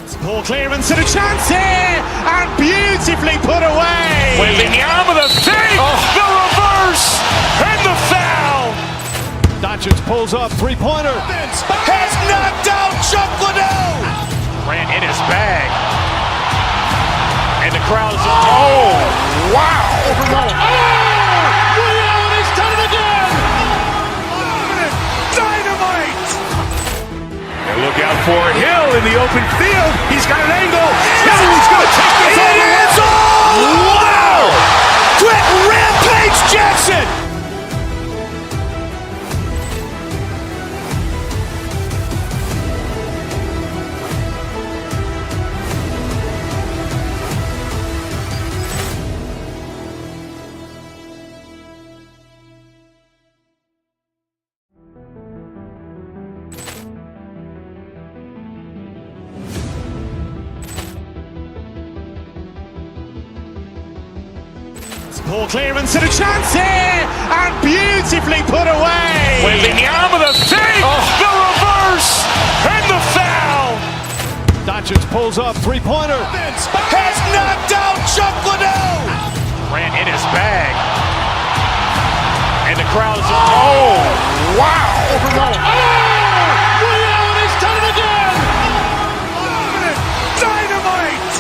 Poor clearance and a chance here, and beautifully put away. Waving the arm of the fake, the reverse, and the foul. Doncic pulls up, three-pointer. Has knocked out Chuck Liddell. Ran in his bag. And the crowd's, oh, wow. Liddell has done it again. Dynamite. And look out for Hill in the open field. He's got an angle. He's going to take this all the way. Wow. Quick Rampage Jackson. Poor clearance and a chance here, and beautifully put away. Waving the arm of the fake, the reverse, and the foul. Doncic pulls up, three-pointer. Has knocked out Chuck Liddell. Ran in his bag. And the crowd's, oh, wow. Liddell has done it again. Dynamite.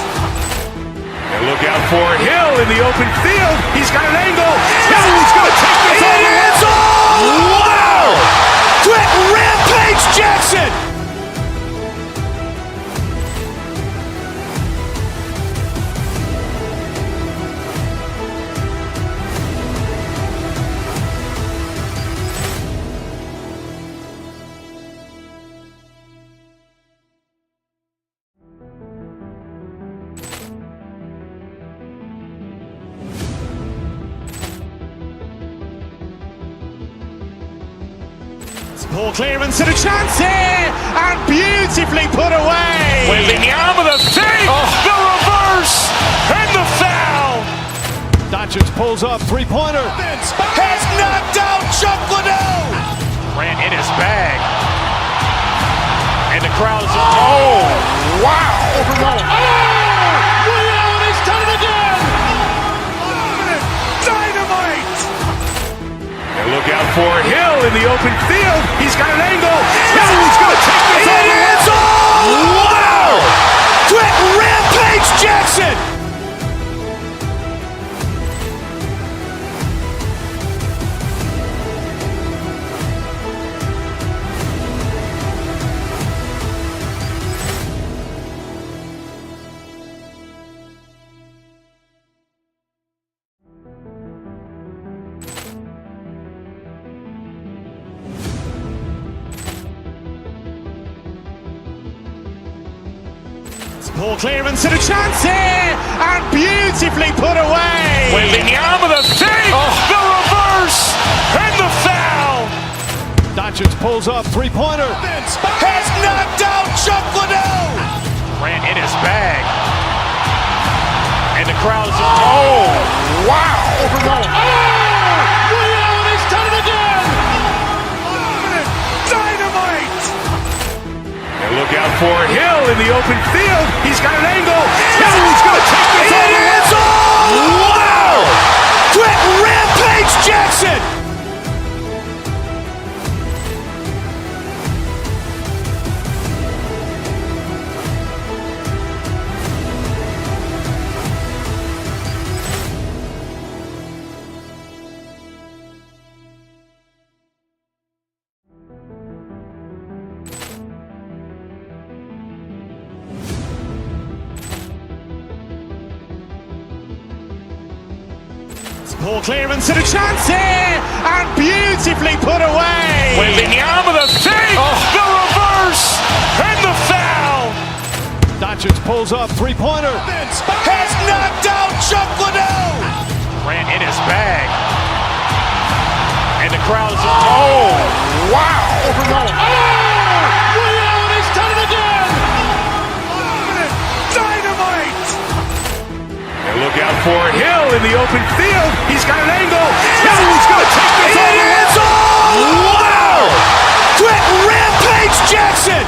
And look out for Hill in the open field. He's got an angle. He's going to take this all the way. Wow. Quick Rampage Jackson. Poor clearance and a chance here, and beautifully put away. Waving the arm of the fake, the reverse, and the foul. Doncic pulls up, three-pointer. Has knocked out Chuck Liddell. Ran in his bag. And the crowd's, oh, wow. Liddell has done it again. Dynamite. And look out for Hill in the open field. He's got an angle. He's going to take this all the way. Wow. Quick Rampage Jackson. Poor clearance and a chance here, and beautifully put away. Waving the arm of the fake, the reverse, and the foul. Doncic pulls up, three-pointer. Has knocked out Chuck Liddell. Ran in his bag. And the crowd's, oh, wow. Liddell has done it again. Dynamite. And look out for Hill in the open field. He's got an angle. He's going to take this all the way. Wow. Quick Rampage Jackson. Poor clearance and a chance here, and beautifully put away. Waving the arm of the fake, the reverse, and the foul. Doncic pulls up, three-pointer. Has knocked out Chuck Liddell. Ran in his bag. And the crowd's, oh, wow. Liddell has done it again. Dynamite. And look out for Hill in the open field. He's got an angle. He's going to take this all the way. Wow. Quick Rampage Jackson.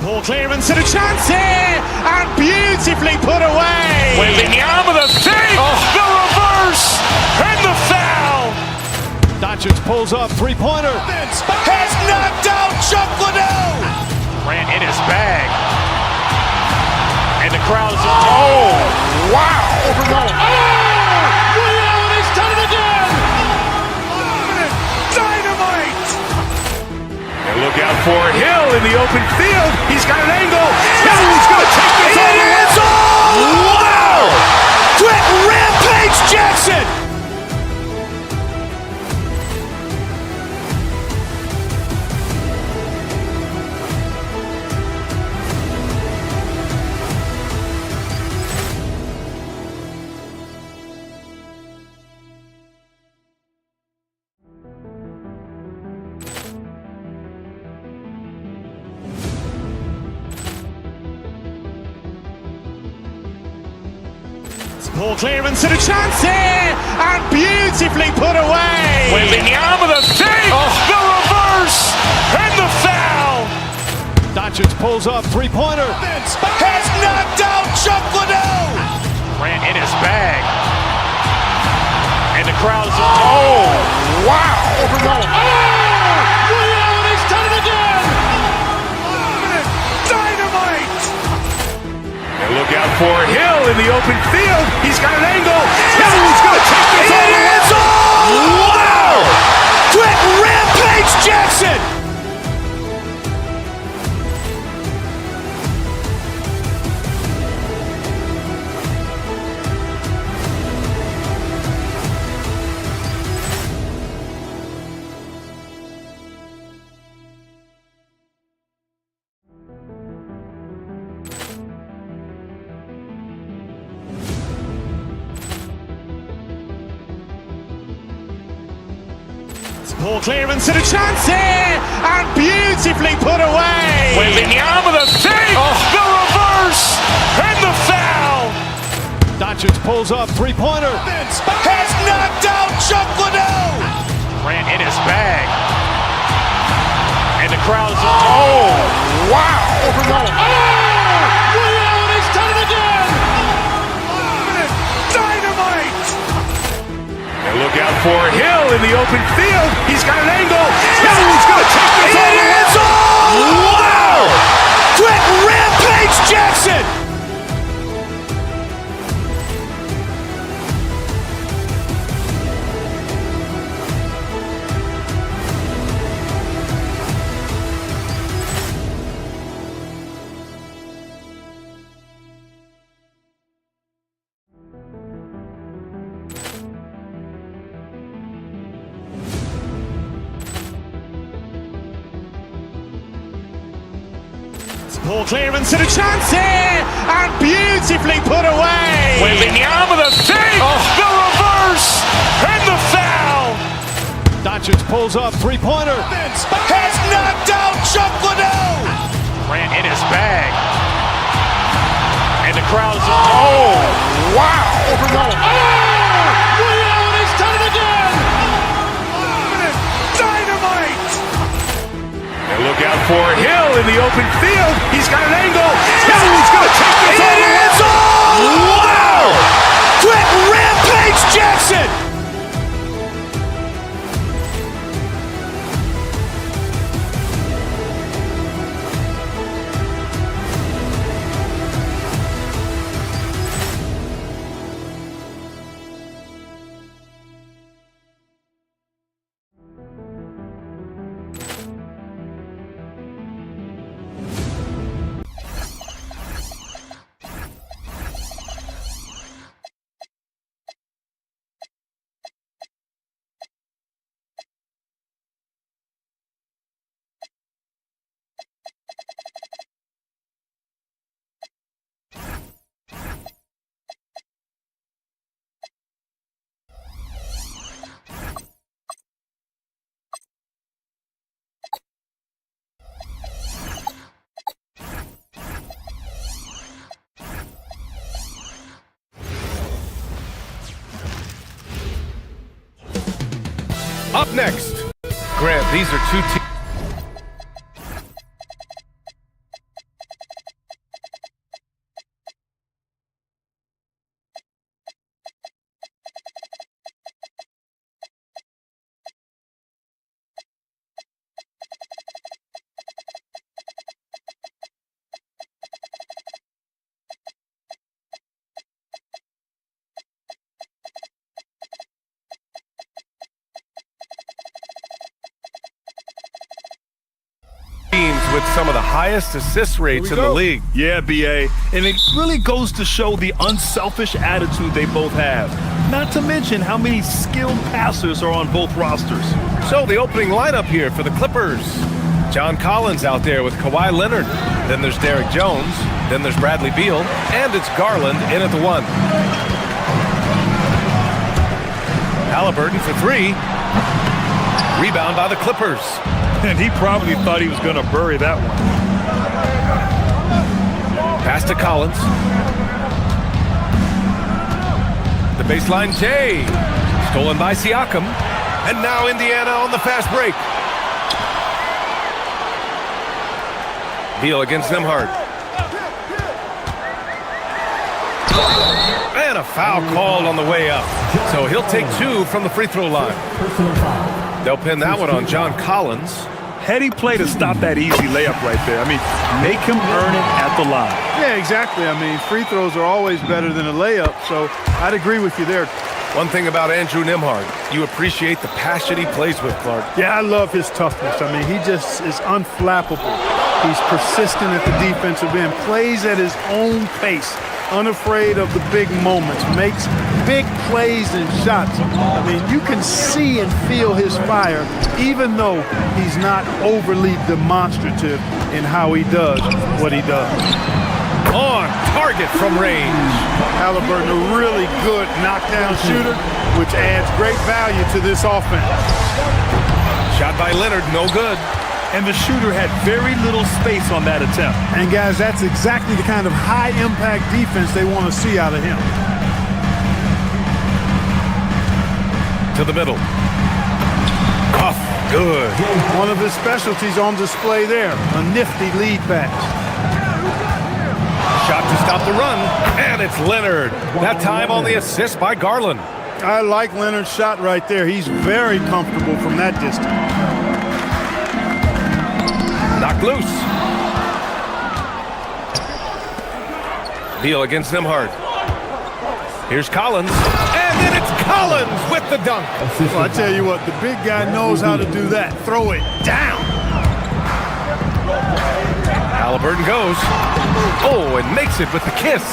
Poor clearance and a chance here, and beautifully put away. Wembanyama the fake, the reverse, and the foul. Doncic pulls up, three-pointer. Has knocked out Chuck Liddell. Ran in his bag. And the crowd is, oh, wow. He's done it again. Dynamite. And look out for Hill in the open field. He's got an angle. Hill's going to take this all the way. Wow. Quick Rampage Jackson. Poor clearance and a chance here, and beautifully put away. Wembanyama the fake, the reverse, and the foul. Doncic pulls up, three-pointer. Has knocked out Chuck Liddell. Ran in his bag. And the crowd is, oh, wow. He's done it again. Dynamite. And look out for Hill in the open field. He's got an angle. Hill's going to take this all the way. Wow. Quick Rampage Jackson. Poor clearance and a chance here, and beautifully put away. Wembanyama the fake, the reverse, and the foul. Doncic pulls up, three-pointer. Has knocked out Chuck Liddell. Ran in his bag. And the crowd is, oh, wow. He's done it again. Dynamite. And look out for Hill in the open field. He's got an angle. Hill's going to take this all the way. Wow. Quick Rampage Jackson. Poor clearance and a chance here, and beautifully put away. Wembanyama the fake, the reverse, and the foul. Doncic pulls up, three-pointer. Has knocked out Chuck Liddell. Ran in his bag. And the crowd is, oh, wow. He's done it again. Dynamite. And look out for Hill in the open field. He's got an angle. Hill's going to take this all the way. Wow. Quick Rampage Jackson. Up next, Grant, these are two teams. some of the highest assist rates in the league. Yeah, B.A., and it really goes to show the unselfish attitude they both have. Not to mention how many skilled passers are on both rosters. So the opening lineup here for the Clippers. John Collins out there with Kawhi Leonard. Then there's Derek Jones. Then there's Bradley Beal. And it's Garland in at the 1. Halliburton for 3. Rebound by the Clippers. And he probably thought he was going to bury that one. Pass to Collins. The baseline J. Stolen by Siakam. And now Indiana on the fast break. Beal against Nembhard. And a foul called on the way up. So he'll take 2 from the free throw line. They'll pin that one on John Collins. Heady play to stop that easy layup right there. I mean, make him earn it at the line. Yeah, exactly. I mean, free throws are always better than a layup, so I'd agree with you there. One thing about Andrew Nembhard, you appreciate the passion he plays with, Clark. Yeah, I love his toughness. I mean, he just is unflappable. He's persistent at the defensive end, plays at his own pace, unafraid of the big moments, makes big plays and shots. I mean, you can see and feel his fire, even though he's not overly demonstrative in how he does what he does. On target from range. Halliburton, a really good knockdown shooter, which adds great value to this offense. Shot by Leonard, no good. And the shooter had very little space on that attempt. And guys, that's exactly the kind of high-impact defense they want to see out of him. To the middle. Off, good. One of his specialties on display there, a nifty lead pass. Shot to stop the run, and it's Leonard. That time on the assist by Garland. I like Leonard's shot right there. He's very comfortable from that distance. Knocked loose. Beal against Nembhard. Here's Collins, and then it's Collins with the dunk. Well, I tell you what, the big guy knows how to do that. Throw it down. Halliburton goes. Oh, and makes it with the kiss.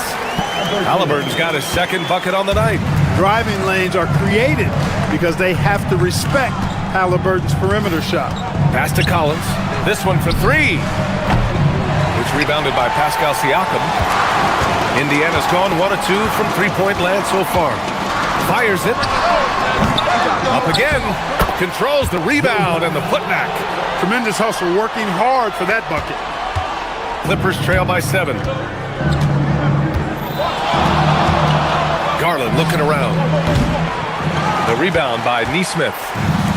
Halliburton's got his second bucket on the night. Driving lanes are created because they have to respect Halliburton's perimeter shot. Pass to Collins. This one for 3. It's rebounded by Pascal Siakam. Indiana's gone 1 of 2 from three-point land so far. Fires it. Up again. Controls the rebound and the putback. Tremendous hustle, working hard for that bucket. Clippers trail by 7. Garland looking around. The rebound by Nesmith.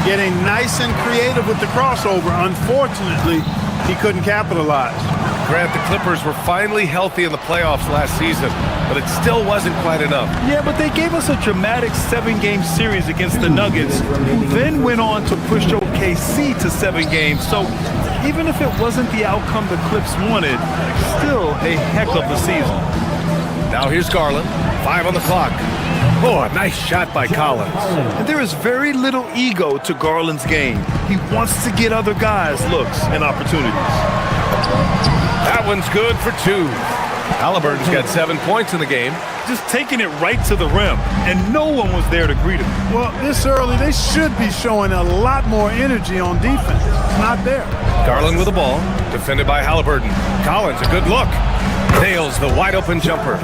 Getting nice and creative with the crossover. Unfortunately, he couldn't capitalize. Grant, the Clippers were finally healthy in the playoffs last season, but it still wasn't quite enough. Yeah, but they gave us a dramatic 7-game series against the Nuggets, who then went on to push OKC to 7 games. So even if it wasn't the outcome the Clips wanted, still a heck of a season. Now here's Garland. 5 on the clock. Oh, a nice shot by Collins. And there is very little ego to Garland's game. He wants to get other guys looks and opportunities. That one's good for 2. Halliburton's got 7 points in the game. Just taking it right to the rim, and no one was there to greet him. Well, this early, they should be showing a lot more energy on defense. It's not there. Garland with the ball, defended by Halliburton. Collins, a good look. Nails the wide-open jumper.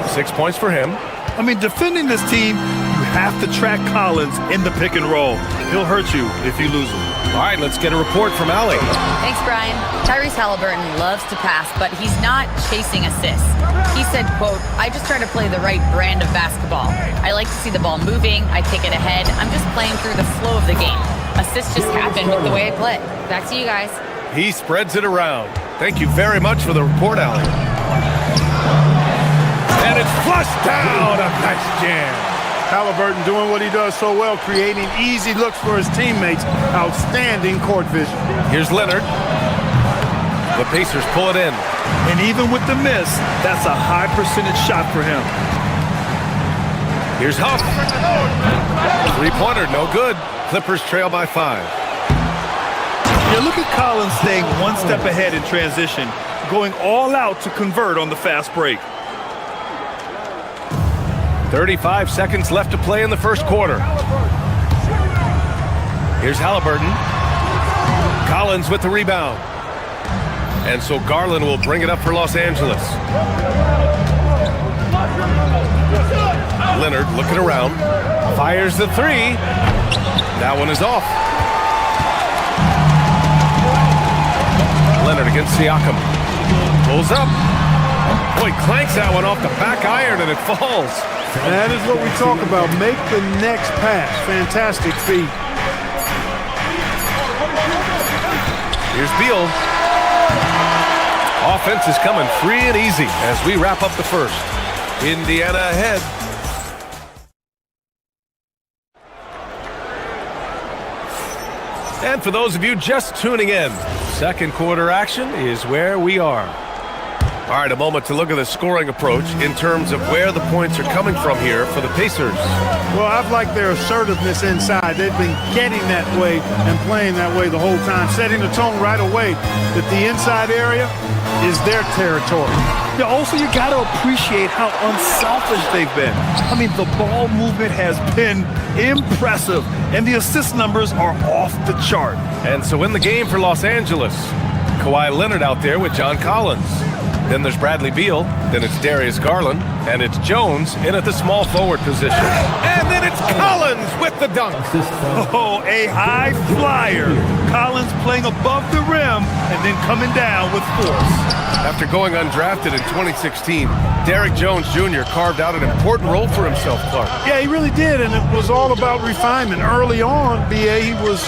6 points for him. I mean, defending this team, you have to track Collins in the pick and roll. He'll hurt you if you lose him. All right, let's get a report from Allie. Thanks, Brian. Tyrese Halliburton loves to pass, but he's not chasing assists. He said, quote, "I just try to play the right brand of basketball. I like to see the ball moving. I take it ahead. I'm just playing through the flow of the game. Assists just happen with the way I play." Back to you guys. He spreads it around. Thank you very much for the report, Allie. And it's flushed down. A nice jam. Halliburton doing what he does so well, creating easy looks for his teammates. Outstanding court vision. Here's Leonard. The Pacers pull it in. And even with the miss, that's a high percentage shot for him. Here's Huff. Three-pointer, no good. Clippers trail by 5. You Yeah, look at Collins staying one step ahead in transition, going all out to convert on the fast break. 35 seconds left to play in the first quarter. Here's Halliburton. Collins with the rebound. And so Garland will bring it up for Los Angeles. Leonard looking around. Fires the three. That one is off. Leonard against Siakam. Pulls up. Boy, clanks that one off the back iron and it falls. That is what we talk about. Make the next pass. Fantastic feat. Here's Beal. Offense is coming free and easy as we wrap up the first. Indiana ahead. And for those of you just tuning in, second quarter action is where we are. All right, a moment to look at the scoring approach in terms of where the points are coming from here for the Pacers. Well, I've liked their assertiveness inside. They've been getting that way and playing that way the whole time, setting the tone right away that the inside area is their territory. Yeah, also, you got to appreciate how unselfish they've been. I mean, the ball movement has been impressive, and the assist numbers are off the chart. And so in the game for Los Angeles, Kawhi Leonard out there with John Collins. Then there's Bradley Beal, then it's Darius Garland, and it's Jones in at the small forward position. And then it's Collins with the dunk. Oh, a high flyer. Collins playing above the rim and then coming down with force. After going undrafted in 2016, Derrick Jones Jr. carved out an important role for himself, Clark. Yeah, he really did, and it was all about refinement. Early on, B.A., he was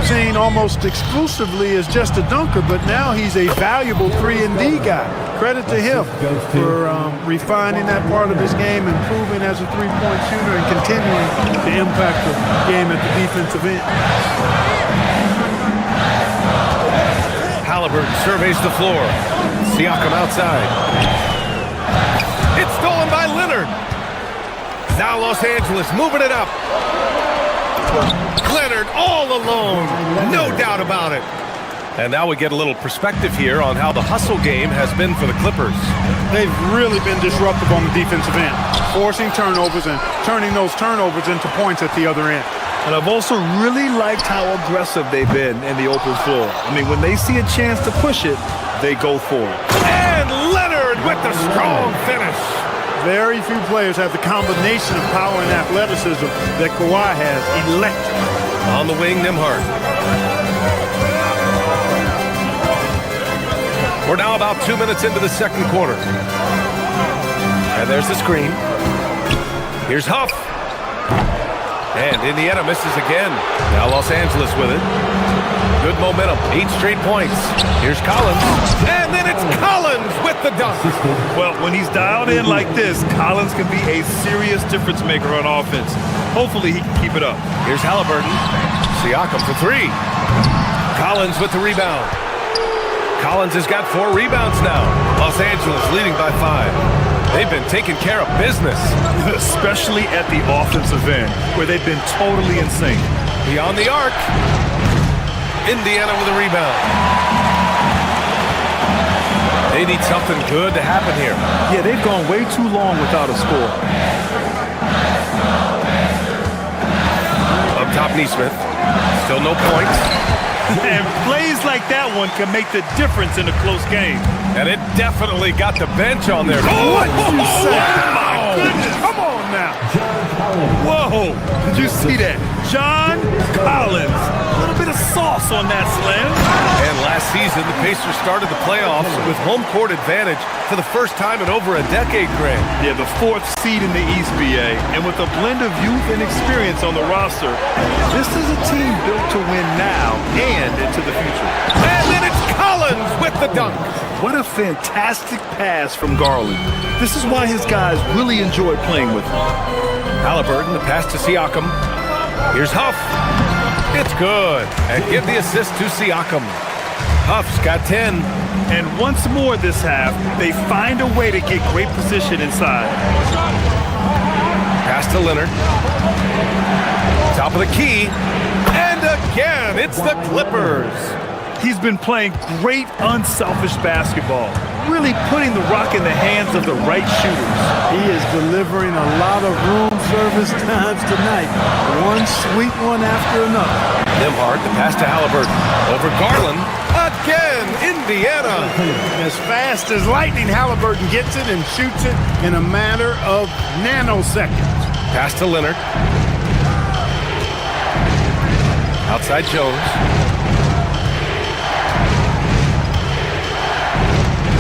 seen almost exclusively as just a dunker, but now he's a valuable 3-and-D guy. Credit to him for refining that part of his game, improving as a three-point shooter, and continuing to impact the game at the defensive end. Halliburton surveys the floor. Siakam outside. It's stolen by Leonard. Now Los Angeles moving it up. Leonard all alone. No doubt about it. And now we get a little perspective here on how the hustle game has been for the Clippers. They've really been disruptive on the defensive end, forcing turnovers and turning those turnovers into points at the other end. And I've also really liked how aggressive they've been in the open floor. I mean, when they see a chance to push it, they go for it. And Leonard with the strong finish. Very few players have the combination of power and athleticism that Kawhi has. Electric. On the wing, Nembhard. We're now about 2 minutes into the second quarter. And there's the screen. Here's Huff. And Indiana misses again. Now Los Angeles with it. Good momentum. 8 straight points. Here's Collins. And then it's Collins with the dunk. Well, when he's dialed in like this, Collins can be a serious difference maker on offense. Hopefully he can keep it up. Here's Halliburton. Siakam for 3. Collins with the rebound. Collins has got 4 rebounds now. Los Angeles leading by 5. They've been taking care of business. Especially at the offensive end, where they've been totally insane. Beyond the arc. Indiana with a rebound. They need something good to happen here. Yeah, they've gone way too long without a score. Up top, Nesmith. Still no points. And plays like that one can make the difference in a close game. And it definitely got the bench on there. What did you say? Wow. My goodness. Come on now. Whoa, did you see that? John Collins. A little bit of sauce on that slam. And last season, the Pacers started the playoffs with home court advantage for the first time in over a decade, Grant. Yeah, the 4th seed in the East, BA. And with a blend of youth and experience on the roster, this is a team built to win now and into the future. And then it's Collins with the dunk. What a fantastic pass from Garland. This is why his guys really enjoy playing with him. Halliburton, the pass to Siakam. Here's Huff. It's good. And give the assist to Siakam. Huff's got 10. And once more this half, they find a way to get great position inside. Pass to Leonard. Top of the key. And again, it's the Clippers. He's been playing great, unselfish basketball, really putting the rock in the hands of the right shooters. He is delivering a lot of room service times tonight. One sweet one after another. Nembhard, the pass to Halliburton. Over Garland. Again, Indiana. As fast as lightning, Halliburton gets it and shoots it in a matter of nanoseconds. Pass to Leonard. Outside Jones.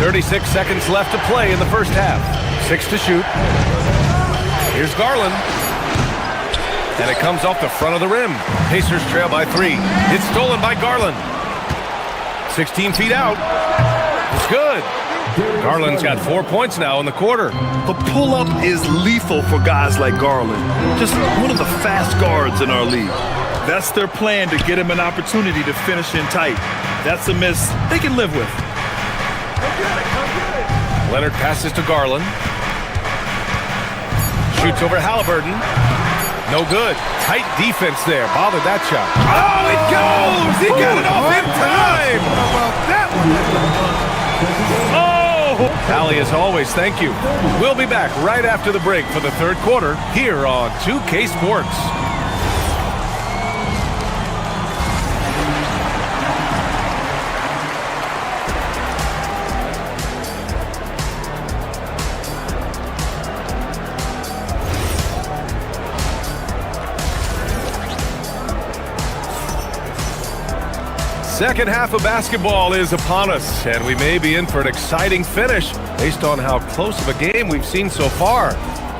36 seconds left to play in the first half. 6 to shoot. Here's Garland. And it comes off the front of the rim. Pacers trail by 3. It's stolen by Garland. 16 feet out. It's good. Garland's got 4 points now in the quarter. The pull-up is lethal for guys like Garland. Just one of the fast guards in our league. That's their plan, to get him an opportunity to finish in tight. That's a miss they can live with. Leonard passes to Garland. Shoots over Halliburton. No good. Tight defense there. Bothered that shot. Oh, it goes! He got it off in time! How about that one? Oh! Allie, as always, thank you. We'll be back right after the break for the third quarter here on 2K Sports. Second half of basketball is upon us, and we may be in for an exciting finish based on how close of a game we've seen so far.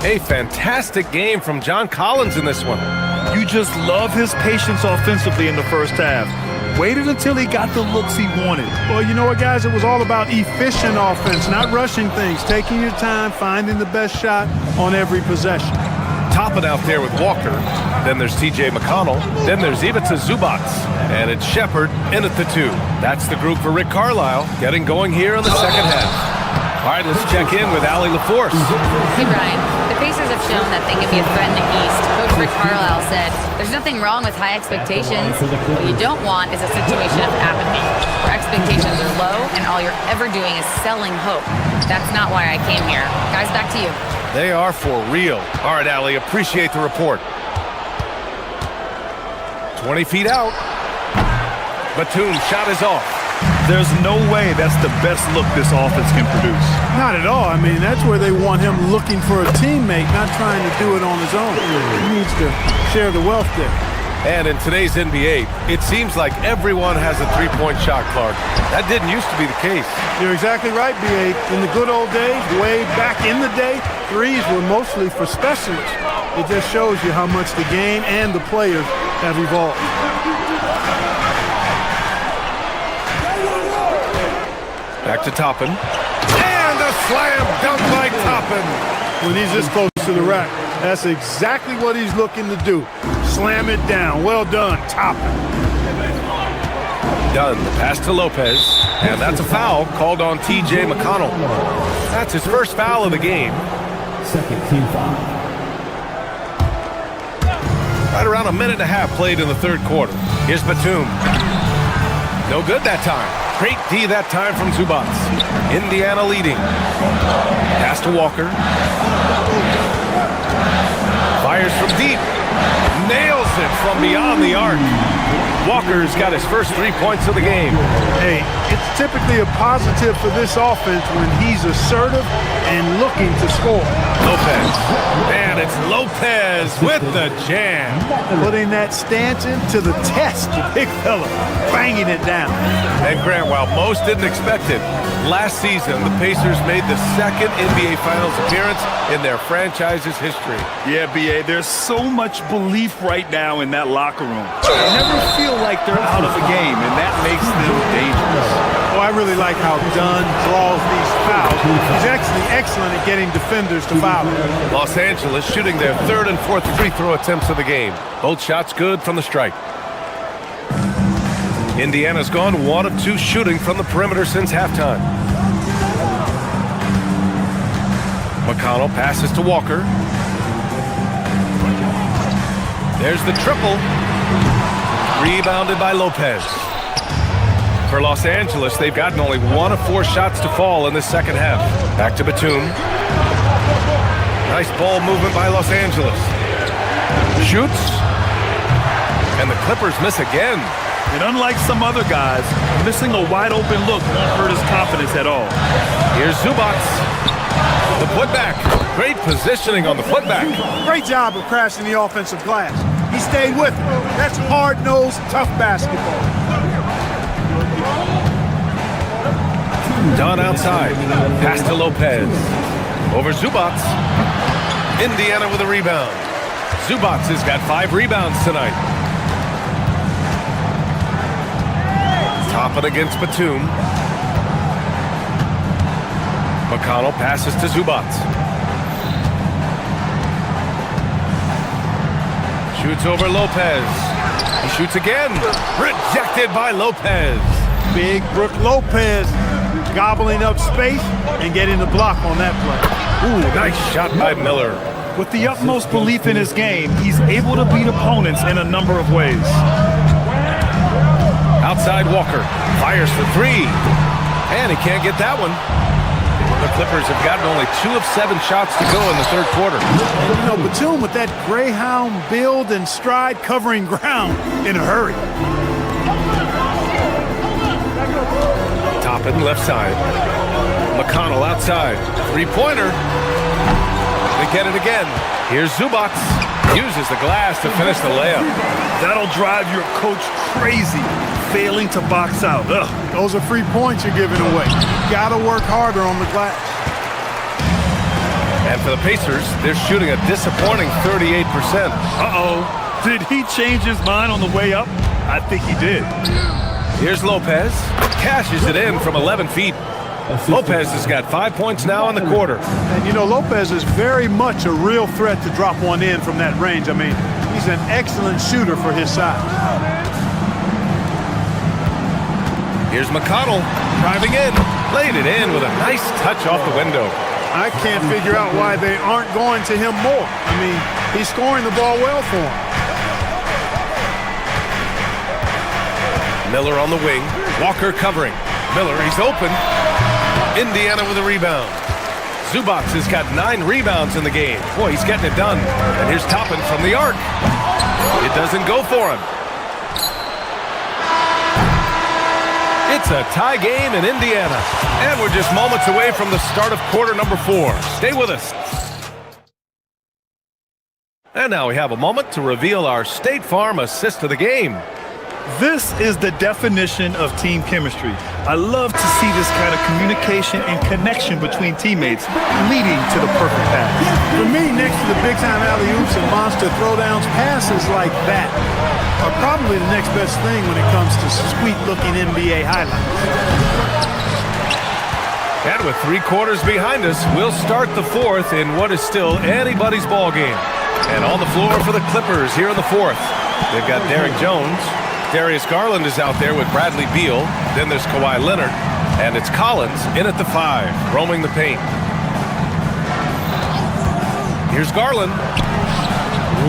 A fantastic game from John Collins in this one. You just love his patience offensively in the first half. Waited until he got the looks he wanted. Well, you know what, guys? It was all about efficient offense, not rushing things, taking your time, finding the best shot on every possession. Topping out there with Walker. Then there's T.J. McConnell. Then there's Ivica Zubac. And it's Shepard in at the 2. That's the group for Rick Carlisle, getting going here in the second half. All right, let's check in with Allie LaForce. Hey, Brian. The Pacers have shown that they can be a threat in the East. Coach Rick Carlisle said, there's nothing wrong with high expectations. What you don't want is a situation of apathy, where expectations are low and all you're ever doing is selling hope. That's not why I came here. Guys, back to you. They are for real. All right, Allie, appreciate the report. 20 feet out. Batum shot is off. There's no way that's the best look this offense can produce. Not at all. I mean, that's where they want him looking for a teammate, not trying to do it on his own. He needs to share the wealth there. And in today's NBA, it seems like everyone has a three-point shot, Clark. That didn't used to be the case. You're exactly right, B.A. In the good old days, way back in the day, threes were mostly for specialists. It just shows you how much the game and the players have evolved. Back to Toppin. And a slam dunk by Toppin. When he's this close to the rack, that's exactly what he's looking to do. Slam it down. Well done, Toppin. Done. The pass to Lopez. And that's a foul called on T.J. McConnell. That's his first foul of the game. Second team foul. Right around a minute and a half played in the third quarter. Here's Batum. No good that time. Great D that time from Zubac. Indiana leading. Pass to Walker. Fires from deep. Nails it from beyond the arc. Walker's got his first 3 points of the game. Hey, it's typically a positive for this offense when he's assertive and looking to score. Lopez. And it's Lopez with the jam. Putting that stanchion to the test, the big fella, banging it down. And Grant, while most didn't expect it, last season the Pacers made the second NBA Finals appearance in their franchise's history. Yeah, B.A., there's so much belief right now in that locker room. They never feel like they're out of the game, and that makes them dangerous. Oh, I really like how Dunn draws these fouls. He's actually excellent at getting defenders to foul him. Los Angeles shooting their third and fourth free throw attempts of the game. Both shots good from the stripe. Indiana's gone 1 of 2 shooting from the perimeter since halftime. McConnell passes to Walker. There's the triple. Rebounded by Lopez. For Los Angeles, they've gotten only 1 of 4 shots to fall in the second half. Back to Batum. Nice ball movement by Los Angeles. Shoots. And the Clippers miss again. And unlike some other guys, missing a wide open look won't hurt his confidence at all. Here's Zubac. The putback. Great positioning on the putback. Great job of crashing the offensive glass. He stayed with it. That's hard-nosed, tough basketball. Don outside. Pass to Lopez. Over Zubac. Indiana with a rebound. Zubac has got 5 rebounds tonight. Toppin against Batum. McConnell passes to Zubac. Shoots over Lopez. He shoots again. Rejected by Lopez. Big Brook Lopez gobbling up space and getting the block on that play. Ooh, nice shot by Miller. With the utmost belief in his game, he's able to beat opponents in a number of ways. Outside Walker. Fires for 3. And he can't get that one. The Clippers have gotten only 2 of 7 shots to go in the third quarter. You know, Batum with that Greyhound build and stride covering ground in a hurry. Toppin left side. McConnell outside. 3-pointer. They get it again. Here's Zubac. Uses the glass to finish the layup. That'll drive your coach crazy, failing to box out. Ugh. Those are free points you're giving away. Gotta work harder on the glass. And for the Pacers, they're shooting a disappointing 38%. Uh-oh. Did he change his mind on the way up? I think he did. Here's Lopez. Cashes it in from 11 feet. Lopez has got 5 points now in the quarter. And you know, Lopez is very much a real threat to drop one in from that range. I mean, he's an excellent shooter for his size. Here's McConnell driving in. Laid it in with a nice touch off the window. I can't figure out why they aren't going to him more. I mean, he's scoring the ball well for him. Miller on the wing. Walker covering. Miller, he's open. Indiana with a rebound. Zubac has got 9 rebounds in the game. Boy, he's getting it done. And here's Toppin from the arc. It doesn't go for him. It's a tie game in Indiana. And we're just moments away from the start of quarter number 4. Stay with us. And now we have a moment to reveal our State Farm assist of the game. This is the definition of team chemistry. I love to see this kind of communication and connection between teammates leading to the perfect pass. For me, next to the big-time alley-oops and monster throwdowns, passes like that are probably the next best thing when it comes to sweet-looking NBA highlights. And with 3 quarters behind us, we'll start the 4th in what is still anybody's ball game. And on the floor for the Clippers here in the 4th, they've got Derrick Jones. Darius Garland is out there with Bradley Beal. Then there's Kawhi Leonard. And it's Collins in at the 5, roaming the paint. Here's Garland.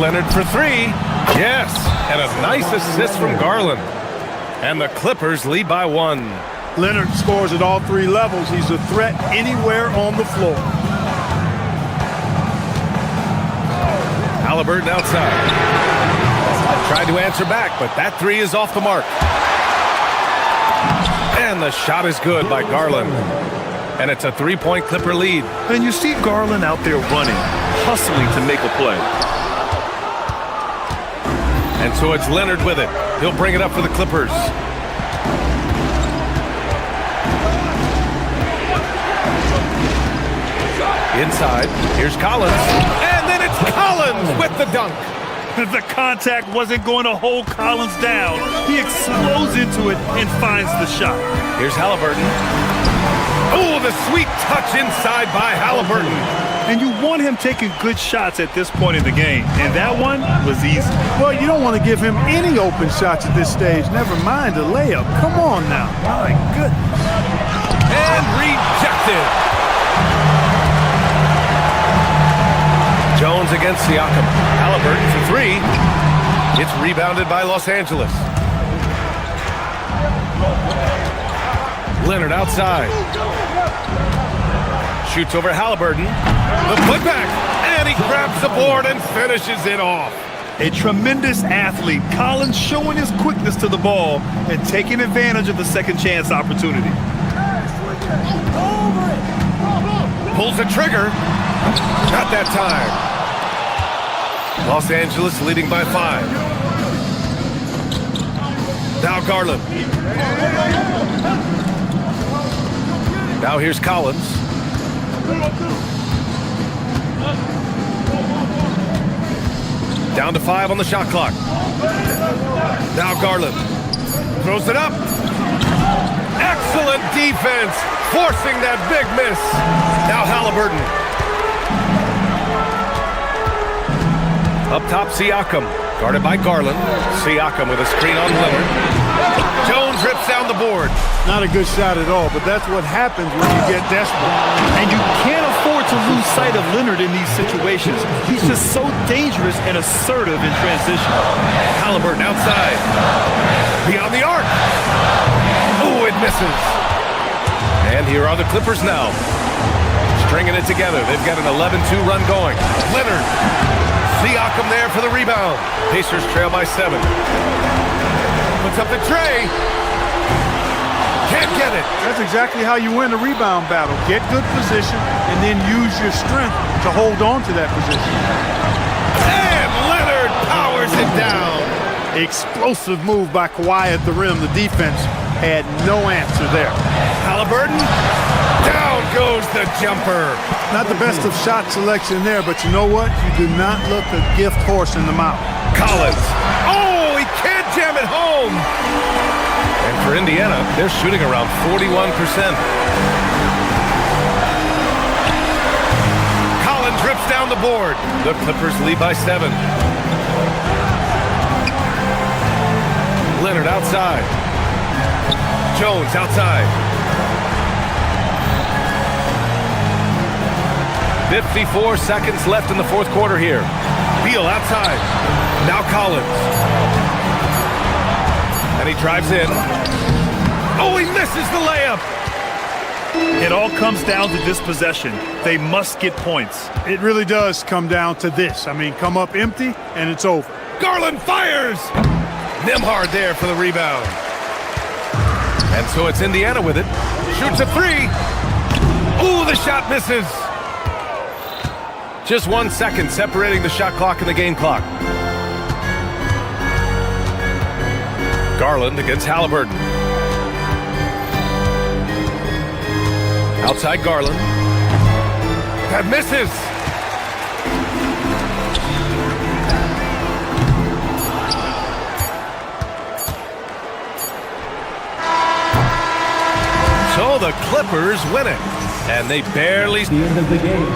Leonard for 3. Yes, and a nice assist from Garland. And the Clippers lead by 1. Leonard scores at all 3 levels. He's a threat anywhere on the floor. Halliburton outside. Tried to answer back, but that 3 is off the mark. And the shot is good by Garland. And it's a 3-point Clipper lead. And you see Garland out there running, hustling to make a play. And so it's Leonard with it. He'll bring it up for the Clippers. Inside, here's Collins. And then it's Collins with the dunk. The contact wasn't going to hold Collins down. He explodes into it and finds the shot. Here's Halliburton. Oh, the sweet touch inside by Halliburton. And you want him taking good shots at this point in the game. And that one was easy. Well, you don't want to give him any open shots at this stage. Never mind a layup. Come on now. My goodness. And rejected. Jones against Siakam. Halliburton for 3. It's rebounded by Los Angeles. Leonard outside. Shoots over Halliburton. The putback. And he grabs the board and finishes it off. A tremendous athlete. Collins showing his quickness to the ball and taking advantage of the second chance opportunity. Pulls the trigger. Not that time. Los Angeles leading by 5. Now Garland. Now here's Collins. Down to 5 on the shot clock. Now Garland. Throws it up. Excellent defense. Forcing that big miss. Now Halliburton. Up top, Siakam. Guarded by Garland. Siakam with a screen on Leonard. Jones rips down the board. Not a good shot at all, but that's what happens when you get desperate. And you can't afford to lose sight of Leonard in these situations. He's just so dangerous and assertive in transition. Halliburton outside. Beyond the arc. Oh, it misses. And here are the Clippers now. Stringing it together. They've got an 11-2 run going. Leonard. Siakam there for the rebound. Pacers trail by 7. Puts up the tray. Can't get it. That's exactly how you win a rebound battle. Get good position and then use your strength to hold on to that position. And Leonard powers it down. Explosive move by Kawhi at the rim. The defense had no answer there. Halliburton. Down goes the jumper. Not the best of shot selection there, but you know what? You do not look a gift horse in the mouth. Collins. Oh, he can't jam it home. And for Indiana, they're shooting around 41%. Collins rips down the board. The Clippers lead by 7. Leonard outside. Jones outside. 54 seconds left in the fourth quarter here. Beal outside. Now Collins. And he drives in. Oh, he misses the layup. It all comes down to this possession. They must get points. It really does come down to this. I mean, come up empty, and it's over. Garland fires. Nembhard there for the rebound. And so it's Indiana with it. Shoots a 3. Ooh, the shot misses. Just 1 second separating the shot clock and the game clock. Garland against Halliburton. Outside Garland. That misses. So the Clippers win it. And they barely... The end of the game.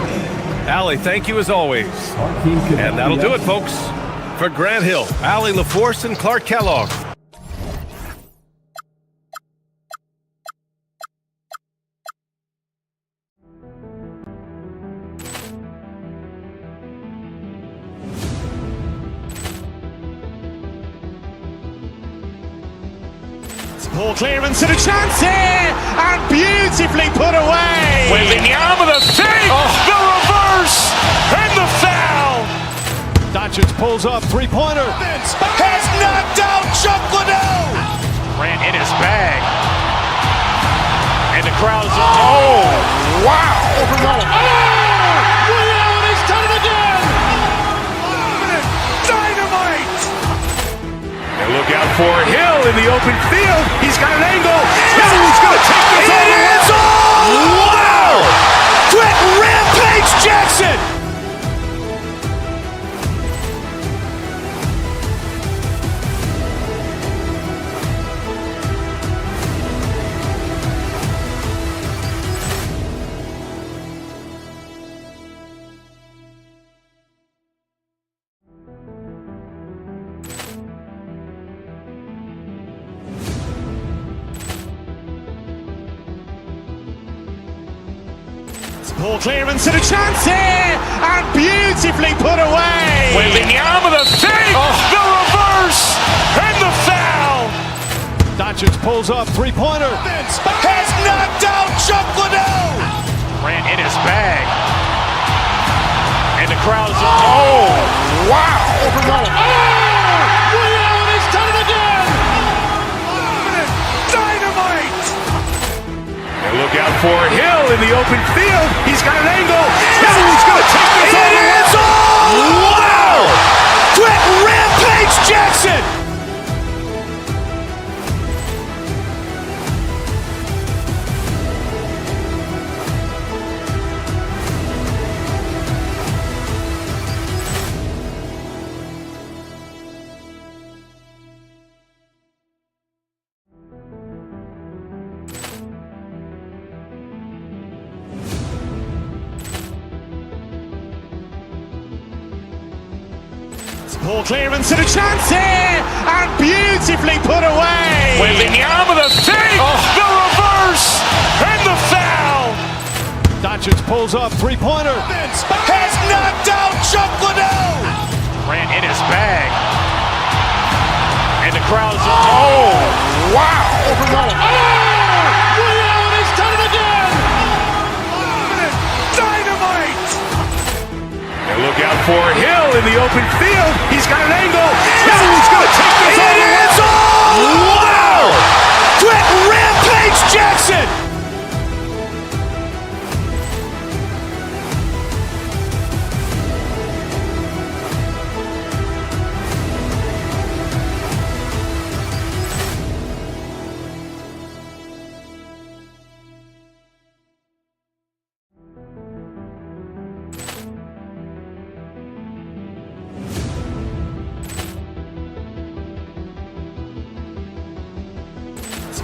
Allie, thank you as always. And that'll do it, folks. For Grant Hill, Allie LaForce, and Clark Kellogg. Ball clearance and a chance here, and beautifully put away. Wembanyama with a save, the reverse, and the foul. Doncic pulls up, three-pointer. Has knocked out Chuck Liddell. Ran in his bag. And the crowd's oh, wow. Liddell, he's done it again. Dynamite. And look out for Hill in the open field. He's got an angle. Hill's going to take this all the way. Wow! Quick Rampage Jackson. Ball clearance and a chance here, and beautifully put away. Wembanyama with a save, the reverse, and the foul. Doncic pulls up, three-pointer. Has knocked out Chuck Liddell. Ran in his bag. And the crowd is, oh, wow. Ray Allen has done it again. Dynamite. And look out for Hill in the open field. He's got an angle. Hill's going to take this all the way. Wow. Quick Rampage Jackson. Poor clearance and a chance here, and beautifully put away. Waving the arm of the fake, the reverse, and the foul. Doncic pulls up, three-pointer. Has knocked out Chuck Liddell. Ran in his bag. And the crowd is, oh, wow. Ray Allen has done it again. Dynamite. And look out for Hill in the open field. He's got an angle. Hill's going to take this all the way. Wow. Quick Rampage Jackson.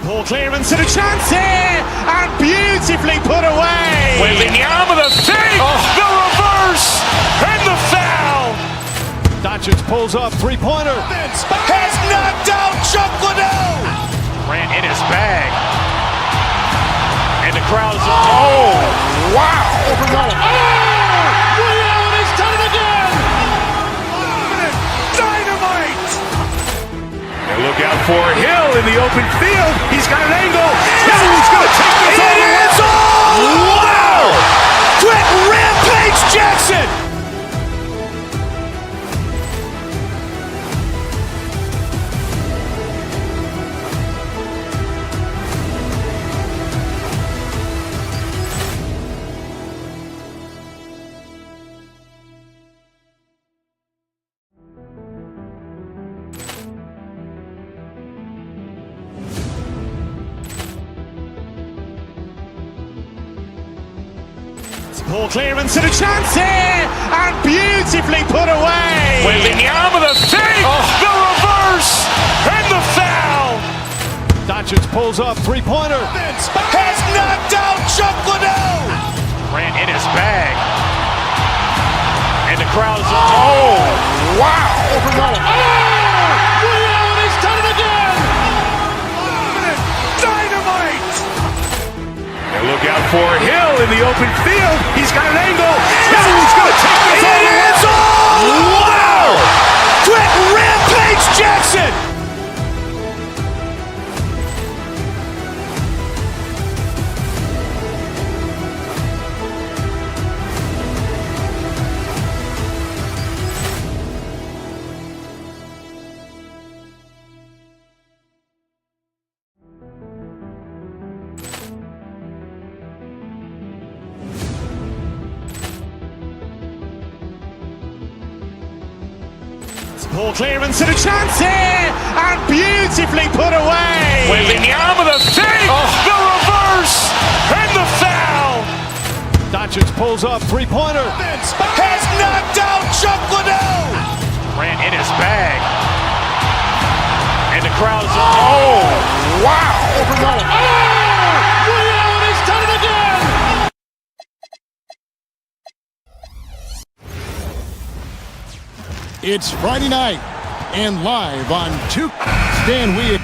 Poor clearance and a chance here, and beautifully put away. Waving the arm of the fake, the reverse, and the foul. Doncic pulls up, three-pointer. Has knocked out Chuck Liddell. Ran in his bag. And the crowd is, oh, wow. Ray Allen has done it again. Dynamite. And look out for Hill in the open field. He's got an angle. Hill's going to take this all the way. Wow. Quick Rampage Jackson. Poor clearance and a chance here, and beautifully put away. Waving the arm of the fake, the reverse, and the foul. Doncic pulls up, three-pointer. Has knocked out Chuck Liddell. Ran in his bag. And the crowd is, oh, wow. Ray Allen has done it again. Dynamite. And look out for Hill in the open field. He's got an angle. Hill's going to take this all the way. Wow. Quick Rampage Jackson. Poor clearance and a chance here, and beautifully put away. Waving the arm of the fake, the reverse, and the foul. Doncic pulls up, three-pointer. Has knocked out Chuck Liddell. Ran in his bag. And the crowd is, oh, wow. Ray Allen has done it again. It's Friday night, and live on Stan we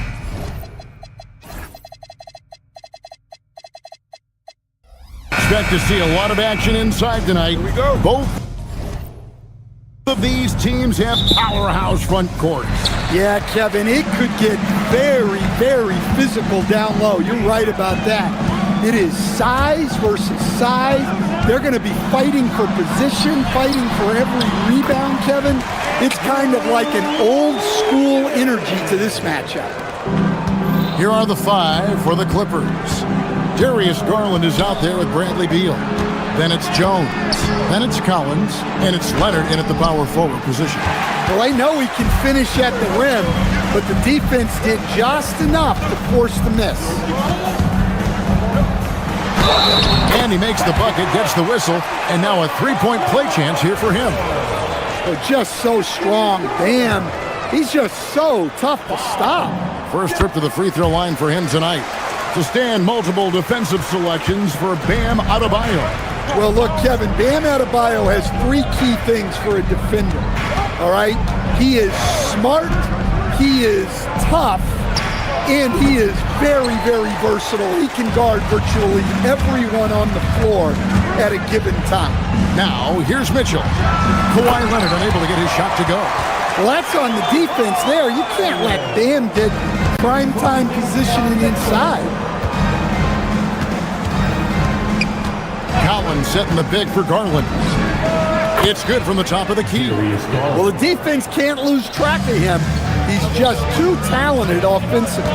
expect to see a lot of action inside tonight. Here we go. Both of these teams have powerhouse front courts. Yeah, Kevin, it could get very, very physical down low. You're right about that. It is size versus size. They're going to be fighting for position, fighting for every rebound, Kevin. It's kind of like an old school energy to this matchup. Here are the 5 for the Clippers. Darius Garland is out there with Bradley Beal. Then it's Jones. Then it's Collins. And it's Leonard in at the power forward position. Well, I know he can finish at the rim, but the defense did just enough to force the miss. And he makes the bucket, gets the whistle, and now a three-point play chance here for him. But just so strong. Bam. He's just so tough to stop. First trip to the free throw line for him tonight. To stand, multiple defensive selections for Bam Adebayo. Well, look, Kevin, Bam Adebayo has 3 key things for a defender, all right? He is smart, he is tough, and he is very, very versatile. He can guard virtually everyone on the floor at a given time. Now, here's Mitchell. Kawhi Leonard unable to get his shot to go. Well, that's on the defense there. You can't let Bam get primetime positioning inside. Collins setting the big for Garland. It's good from the top of the key. Well, the defense can't lose track of him. He's just too talented offensively.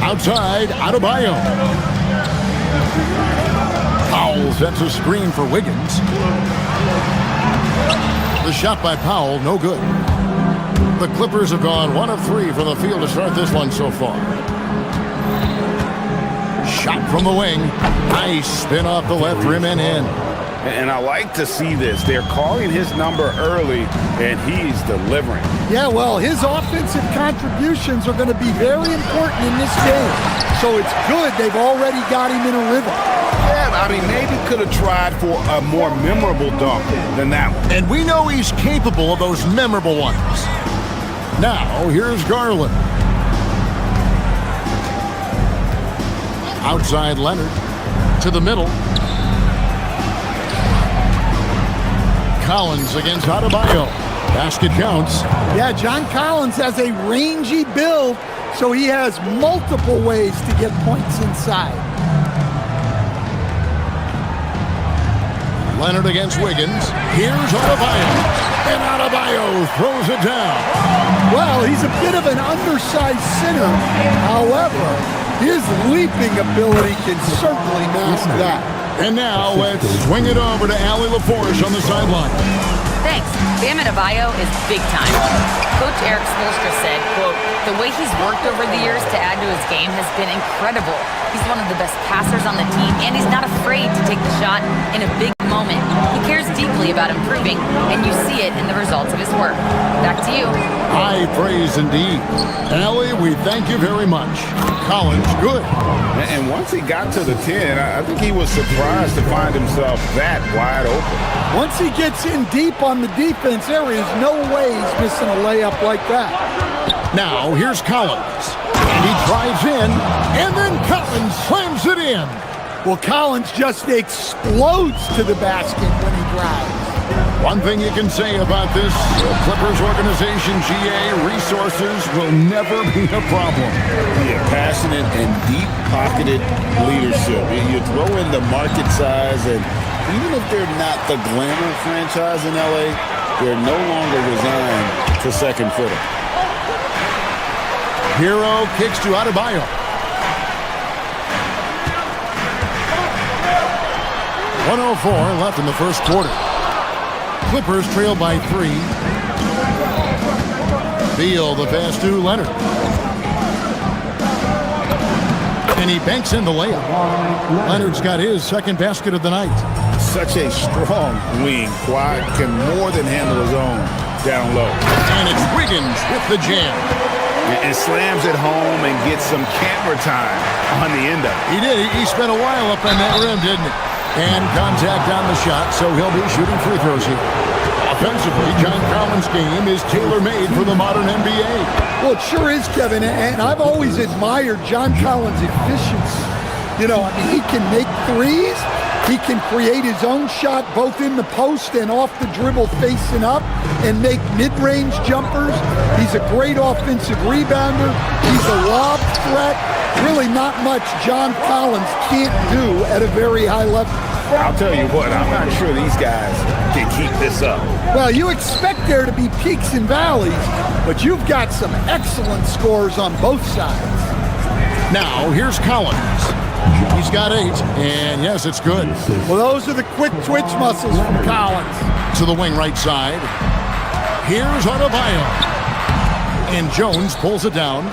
Outside, Adebayo. Powell sets a screen for Wiggins. The shot by Powell, no good. The Clippers have gone 1 of 3 from the field to start this one so far. Shot from the wing. Nice spin off the left rim and in. And I like to see this. They're calling his number early, and he's delivering. Yeah, well, his offensive contributions are going to be very important in this game. So it's good they've already got him in a rhythm. Yeah, I mean, maybe could have tried for a more memorable dunk than that one. And we know he's capable of those memorable ones. Now, here's Garland. Outside Leonard. To the middle. Collins against Adebayo. Basket counts. Yeah, John Collins has a rangy build, so he has multiple ways to get points inside. Leonard against Wiggins. Here's Adebayo. And Adebayo throws it down. Well, he's a bit of an undersized center. However, his leaping ability can certainly mask that. And now let's swing it over to Allie LaForge on the sideline. Thanks. Bam Adebayo is big time. Coach Eric Spoelstra said, quote, "The way he's worked over the years to add to his game has been incredible. He's one of the best passers on the team, and he's not afraid to take the shot in a big moment. He cares deeply about improving, and you see it in the results of his work." Back to you. High praise indeed. Allie, we thank you very much. Collins, good. And once he got to the 10, I think he was surprised to find himself that wide open. Once he gets in deep on the defense, there is no way he's missing a layup like that. Now, here's Collins. And he drives in, and then Collins slams it in. Well, Collins just explodes to the basket when he drives. One thing you can say about this Clippers organization, GA, resources will never be a problem. Yeah, passionate and deep-pocketed leadership. You throw in the market size, and even if they're not the glamour franchise in LA, they're no longer resigned to second fiddle. Hero kicks to Adebayo. .104 left in the first quarter. Clippers trail by 3. Beal the pass to Leonard. And he banks in the layup. Leonard's got his second basket of the night. Such a strong wing. Kawhi can more than handle his own down low. And it's Wiggins with the jam. And slams it home and gets some camera time on the end of it. He did. He spent a while up on that rim, didn't he? And contact on the shot, so he'll be shooting free throws here. Offensively, John Collins' game is tailor-made for the modern NBA. Well, it sure is, Kevin, and I've always admired John Collins' efficiency. You know, I mean, he can make threes, He can create his own shot both in the post and off the dribble facing up and make mid-range jumpers. He's a great offensive rebounder. He's a lob threat. Really not much John Collins can't do at a very high level. I'll tell you what, I'm not sure these guys can keep this up. Well, you expect there to be peaks and valleys, but you've got some excellent scores on both sides. Now, here's Collins. He's got 8, and yes, it's good. Well, those are the quick twitch muscles from Collins. To the wing right side. Here's Adebayo. And Jones pulls it down.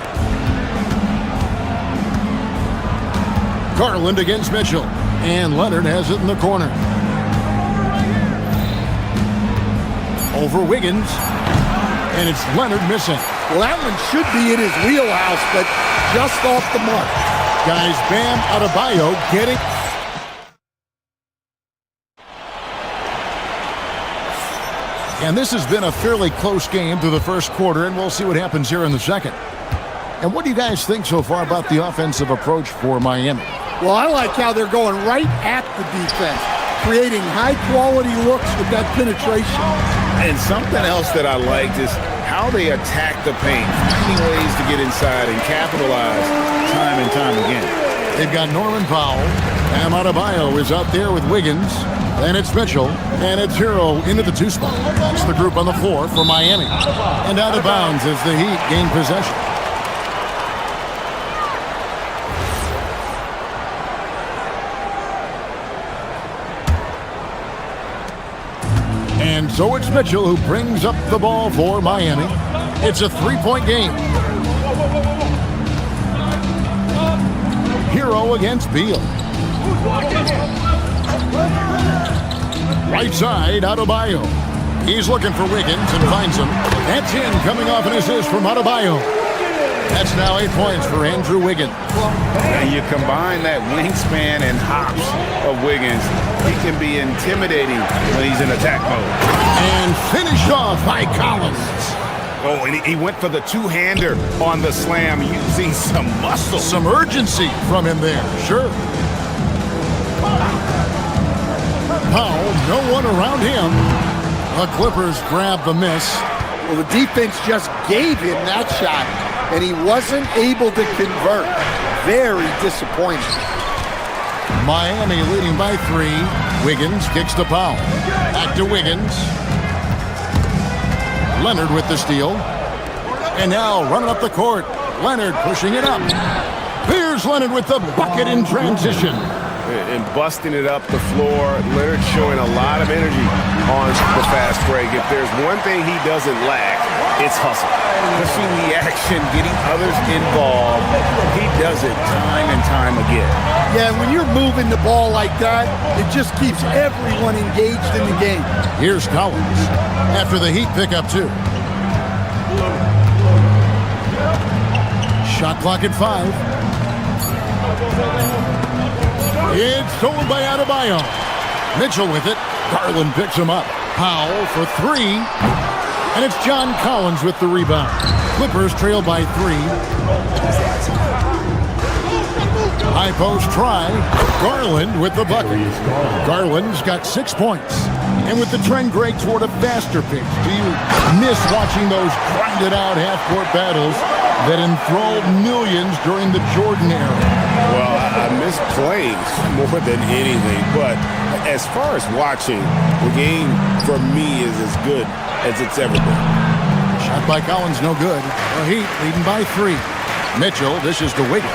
Garland against Mitchell. And Leonard has it in the corner. Over Wiggins. And it's Leonard missing. Well, that one should be in his wheelhouse, but just off the mark. Guys, Bam Adebayo getting... And this has been a fairly close game through the first quarter, and we'll see what happens here in the second. And what do you guys think so far about the offensive approach for Miami? Well, I like how they're going right at the defense, creating high-quality looks with that penetration. And something else that I liked is how they attack the paint, finding ways to get inside and capitalize time and time again. They've got Norman Powell. Bam Adebayo is out there with Wiggins. And it's Mitchell. And it's Hero into the 2 spot. It's the group on the floor for Miami. And out of bounds as the Heat gain possession. And so it's Mitchell who brings up the ball for Miami. It's a 3-point game. Hero against Beal. Right side, Adebayo. He's looking for Wiggins and finds him. That's in, coming off an assist from Adebayo. That's now 8 points for Andrew Wiggins. And you combine that wingspan and hops of Wiggins, he can be intimidating when he's in attack mode. And finished off by Collins. Oh, and he went for the two-hander on the slam, using some muscle. Some urgency from him there, sure. Powell, no one around him. The Clippers grab the miss. Well, the defense just gave him that shot, and he wasn't able to convert. Very disappointing. Miami leading by 3. Wiggins kicks to Powell. Back to Wiggins. Leonard with the steal. And now running up the court. Leonard pushing it up. Here's Leonard with the bucket in transition. And busting it up the floor. Leonard showing a lot of energy on the fast break. If there's one thing he doesn't lack, it's hustle. Pushing the action, getting others involved. He does it time and time again. Yeah, when you're moving the ball like that, it just keeps everyone engaged in the game. Here's Collins after the Heat pick up 2. Shot clock at 5. It's stolen by Adebayo. Mitchell with it. Garland picks him up. Powell for 3. And it's John Collins with the rebound. Clippers trail by 3. High post try. Garland with the bucket. Garland's got 6 points. And with the trend great toward a faster pace, do you miss watching those grinded out half-court battles that enthralled millions during the Jordan era? Well, I miss plays more than anything, but as far as watching, the game for me is as good as it's ever been. Shot by Collins, no good. The Heat leading by 3. Mitchell dishes to Wiggins.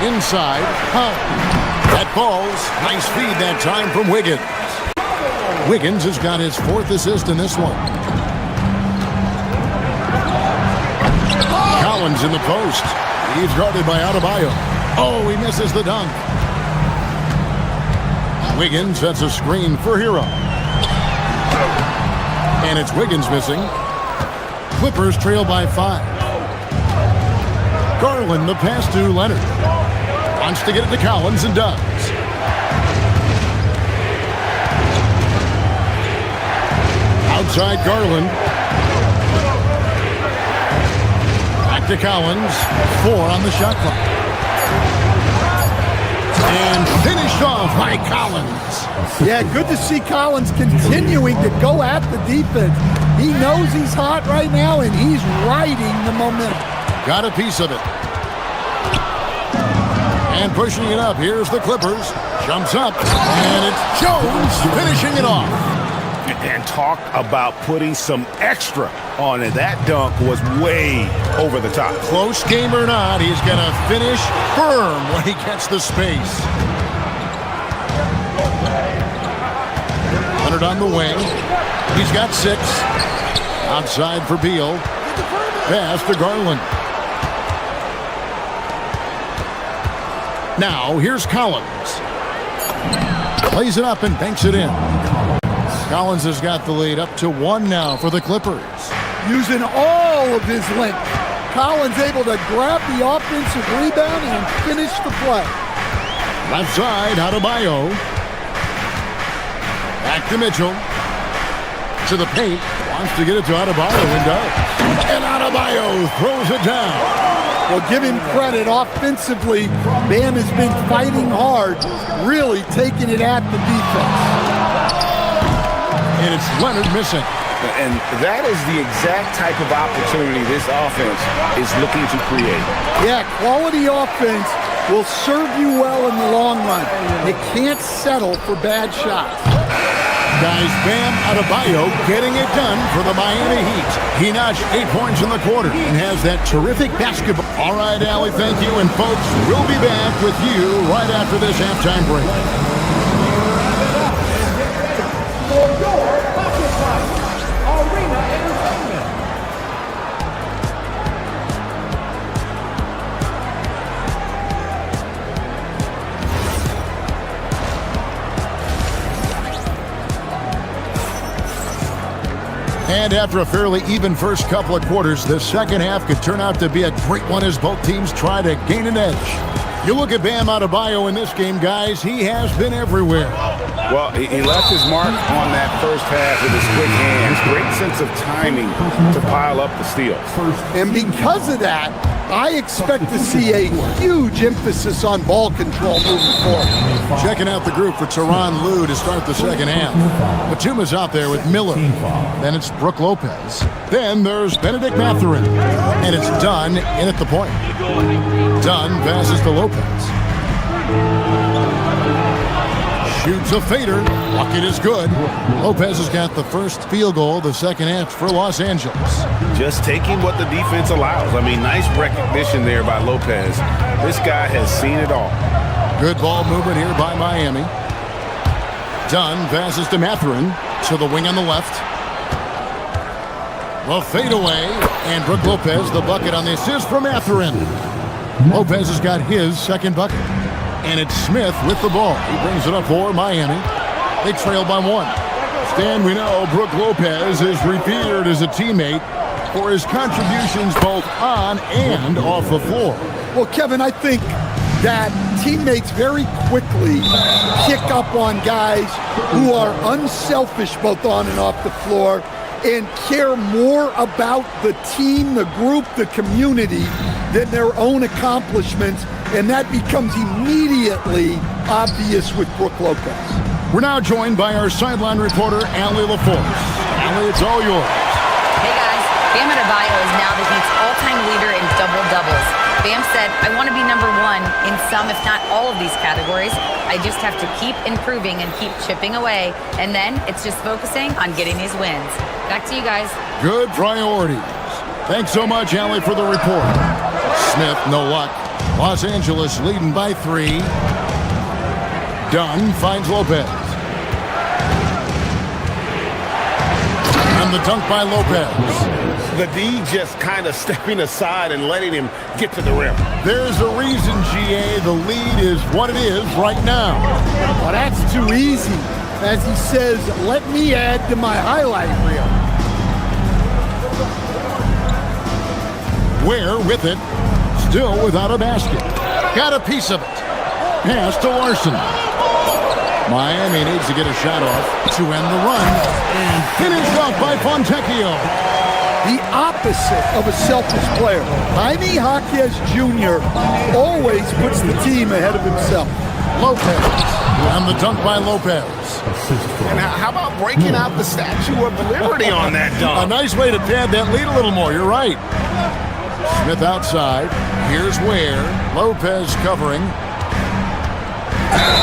Inside, Powell. That falls. Nice feed that time from Wiggins. Wiggins has got his 4th assist in this one. Collins in the post. He's guarded by Adebayo. Oh, he misses the dunk. Wiggins sets a screen for Hero. And it's Wiggins missing. Clippers trail by 5. Garland the pass to Leonard. Wants to get it to Collins and does. Outside Garland. Back to Collins. 4 on the shot clock. And finished off by Collins. Yeah, good to see Collins continuing to go at the defense. He knows he's hot right now, and he's riding the momentum. Got a piece of it. And pushing it up. Here's the Clippers. Jumps up. And it's Jones finishing it off. And talk about putting some extra on it. That dunk was way over the top. Close game or not, he's going to finish firm when he gets the space. Leonard on the wing. He's got 6. Outside for Beal. Pass to Garland. Now, here's Collins. Plays it up and banks it in. Collins has got the lead up to 1 now for the Clippers. Using all of his length. Collins able to grab the offensive rebound and finish the play. Left side, Adebayo. Back to Mitchell. To the paint. Wants to get it to Adebayo and does. And Adebayo throws it down. Well, give him credit. Offensively, Bam has been fighting hard, really taking it at the defense. And it's Leonard missing. And that is the exact type of opportunity this offense is looking to create. Yeah, quality offense will serve you well in the long run. They can't settle for bad shots. Guys, Bam Adebayo getting it done for the Miami Heat. He notched 8 points in the quarter and has that terrific basketball. All right, Allie, thank you. And folks, we'll be back with you right after this halftime break. And after a fairly even first couple of quarters, the second half could turn out to be a great one as both teams try to gain an edge. You look at Bam Adebayo in this game, guys, he has been everywhere. Well, he left his mark on that first half with his quick hands. Great sense of timing to pile up the steals. And because of that, I expect to see a huge emphasis on ball control moving forward. Checking out the group for Tyronn Lue to start the second half. Batuma's out there with Miller. Then it's Brook Lopez. Then there's Benedict Mathurin. And it's Dunn in at the point. Dunn passes to Lopez. Shoots a fader. Bucket is good. Lopez has got the first field goal of the second half for Los Angeles. Just taking what the defense allows. I mean, nice recognition there by Lopez. This guy has seen it all. Good ball movement here by Miami. Dunn passes to Mathurin to the wing on the left. The fadeaway, and Brook Lopez the bucket on the assist from Mathurin. Lopez has got his second bucket. And it's Smith with the ball. He brings it up for Miami. They trail by 1. Stan, we know Brook Lopez is revered as a teammate for his contributions both on and off the floor. Well, Kevin, I think that teammates very quickly pick up on guys who are unselfish both on and off the floor and care more about the team, the group, the community than their own accomplishments. And that becomes immediately obvious with Brook Lopez. We're now joined by our sideline reporter, Allie LaForce. Allie, it's all yours. Hey guys, Bam Adebayo is now the Heat's all-time leader in double-doubles. Bam said, I want to be number 1 in some, if not all of these categories. I just have to keep improving and keep chipping away. And then it's just focusing on getting these wins. Back to you guys. Good priorities. Thanks so much, Allie, for the report. Smith, no luck. Los Angeles leading by 3. Dunn finds Lopez. And the dunk by Lopez. The D just kind of stepping aside and letting him get to the rim. There's a reason, GA, the lead is what it is right now. Well, that's too easy. As he says, let me add to my highlight reel. Ware with it. Still without a basket. Got a piece of it. Pass to Larson. Miami needs to get a shot off to end the run. And finished off by Fontecchio. The opposite of a selfish player. Jaime Jaquez Jr. always puts the team ahead of himself. Lopez. And the dunk by Lopez. And how about breaking out the Statue of Liberty on that A dunk? nice way to pad that lead a little more. You're right. Smith outside. Here's Ware. Lopez covering.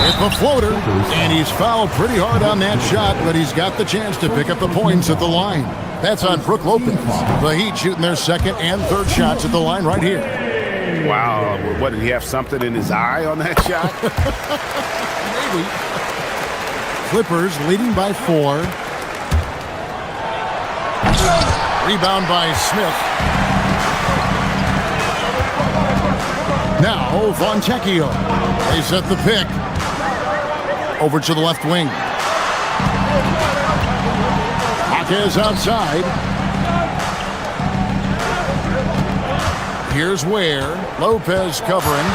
It's the floater. And he's fouled pretty hard on that shot, but he's got the chance to pick up the points at the line. That's on Brook Lopez. The Heat shooting their second and third shots at the line right here. Wow. What, did he have something in his eye on that shot? Maybe. Clippers leading by 4. Rebound by Smith. Now, Fontecchio. They set the pick. Over to the left wing. Jaquez outside. Here's Ware. Lopez covering.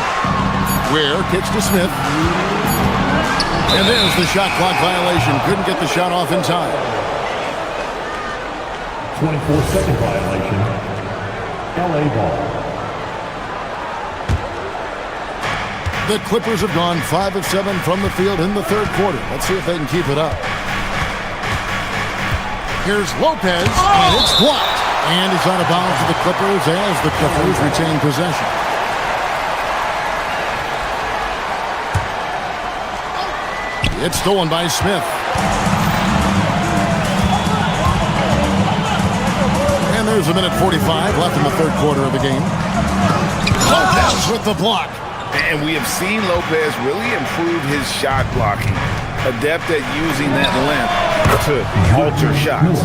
Ware kicks to Smith. And there's the shot clock violation. Couldn't get the shot off in time. 24-second violation. LA ball. The Clippers have gone 5 of 7 from the field in the third quarter. Let's see if they can keep it up. Here's Lopez, and it's blocked. And it's out of bounds for the Clippers as the Clippers retain possession. It's stolen by Smith. And there's a minute 45 left in the third quarter of the game. Lopez with the block. And we have seen Lopez really improve his shot blocking. Adept at using that length to alter shots.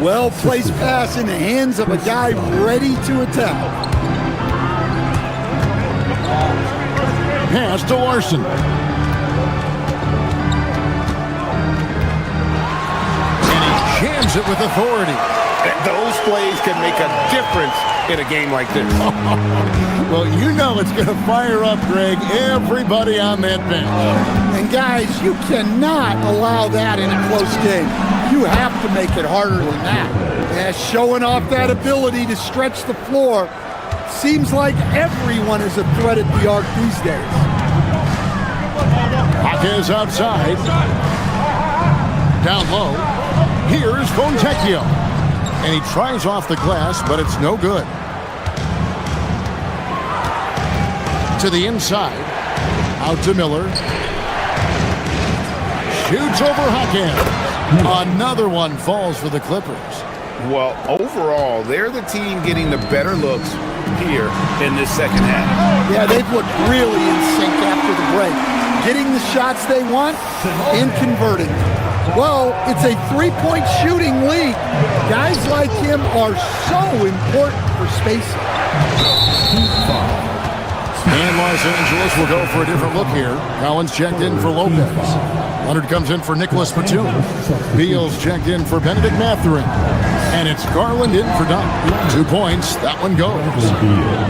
Well-placed pass in the hands of a guy ready to attack. Pass to Larson. And he jams it with authority. Those plays can make a difference in a game like this. Well, you know it's going to fire up, Greg, everybody on that bench. And guys, you cannot allow that in a close game. You have to make it harder than that. And showing off that ability to stretch the floor, seems like everyone is a threat at the arc these days. Jaquez outside. Down low. Here's Fontecchio. And he tries off the glass, but it's no good. To the inside. Out to Miller. Shoots over Jaquez. Another one falls for the Clippers. Well, overall, they're the team getting the better looks here in this second half. Yeah, they've looked really in sync after the break. Getting the shots they want and converting. Well, it's a three-point shooting league. Guys like him are so important for spacing. And Los Angeles will go for a different look here. Collins checked in for Lopez. Leonard comes in for Nicholas Batum. Beals checked in for Benedict Mathurin. And it's Garland in for Dunk. 2 points. That one goes.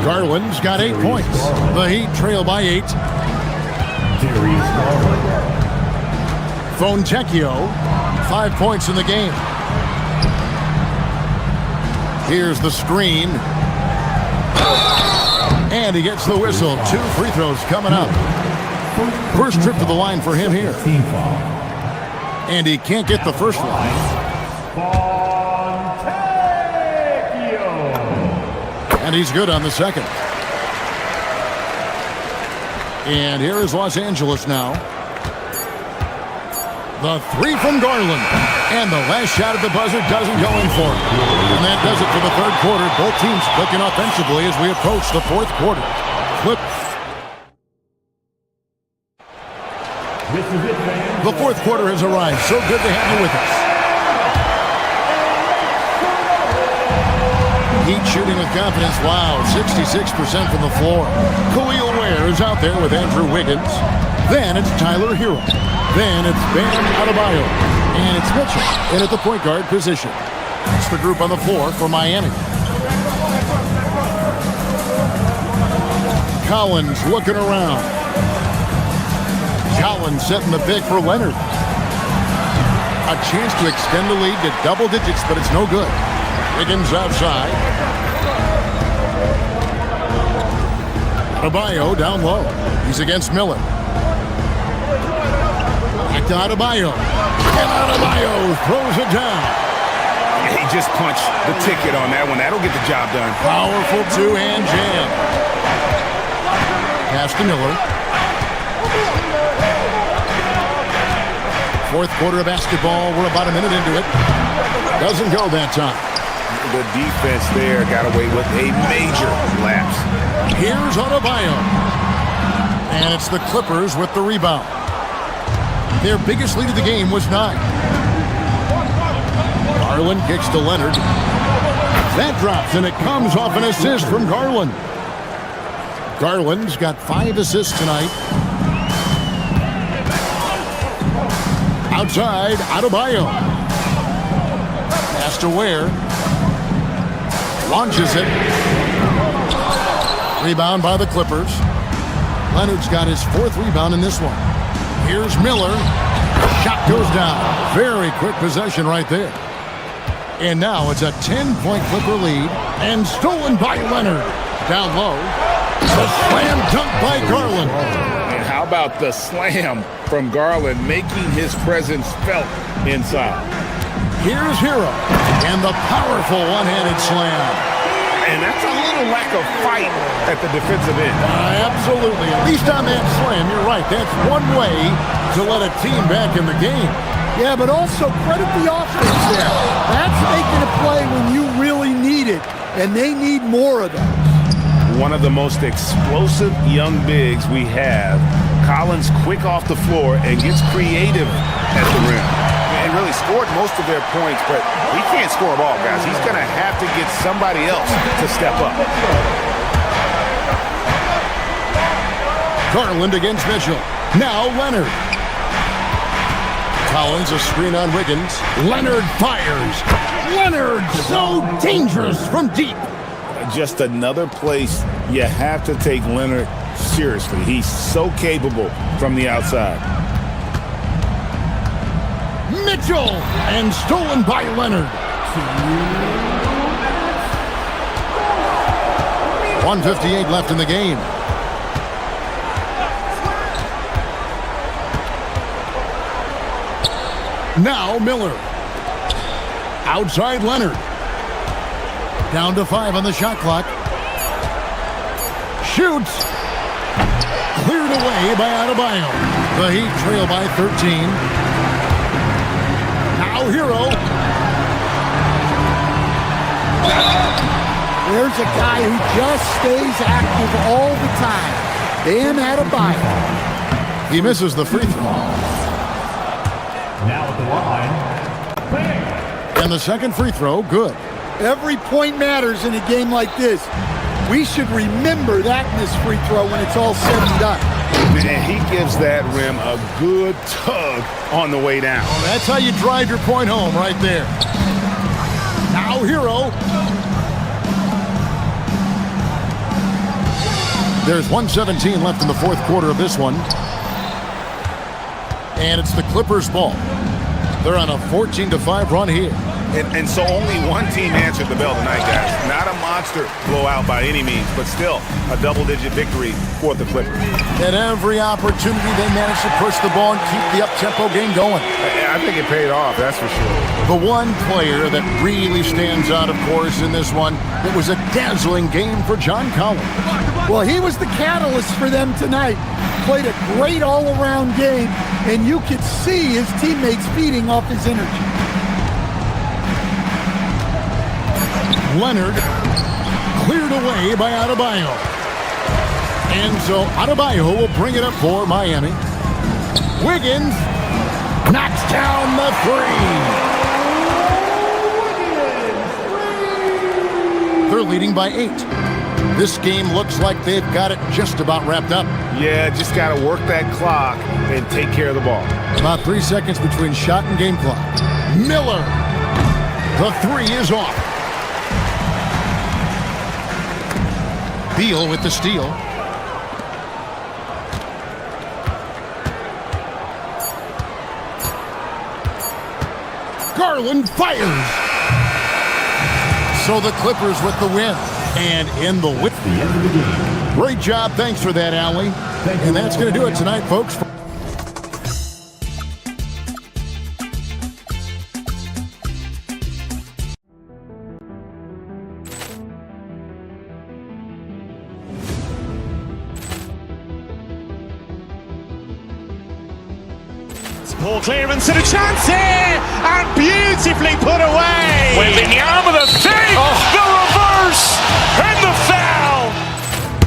Garland's got 8 points. The Heat trail by 8. Fontecchio, 5 points in the game. Here's the screen. And he gets the whistle. 2 free throws coming up. First trip to the line for him here. And he can't get the first one. And he's good on the second. And here is Los Angeles now. The 3 from Garland. And the last shot at the buzzer doesn't go in for it. And that does it for the third quarter. Both teams clicking offensively as we approach the fourth quarter. The fourth quarter has arrived. So good to have you with us. Heat shooting with confidence. Wow, 66% from the floor. Khalil Ware is out there with Andrew Wiggins. Then it's Tyler Hero. Then it's Bam Adebayo. And it's Mitchell in at the point guard position. That's the group on the floor for Miami. Collins looking around. Collins setting the pick for Leonard. A chance to extend the lead to double digits, but it's no good. Wiggins outside. Adebayo down low. He's against Miller. to Adebayo. And Adebayo throws it down. He just punched the ticket on that one. That'll get the job done. Powerful two-hand jam. Pass to Miller. Fourth quarter of basketball. We're about a minute into it. Doesn't go that time. The defense there got away with a major lapse. Here's Adebayo. And it's the Clippers with the rebound. Their biggest lead of the game was 9. Garland kicks to Leonard. That drops, and it comes off an assist from Garland. Garland's got 5 assists tonight. Outside, Adebayo. Pass to Ware. Launches it. Rebound by the Clippers. Leonard's got his 4th rebound in this one. Here's Miller. Shot goes down. Very quick possession right there. And now it's a 10-point Clipper lead. And stolen by Leonard. Down low. A slam dunk by Garland. And how about the slam from Garland, making his presence felt inside. Here's Hero. And the powerful one-handed slam. And that's a little lack of fight at the defensive end. Absolutely. At least on that slam, you're right. That's one way to let a team back in the game. Yeah, but also credit the offense there. That's making a play when you really need it, and they need more of that. One of the most explosive young bigs we have. Collins quick off the floor and gets creative at the rim. He really scored most of their points, but he can't score them all, guys. He's going to have to get somebody else to step up. Garland against Mitchell. Now Leonard. Collins a screen on Wiggins. Leonard fires. Leonard so dangerous from deep. Just another place you have to take Leonard seriously. He's so capable from the outside. Mitchell, and stolen by Leonard. 1:58 left in the game. Now Miller. Outside Leonard. Down to 5 on the shot clock. Shoots. Cleared away by Adebayo. The Heat trail by 13. Now Hero. There's a guy who just stays active all the time. Dan Adebayo. He misses the free throw. Now at the line, And the second free throw, good. Every point matters in a game like this. We should remember that in this free throw when it's all said and done. Man, he gives that rim a good tug on the way down. Well, that's how you drive your point home right there. Now Hero. There's 1:17 left in the fourth quarter of this one. And it's the Clippers' ball. They're on a 14-5 run here. And so only one team answered the bell tonight, guys. Not a monster blowout by any means, but still a double-digit victory for the Clippers. At every opportunity, they managed to push the ball and keep the up-tempo game going. I think it paid off, that's for sure. The one player that really stands out, of course, in this one, it was a dazzling game for John Collins. Well, he was the catalyst for them tonight. Played a great all-around game, and you could see his teammates feeding off his energy. Leonard cleared away by Adebayo. And so Adebayo will bring it up for Miami. Wiggins knocks down the three. They're leading by 8. This game looks like they've got it just about wrapped up. Yeah, just got to work that clock and take care of the ball. About 3 seconds between shot and game clock. Miller. The three is off. Beal with the steal. Garland fires. So the Clippers with the win. And in the win. Great job. Thanks for that, Allie. And that's going to do it tonight, folks. Ball clearance and a chance here, and beautifully put away. Waving the arm of the thing, the reverse, and the foul.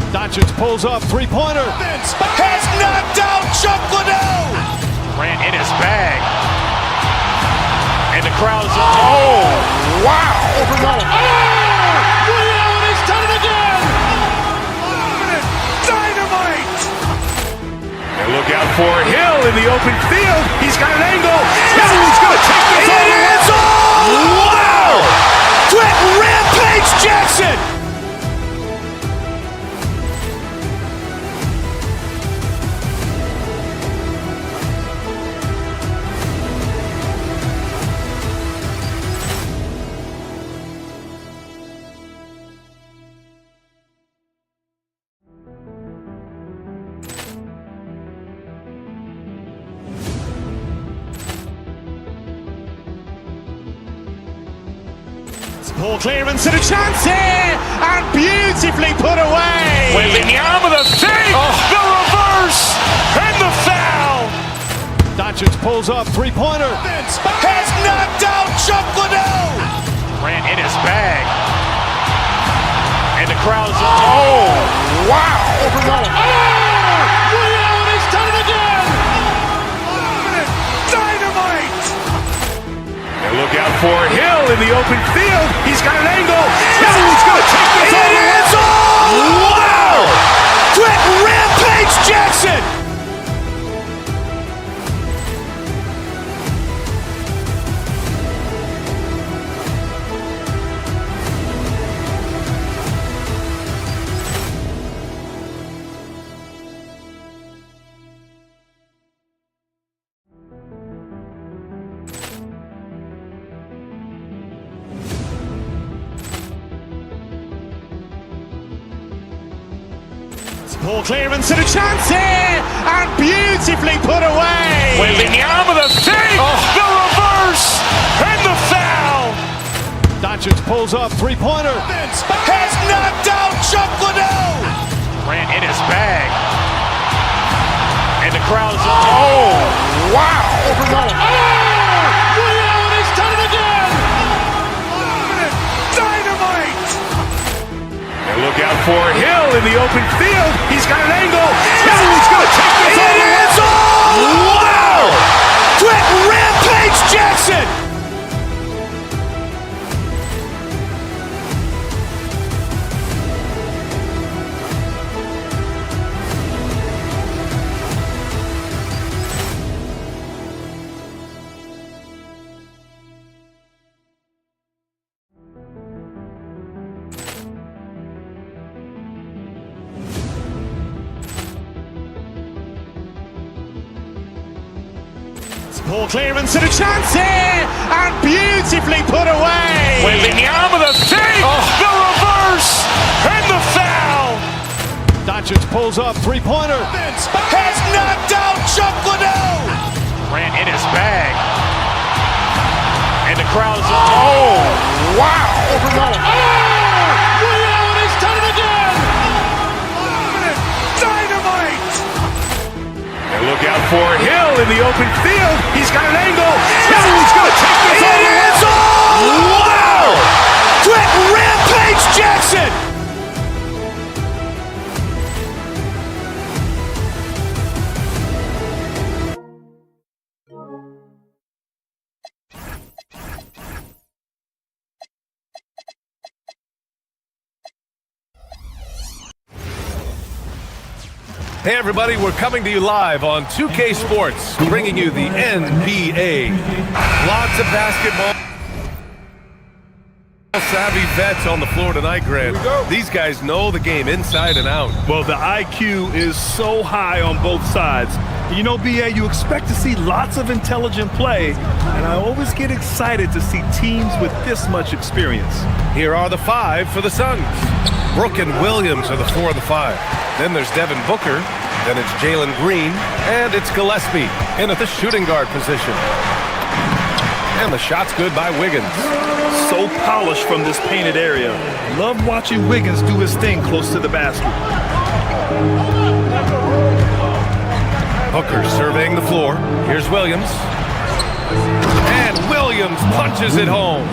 Doncic pulls up, three-pointer. Has knocked out Chuck Liddell. Grant in his bag. And the crowd's Wow. Ray Allen has done it again. Dynamite. And look out for Hill in the open field. He's got an angle. Hill is going to take this all the way. Wow. Quick Rampage Jackson. Ball clearance and a chance here, and beautifully put away. Waving the arm of the thing, the reverse, and the foul. Doncic pulls up, three-pointer. Has knocked out Chuck Liddell. Grant in his bag. And the crowd's Wow. Ray Allen has done it again. Dynamite. And look out for Hill in the open field. He's got an angle. Hill is going to take this all the way. Wow. Quick Rampage Jackson. Ball clearance and a chance here, and beautifully put away. Waving the arm of the thing, the reverse, and the foul. Doncic pulls up, three-pointer. Has knocked out Chuck Liddell. Grant in his bag. And the crowd's Wow. Ray Allen has done it again. Dynamite. And look out for Hill in the open field. He's got an angle. Hill is going to take this all the way. Wow. Quick Rampage Jackson. Ball clearance and a chance here, and beautifully put away. Waving the arm of the thing, the reverse, and the foul. Doncic pulls up, three-pointer. Has knocked out Chuck Liddell. Grant in his bag. And the crowd's Wow. Ray Allen has done it again. Dynamite. And look out for Hill in the open field. He's got an angle. Hill is going to take this all the way. Wow. Quick Rampage Jackson. Hey everybody, we're coming to you live on 2K Sports, bringing you the NBA. Lots of basketball. Savvy vets on the floor tonight, Grant. These guys know the game inside and out. Well, the IQ is so high on both sides. You know, BA, you expect to see lots of intelligent play, and I always get excited to see teams with this much experience. Here are the five for the Suns. Brooke and Williams are the 4 of the 5. Then there's Devin Booker, then it's Jalen Green, and it's Gillespie in at the shooting guard position. And the shot's good by Wiggins. So polished from this painted area. Love watching Wiggins do his thing close to the basket. Booker surveying the floor. Here's Williams. And Williams punches it home.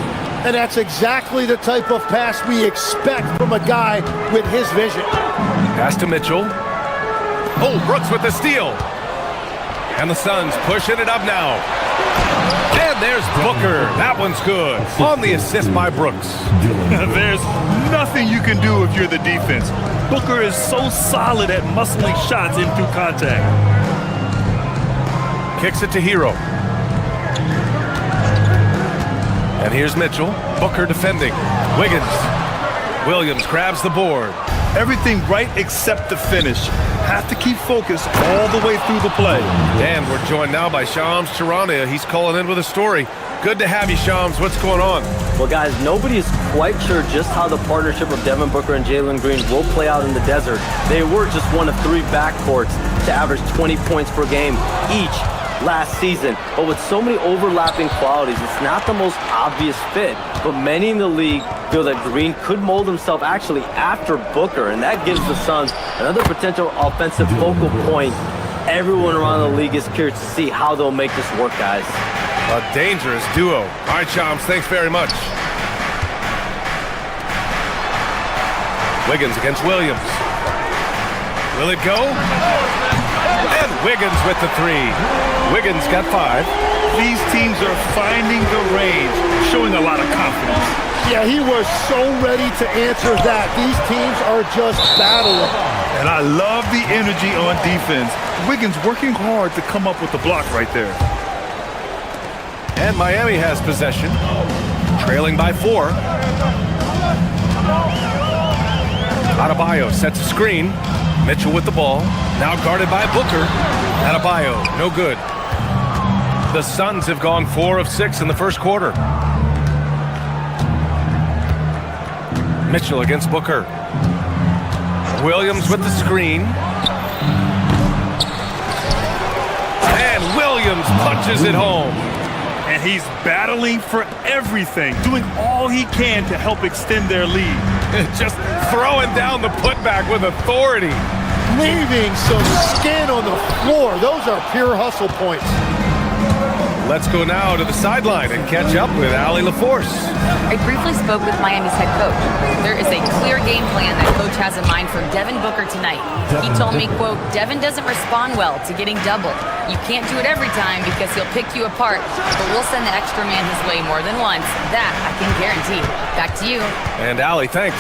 And that's exactly the type of pass we expect from a guy with his vision. Pass to Mitchell. Oh, Brooks with the steal. And the Suns pushing it up now. And there's Booker. That one's good. On the assist by Brooks. There's nothing you can do if you're the defense. Booker is so solid at muscling shots in through contact. Kicks it to Hero. And here's Mitchell. Booker defending. Wiggins. Williams grabs the board. Everything right except the finish. Have to keep focused all the way through the play. And we're joined now by Shams Charania. He's calling in with a story. Good to have you, Shams. What's going on? Well, guys, nobody is quite sure just how the partnership of Devin Booker and Jalen Green will play out in the desert. They were just one of 3 backcourts to average 20 points per game each last season. But with so many overlapping qualities, it's not the most obvious fit. But many in the league feel that Green could mold himself actually after Booker, and that gives the Suns another potential offensive focal point. Everyone around the league is curious to see how they'll make this work, guys. A dangerous duo. All right, Shams, thanks very much. Wiggins against Williams. Will it go? And Wiggins with the 3. Wiggins got 5. These teams are finding the range, showing a lot of confidence. Yeah, he was so ready to answer that. These teams are just battling. And I love the energy on defense. Wiggins working hard to come up with the block right there. And Miami has possession, trailing by 4. Adebayo sets a screen. Mitchell with the ball, now guarded by Booker. Adebayo, no good. The Suns have gone 4 of 6 in the first quarter. Mitchell against Booker. Williams with the screen. And Williams punches it home. And he's battling for everything, doing all he can to help extend their lead. Just throwing down the putback with authority. Leaving some skin on the floor. Those are pure hustle points. Let's go now to the sideline and catch up with Allie LaForce. I briefly spoke with Miami's head coach. There is a clear game plan that coach has in mind for Devin Booker tonight. He told me, quote, Devin doesn't respond well to getting doubled. You can't do it every time because he'll pick you apart, but we'll send the extra man his way more than once. That I can guarantee. Back to you. And Allie, thanks.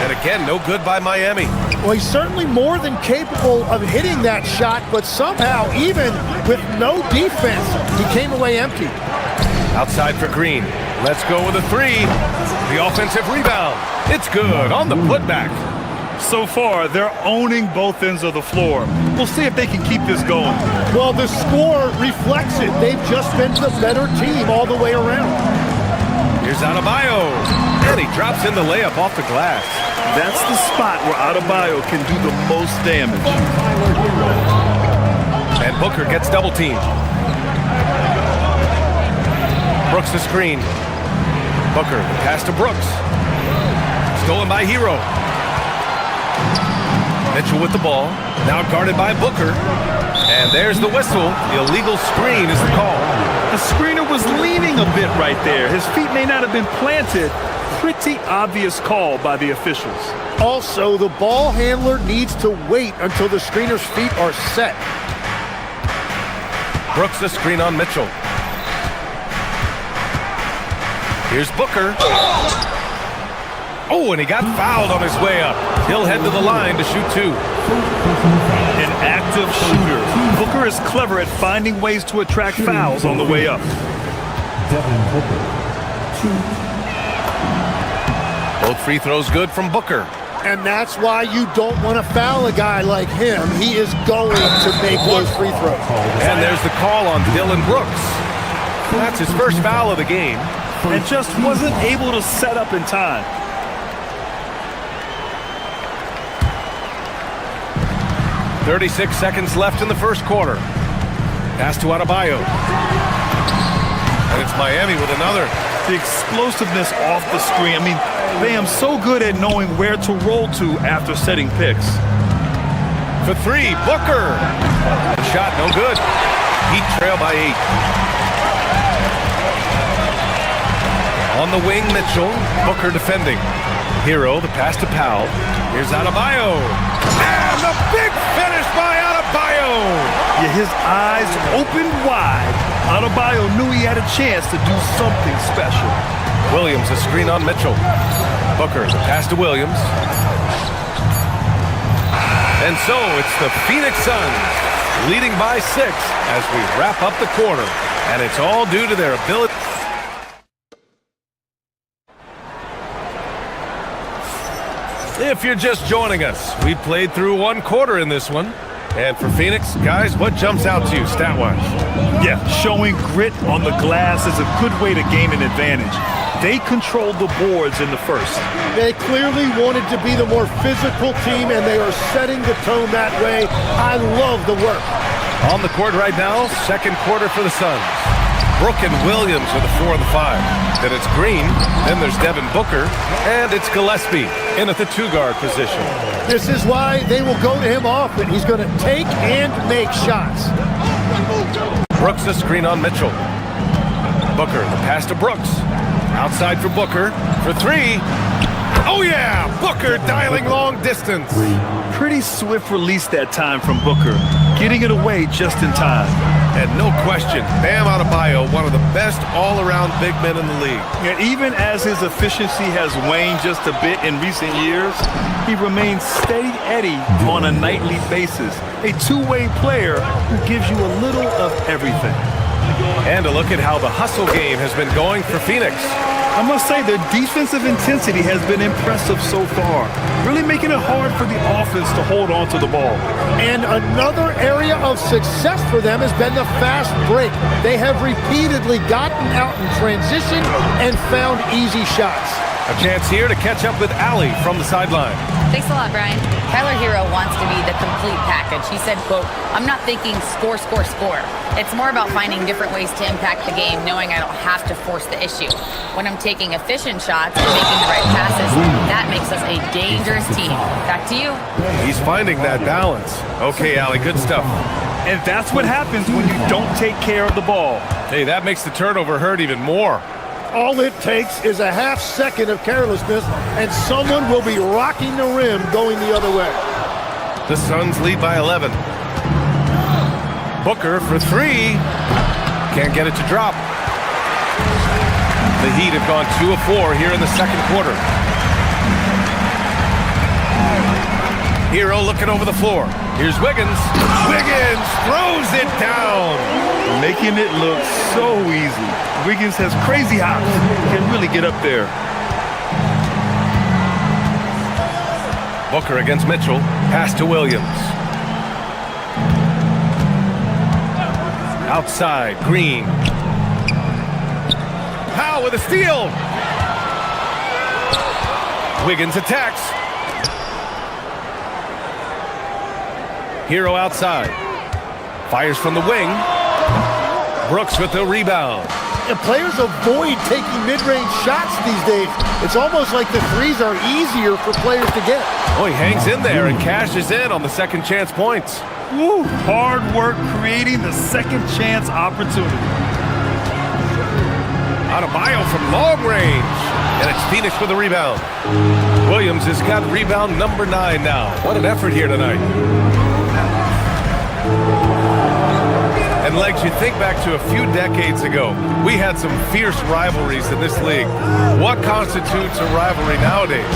And again, no good by Miami. Well, he's certainly more than capable of hitting that shot, but somehow, even with no defense, he came away empty. Outside for Green. Let's go with a 3. The offensive rebound. It's good on the putback. So far, they're owning both ends of the floor. We'll see if they can keep this going. Well, the score reflects it. They've just been the better team all the way around. Here's Adebayo. And he drops in the layup off the glass. That's the spot where Adebayo can do the most damage. And Booker gets double teamed. Brooks the screen. Booker, the pass to Brooks. Stolen by Hero. Mitchell with the ball. Now guarded by Booker. And there's the whistle. The illegal screen is the call. The screener was leaning a bit right there. His feet may not have been planted. Pretty obvious call by the officials. Also, the ball handler needs to wait until the screener's feet are set. Brooks the screen on Mitchell. Here's Booker. Oh, and he got fouled on his way up. He'll head to the line to shoot 2. An active shooter. Booker is clever at finding ways to attract fouls on the way up. Devin Booker, 2. Both free throws good from Booker. And that's why you don't want to foul a guy like him. He is going to make those free throws. And there's the call on Dylan Brooks. That's his first foul of the game. And just wasn't able to set up in time. .36 seconds left in the first quarter. Pass to Adebayo. And it's Miami with another. The explosiveness off the screen. I mean, Bam so good at knowing where to roll to after setting picks. for three. Booker. Shot no good. Heat trail by 8. On the wing, Mitchell. Booker defending. Hero, the pass to Powell. Here's Adebayo. And the big finish by Adebayo. Yeah, his eyes opened wide. Adebayo knew he had a chance to do something special. Williams, a screen on Mitchell. Booker, the pass to Williams. And so it's the Phoenix Suns leading by 6 as we wrap up the quarter. And it's all due to their ability. If you're just joining us, we played through one quarter in this one. And for Phoenix, guys, what jumps out to you stat-wise? Yeah, showing grit on the glass is a good way to gain an advantage. They controlled the boards in the first. They clearly wanted to be the more physical team, and they are setting the tone that way. I love the work. On the court right now, second quarter for the Suns. Brooke and Williams are the 4 and the 5. Then it's Green, then there's Devin Booker, and it's Gillespie in at the 2-guard position. This is why they will go to him often. He's going to take and make shots. Brooks a screen on Mitchell. Booker, the pass to Brooks. Outside for Booker for 3. Oh yeah, Booker dialing long distance. Pretty swift release that time from Booker, getting it away just in time. And no question, Bam Adebayo, one of the best all-around big men in the league. Yeah, even as his efficiency has waned just a bit in recent years, he remains steady Eddie on a nightly basis. A two-way player who gives you a little of everything. And a look at how the hustle game has been going for Phoenix. I must say their defensive intensity has been impressive so far, really making it hard for the offense to hold on to the ball. And another area of success for them has been the fast break. They have repeatedly gotten out in transition and found easy shots. A chance here to catch up with Allie from the sideline. Thanks a lot, Brian. Tyler Hero wants to be the complete package. He said, quote, "I'm not thinking score, score, score. It's more about finding different ways to impact the game, knowing I don't have to force the issue. When I'm taking efficient shots and making the right passes, that makes us a dangerous team." Back to you. He's finding that balance. Okay, Allie, good stuff. And that's what happens when you don't take care of the ball. Hey, that makes the turnover hurt even more. All it takes is a half second of carelessness, and someone will be rocking the rim going the other way. The Suns lead by 11. Booker for 3. Can't get it to drop. The Heat have gone 2 of 4 here in the second quarter. Hero looking over the floor. Here's Wiggins. Wiggins throws it down. Making it look so easy. Wiggins has crazy hops. Can really get up there. Booker against Mitchell. Pass to Williams. Outside, Green. Powell with a steal. Wiggins attacks. Hero outside. Fires from the wing. Brooks with the rebound. And players avoid taking mid-range shots these days. It's almost like the threes are easier for players to get. Oh, he hangs in there and cashes in on the second chance points. Woo, hard work creating the second chance opportunity. Adebayo from long range. And it's Phoenix with the rebound. Williams has got rebound number 9 now. What an effort here tonight. And Legs, you think back to a few decades ago, we had some fierce rivalries in this league. What constitutes a rivalry nowadays?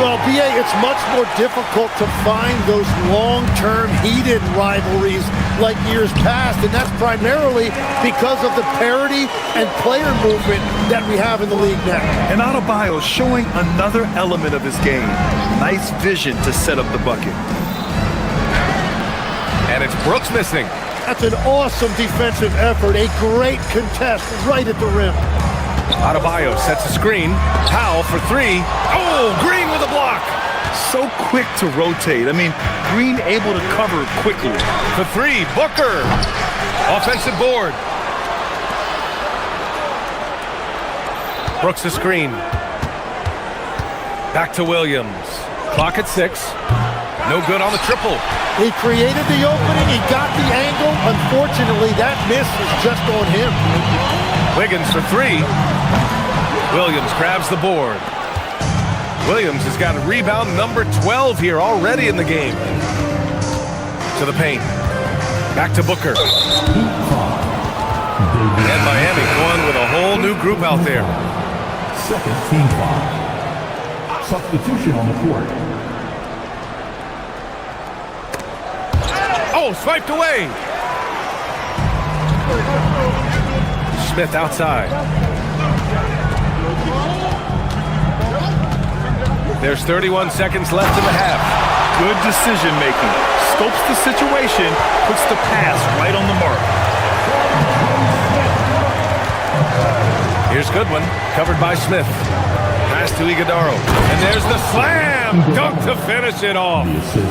Well, B.A., it's much more difficult to find those long-term heated rivalries like years past, and that's primarily because of the parity and player movement that we have in the league now. And Adebayo showing another element of his game. Nice vision to set up the bucket. And it's Brooks missing. That's an awesome defensive effort. A great contest right at the rim. Adebayo sets a screen. Powell for 3. Oh, Green with a block. So quick to rotate. I mean, Green able to cover quickly. For 3, Booker. Offensive board. Brooks a screen. Back to Williams. Clock at 6. No good on the triple. He created the opening. He got the angle. Unfortunately, that miss is just on him. Wiggins for three. Williams grabs the board. Williams has got a rebound number 12 here already in the game. To the paint. Back to Booker. And Miami going with a whole new group out there. Second team foul. Substitution on the court. Oh, swiped away. Smith outside. There's 31 seconds left in the half. Good decision making. Scopes the situation, puts the pass right on the mark. Here's Goodwin, covered by Smith. Pass to Iguodaro. And there's the slam dunk to finish it off.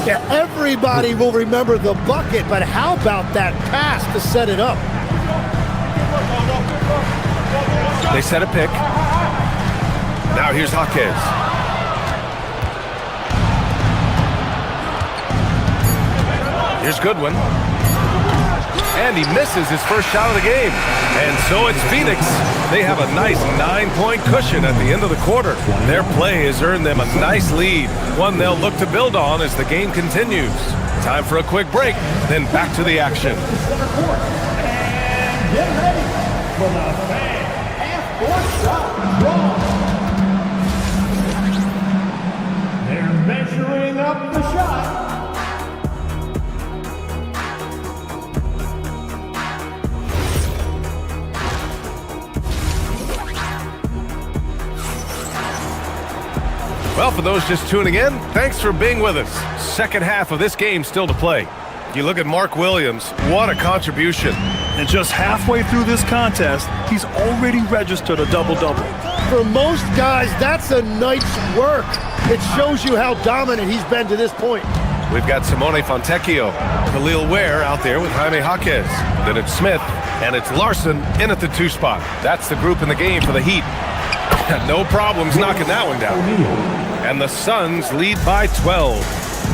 Yeah, everybody will remember the bucket, but how about that pass to set it up? They set a pick. Now here's Jaquez. Here's Goodwin. And he misses his first shot of the game. And so it's Phoenix. They have a nice 9-point cushion at the end of the quarter. Their play has earned them a nice lead, one they'll look to build on as the game continues. Time for a quick break, then back to the action. And get ready for the half-court shot draw. They're measuring up the shot. Well, for those just tuning in, thanks for being with us. Second half of this game still to play. You look at Mark Williams, what a contribution. And just halfway through this contest, he's already registered a double-double. For most guys, that's a night's work. It shows you how dominant he's been to this point. We've got Simone Fontecchio, Khalil Ware out there with Jaime Jaquez. Then it's Smith, and it's Larson in at the 2 spot. That's the group in the game for the Heat. No problems knocking that one down. And the Suns lead by 12.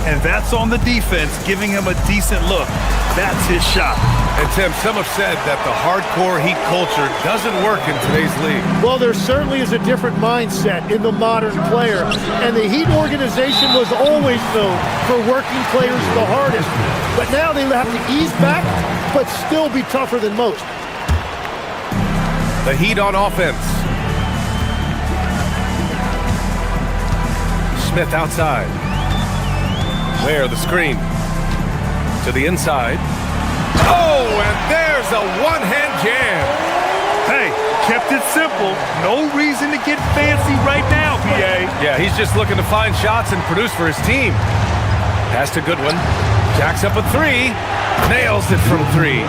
And that's on the defense, giving him a decent look. That's his shot. And Tim, some have said that the hardcore Heat culture doesn't work in today's league. Well, there certainly is a different mindset in the modern player. And the Heat organization was always known for working players the hardest. But now they have to ease back, but still be tougher than most. The Heat on offense. Smith outside. Where the screen. To the inside. Oh, and there's a one-hand jam. Hey, kept it simple. No reason to get fancy right now, PA. Yeah, he's just looking to find shots and produce for his team. Pass to Goodwin. Jacks up a 3. Nails it from 3.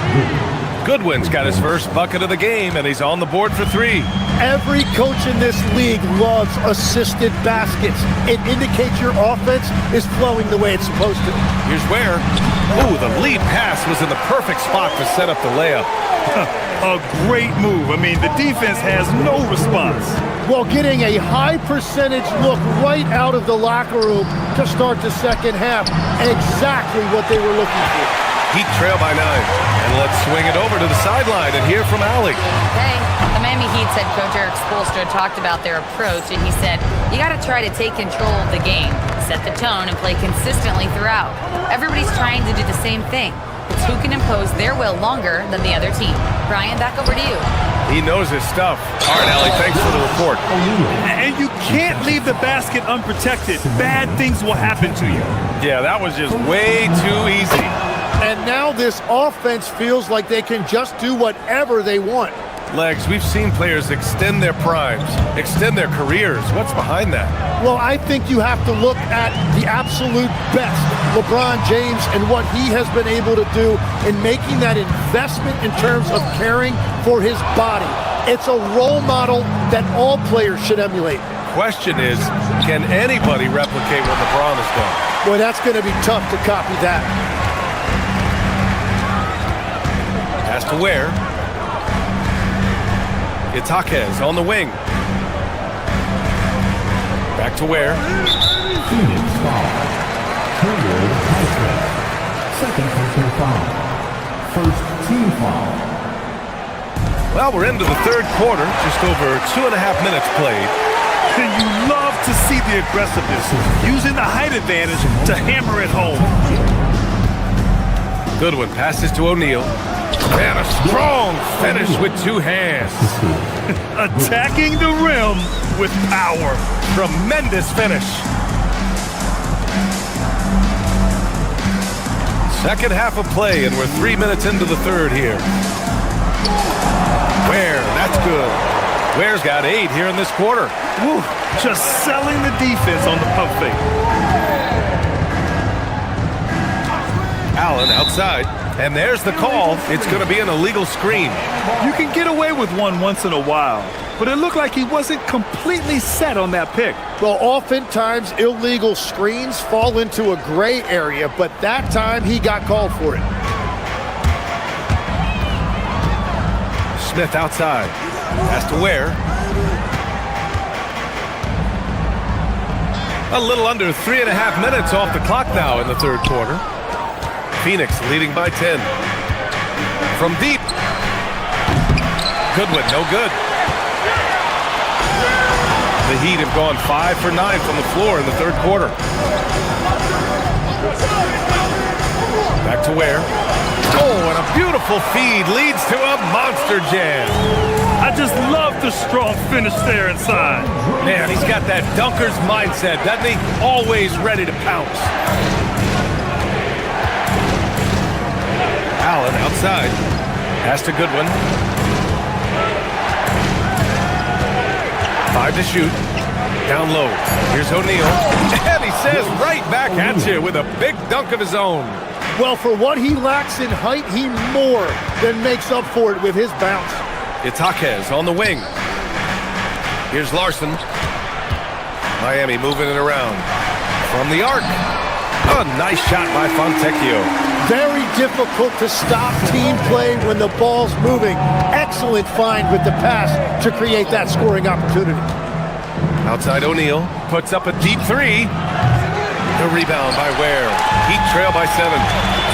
Goodwin's got his first bucket of the game, and he's on the board for 3. Every coach in this league loves assisted baskets. It indicates your offense is flowing the way it's supposed to. Here's Ware. Ooh, the lead pass was in the perfect spot to set up the layup. A great move. I mean, the defense has no response. Well, getting a high percentage look right out of the locker room to start the second half. Exactly what they were looking for. Heat trail by 9. And let's swing it over to the sideline and hear from Allie. Okay. The Miami Heat said Coach Eric Spoelstra talked about their approach, and he said, you got to try to take control of the game, set the tone, and play consistently throughout. Everybody's trying to do the same thing. It's who can impose their will longer than the other team. Brian, back over to you. He knows his stuff. All right, Allie, thanks for the report. And you can't leave the basket unprotected. Bad things will happen to you. Yeah, that was just way too easy. And now this offense feels like they can just do whatever they want. Legs, we've seen players extend their primes, extend their careers. What's behind that? Well, I think you have to look at the absolute best, LeBron James, and what he has been able to do in making that investment in terms of caring for his body. It's a role model that all players should emulate. Question is, can anybody replicate what LeBron has done? Boy, that's going to be tough to copy that. Pass to Ware. It's Jaquez on the wing. Back to Ware. Hayward Highsmith. Second personal foul. First team foul. Well, we're into the third quarter, just over 2.5 minutes played. And you love to see the aggressiveness, using the height advantage to hammer it home. Goodwin passes to O'Neal. And a strong finish with 2 hands. Attacking the rim with power. Tremendous finish. Second half of play, and we're 3 minutes into the third here. Ware, that's good. Ware's got 8 here in this quarter. Woo, just selling the defense on the pump fake. Allen outside, and there's the call. It's going to be an illegal screen. You can get away with one once in a while, but it looked like he wasn't completely set on that pick. Well, oftentimes illegal screens fall into a gray area, but that time he got called for it. Smith outside. Has to Ware. A little under 3.5 minutes off the clock now in the third quarter. Phoenix leading by 10. From deep. Goodwin, no good. The Heat have gone 5 for 9 from the floor in the third quarter. Back to Ware. Oh, and a beautiful feed leads to a monster jam. I just love the strong finish there inside. Man, he's got that dunker's mindset, doesn't he? Always ready to pounce. Allen outside. Pass to Goodwin. 5 to shoot. Down low. Here's O'Neal. And he says right back at you with a big dunk of his own. Well, for what he lacks in height, he more than makes up for it with his bounce. It's Jaquez on the wing. Here's Larson. Miami moving it around. From the arc. A nice shot by Fontecchio. Very difficult to stop team play when the ball's moving. Excellent find with the pass to create that scoring opportunity. Outside O'Neal puts up a deep 3. The rebound by Ware. Heat trail by 7.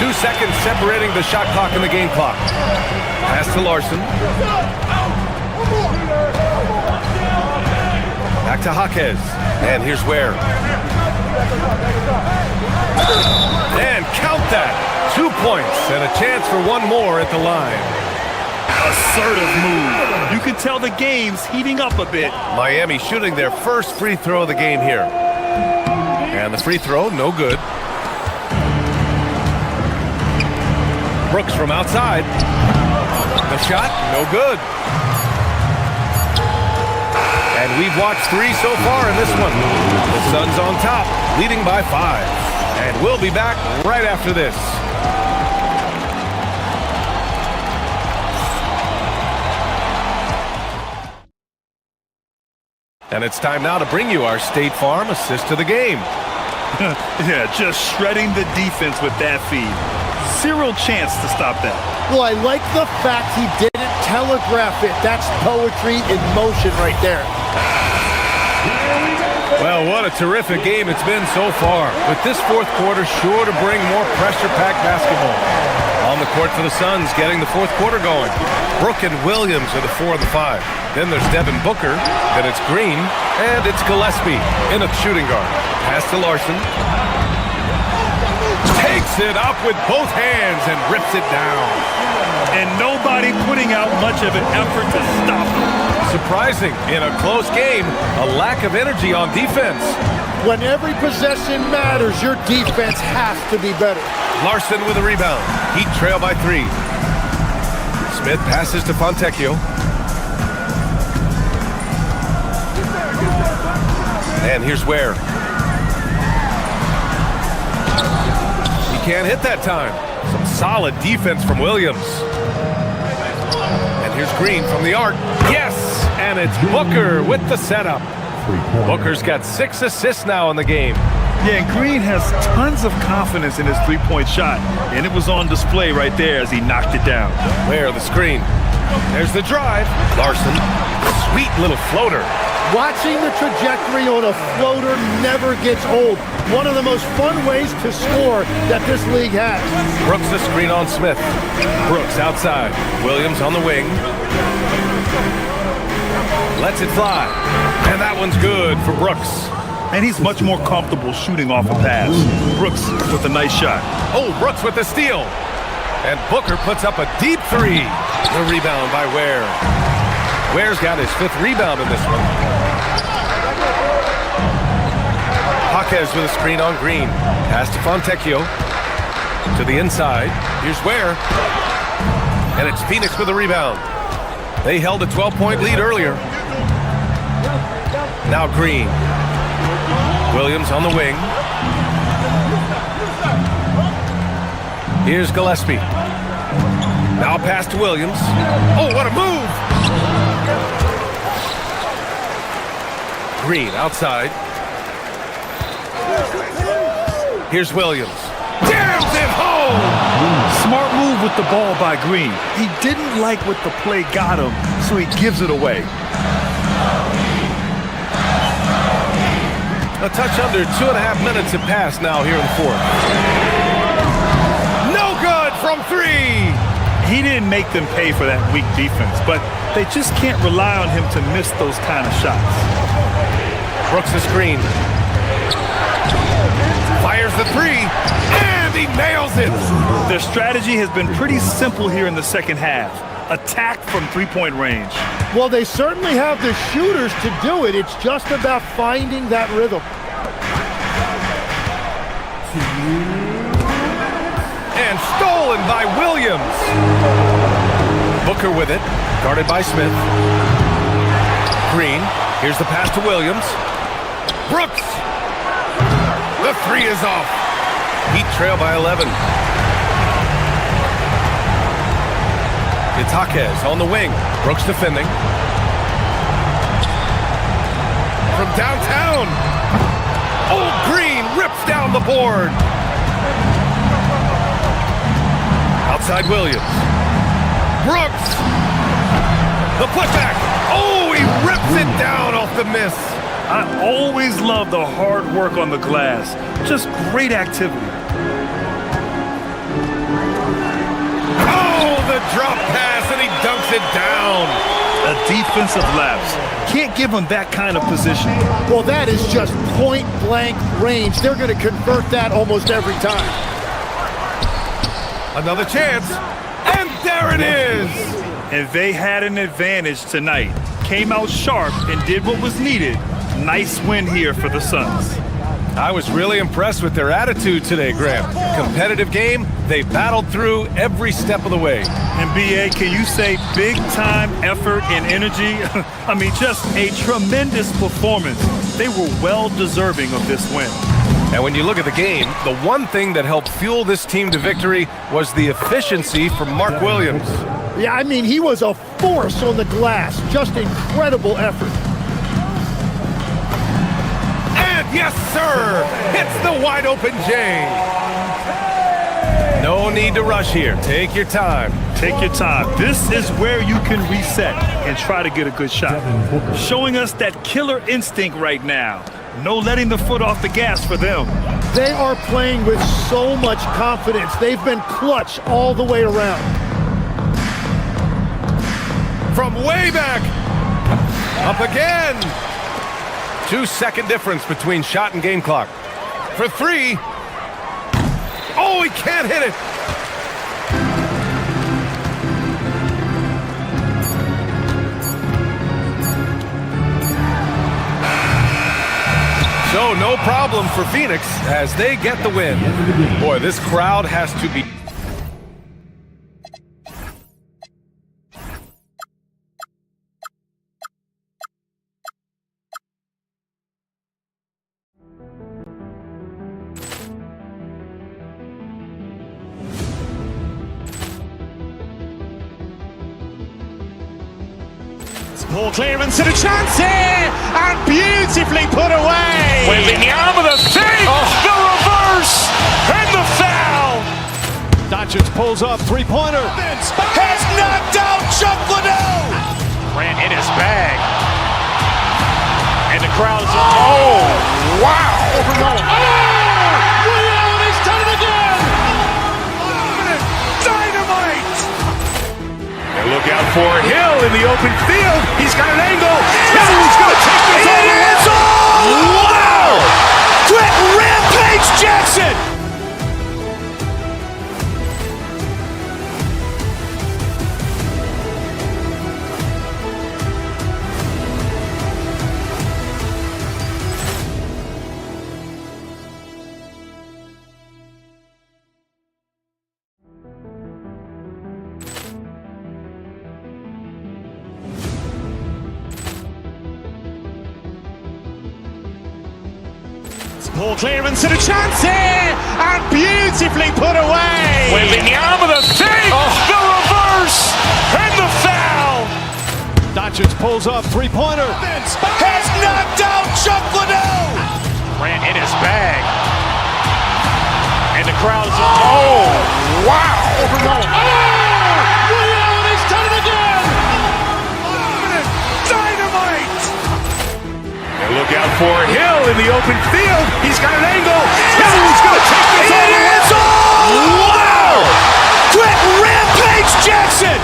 2 seconds separating the shot clock and the game clock. Pass to Larson. Back to Jaquez. And here's Ware. And count that. 2 points and a chance for one more at the line. Assertive move. You can tell the game's heating up a bit. Miami shooting their first free throw of the game here. And the free throw, no good. Brooks from outside. The shot, no good. And we've watched 3 so far in this one. The Suns on top, leading by 5. And we'll be back right after this. And it's time now to bring you our State Farm assist to the game. Yeah, just shredding the defense with that feed. 0 chance to stop that. Well, I like the fact he didn't telegraph it. That's poetry in motion right there. Well, what a terrific game it's been so far. With this fourth quarter sure to bring more pressure-packed basketball. On the court for the Suns, getting the fourth quarter going. Brook and Williams are the 4 and the 5. Then there's Devin Booker, then it's Green, and it's Gillespie in a shooting guard. Pass to Larson. Takes it up with both hands and rips it down. And nobody putting out much of an effort to stop him. Surprising, in a close game, a lack of energy on defense. When every possession matters, your defense has to be better. Larson with a rebound. Heat trail by 3. Smith passes to Fontecchio. And here's Ware. He can't hit that time. Some solid defense from Williams. And here's Green from the arc. Yes! And it's Booker with the setup. Booker's got 6 assists now in the game. Yeah, and Green has tons of confidence in his three-point shot, and it was on display right there as he knocked it down. Where the screen. There's the drive. Larson. Sweet little floater. Watching the trajectory on a floater never gets old. One of the most fun ways to score that this league has. Brooks the screen on Smith. Brooks outside. Williams on the wing. Lets it fly. And that one's good for Brooks. And he's much more comfortable shooting off a pass. Brooks with a nice shot. Oh, Brooks with the steal. And Booker puts up a deep three. The rebound by Ware. Ware's got his 5th rebound in this one. Jaquez with a screen on Green. Pass to Fontecchio. To the inside. Here's Ware. And it's Phoenix with a rebound. They held a 12-point lead earlier. Now Green. Williams on the wing. Here's Gillespie. Now pass to Williams. Oh, what a move! Green outside. Here's Williams. Jams it home! Smart move with the ball by Green. He didn't like what the play got him, so he gives it away. A touch under 2.5 minutes have passed now here in the 4th. No good from 3! He didn't make them pay for that weak defense, but they just can't rely on him to miss those kind of shots. Brooks the screen. Fires the 3, and he nails it! Their strategy has been pretty simple here in the second half. Attack from 3-point range. Well, they certainly have the shooters to do it. It's just about finding that rhythm. And stolen by Williams. Booker with it, guarded by Smith. Green, here's the pass to Williams. Brooks! The 3 is off. Heat trail by 11. It's Jaquez on the wing. Brooks defending. From downtown. Oh, Green rips down the board. Outside Williams. Brooks. The putback. Oh, he rips it down off the miss. I always love the hard work on the glass. Just great activity. Oh, the drop pass, and he dunks it down. A defensive lapse. Can't give him that kind of position. Well, that is just point-blank range. They're going to convert that almost every time. Another chance, and there it is. And they had an advantage tonight. Came out sharp and did what was needed. Nice win here for the Suns. I was really impressed with their attitude today, Graham. Competitive game, they battled through every step of the way. And B.A., can you say big-time effort and energy? I mean, just a tremendous performance. They were well-deserving of this win. And when you look at the game, the one thing that helped fuel this team to victory was the efficiency from Mark Williams. Yeah, I mean, he was a force on the glass. Just incredible effort. Yes, sir! It's the wide-open J. No need to rush here. Take your time. Take your time. This is where you can reset and try to get a good shot. Showing us that killer instinct right now. No letting the foot off the gas for them. They are playing with so much confidence. They've been clutch all the way around. From way back. Up again. 2-second difference between shot and game clock. For 3. Oh, he can't hit it. So no problem for Phoenix as they get the win. Boy, this crowd has to be... Ball clearance and a chance here, and beautifully put away. Wembanyama with a save, the reverse, and the foul. Doncic pulls up, three-pointer. Has knocked out Chuck Liddell. Grant in his bag. And the crowd is, oh, wow! Over Nolan. He's done it again! Dynamite! And look out for Hill in the open field. He's got an angle. Hill's going to take this all the way. Wow! Quit Rampage Jackson! Ball clearance and a chance here! And beautifully put away! Wembanyama the fake! The reverse! And the foul! Doncic pulls up, three-pointer. Has knocked out Chuck Liddell! Grant in his bag. And the crowd is, oh, wow! Over Nolan. He's done it again! Dynamite! And look out for Hill in the open field. He's got an angle. Hill's going to take this all the way. Wow! Quit Rampage Jackson!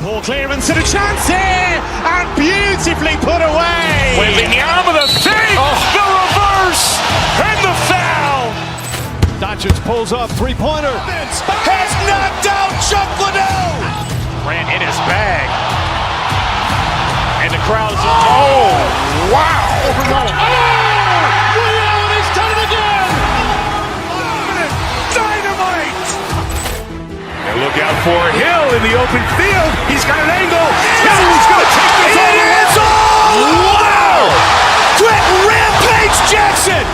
Ball clearance and a chance here! And beautifully put away! Wembanyama the fake! The reverse! And the foul! Doncic pulls up, three-pointer. Has knocked out Chuck Liddell! Grant in his bag. And the crowd is, oh, wow! Over Nolan. He's done it again! Dynamite! And look out for Hill in the open field. He's got an angle. Hill's going to take this all the way. Wow! Quit Rampage Jackson!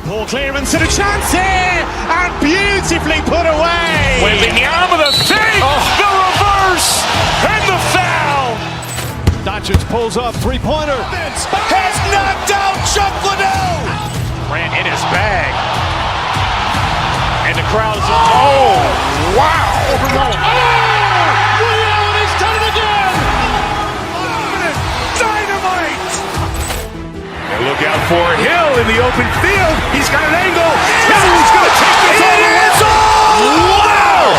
Ball clearance and a chance here! And beautifully put away! Wembanyama the fake! The reverse! And the foul! Doncic pulls up, three-pointer. Has knocked out Chuck Liddell! Grant in his bag. And the crowd is, oh, wow! Over Nolan. He's done it again! Dynamite! And look out for Hill in the open field. He's got an angle. Hill's going to take this all the way. Wow!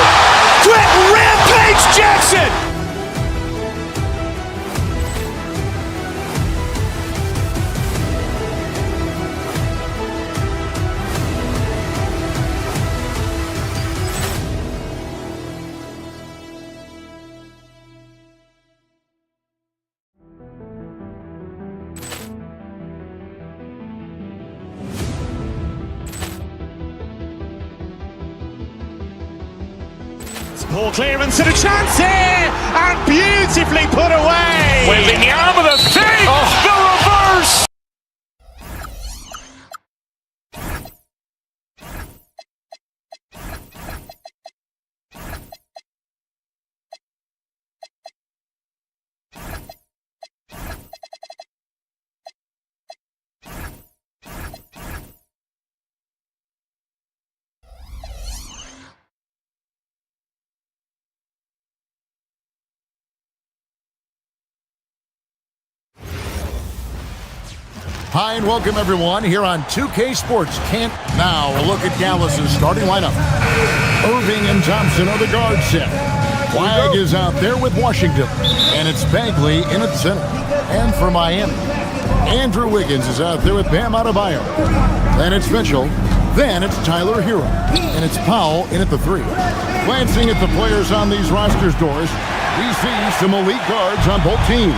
Quit Rampage Jackson! Ball clearance and a chance here! And beautifully put away! Wembanyama the fake! The reverse! Hi and welcome everyone here on 2K Sports. Now a look at Dallas' starting lineup. Irving and Thompson are the guard set. Flag is out there with Washington, and it's Bagley in at center. And for Miami, Andrew Wiggins is out there with Bam Adebayo. Then it's Mitchell, Then it's Tyler Hero, and it's Powell in at the 3. Glancing at the players on these rosters, Doris, we see some elite guards on both teams.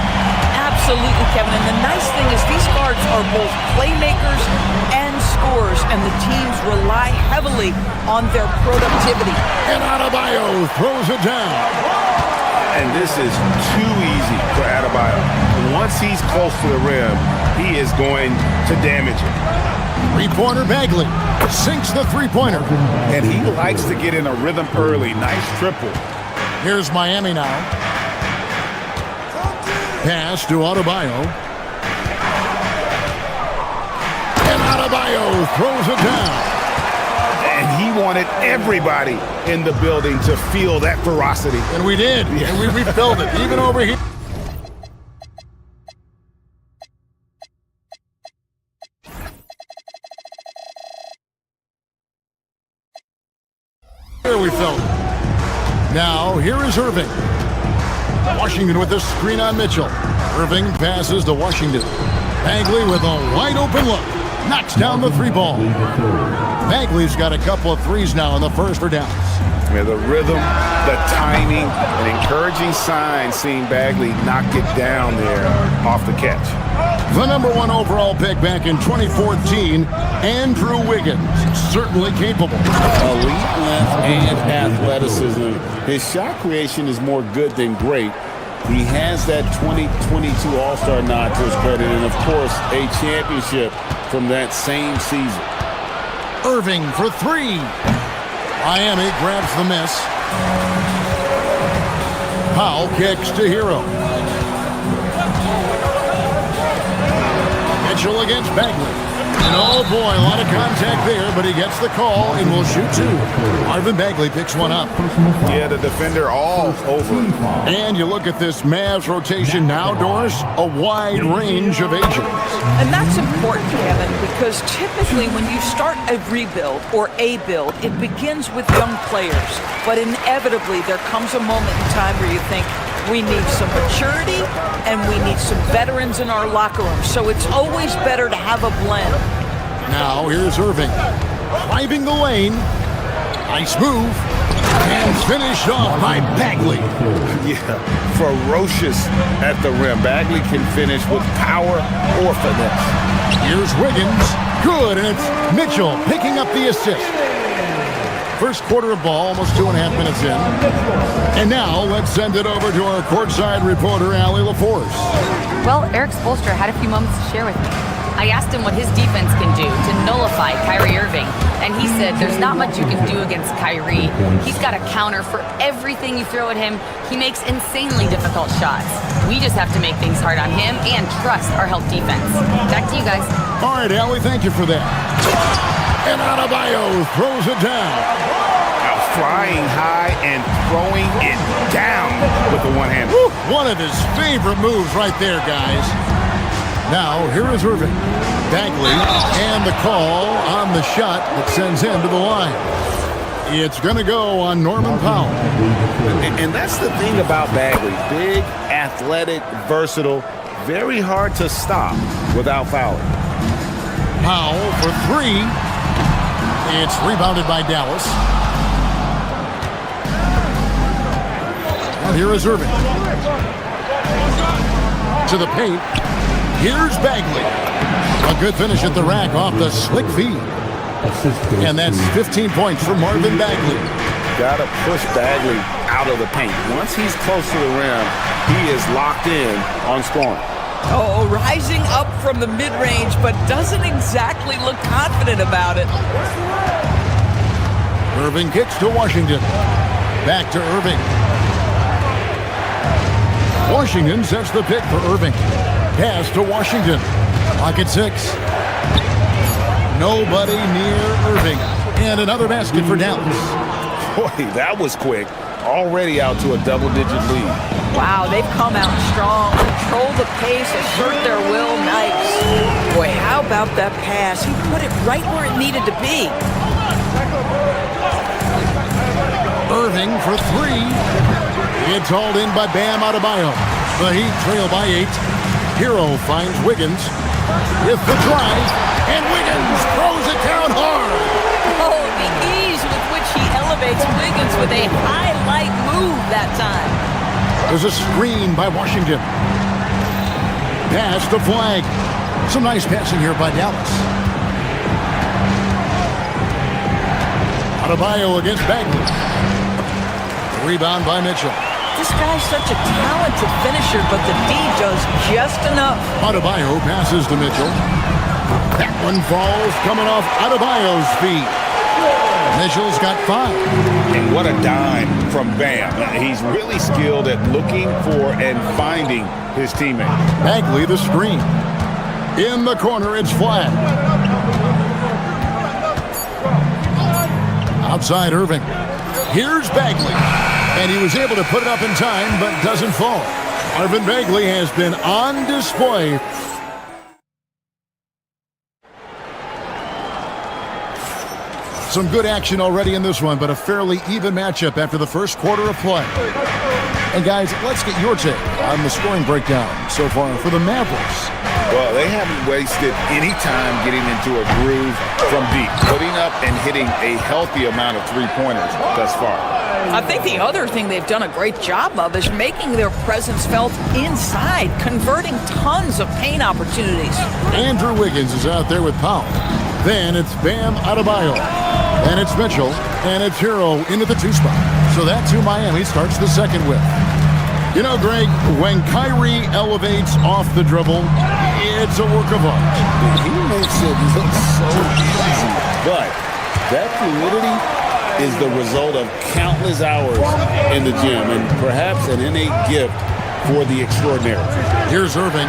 Absolutely, Kevin. And the nice thing is these guards are both playmakers and scorers, and the teams rely heavily on their productivity. And Adebayo throws it down. And this is too easy for Adebayo. Once he's close to the rim, he is going to damage it. Three-pointer Bagley sinks the three-pointer. And he likes to get in a rhythm early. Nice triple. Here's Miami now. Pass to Adebayo. And Adebayo throws it down. And he wanted everybody in the building to feel that ferocity. And we did. Yeah. And we felt it, even over here. Here we felt it. Now, here is Irving. Washington with a screen on Mitchell. Irving passes to Washington. Bagley with a wide open look. Knocks down the 3 ball. Bagley's got a couple of threes now in the first for downs. Yeah, the rhythm, the timing, an encouraging sign seeing Bagley knock it down there off the catch. The number 1 overall pick back in 2014, Andrew Wiggins, certainly capable. Elite length and athleticism. His shot creation is more good than great. He has that 2022 All-Star nod to his credit, and of course, a championship from that same season. Irving for 3. Miami grabs the miss. Powell kicks to Hero. Mitchell against Bagley. And oh boy, a lot of contact there, but he gets the call and will shoot 2. Marvin Bagley picks one up. Yeah, the defender all over. And you look at this Mavs rotation now, Doris, a wide range of ages. And that's important, Kevin, because typically when you start a rebuild or a build, it begins with young players. But inevitably, there comes a moment in time where you think, we need some maturity and we need some veterans in our locker room. So it's always better to have a blend. Now here's Irving. Driving the lane. Nice move. And finished off by Bagley. Yeah, ferocious at the rim. Bagley can finish with power or finesse. Here's Wiggins. Good, and it's Mitchell picking up the assist. First quarter of ball, almost 2.5 minutes in. And now, let's send it over to our courtside reporter, Allie LaForce. Well, Eric Spoelstra had a few moments to share with me. I asked him what his defense can do to nullify Kyrie Irving, and he said there's not much you can do against Kyrie. He's got a counter for everything you throw at him. He makes insanely difficult shots. We just have to make things hard on him and trust our help defense. Back to you guys. All right, Allie, thank you for that. And Adebayo throws it down. Now flying high and throwing it down with the one hand. One of his favorite moves right there, guys. Now, here is Irving. Bagley, and the call on the shot that sends him to the line. It's going to go on Norman Powell. And that's the thing about Bagley. Big, athletic, versatile, very hard to stop without fouling. Powell for 3. It's rebounded by Dallas. And here is Irving. To the paint. Here's Bagley. A good finish at the rack off the slick feed. And that's 15 points for Marvin Bagley. Got to push Bagley out of the paint. Once he's close to the rim, he is locked in on scoring. Oh, rising up from the mid-range, but doesn't exactly look confident about it. Irving kicks to Washington. Back to Irving. Washington sets the pick for Irving. Pass to Washington. Clock at 6. Nobody near Irving. And another basket for Dallas. Boy, that was quick. Already out to a double-digit lead. Wow, they've come out strong. Control the pace, assert their will. Nice. Boy, how about that pass? He put it right where it needed to be. Irving for 3. It's hauled in by Bam Adebayo. The Heat trail by 8. Hero finds Wiggins with the drive, and Wiggins throws it down hard. There's a screen by Washington. Pass to Flag. Some nice passing here by Dallas. Adebayo against Bagley. Rebound by Mitchell. This guy's such a talented finisher, but the D does just enough. Adebayo passes to Mitchell. That one falls coming off Adebayo's feet. Mitchell's got 5. And what a dime from Bam. He's really skilled at looking for and finding his teammate. Bagley the screen. In the corner, it's Flag. Outside Irving. Here's Bagley. And he was able to put it up in time, but doesn't fall. Marvin Bagley has been on display. Some good action already in this one, but a fairly even matchup after the first quarter of play. And guys, let's get your take on the scoring breakdown so far for the Mavericks. Well, they haven't wasted any time getting into a groove from deep, putting up and hitting a healthy amount of three-pointers thus far. I think the other thing they've done a great job of is making their presence felt inside, converting tons of paint opportunities. Andrew Wiggins is out there with Powell. Then it's Bam Adebayo. And it's Mitchell. And it's Hero into the 2 spot. So that's who Miami starts the second with. You know, Greg, when Kyrie elevates off the dribble, it's a work of art. He makes it look so easy. But that fluidity is the result of countless hours in the gym and perhaps an innate gift for the extraordinary. Here's Irving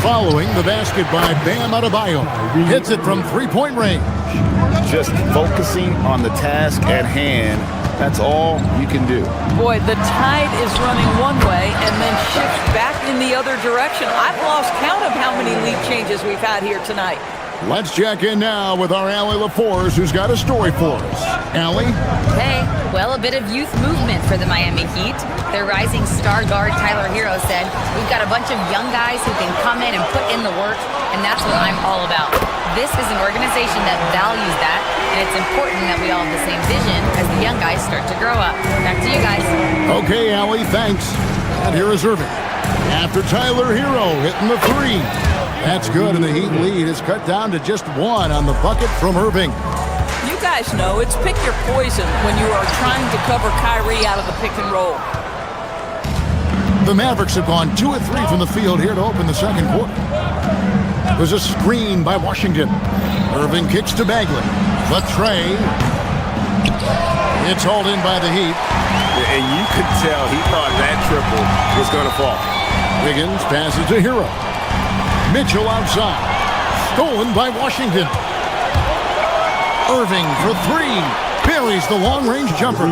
following the basket by Bam Adebayo. Hits it from 3-point range. Just focusing on the task at hand, that's all you can do. Boy, the tide is running one way and then shifts back in the other direction. I've lost count of how many lead changes we've had here tonight. Let's check in now with our Allie LaForce, who's got a story for us. Allie? Hey, well, a bit of youth movement for the Miami Heat. Their rising star guard, Tyler Hero, said, "We've got a bunch of young guys who can come in and put in the work, and that's what I'm all about." This is an organization that values that, and it's important that we all have the same vision as the young guys start to grow up. Back to you guys. Okay, Allie, thanks. And here is Irving. After Tyler Hero hitting the 3. That's good, and the Heat lead is cut down to just 1 on the bucket from Irving. You guys know it's pick your poison when you are trying to cover Kyrie out of the pick and roll. The Mavericks have gone 2 of 3 from the field here to open the second quarter. There's a screen by Washington. Irving kicks to Bagley. The tray. It's hauled in by the Heat. And you could tell he thought that triple was going to fall. Wiggins passes to Hero. Mitchell outside. Stolen by Washington. Irving for 3. Buries the long-range jumper.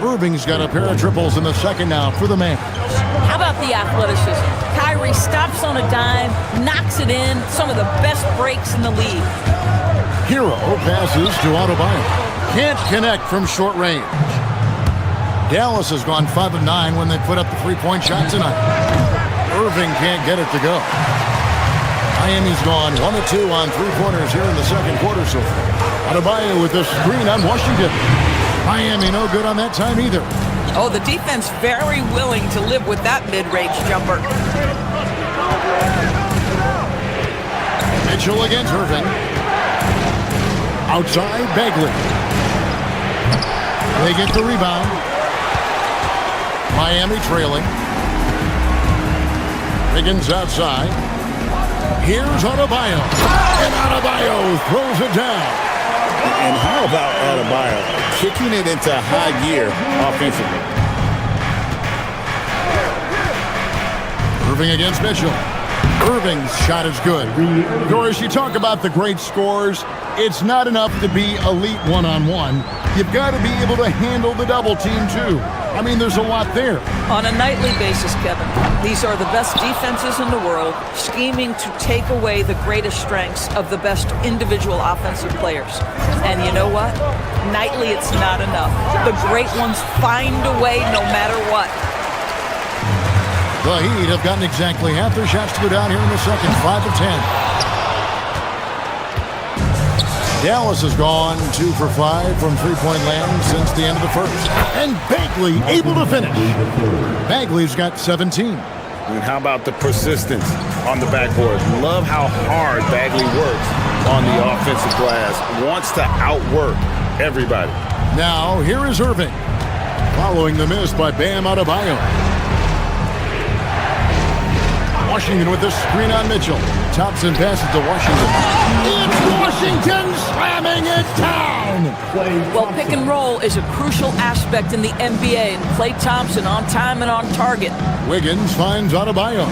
Irving's got a pair of triples in the second now for the Mavs. How about the athleticism? Kyrie stops on a dime, knocks it in. Some of the best breaks in the league. Hero passes to Adebayo. Can't connect from short range. Dallas has gone 5 of 9 when they put up the 3-point shot tonight. Irving can't get it to go. Miami's gone 1 of 2 on 3-pointers here in the second quarter so far. Adebayo with the screen on Washington. Miami no good on that time either. Oh, the defense very willing to live with that mid-range jumper. Mitchell against Irving. Outside, Bagley. They get the rebound. Miami trailing. Wiggins outside. Here's Adebayo. And Adebayo throws it down. And how about Adebayo kicking it into high gear offensively? Irving against Mitchell. Irving's shot is good. Doris, you talk about the great scores. It's not enough to be elite one-on-one. You've got to be able to handle the double team, too. I mean, there's a lot there. On a nightly basis, Kevin, these are the best defenses in the world, scheming to take away the greatest strengths of the best individual offensive players. And you know what? Nightly, it's not enough. The great ones find a way no matter what. The Heat have gotten exactly half their shots to go down here in the second, 5 of 10. Dallas has gone 2 for 5 from three-point land since the end of the first. And Bagley able to finish. Bagley's got 17. And how about the persistence on the backboard? Love how hard Bagley works on the offensive glass. Wants to outwork everybody. Now, here is Irving. Following the miss by Bam Adebayo. Washington with the screen on Mitchell. Thompson passes to Washington. It's Washington slamming it down. Well, pick and roll is a crucial aspect in the NBA, and Klay Thompson on time and on target. Wiggins finds Adebayo.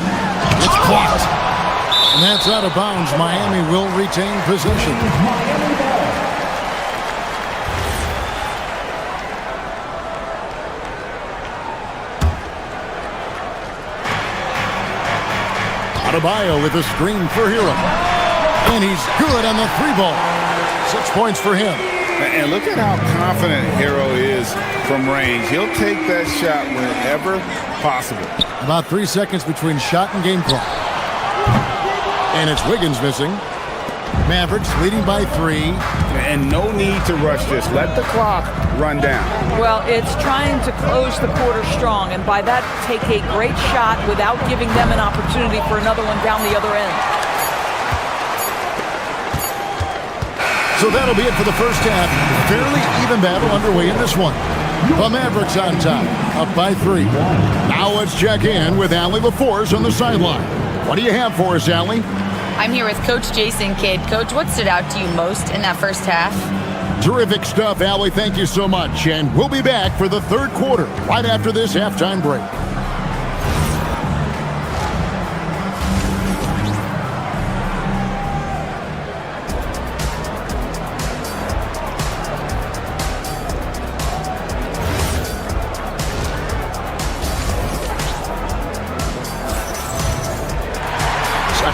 It's clocked. And that's out of bounds. Miami will retain possession. Adebayo with a screen for Hero. And he's good on the three ball. 6 points for him. And look at how confident Hero is from range. He'll take that shot whenever possible. About 3 seconds between shot and game clock. And it's Wiggins missing. Mavericks leading by 3. And no need to rush this. Let the clock run down. Well, it's trying to close the quarter strong, and by that, take a great shot without giving them an opportunity for another one down the other end. So that'll be it for the first half. Fairly even battle underway in this one. The Mavericks on top, up by 3. Now let's check in with Allie LaForce on the sideline. What do you have for us, Allie? I'm here with Coach Jason Kidd. Coach, what stood out to you most in that first half? Terrific stuff, Allie. Thank you so much. And we'll be back for the third quarter right after this halftime break.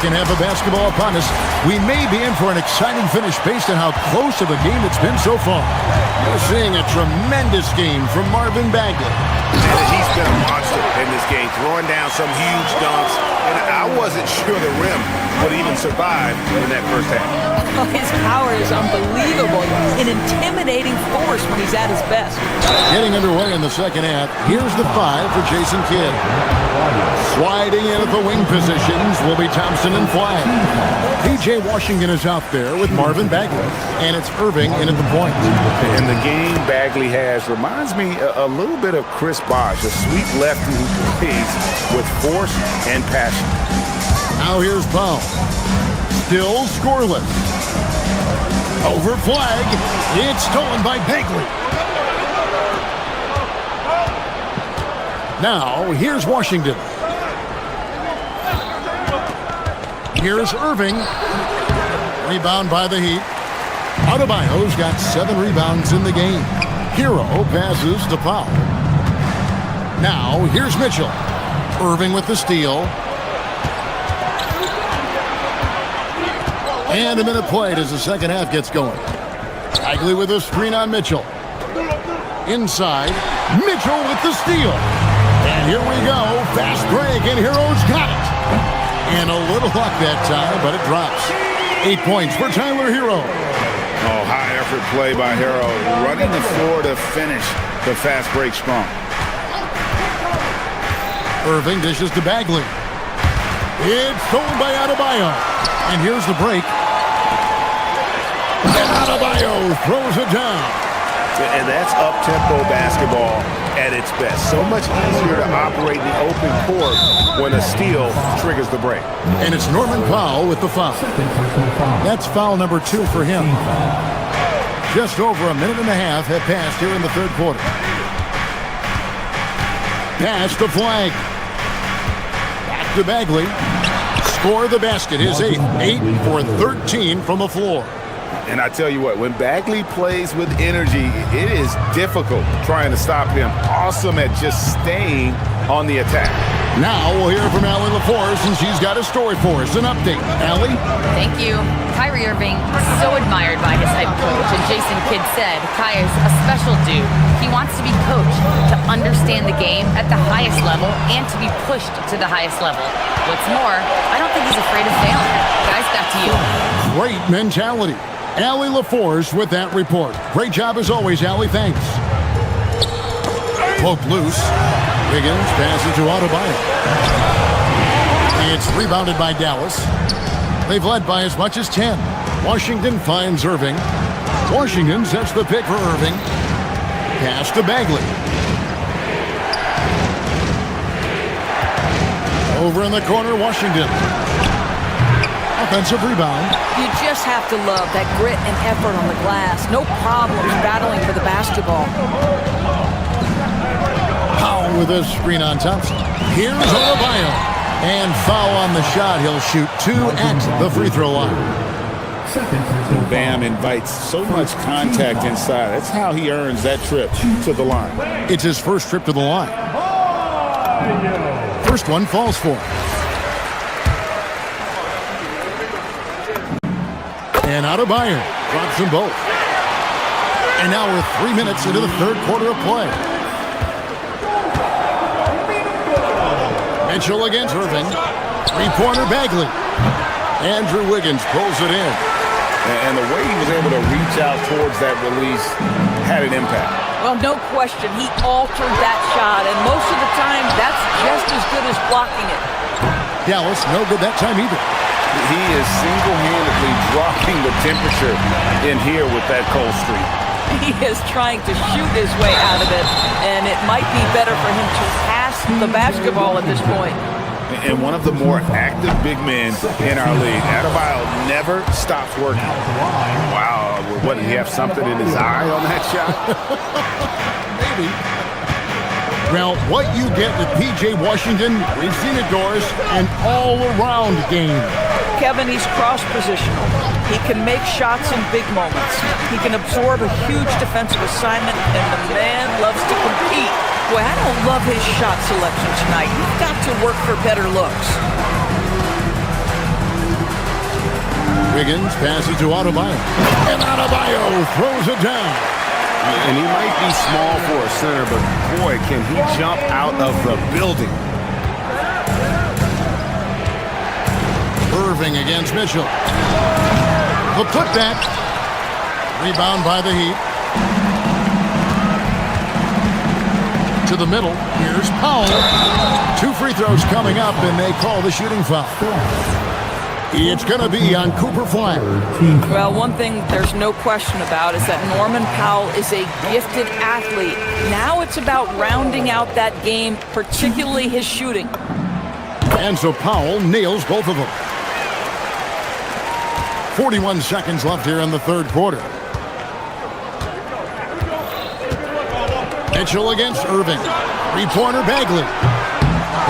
Second half of basketball upon us. We may be in for an exciting finish based on how close of a game it's been so far. We're seeing a tremendous game from Marvin Bagley. And he's been a monster in this game, throwing down some huge dunks. And I wasn't sure the rim would even survive in that first half. His power is unbelievable. An intimidating force when he's at his best. Getting underway in the second half. Here's the 5 for Jason Kidd. Sliding in at the wing positions will be Thompson and Flagg. P.J. Washington is out there with Marvin Bagley. And it's Irving in at the point. And the game Bagley has reminds me a little bit of Chris Bosh, a sweet lefty who plays with force and passion. Now here's Powell. Still scoreless. Over Flagg. It's stolen by Bagley. Now here's Washington. Here's Irving. Rebound by the Heat. Adebayo's got 7 rebounds in the game. Hero passes to Powell. Now here's Mitchell. Irving with the steal. And a minute played as the second half gets going. Bagley with a screen on Mitchell. Inside. Mitchell with the steal. And here we go. Fast break, and Hero's got it. And a little luck that time, but it drops. 8 points for Tyler Hero. Oh, high effort play by Hero. Running the floor to finish the fast break strong. Irving dishes to Bagley. It's stolen by Adebayo. And here's the break. And Adebayo throws it down. And that's up-tempo basketball at its best. So much easier to operate in the open court when a steal triggers the break. And it's Norman Powell with the foul. That's foul number 2 for him. Just over a minute and a half have passed here in the third quarter. Pass to Flagg. Back to Bagley. Score the basket, his 8th. 8 for 13 from the floor. And I tell you what, when Bagley plays with energy, it is difficult trying to stop him. Awesome at just staying on the attack. Now we'll hear from Allie LaForce, and she's got a story for us. An update. Allie? Thank you. Kyrie Irving is so admired by his head coach, and Jason Kidd said Kai is a special dude. He wants to be coached to understand the game at the highest level and to be pushed to the highest level. What's more, I don't think he's afraid of failing. Guys, back to you. Great mentality. Allie LaForce with that report. Great job as always, Allie. Thanks. Poked loose. Wiggins passes to Adebayo. It's rebounded by Dallas. They've led by as much as 10. Washington finds Irving. Washington sets the pick for Irving. Pass to Bagley. Over in the corner, Washington. Offensive rebound. You just have to love that grit and effort on the glass. No problems battling for the basketball. Powell with a screen on Thompson. Here's Adebayo. And foul on the shot. He'll shoot 2 at the free throw line. Bam invites so much contact inside. That's how he earns that trip to the line. It's his first trip to the line. First one falls for him. And Adebayo drops them both. And now we're 3 minutes into the third quarter of play. Mitchell against Irving. Three-pointer Bagley. Andrew Wiggins pulls it in. And the way he was able to reach out towards that release had an impact. Well, no question, he altered that shot, and most of the time, that's just as good as blocking it. Dallas, no good that time either. He is single-handedly dropping the temperature in here with that cold streak. He is trying to shoot his way out of it, and it might be better for him to pass the basketball at this point. And one of the more active big men in our league. Adebayo never stops working. Wow, what, did he have something in his eye on that shot? Maybe. Well, what you get with P.J. Washington, we've seen it, Doris, an all-around game. Kevin, he's cross-positional. He can make shots in big moments. He can absorb a huge defensive assignment, and the man loves to compete. Boy, I don't love his shot selection tonight. You've got to work for better looks. Wiggins passes to Adebayo. And Adebayo throws it down. And he might be small for a center, but boy, can he jump out of the building. Irving against Mitchell. The putback. Rebound by the Heat. To the middle. Here's Powell. 2 free throws coming up, and they call the shooting foul. It's going to be on Cooper Flag. Well, one thing there's no question about is that Norman Powell is a gifted athlete. Now it's about rounding out that game, particularly his shooting. And so Powell nails both of them. 41 seconds left here in the third quarter. Mitchell against Irving. Three-pointer Bagley.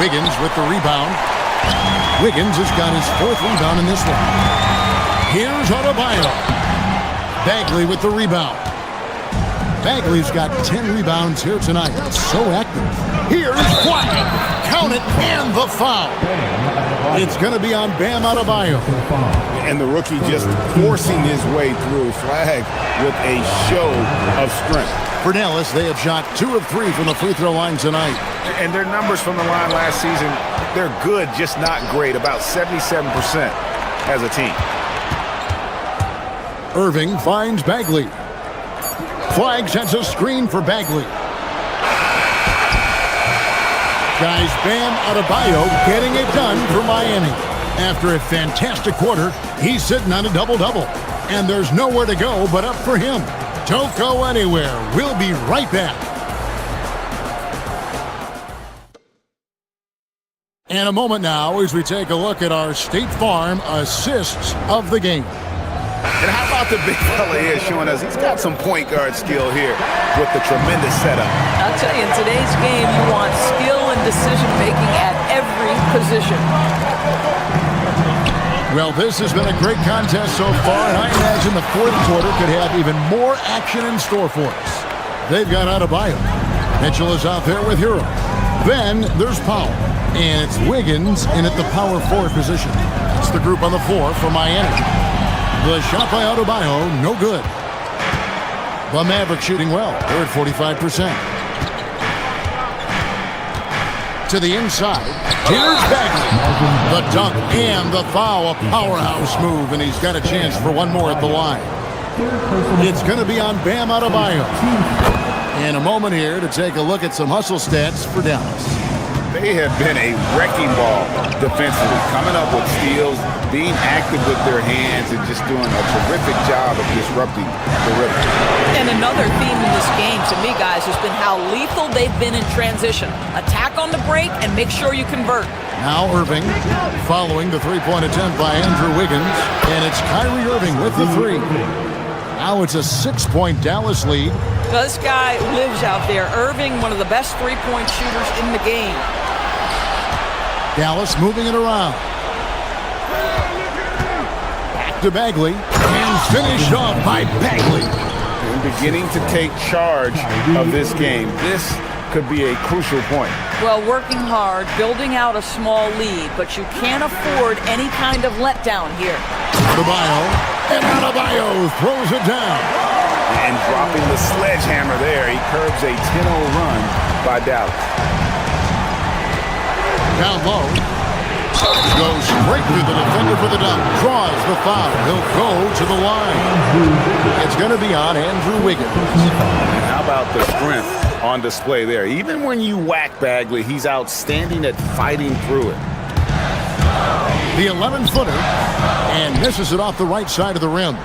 Wiggins with the rebound. Wiggins has got his 4th rebound in this one. Here's Adebayo. Bagley with the rebound. Bagley's got 10 rebounds here tonight. So active. Here's Flag. Count it, and the foul. It's going to be on Bam Adebayo. And the rookie just forcing his way through. Flag with a show of strength. For Dallas, they have shot 2 of 3 from the free throw line tonight. And their numbers from the line last season, they're good, just not great. About 77% as a team. Irving finds Bagley. Flag sets a screen for Bagley. Guys, Bam Adebayo getting it done for Miami. After a fantastic quarter, he's sitting on a double-double. And there's nowhere to go but up for him. Don't go anywhere. We'll be right back. In a moment now as we take a look at our State Farm assists of the game. And how about the big fella here showing us he's got some point guard skill here with the tremendous setup. I'll tell you, in today's game, you want skill and decision-making at every position. Well, this has been a great contest so far, and I imagine the fourth quarter could have even more action in store for us. They've got Adebayo. Mitchell is out there with Hero. Then there's Powell, and it's Wiggins in at the power forward position. It's the group on the floor for Miami. The shot by Adebayo, no good. The Mavericks shooting well. They're at 45%. To the inside. Here's Bagley. The dunk and the foul. A powerhouse move, and he's got a chance for one more at the line. It's going to be on Bam Adebayo. In a moment here to take a look at some hustle stats for Dallas. They have been a wrecking ball defensively, coming up with steals, being active with their hands, and just doing a terrific job of disrupting the rhythm. And another theme in this game, to me, guys, has been how lethal they've been in transition. Attack on the break and make sure you convert. Now Irving, following the three-point attempt by Andrew Wiggins, and it's Kyrie Irving with the three. Now it's a 6-point Dallas lead. This guy lives out there. Irving, one of the best three-point shooters in the game. Dallas moving it around. Back to Bagley, and finished off by Bagley. And beginning to take charge of this game. This could be a crucial point. Well, working hard, building out a small lead, but you can't afford any kind of letdown here. Adebayo, and Adebayo throws it down. And dropping the sledgehammer there, he curbs a 10-0 run by Dallas. Down low. Goes straight through the defender for the dunk. Draws the foul. He'll go to the line. It's going to be on Andrew Wiggins. And how about the strength on display there? Even when you whack Bagley, he's outstanding at fighting through it. The 11-footer, and misses it off the right side of the rim.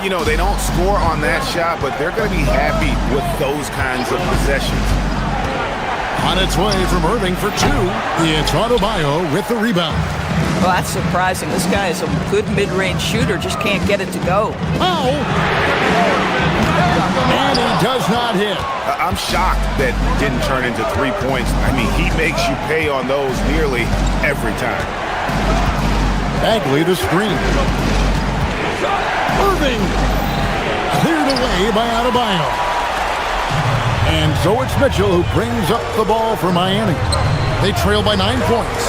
You know, they don't score on that shot, but they're going to be happy with those kinds of possessions. On its way from Irving for two, it's Adebayo with the rebound. Well, that's surprising. This guy is a good mid-range shooter, just can't get it to go. Oh! And he does not hit. I'm shocked that didn't turn into 3 points. I mean, he makes you pay on those nearly every time. Bagley the screen. Irving cleared away by Adebayo. And so it's Mitchell who brings up the ball for Miami. They trail by 9 points.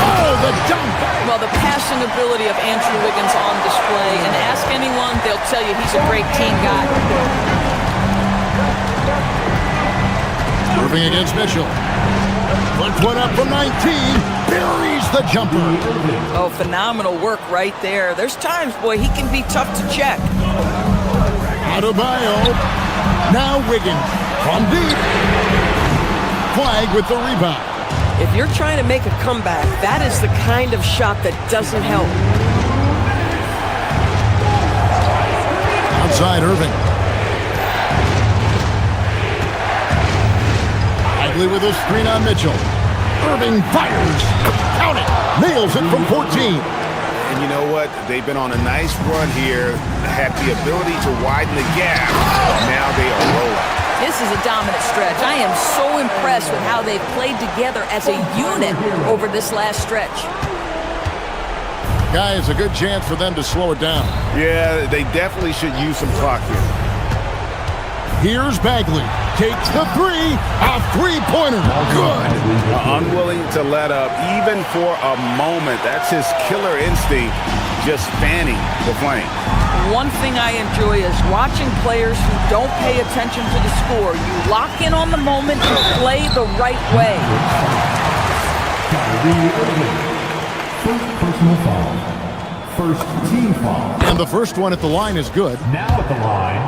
Oh, the dunk! Well, the passing ability of Andrew Wiggins on display. And ask anyone, they'll tell you he's a great team guy. Irving against Mitchell. Puts one up from 19. Buries the jumper. Oh, phenomenal work right there. There's times, boy, he can be tough to check. Adebayo. Now Wiggins from deep. Flag with the rebound. If you're trying to make a comeback, that is the kind of shot that doesn't help. Outside Irving. Bagley with a screen on Mitchell. Irving fires. Count it. Nails it from 14. And you know what? They've been on a nice run here, had the ability to widen the gap. Now they are rolling. This is a dominant stretch. I am so impressed with how they've played together as a unit over this last stretch. Guys, a good chance for them to slow it down. Yeah, they definitely should use some clock here. Here's Bagley. Takes the three. A three-pointer. Good. Unwilling to let up, even for a moment. That's his killer instinct, just fanning the flame. One thing I enjoy is watching players who don't pay attention to the score. You lock in on the moment and play the right way. First personal foul. First team foul. And the first one at the line is good. Now at the line,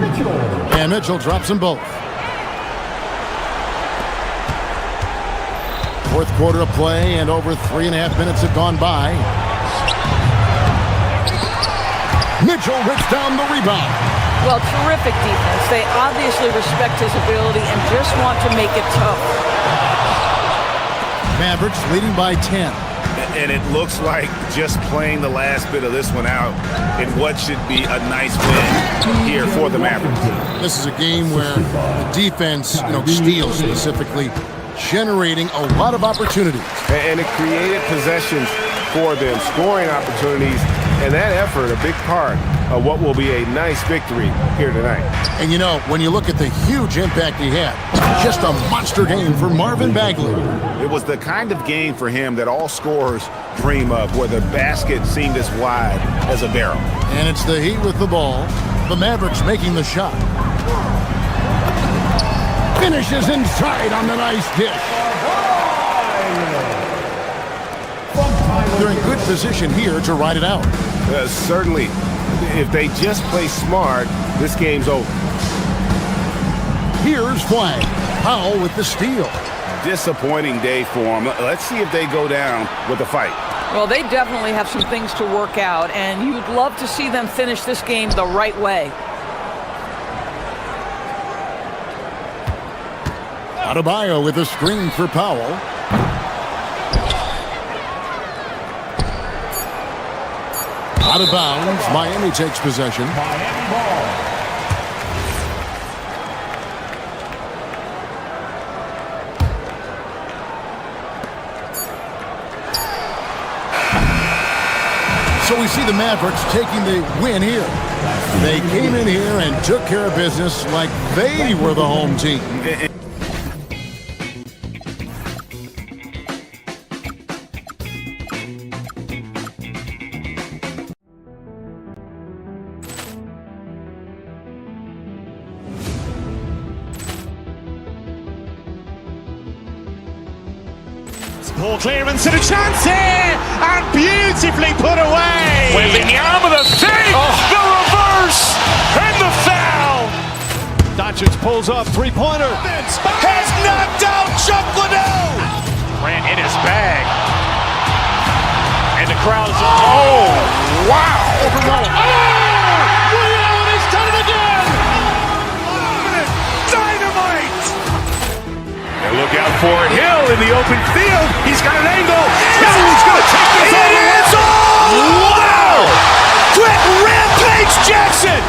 Mitchell. And Mitchell drops them both. Fourth quarter of play, and over 3.5 minutes have gone by. Mitchell rips down the rebound. Well, terrific defense. They obviously respect his ability and just want to make it tough. Mavericks leading by 10. And it looks like just playing the last bit of this one out in what should be a nice win here for the Mavericks. This is a game where the defense, steals specifically, generating a lot of opportunities. And it created possessions for them, scoring opportunities, and that effort, a big part of what will be a nice victory here tonight. And when you look at the huge impact he had, just a monster game for Marvin Bagley. It was the kind of game for him that all scorers dream of, where the basket seemed as wide as a barrel. And it's the Heat with the ball. The Mavericks making the shot. Finishes inside on the nice dish. They're in good position here to ride it out. Certainly. If they just play smart, this game's over. Here's Flag. Powell with the steal. Disappointing day for them. Let's see if they go down with a fight. Well, they definitely have some things to work out, and you'd love to see them finish this game the right way. Adebayo with a screen for Powell. Out of bounds. Miami takes possession. Miami ball. So we see the Mavericks taking the win here. They came in here and took care of business like they were the home team. Ball clearance and a chance here, and beautifully put away. Wembanyama the save, the reverse, and the foul. Doncic pulls up, three-pointer. Has knocked out Chuck Liddell. Ran in his bag. And the crowd is, oh, wow. He's done it again. Dynamite. And look out for Hill in the open field. He's got an angle. Hill's going to take this all the way. Wow! Quit Rampage Jackson!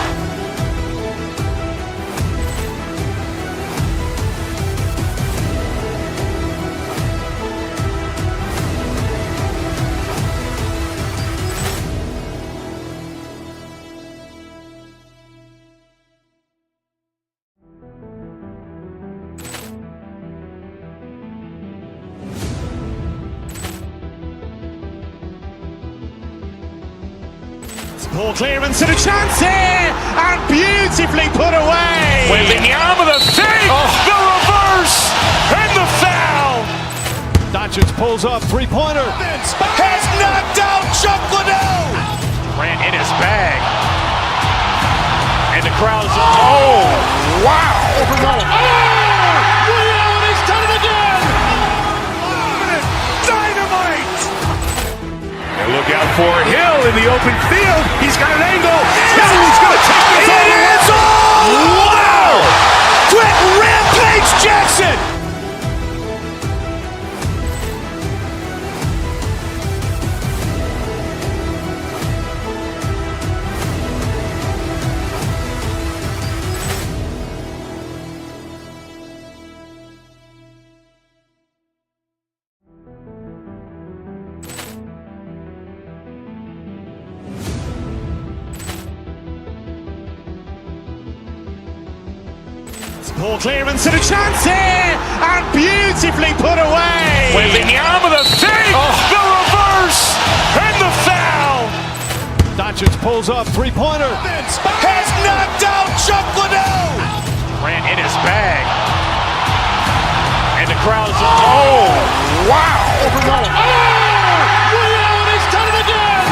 Ball clearance and a chance here, and beautifully put away. Wembanyama the save, the reverse, and the foul. Doncic pulls up, three-pointer. Has knocked out Chuck Liddell. Ran in his bag. And the crowd is, oh, wow. He's done it again. Dynamite. And look out for Hill in the open field. He's got an angle. Hill's going to take this all the way. Wow! Quit Rampage Jackson! Ball clearance and a chance here, and beautifully put away. Wembanyama the save, the reverse, and the foul. Doncic pulls up, three-pointer. Has knocked out Chuck Liddell. Ran in his bag. And the crowd is, oh, wow. He's done it again.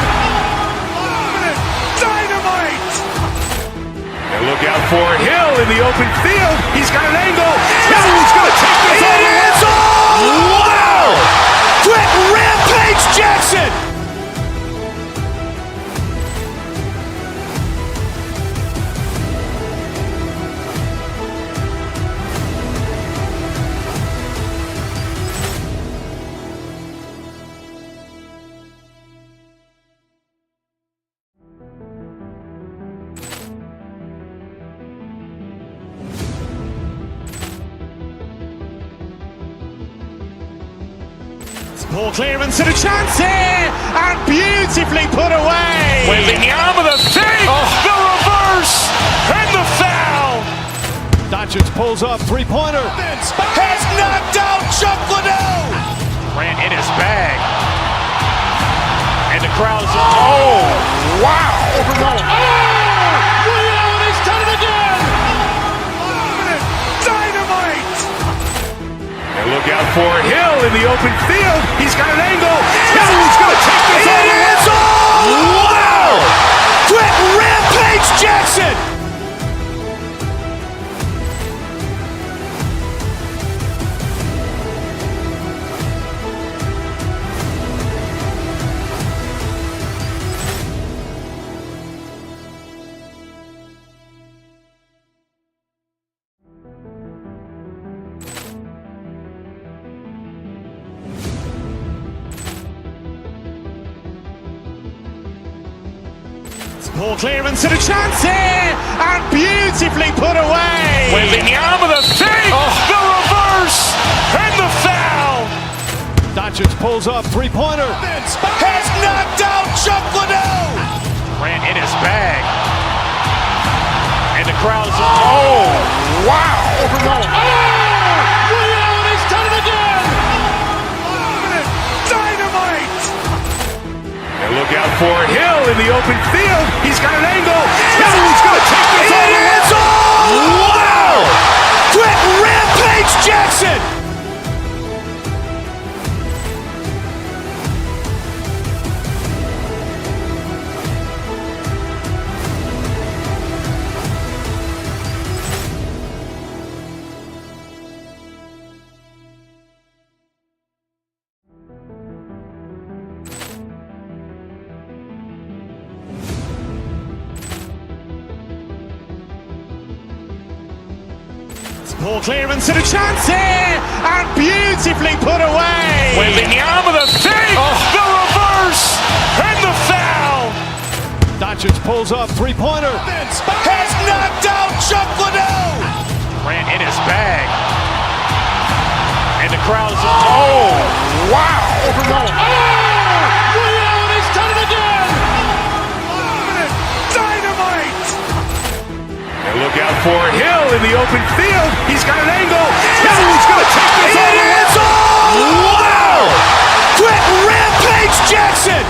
Dynamite. And look out for Hill in the open field. He's got an angle. Hill's going to take this all the way. Wow! Quit Rampage Jackson! Ball clearance and a chance here, and beautifully put away. Wembanyama the save, the reverse, and the foul. Doncic pulls up, three-pointer. Has knocked out Chuck Liddell. Ran in his bag. And the crowd is, oh, wow. He's done it again. Dynamite. And look out for Hill in the open field. He's got an angle. Hill's going to take this all the way. Wow! Ball clearance and a chance here, and beautifully put away. Wembanyama the three, the reverse, and the foul. Doncic pulls up, three-pointer. Has knocked out Chuck Liddell. Ran in his bag, and the crowd's oh wow! He's done it again. Dynamite. And look out for Hill in the open field. He's got an angle. Hill's going to take this all the way. Wow! Brett Rampage Jackson. Ball clearance and a chance here, and beautifully put away. Wembanyama the three, the reverse, and the foul. Doncic pulls up, three-pointer. Has knocked out Chuck Liddell. Ran in his bag, and the crowd's oh wow! He's done it again. Dynamite. And look out for Hill in the open field. He's got an angle. Hill's going to take this all the way. Wow! Brett Rampage Jackson.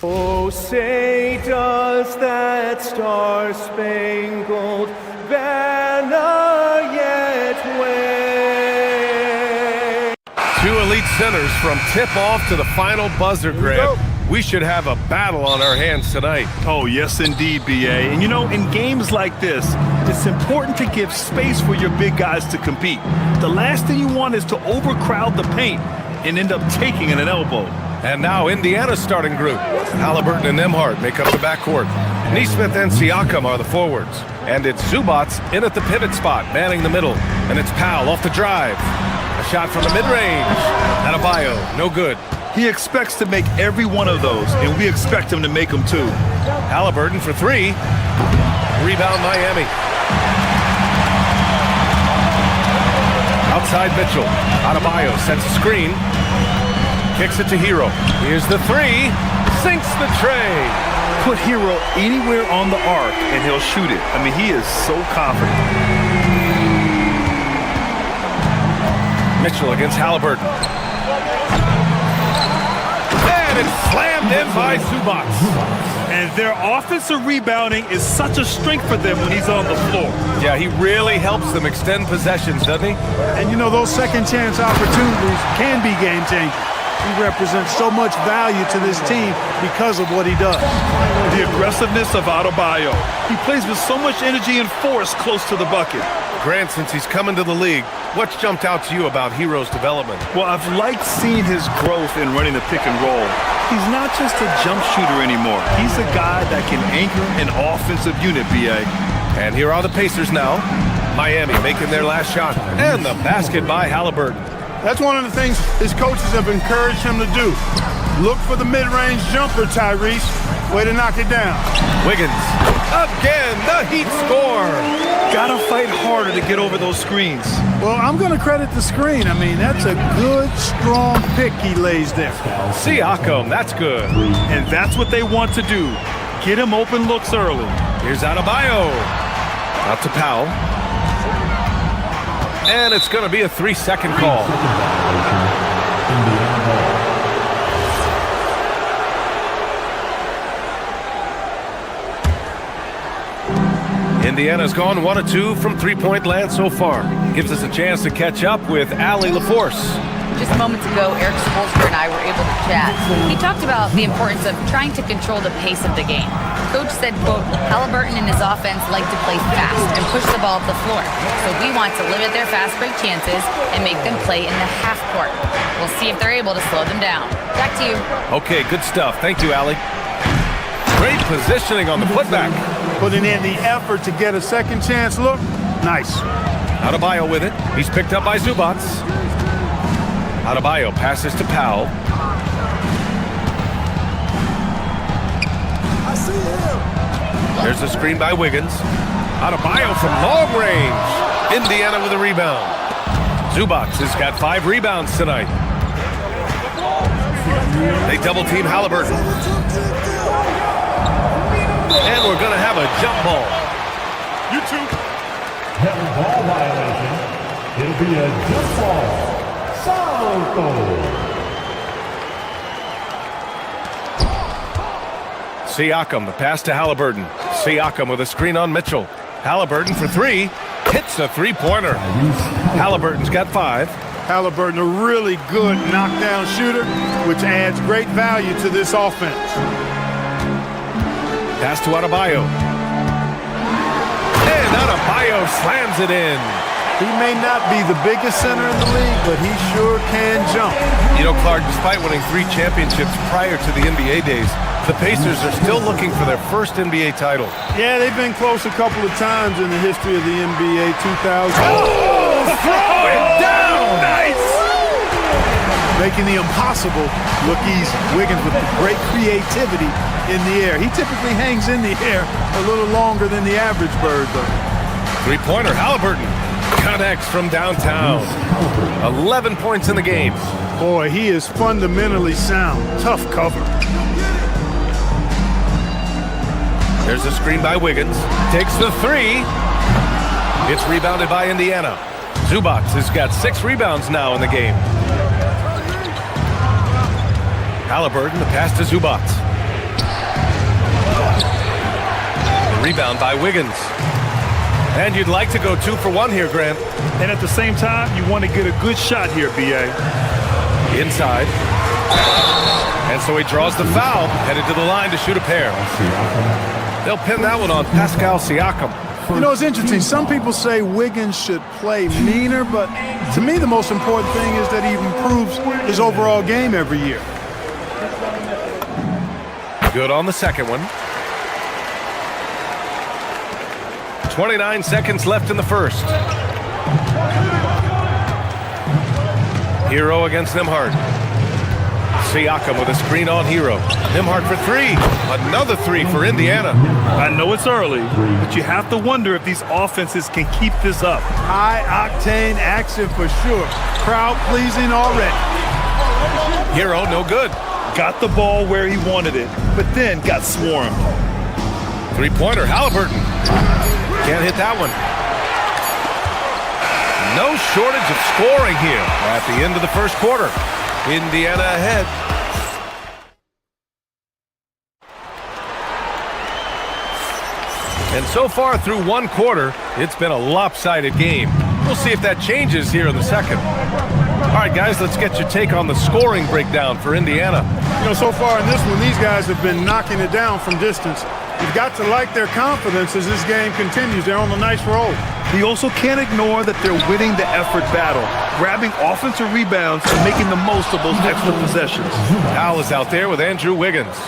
Oh, say does that star-spangled banner yet wave? Two elite centers from tip-off to the final buzzer, Grant. We should have a battle on our hands tonight. Oh, yes, indeed, BA. And you know, in games like this, it's important to give space for your big guys to compete. The last thing you want is to overcrowd the paint and end up taking an elbow. And now Indiana's starting group. Halliburton and Nembhard make up the backcourt. Nesmith and Siakam are the forwards. And it's Zubats in at the pivot spot, manning the middle. And it's Powell off the drive. A shot from the mid-range. Adebayo, no good. He expects to make every one of those, and we expect him to make them too. Halliburton for three. Rebound Miami. Outside Mitchell. Adebayo sets a screen. Kicks it to Hero. Here's the three. Sinks the tray. Put Hero anywhere on the arc, and he'll shoot it. I mean, he is so confident. Mitchell against Halliburton. And it's slammed in by Zubats. And their offensive rebounding is such a strength for them when he's on the floor. Yeah, he really helps them extend possessions, doesn't he? And you know, those second chance opportunities can be game changers. He represents so much value to this team because of what he does. The aggressiveness of Adebayo. He plays with so much energy and force close to the bucket. Grant, since he's come into the league, what's jumped out to you about Hero's development? Well, I've liked seeing his growth in running the pick and roll. He's not just a jump shooter anymore. He's a guy that can anchor an offensive unit, BA. And here are the Pacers now. Miami making their last shot. And the basket by Halliburton. That's one of the things his coaches have encouraged him to do. Look for the mid-range jumper, Tyrese. Way to knock it down. Wiggins. Again, the Heat score. Gotta fight harder to get over those screens. Well, I'm going to credit the screen. I mean, that's a good, strong pick he lays there. Siakam, that's good. And that's what they want to do. Get him open looks early. Here's Adebayo. Out to Powell. And it's going to be a 3-second call. Indiana's gone 1 of 2 from three-point land so far. Gives us a chance to catch up with Allie LaForce. Just moments ago, Eric Spoelstra and I were able to chat. He talked about the importance of trying to control the pace of the game. Coach said, quote, Halliburton and his offense like to play fast and push the ball up the floor. So we want to limit their fast break chances and make them play in the half court. We'll see if they're able to slow them down. Back to you. Okay, good stuff. Thank you, Allie. Great positioning on the putback. Putting in the effort to get a second chance look. Nice. Adebayo with it. He's picked up by Zubac. Adebayo passes to Powell. I see him. There's a screen by Wiggins. Adebayo from long range. Indiana with a rebound. Zubac has got 5 rebounds tonight. They double team Halliburton. And we're going to have a jump ball. Ball violation. It'll be a jump ball. Siakam, the pass to Halliburton. Siakam with a screen on Mitchell. Halliburton for 3. Hits a three-pointer. Halliburton's got 5. Halliburton, a really good knockdown shooter, which adds great value to this offense. Pass to Adebayo. And Adebayo slams it in. He may not be the biggest center in the league, but he sure can jump. You know, Clark, despite winning 3 championships prior to the NBA days, the Pacers are still looking for their first NBA title. Yeah, they've been close a couple of times in the history of the NBA. 2000. Oh, throw it down! Nice! Making the impossible look easy. Wiggins with the great creativity in the air. He typically hangs in the air a little longer than the average bird, though. Three-pointer, Halliburton. Connects from downtown. 11 points in the game. Boy, he is fundamentally sound. Tough cover. There's a screen by Wiggins. Takes the 3. It's rebounded by Indiana. Zubac has got 6 rebounds now in the game. Halliburton, the pass to Zubac. The rebound by Wiggins. And you'd like to go 2 for 1 here, Grant. And at the same time, you want to get a good shot here, B.A. Inside. And so he draws the foul, headed to the line to shoot a pair. They'll pin that one on Pascal Siakam. You know, it's interesting. Some people say Wiggins should play meaner, but to me the most important thing is that he improves his overall game every year. Good on the second one. 29 seconds left in the first. Hero against Nembhard. Siakam with a screen on Hero. Nembhard for 3. Another 3 for Indiana. I know it's early, but you have to wonder if these offenses can keep this up. High-octane action for sure. Crowd-pleasing already. Hero, no good. Got the ball where he wanted it, but then got swarmed. Three-pointer, Halliburton. Can't hit that one. No shortage of scoring here at the end of the first quarter. Indiana ahead. And so far through one quarter, it's been a lopsided game. We'll see if that changes here in the second. All right, guys, let's get your take on the scoring breakdown for Indiana. You know, so far in this one, these guys have been knocking it down from distance. You've got to like their confidence as this game continues. They're on a nice roll. You also can't ignore that they're winning the effort battle, grabbing offensive rebounds and making the most of those extra possessions. Al is out there with Andrew Wiggins.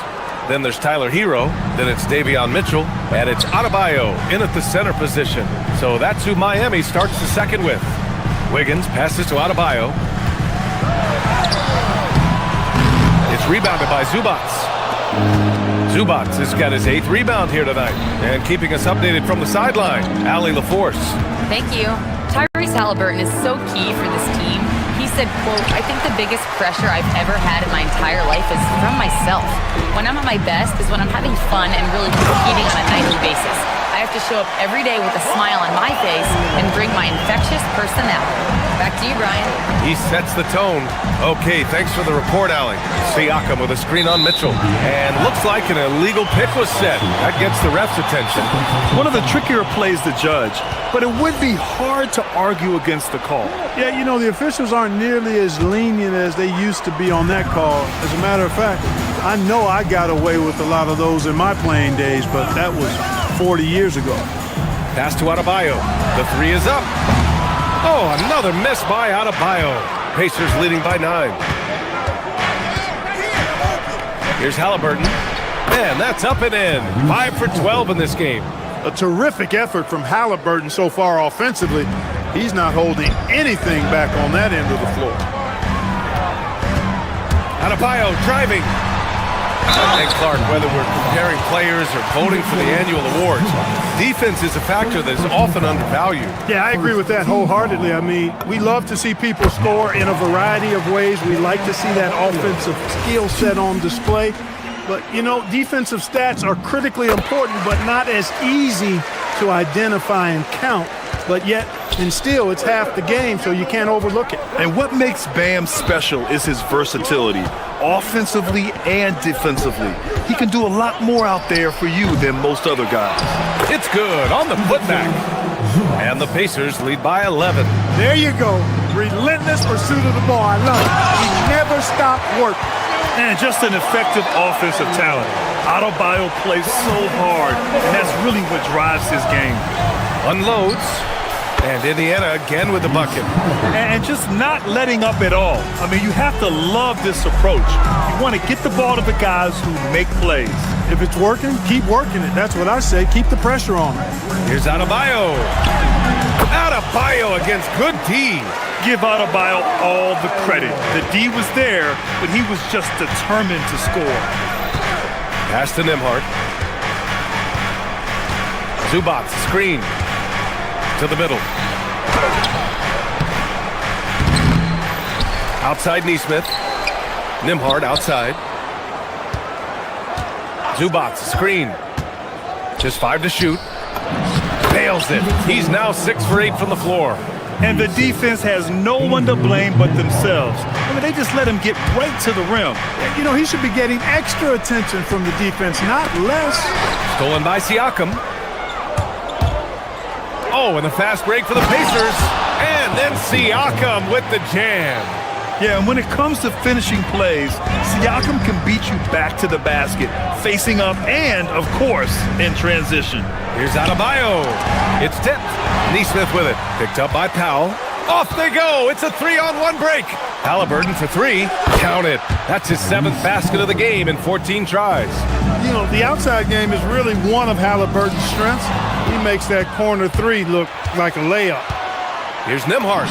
Then there's Tyler Hero. Then it's Davion Mitchell. And it's Adebayo in at the center position. So that's who Miami starts the second with. Wiggins passes to Adebayo. It's rebounded by Zubac. Zubac has got his 8th rebound here tonight. And keeping us updated from the sideline, Allie LaForce. Thank you. Tyrese Halliburton is so key for this team. He said, quote, I think the biggest pressure I've ever had in my entire life is from myself. When I'm at my best is when I'm having fun and really competing on a nightly basis. I have to show up every day with a smile on my face and bring my infectious personality. Back to you, Brian. He sets the tone. Okay, thanks for the report, Allie. Siakam with a screen on Mitchell. And looks like an illegal pick was set. That gets the ref's attention. One of the trickier plays to judge, but it would be hard to argue against the call. Yeah, you know, the officials aren't nearly as lenient as they used to be on that call. As a matter of fact, I know I got away with a lot of those in my playing days, but that was 40 years ago. Pass to Adebayo. The three is up. Oh, another miss by Adebayo. Pacers leading by 9. Here's Halliburton. Man, that's up and in. 5 for 12 in this game. A terrific effort from Halliburton so far offensively. He's not holding anything back on that end of the floor. Adebayo driving. And Clark, whether we're comparing players or voting for the annual awards, defense is a factor that is often undervalued. Yeah, I agree with that wholeheartedly. I mean, we love to see people score in a variety of ways. We like to see that offensive skill set on display. But, you know, defensive stats are critically important, but not as easy to identify and count. But yet, and still, it's half the game, so you can't overlook it. And what makes Bam special is his versatility, offensively and defensively. He can do a lot more out there for you than most other guys. It's good on the putback. And the Pacers lead by 11. There you go. Relentless pursuit of the ball. I love it. He never stopped working. And just an effective offensive talent. Adebayo plays so hard, and that's really what drives his game. Unloads. And Indiana again with the bucket. And just not letting up at all. I mean, you have to love this approach. You want to get the ball to the guys who make plays. If it's working, keep working it. That's what I say. Keep the pressure on. Here's Adebayo. Adebayo against good D. Give Adebayo all the credit. The D was there, but he was just determined to score. Pass to Nembhard. Zubac, screen. To the middle. Outside Nesmith. Nembhard outside. Zubac, screen. Just 5 to shoot. Nails it. He's now 6 for 8 from the floor. And the defense has no one to blame but themselves. I mean, they just let him get right to the rim. You know, he should be getting extra attention from the defense, not less. Stolen by Siakam. Oh, and a fast break for the Pacers. And then Siakam with the jam. Yeah, and when it comes to finishing plays, Siakam can beat you back to the basket, facing up and, of course, in transition. Here's Adebayo. It's tipped. Nesmith with it. Picked up by Powell. Off they go. It's a 3-on-1 break. Halliburton for 3. Count it. That's his 7th basket of the game in 14 tries. You know, the outside game is really one of Halliburton's strengths. He makes that corner 3 look like a layup. Here's Nembhard.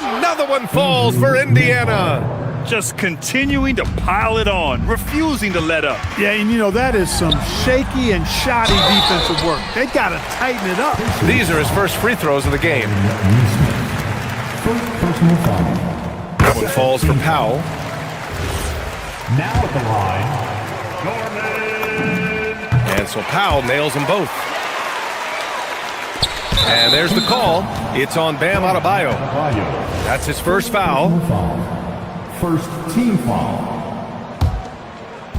Another one falls for Indiana. Just continuing to pile it on, refusing to let up. Yeah, and you know, that is some shaky and shoddy defensive work. They got to tighten it up. These are his first free throws of the game. That one falls for Powell. Now at the line, And so Powell nails them both. And there's the call. It's on Bam Adebayo. That's his first foul. First team foul.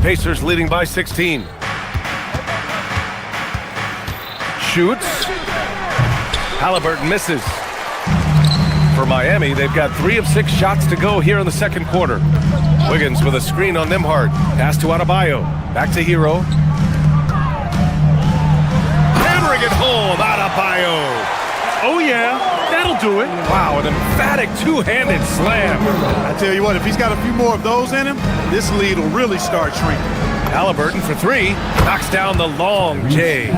Pacers leading by 16. Shoots. Halliburton misses. For Miami, they've got 3 of 6 shots to go here in the second quarter. Wiggins with a screen on Nembhard. Pass to Adebayo. Back to Hero. Hammering it home, Adebayo. Oh, yeah, that'll do it. Wow, an emphatic two-handed slam. I tell you what, if he's got a few more of those in him, this lead will really start shrinking. Halliburton for 3. Knocks down the long J.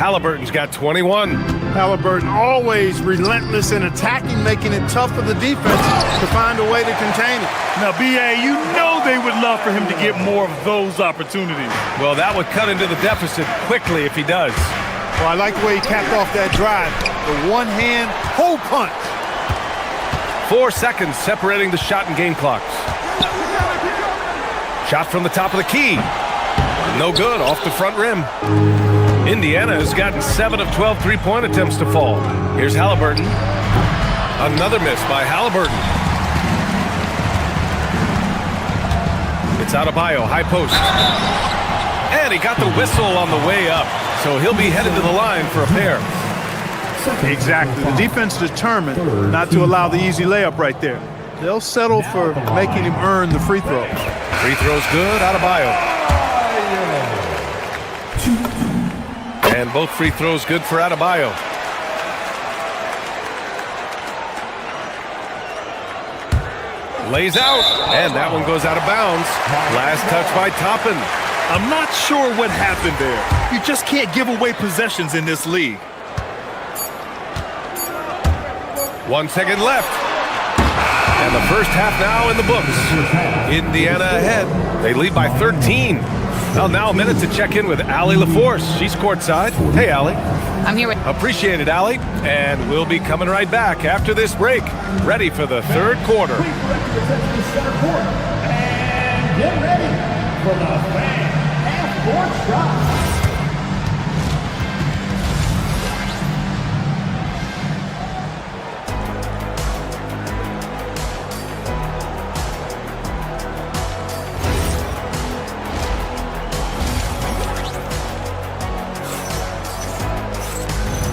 Halliburton's got 21. Halliburton always relentless in attacking, making it tough for the defense to find a way to contain it. Now, B.A., you know they would love for him to get more of those opportunities. Well, that would cut into the deficit quickly if he does. Well, I like the way he capped off that drive. The one-hand hole punch. 4 seconds separating the shot and game clocks. Shot from the top of the key. No good, off the front rim. Indiana has gotten 7 of 12 three-point attempts to fall. Here's Halliburton. Another miss by Halliburton. It's Adebayo, high post. And he got the whistle on the way up. So he'll be headed to the line for a pair. Exactly. The defense determined not to allow the easy layup right there. They'll settle for making him earn the free throws. Free throws good, Adebayo. And both free throws good for Adebayo. Lays out, and that one goes out of bounds. Last touch by Toppin. I'm not sure what happened there. You just can't give away possessions in this league. 1 second left. And the first half now in the books. Indiana ahead. They lead by 13. Well, now a minute to check in with Allie LaForce. She's courtside. Hey, Allie. I'm here with... Appreciate it, Allie. And we'll be coming right back after this break. Ready for the third quarter. And get ready for the fan half-court shot.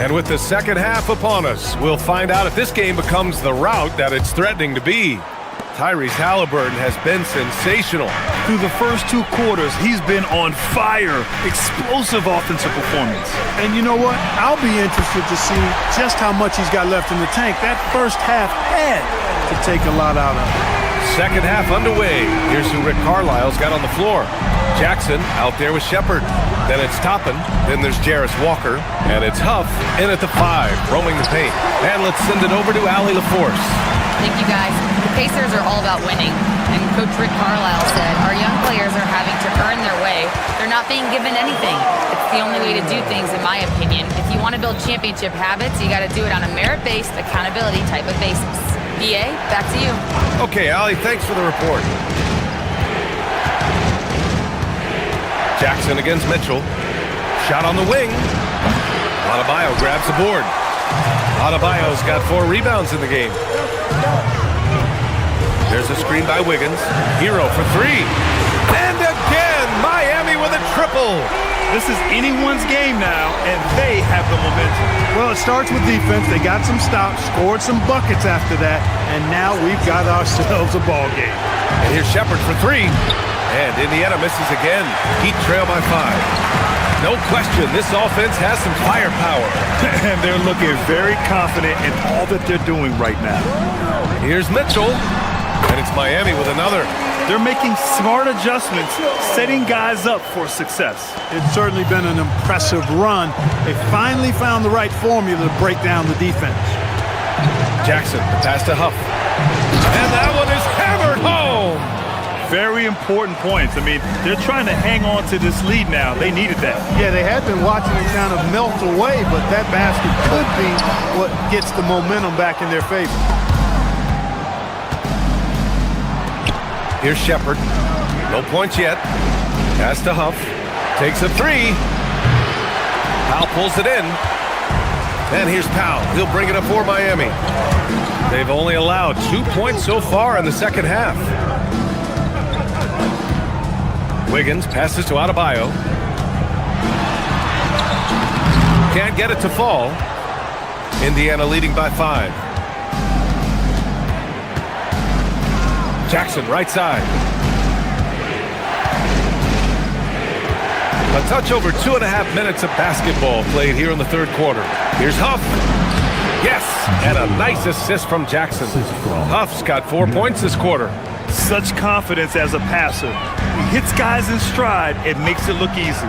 And with the second half upon us, we'll find out if this game becomes the rout that it's threatening to be. Tyrese Halliburton has been sensational. Through the first 2 quarters, he's been on fire. Explosive offensive performance. And you know what? I'll be interested to see just how much he's got left in the tank. That first half had to take a lot out of him. Second half underway. Here's who Rick Carlisle's got on the floor. Jackson out there with Shepard. Then it's Toppin. Then there's Jarris Walker. And it's Huff in at the 5, roaming the paint. And let's send it over to Allie LaForce. Thank you, guys. The Pacers are all about winning. And Coach Rick Carlisle said, our young players are having to earn their way. They're not being given anything. It's the only way to do things, in my opinion. If you want to build championship habits, you got to do it on a merit-based, accountability type of basis. BA, back to you. Okay, Allie, thanks for the report. Jackson against Mitchell. Shot on the wing. Adebayo grabs the board. Adebayo's got 4 rebounds in the game. There's a screen by Wiggins. Hero for 3. And again, Miami with a triple. This is anyone's game now, and they have the momentum. Well, it starts with defense. They got some stops, scored some buckets after that, and now we've got ourselves a ball game. And here's Shepard for 3. And Indiana misses again. Heat trail by 5. No question, this offense has some firepower. And they're looking very confident in all that they're doing right now. Here's Mitchell. And it's Miami with another. They're making smart adjustments, setting guys up for success. It's certainly been an impressive run. They finally found the right formula to break down the defense. Jackson, the pass to Huff. And that one is hammered home. Very important points. I mean, they're trying to hang on to this lead now. They needed that. Yeah, they had been watching it kind of melt away, but that basket could be what gets the momentum back in their favor. Here's Shepard. No points yet. Pass to Huff. Takes a 3. Powell pulls it in. And here's Powell. He'll bring it up for Miami. They've only allowed 2 points so far in the second half. Wiggins passes to Adebayo. Can't get it to fall. Indiana leading by 5. Jackson, right side. A touch over 2.5 minutes of basketball played here in the third quarter. Here's Huff. Yes, and a nice assist from Jackson. Huff's got 4 points this quarter. Such confidence as a passer. He hits guys in stride. It makes it look easy.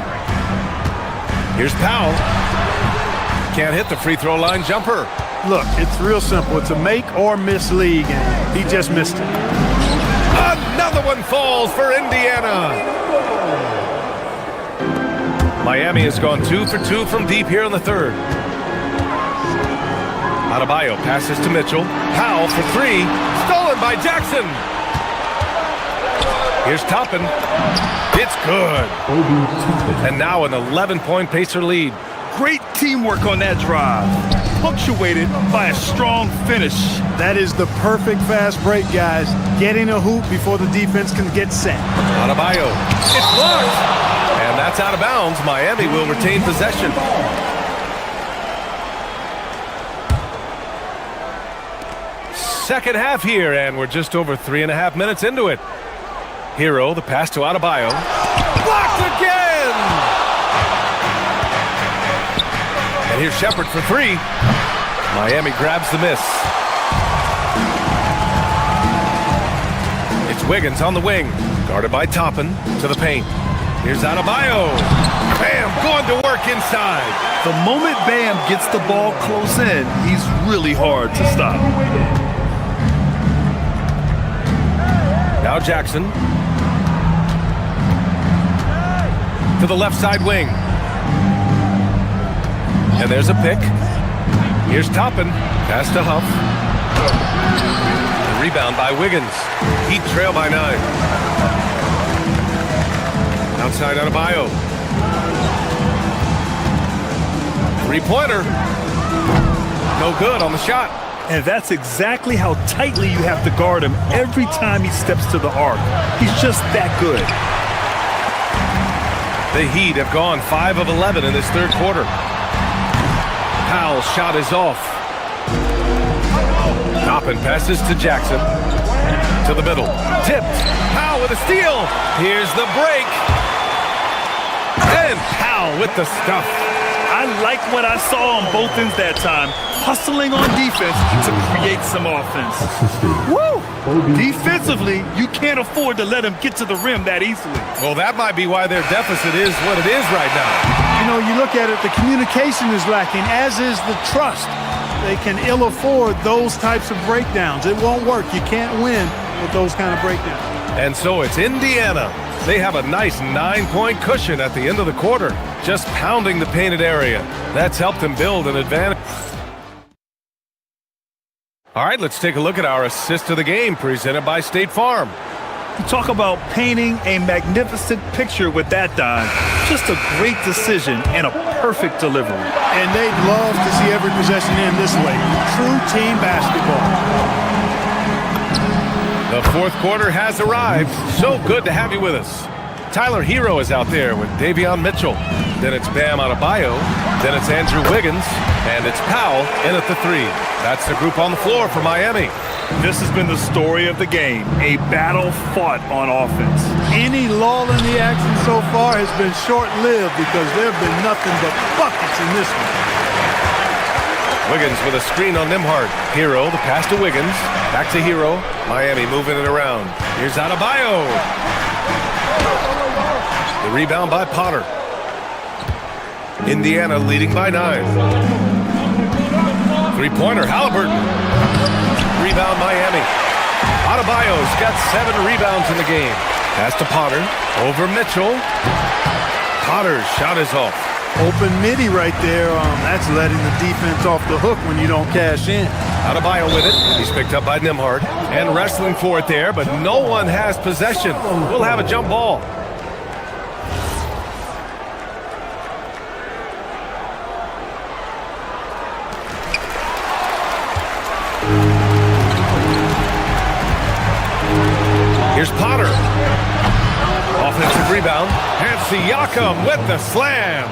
Here's Powell. Can't hit the free throw line jumper. Look, it's real simple. It's a make or miss league, and he just missed it. Another one falls for Indiana. Miami has gone 2 for 2 from deep here in the third. Adebayo passes to Mitchell. Powell for 3. Stolen by Jackson. Here's Toppin. It's good. And now an 11-point Pacer lead. Great teamwork on that drive, punctuated by a strong finish. That is the perfect fast break, guys. Getting a hoop before the defense can get set. Adebayo. It's blocked. And that's out of bounds. Miami will retain possession. Second half here, and we're just over 3.5 minutes into it. Hero, the pass to Adebayo. Blocked again! And here's Shepard for three. Miami grabs the miss. It's Wiggins on the wing. Guarded by Toppin to the paint. Here's Adebayo. Bam, going to work inside. The moment Bam gets the ball close in, he's really hard to stop. Now Jackson. To the left side wing. And there's a pick. Here's Toppin. Pass to Huff. The rebound by Wiggins. Heat trail by 9. Outside Adebayo. Three-pointer. No good on the shot. And that's exactly how tightly you have to guard him every time he steps to the arc. He's just that good. The Heat have gone 5 of 11 in this third quarter. Powell's shot is off. Toppin passes to Jackson. To the middle. Tipped. Powell with a steal. Here's the break. And Powell with the stuff. I like what I saw on both ends that time. Hustling on defense to create some offense. Woo! Defensively, you can't afford to let him get to the rim that easily. Well, that might be why their deficit is what it is right now. You know, you look at it, the communication is lacking, as is the trust. They can ill afford those types of breakdowns. It won't work. You can't win with those kind of breakdowns. And so it's Indiana. They have a nice 9-point cushion at the end of the quarter, just pounding the painted area. That's helped them build an advantage. All right, let's take a look at our assist of the game presented by State Farm. You talk about painting a magnificent picture with that dime. Just a great decision and a perfect delivery. And they'd love to see every possession end this way. True team basketball. The fourth quarter has arrived. So good to have you with us. Tyler Hero is out there with Davion Mitchell. Then it's Bam Adebayo. Then it's Andrew Wiggins. And it's Powell in at the 3. That's the group on the floor for Miami. This has been the story of the game. A battle fought on offense. Any lull in the action so far has been short-lived because there have been nothing but buckets in this one. Wiggins with a screen on Nembhard. Hero, the pass to Wiggins. Back to Hero. Miami moving it around. Here's Adebayo. The rebound by Potter. Indiana leading by 9. Three-pointer, Halliburton. Rebound, Miami. Adebayo's got 7 rebounds in the game. Pass to Potter. Over Mitchell. Potter's shot is off. Open midi right there. That's letting the defense off the hook when you don't cash in. Adebayo with it. He's picked up by Nembhard. And wrestling for it there, but no one has possession. We'll have a jump ball. Here's Potter. Offensive rebound. And Siakam with the slam.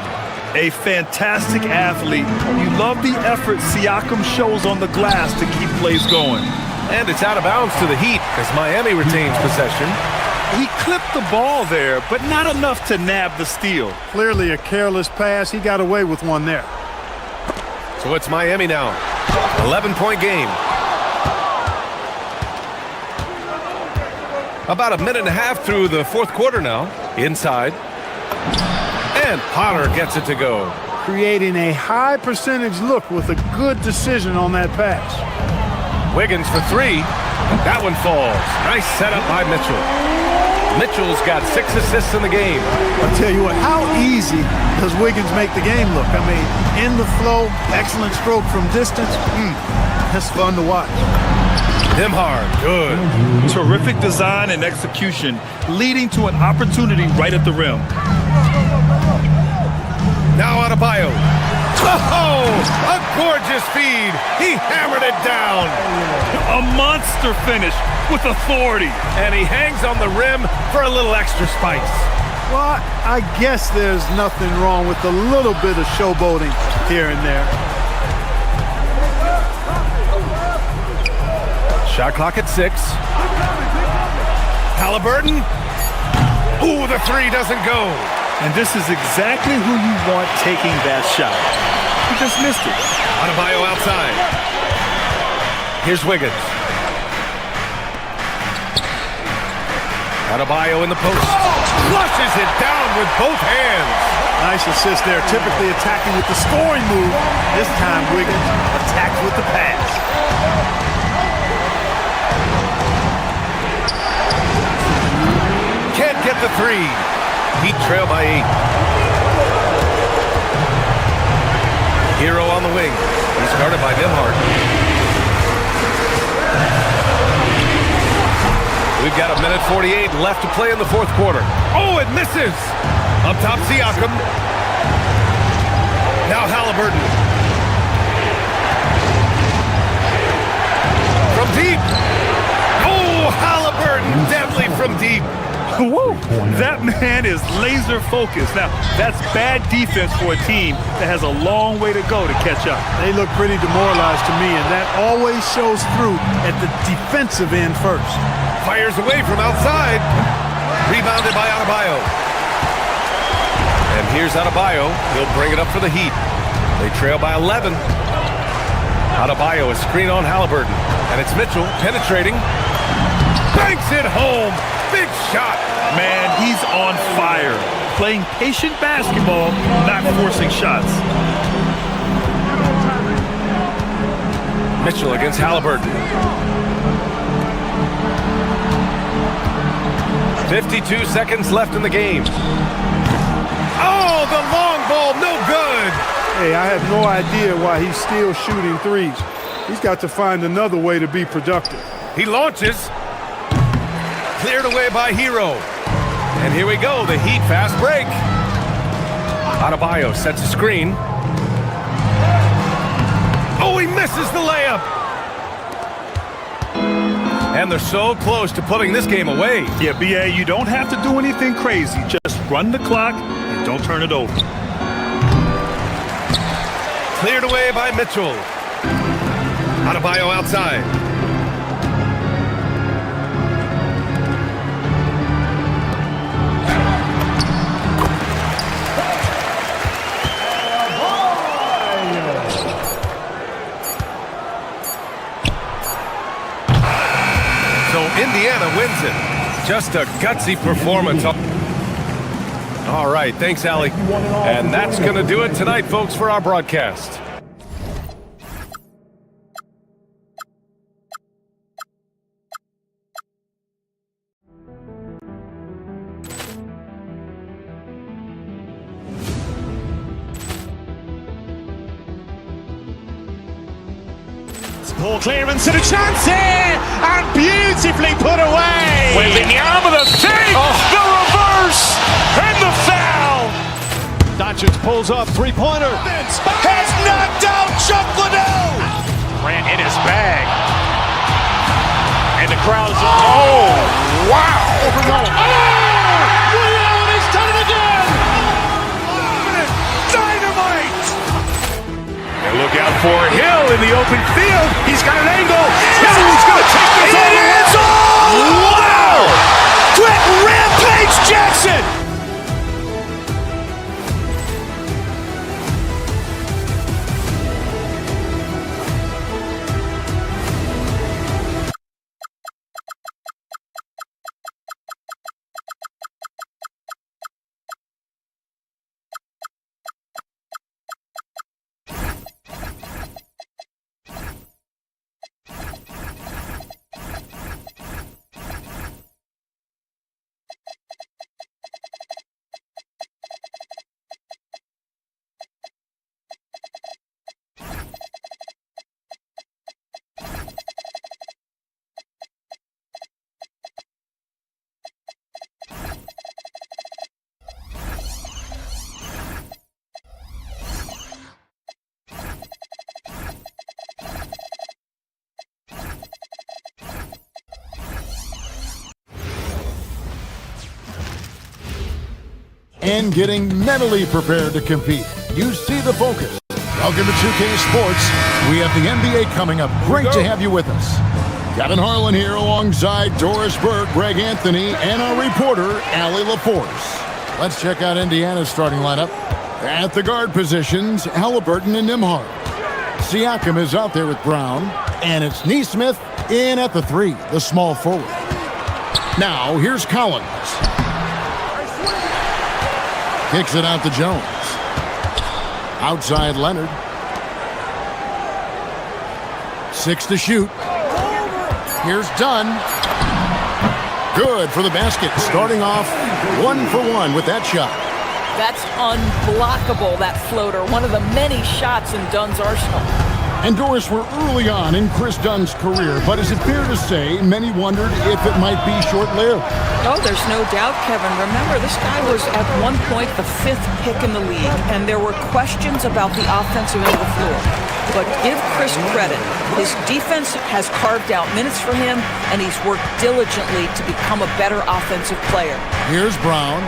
A fantastic athlete. You love the effort Siakam shows on the glass to keep plays going. And it's out of bounds to the Heat as Miami retains possession. He clipped the ball there, but not enough to nab the steal. Clearly a careless pass. He got away with one there. So it's Miami now. 11-point game. About a minute and a half through the fourth quarter now. Inside. And Potter gets it to go. Creating a high percentage look with a good decision on that pass. Wiggins for 3. That one falls. Nice setup by Mitchell. Mitchell's got 6 assists in the game. I'll tell you what, how easy does Wiggins make the game look? I mean, in the flow, excellent stroke from distance. That's fun to watch. Nembhard, good. Terrific design and execution, leading to an opportunity right at the rim. Now Adebayo. Oh, a gorgeous feed. He hammered it down. A monster finish with authority. And he hangs on the rim for a little extra spice. Well, I guess there's nothing wrong with a little bit of showboating here and there. Shot clock at 6. Halliburton. Ooh, the three doesn't go. And this is exactly who you want taking that shot. He just missed it. Adebayo outside. Here's Wiggins. Adebayo in the post. Flushes it down with both hands. Nice assist there. Typically attacking with the scoring move. This time Wiggins attacks with the pass. Can't get the three. Heat trail by 8. Hero on the wing. He's guarded by Nembhard. We've got 1:48 left to play in the fourth quarter. Oh, it misses! Up top, Siakam. Now Halliburton. From deep. Oh, Halliburton, deadly from deep. Woo! That man is laser focused. Now, that's bad defense for a team that has a long way to go to catch up. They look pretty demoralized to me, and that always shows through at the defensive end first. Fires away from outside. Rebounded by Adebayo. And here's Adebayo. He'll bring it up for the Heat. They trail by 11. Adebayo, a screen on Halliburton. And it's Mitchell penetrating. Banks it home. Big shot. Man, he's on fire. Playing patient basketball, not forcing shots. Mitchell against Halliburton. 52 seconds left in the game. Oh, the long ball, no good. Hey, I have no idea why he's still shooting threes. He's got to find another way to be productive. He launches. Cleared away by Hero. And here we go, the Heat fast break. Adebayo sets a screen. Oh, he misses the layup. And they're so close to putting this game away. Yeah, BA, you don't have to do anything crazy. Just run the clock and don't turn it over. Cleared away by Mitchell. Adebayo outside. Indiana wins it. Just a gutsy performance. All right, thanks, Allie. And that's going to do it tonight, folks, for our broadcast. Ball clearance and a chance here, and beautifully put away. Wembanyama the fake, the reverse, and the foul. Doncic pulls up, three-pointer. Has knocked out Chuck Liddell. Ran in his bag, and the crowd is. Oh, wow! Liddell, and he's done it again. Dynamite! And look out for Hill in the open field. He's got an angle. Hill's going to take this all the way. Wow! Quick Rampage Jackson! and getting mentally prepared to compete. You see the focus. Welcome to 2K Sports. We have the NBA coming up. Great to have you with us. Kevin Harlan here alongside Doris Burke, Greg Anthony, and our reporter, Allie LaForce. Let's check out Indiana's starting lineup. At the guard positions, Halliburton and Nembhard. Siakam is out there with Brown, and it's Nesmith in at the 3, the small forward. Now, here's Collins. Kicks it out to Jones. Outside Leonard. 6 to shoot. Here's Dunn. Good for the basket. Starting off 1 for 1 with that shot. That's unblockable, that floater. One of the many shots in Dunn's arsenal. And Doris, we're early on in Chris Dunn's career, but is it fair to say many wondered if it might be short-lived? Oh, there's no doubt, Kevin. Remember, this guy was at one point the 5th pick in the league, and there were questions about the offensive end of the floor. But give Chris credit. His defense has carved out minutes for him, and he's worked diligently to become a better offensive player. Here's Brown.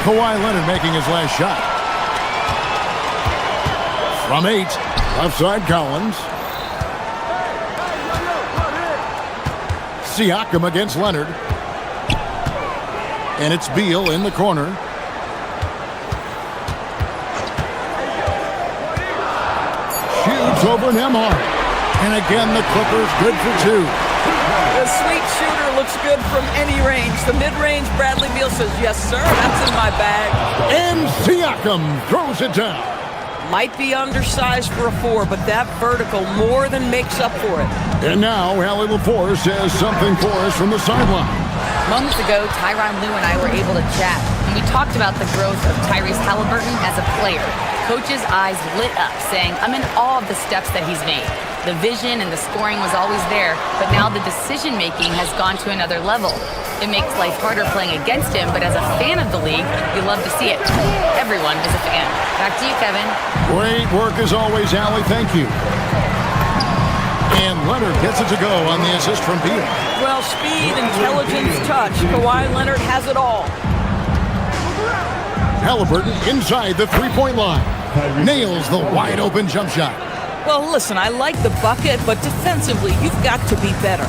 Kawhi Leonard making his last shot. From 8, left side Collins. Siakam against Leonard. And it's Beal in the corner. Shoots over Nembhard. And again, the Clippers good for 2. The sweet shooter looks good from any range. The mid-range, Bradley Beal says, yes, sir, that's in my bag. And Siakam throws it down. Might be undersized for a 4, but that vertical more than makes up for it. And now, Allie LaForce has something for us from the sideline. Moments ago, Tyronn Lue and I were able to chat, and we talked about the growth of Tyrese Halliburton as a player. Coach's eyes lit up, saying, I'm in awe of the steps that he's made. The vision and the scoring was always there, but now the decision-making has gone to another level. It makes life harder playing against him, but as a fan of the league, you love to see it. Everyone is a fan. Back to you, Kevin. Great work as always, Allie. Thank you. And Leonard gets it to go on the assist from Beal. Well, speed, intelligence, touch. Kawhi Leonard has it all. Halliburton inside the three-point line. Nails the wide-open jump shot. Well, listen, I like the bucket, but defensively, you've got to be better.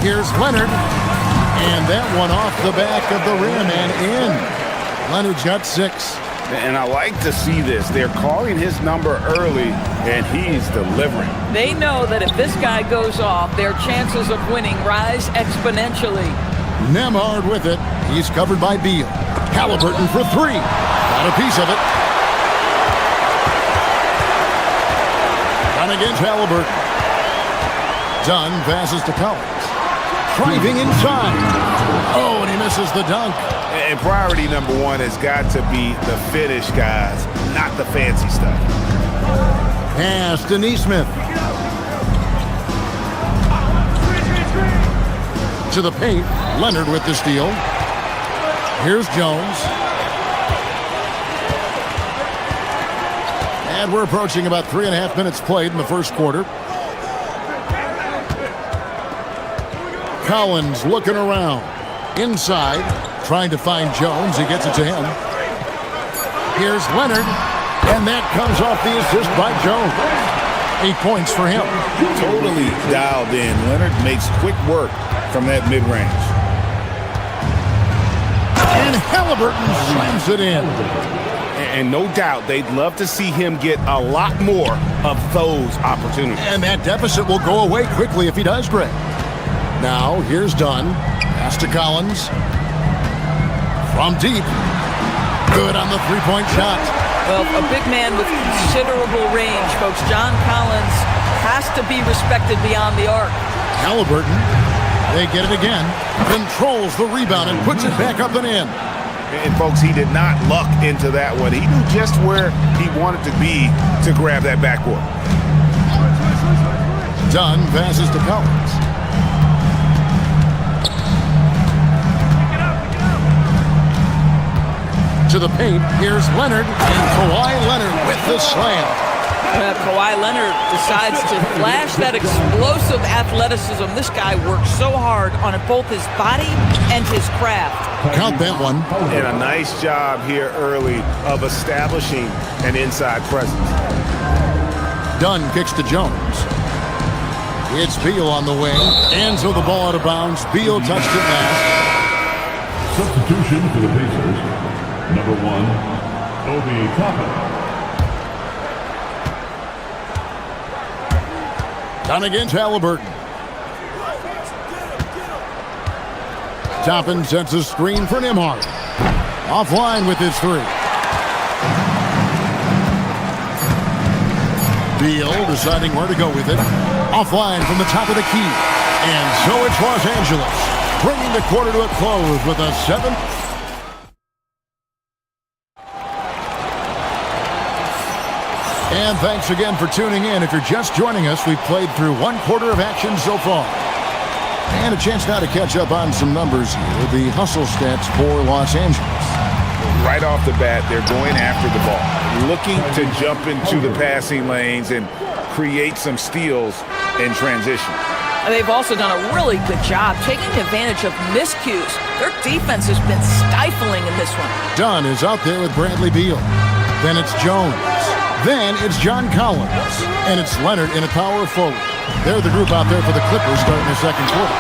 Here's Leonard. And that one off the back of the rim and in. Leonard's got 6. And I like to see this. They're calling his number early, and he's delivering. They know that if this guy goes off, their chances of winning rise exponentially. Nembhard with it. He's covered by Beal. Halliburton for 3. Got a piece of it. Done against Halliburton. Dunn passes to Collins. Driving inside. Oh, and he misses the dunk. And priority number 1 has got to be the finish, guys, not the fancy stuff. Pass to Nesmith. To the paint. Leonard with the steal. Here's Jones. And we're approaching about 3.5 minutes played in the first quarter. Collins looking around. Inside, trying to find Jones. He gets it to him. Here's Leonard. And that comes off the assist by Jones. 8 points for him. Totally dialed in. Leonard makes quick work from that mid-range. And Halliburton slams it in. And no doubt they'd love to see him get a lot more of those opportunities. And that deficit will go away quickly if he does, Greg. Now, here's Dunn. Pass to Collins. From deep. Good on the three-point shot. Well, a big man with considerable range, folks. John Collins has to be respected beyond the arc. Halliburton, they get it again. Controls the rebound and puts it back up and in. And folks, he did not luck into that one. He knew just where he wanted to be to grab that backboard. Dunn passes to Collins. To the paint, here's Leonard, and Kawhi Leonard with the slam. Kawhi Leonard decides to flash that explosive athleticism. This guy works so hard on both his body and his craft. Count that one. And a nice job here early of establishing an inside presence. Dunn kicks to Jones. It's Beal on the wing. And so the ball out of bounds. Beal touched it last. Substitution for the Pacers. Number 1, Obi Toppin. Dunn against Halliburton. Toppin sets a screen for Nembhard. Offline with his three. Beal deciding where to go with it. Offline from the top of the key. And so it's Los Angeles, bringing the quarter to a close with a 7. And thanks again for tuning in. If you're just joining us, we've played through one quarter of action so far. And a chance now to catch up on some numbers here. The hustle stats for Los Angeles. Right off the bat, they're going after the ball, looking to jump into the passing lanes and create some steals in transition. And they've also done a really good job taking advantage of miscues. Their defense has been stifling in this one. Dunn is out there with Bradley Beal. Then it's Jones. Then it's John Collins. And it's Leonard in a power forward. They're the group out there for the Clippers starting the second quarter.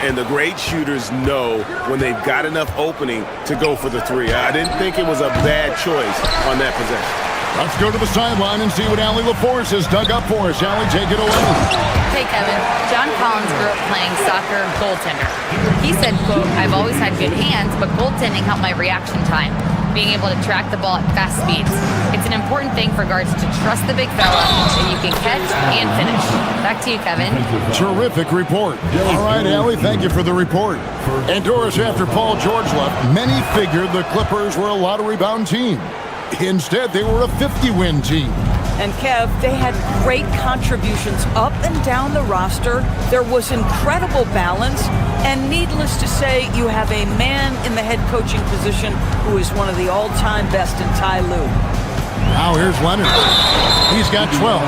And the great shooters know when they've got enough opening to go for the three. I didn't think it was a bad choice on that possession. Let's go to the sideline and see what Allie LaForce has dug up for us. Allie, take it away. Hey, Kevin. John Collins grew up playing soccer goaltender. He said, quote, I've always had good hands, but goaltending helped my reaction time, being able to track the ball at fast speeds. It's an important thing for guards to trust the big fella that you can catch and finish. Back to you, Kevin. Terrific report. All right, Allie, thank you for the report. And Doris, after Paul George left, many figured the Clippers were a lottery-bound team. Instead, they were a 50-win team. And Kev, they had great contributions up and down the roster. There was incredible balance. And needless to say, you have a man in the head coaching position who is one of the all-time best in Ty Lue. Now here's Leonard. He's got 12.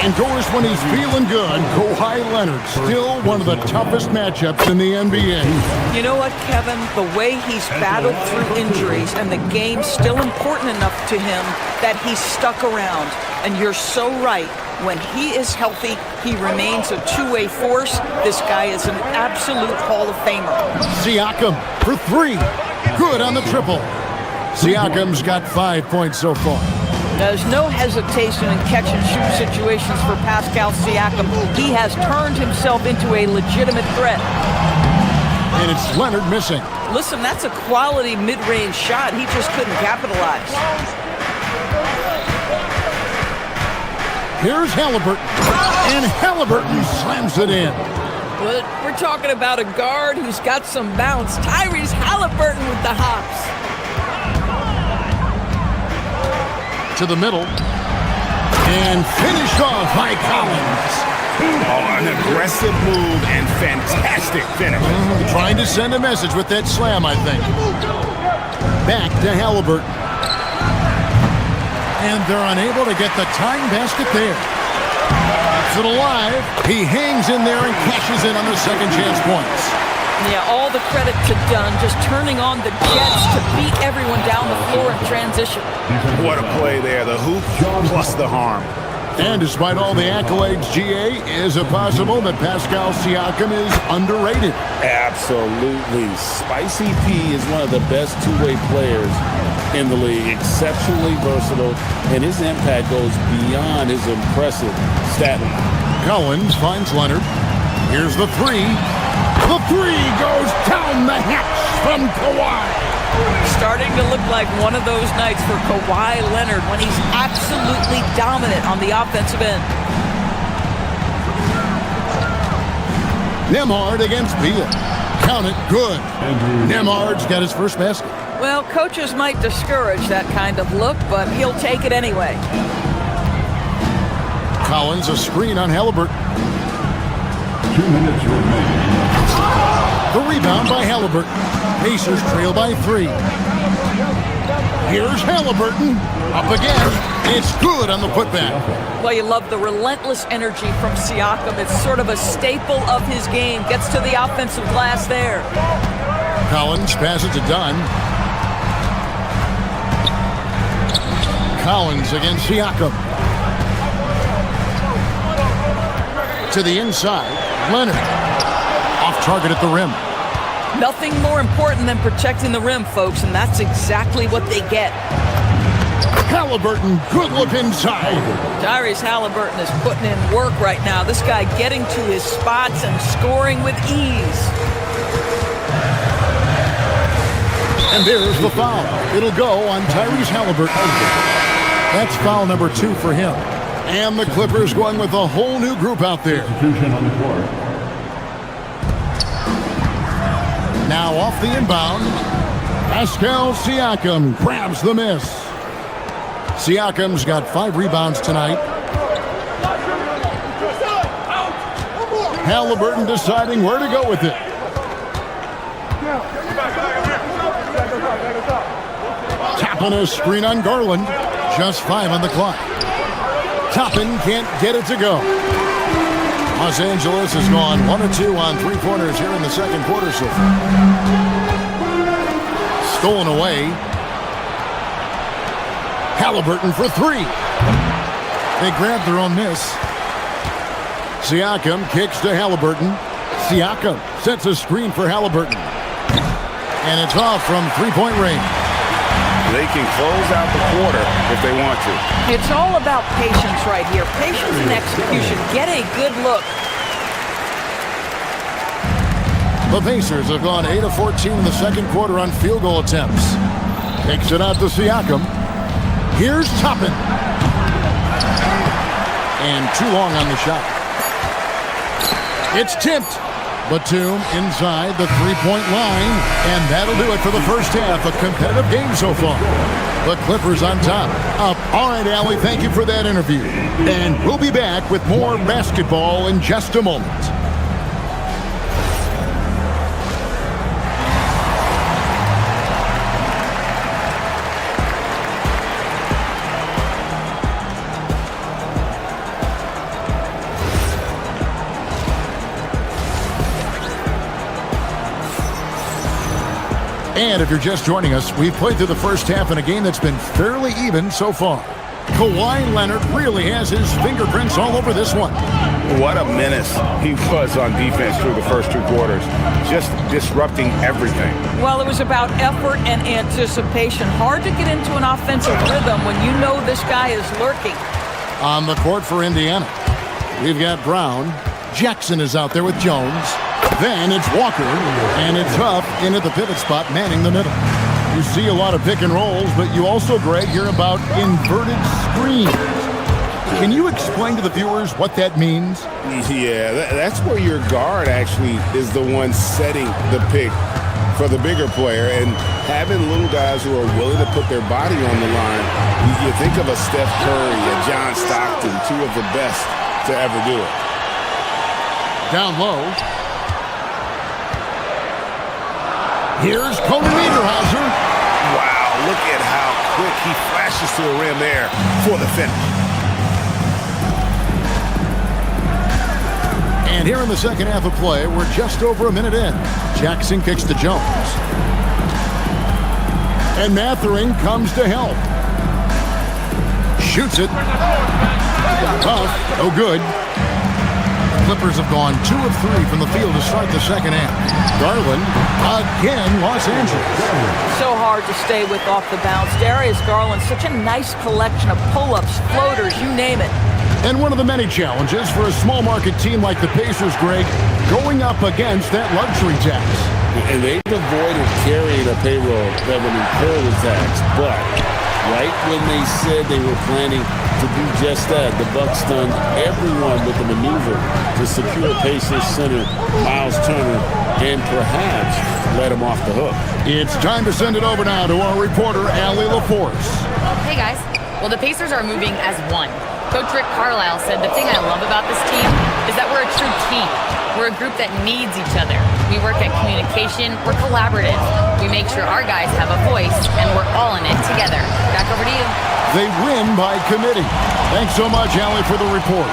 And Doris, when he's feeling good, Kawhi Leonard, still one of the toughest matchups in the NBA. You know what, Kevin? The way he's battled through injuries and the game's still important enough to him that he's stuck around. And you're so right. When he is healthy, he remains a two-way force. This guy is an absolute Hall of Famer. Siakam for three. Good on the triple. Siakam's got 5 points so far. There's no hesitation in catch-and-shoot situations for Pascal Siakam. He has turned himself into a legitimate threat. And it's Leonard missing. Listen, that's a quality mid-range shot. He just couldn't capitalize. Here's Halliburton. And Halliburton slams it in. But we're talking about a guard who's got some bounce. Tyrese Halliburton with the hops. To the middle. And finished off by Collins. Oh, an aggressive move and fantastic finish. Trying to send a message with that slam, I think. Back to Halliburton. And they're unable to get the tying basket there. Keeps it alive. He hangs in there and cashes in on the second chance points. Yeah, all the credit to Dunn, just turning on the jets to beat everyone down the floor in transition. What a play there. The hoop plus the harm. And despite all the accolades, GA, is it possible that Pascal Siakam is underrated? Absolutely. Spicy P is one of the best two-way players in the league. Exceptionally versatile, and his impact goes beyond his impressive stat line. Collins finds Leonard. Here's the three. The three goes down the hatch from Kawhi. Starting to look like one of those nights for Kawhi Leonard when he's absolutely dominant on the offensive end. Nembhard against Beal. Count it, good. Nembhard's got his first basket. Well, coaches might discourage that kind of look, but he'll take it anyway. Collins, a screen on Halliburton. 2 minutes remaining. The rebound by Halliburton. Pacers trail by 3. Here's Halliburton. Up again. It's good on the putback. Well, you love the relentless energy from Siakam. It's sort of a staple of his game. Gets to the offensive glass there. Collins passes to Dunn. Collins against Siakam. To the inside. Leonard. Off target at the rim. Nothing more important than protecting the rim, folks, and that's exactly what they get. Halliburton, good look inside. Tyrese Halliburton is putting in work right now. This guy getting to his spots and scoring with ease. And there's the foul. It'll go on Tyrese Halliburton. That's foul number 2 for him. And the Clippers going with a whole new group out there. Now off the inbound. Pascal Siakam grabs the miss. Siakam's got 5 rebounds tonight. Halliburton deciding where to go with it. Tapping a screen on Garland. Just 5 on the clock. Toppin can't get it to go. Los Angeles has gone 1 of 2 on 3-pointers here in the second quarter so far. Stolen away. Halliburton for 3. They grabbed their own miss. Siakam kicks to Halliburton. Siakam sets a screen for Halliburton. And it's off from 3-point range. They can close out the quarter if they want to. It's all about patience right here. Patience and execution. Get a good look. The Pacers have gone 8 of 14 in the second quarter on field goal attempts. Takes it out to Siakam. Here's Toppin. And too long on the shot. It's tipped. Batum inside the 3-point line. And that'll do it for the first half. A competitive game so far. The Clippers on top. Up. All right, Allie, thank you for that interview. And we'll be back with more basketball in just a moment. And if you're just joining us, we've played through the first half in a game that's been fairly even so far. Kawhi Leonard really has his fingerprints all over this one. What a menace he was on defense through the first 2 quarters. Just disrupting everything. Well, it was about effort and anticipation. Hard to get into an offensive rhythm when you know this guy is lurking. On the court for Indiana, we've got Brown. Jackson is out there with Jones. Then it's Walker, and it's Huff in at the pivot spot, manning the middle. You see a lot of pick and rolls, but you also, Greg, hear about inverted screens. Can you explain to the viewers what that means? Yeah, that's where your guard actually is the one setting the pick for the bigger player, and having little guys who are willing to put their body on the line. You think of a Steph Curry, a John Stockton, 2 of the best to ever do it. Down low. Here's Conan Niederhauser. Wow, look at how quick he flashes to the rim there for the finish. And here in the second half of play, we're just over a minute in. Jackson kicks to Jones. And Mathering comes to help. Shoots it. Tough, no good. Clippers have gone 2 of 3 from the field to start the second half. Garland, again, Los Angeles. So hard to stay with off the bounce. Darius Garland, such a nice collection of pull-ups, floaters, you name it. And one of the many challenges for a small market team like the Pacers, Greg, going up against that luxury tax. And they've avoided carrying a payroll that would incur the tax, but right when they said they were planning to do just that, the Bucks stunned everyone with the maneuver to secure Pacers center Miles Turner and perhaps let him off the hook. It's time to send it over now to our reporter, Allie LaForce. Hey, guys. Well, the Pacers are moving as one. Coach Rick Carlisle said the thing I love about this team is that we're a true team. We're a group that needs each other. We work at communication. We're collaborative. We make sure our guys have a voice, and we're all in it together. Back over to you. They win by committee. Thanks so much, Allie, for the report.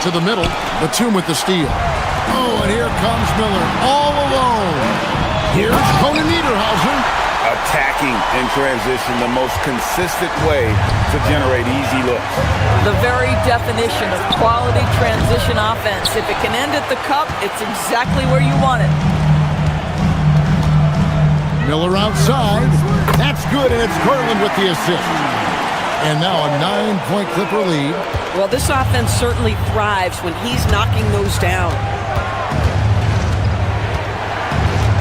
To the middle, Batum with the steal. Oh, and here comes Miller all alone. Here's Conan Niederhauser. Attacking in transition, the most consistent way to generate easy looks. The very definition of quality transition offense. If it can end at the cup, it's exactly where you want it. Miller outside. That's good, and it's Garland with the assist. And now a 9-point Clipper lead. Well, this offense certainly thrives when he's knocking those down.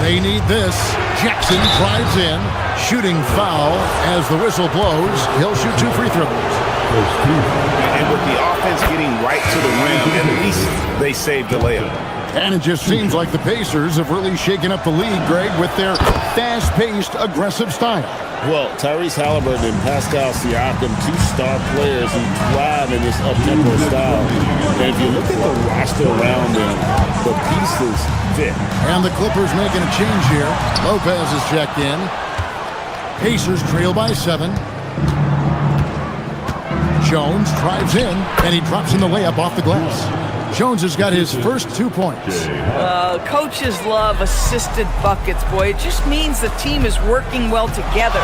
They need this. Jackson drives in. Shooting foul as the whistle blows. He'll shoot 2 free throws. And with the offense getting right to the rim, at least they saved the layup. And it just seems like the Pacers have really shaken up the league, Greg, with their fast-paced, aggressive style. Well, Tyrese Haliburton and Pascal Siakam, 2 star players who thrive in this up-tempo style. And if you look at the roster around them, the pieces fit. And the Clippers making a change here. Lopez is checked in. Pacers trail by 7. Jones drives in, and he drops in the layup off the glass. Jones has got his first 2 points. Coaches love assisted buckets, boy. It just means the team is working well together.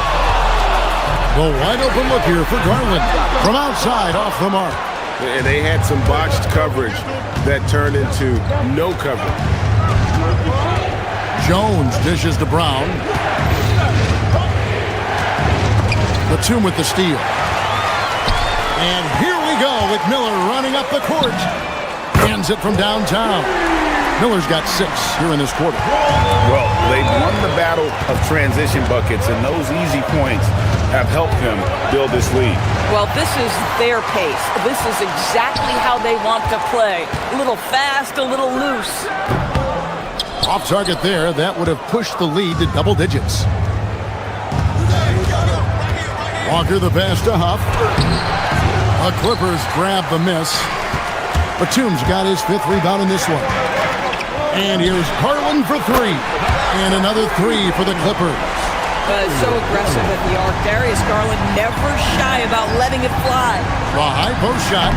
The wide open look here for Garland. From outside, off the mark. And they had some botched coverage that turned into no coverage. Jones dishes to Brown. Batum with the steal. And here we go with Miller running up the court. Hands it from downtown. Miller's got 6 here in this quarter. Well, they've won the battle of transition buckets, and those easy points have helped them build this lead. Well, this is their pace. This is exactly how they want to play. A little fast, a little loose. Off target there. That would have pushed the lead to double digits. Walker the pass to Huff. The Clippers grab the miss. Batum's got his 5th rebound in this one. And here's Garland for 3. And another 3 for the Clippers. So aggressive at the arc. Darius Garland never shy about letting it fly. A high post shot.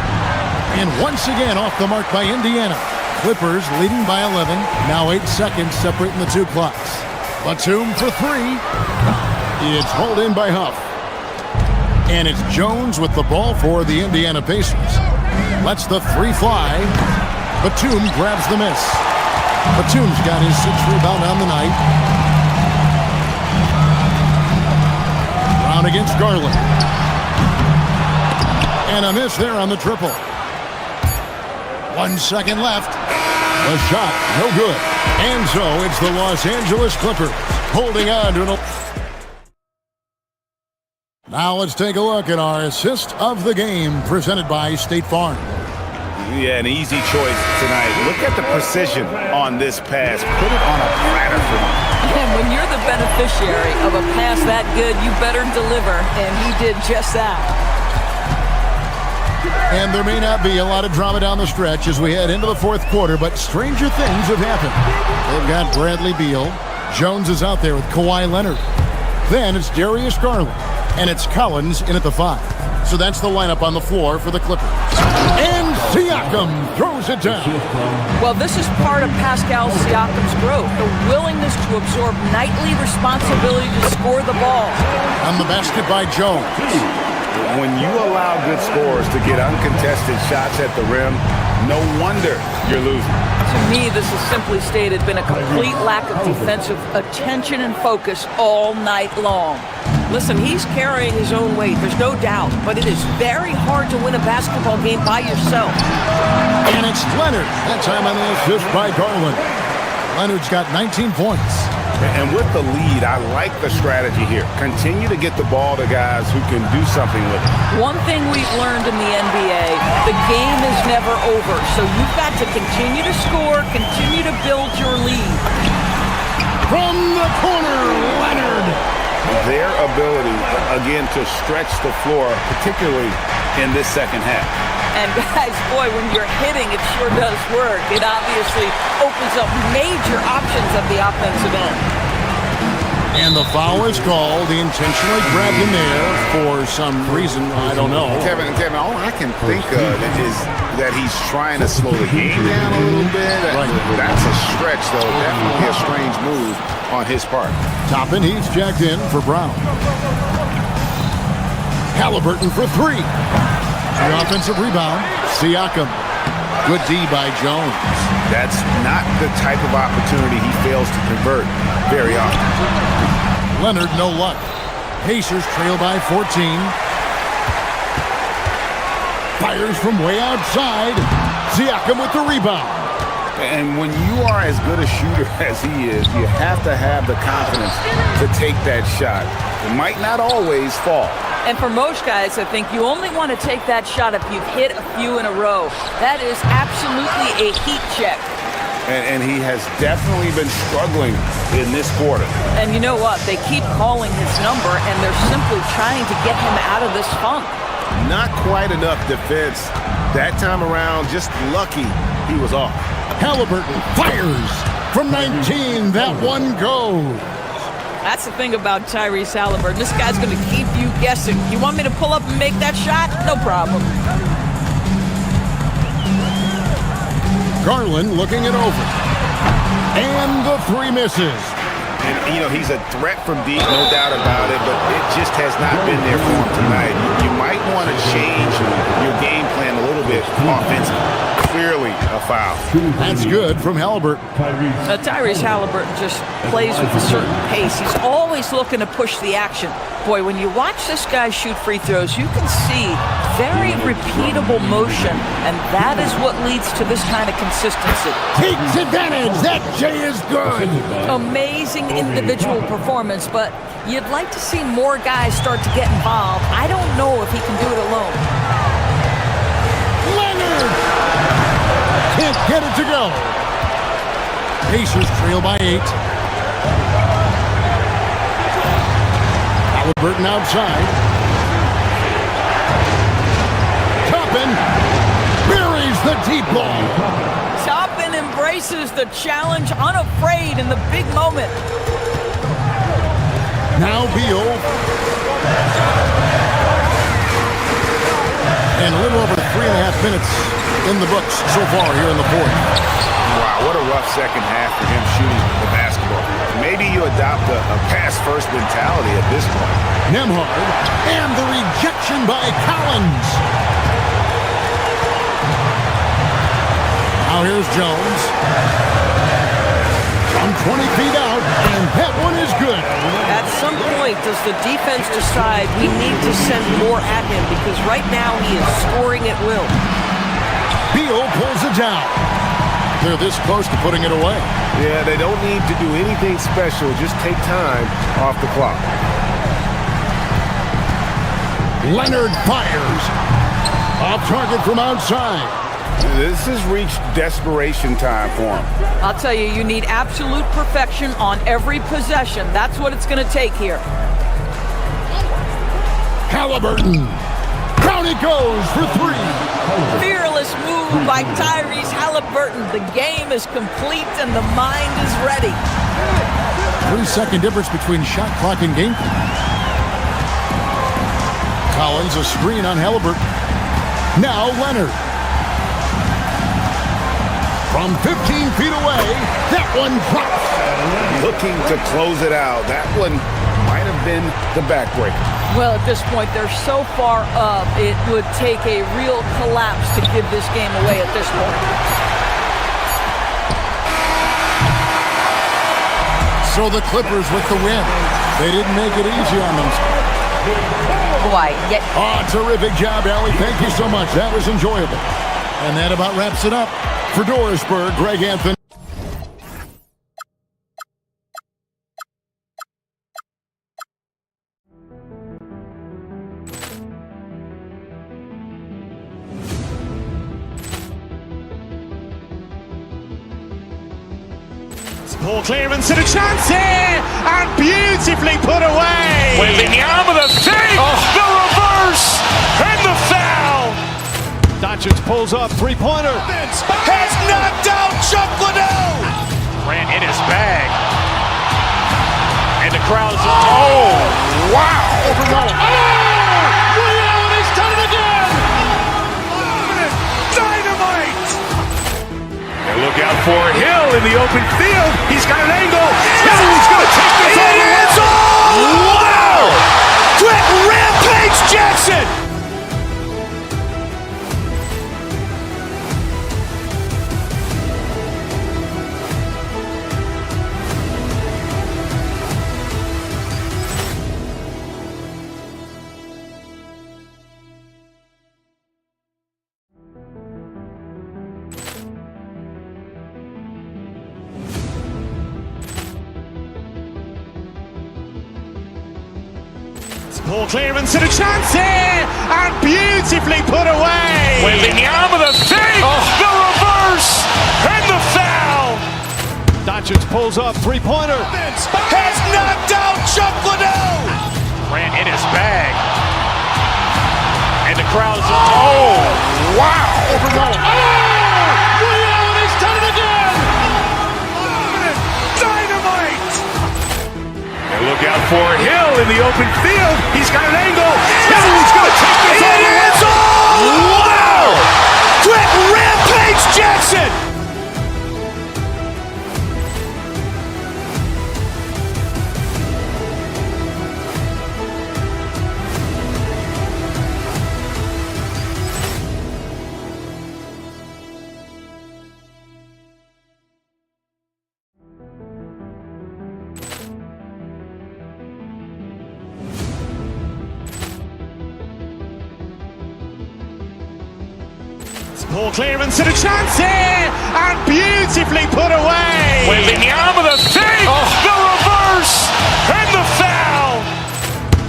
And once again off the mark by Indiana. Clippers leading by 11. Now 8 seconds separating the 2 clocks. Batum for 3. It's hauled in by Huff. And it's Jones with the ball for the Indiana Pacers. Lets the 3 fly. Batum grabs the miss. Batum's got his 6th rebound on the night. Brown against Garland. And a miss there on the triple. 1 second left. The shot, no good. And so it's the Los Angeles Clippers holding on to an... Now let's take a look at our assist of the game presented by State Farm. Yeah, an easy choice tonight. Look at the precision on this pass. Put it on a platter for him. And when you're the beneficiary of a pass that good, you better deliver. And he did just that. And there may not be a lot of drama down the stretch as we head into the 4th quarter, but stranger things have happened. They've got Bradley Beal. Jones is out there with Kawhi Leonard. Then it's Darius Garland. And it's Collins in at the 5. So that's the lineup on the floor for the Clippers. And Siakam throws it down. Well, this is part of Pascal Siakam's growth, the willingness to absorb nightly responsibility to score the ball. On the basket by Jones. When you allow good scorers to get uncontested shots at the rim, no wonder you're losing. To me, this is simply stated been a complete lack of defensive attention and focus all night long. Listen, he's carrying his own weight, there's no doubt, but it is very hard to win a basketball game by yourself. And it's Leonard. That time on the assist by Garland. Leonard's got 19 points. And with the lead, I like the strategy here. Continue to get the ball to guys who can do something with it. One thing we've learned in the NBA, the game is never over. So you've got to continue to score, continue to build your lead. From the corner, Leonard. Their ability, again, to stretch the floor, particularly in this second half. And guys, boy, when you're hitting, it sure does work. It obviously opens up major options at the offensive end. And the foul is called. He intentionally grabbed him there for some reason. I don't know. Kevin, all I can think of is that he's trying to slow the game down a little bit. Right. That's a stretch, though. Definitely a strange move on his part. Toppin, he's jacked in for Brown. Halliburton for three. The offensive rebound. Siakam. Good D by Jones. That's not the type of opportunity he fails to convert very often. Leonard, no luck. Pacers trail by 14. Fires from way outside. Siakam with the rebound. And when you are as good a shooter as he is, you have to have the confidence to take that shot. It might not always fall. And for most guys, I think you only want to take that shot if you've hit a few in a row. That is absolutely a heat check. And he has definitely been struggling in this quarter. And you know what? They keep calling his number, and they're simply trying to get him out of this funk. Not quite enough defense. That time around, just lucky he was off. Halliburton fires from 19. That one goes. That's the thing about Tyrese Halliburton. This guy's going to keep you guessing. You want me to pull up and make that shot? No problem. Garland looking it over. And the three misses. And, you know, he's a threat from deep, no doubt about it, but it just has not been there for him tonight. You might want to change your game plan a little bit offensively. Clearly a foul. That's good from Halliburton. Tyrese Halliburton just plays with a certain pace. He's always looking to push the action. Boy, when you watch this guy shoot free throws, you can see very repeatable motion, and that is what leads to this kind of consistency. Takes advantage. That J is good. Amazing individual performance, but you'd like to see more guys start to get involved. I don't know if he can do it alone. Leonard can't get it to go. Pacers trail by 8. Halliburton outside. Toppin buries the deep ball. Toppin embraces the challenge unafraid in the big moment. Now Beal. And a little over 3.5 minutes in the books so far here in the fourth. Wow, what a rough second half for him shooting the basketball. Maybe you adopt a pass-first mentality at this point. Nembhard, and the rejection by Collins. Now here's Jones. From 20 feet out, and that one is good. At some point, does the defense decide we need to send more at him? Because right now he is scoring at will. Beal pulls it down. They're this close to putting it away. Yeah, they don't need to do anything special. Just take time off the clock. Leonard fires. Off target from outside. This has reached desperation time for him. I'll tell you, you need absolute perfection on every possession. That's what it's going to take here. Halliburton. Down it goes for 3. Fearless move by Tyrese Halliburton. The game is complete and the mind is ready. 3-second difference between shot clock and game clock. Collins, a screen on Halliburton. Now Leonard. From 15 feet away, that one drops. Looking to close it out. That one might have been the backbreaker. Well, at this point, they're so far up, it would take a real collapse to give this game away at this point. So the Clippers with the win. They didn't make it easy on themselves. Boy, yeah. Oh, terrific job, Allie. Thank you so much. That was enjoyable. And that about wraps it up. For Dorisburg, Greg Anthony. Poor clearance and a chance here, and beautifully put away. With the arm of the fake, the reverse, and the foul. Doncic pulls up, three-pointer. Has knocked out Chuck Liddell. Grant in his bag. And the crowd's oh, wow. Overall. Ray Allen has done it again. Dynamite. And look out for Hill in the open field. He's got an angle. Hill's going to take this all the way. Wow. Quick Rampage Jackson. Poor clearance and a chance here, and beautifully put away. Waving the arm of the thing, the reverse, and the foul. Doncic pulls up, three-pointer. Has knocked out Chuck Liddell. Grant in his bag. And the crowd's oh, wow. Overall. Ray Allen has done it again. Dynamite. And look out for Hill in the open field. He's got an angle. Hill's going to take this all the way. Wow. Quick Rampage Jackson. Poor clearance and a chance here, and beautifully put away. Waving the arm of the thing, the reverse, and the foul.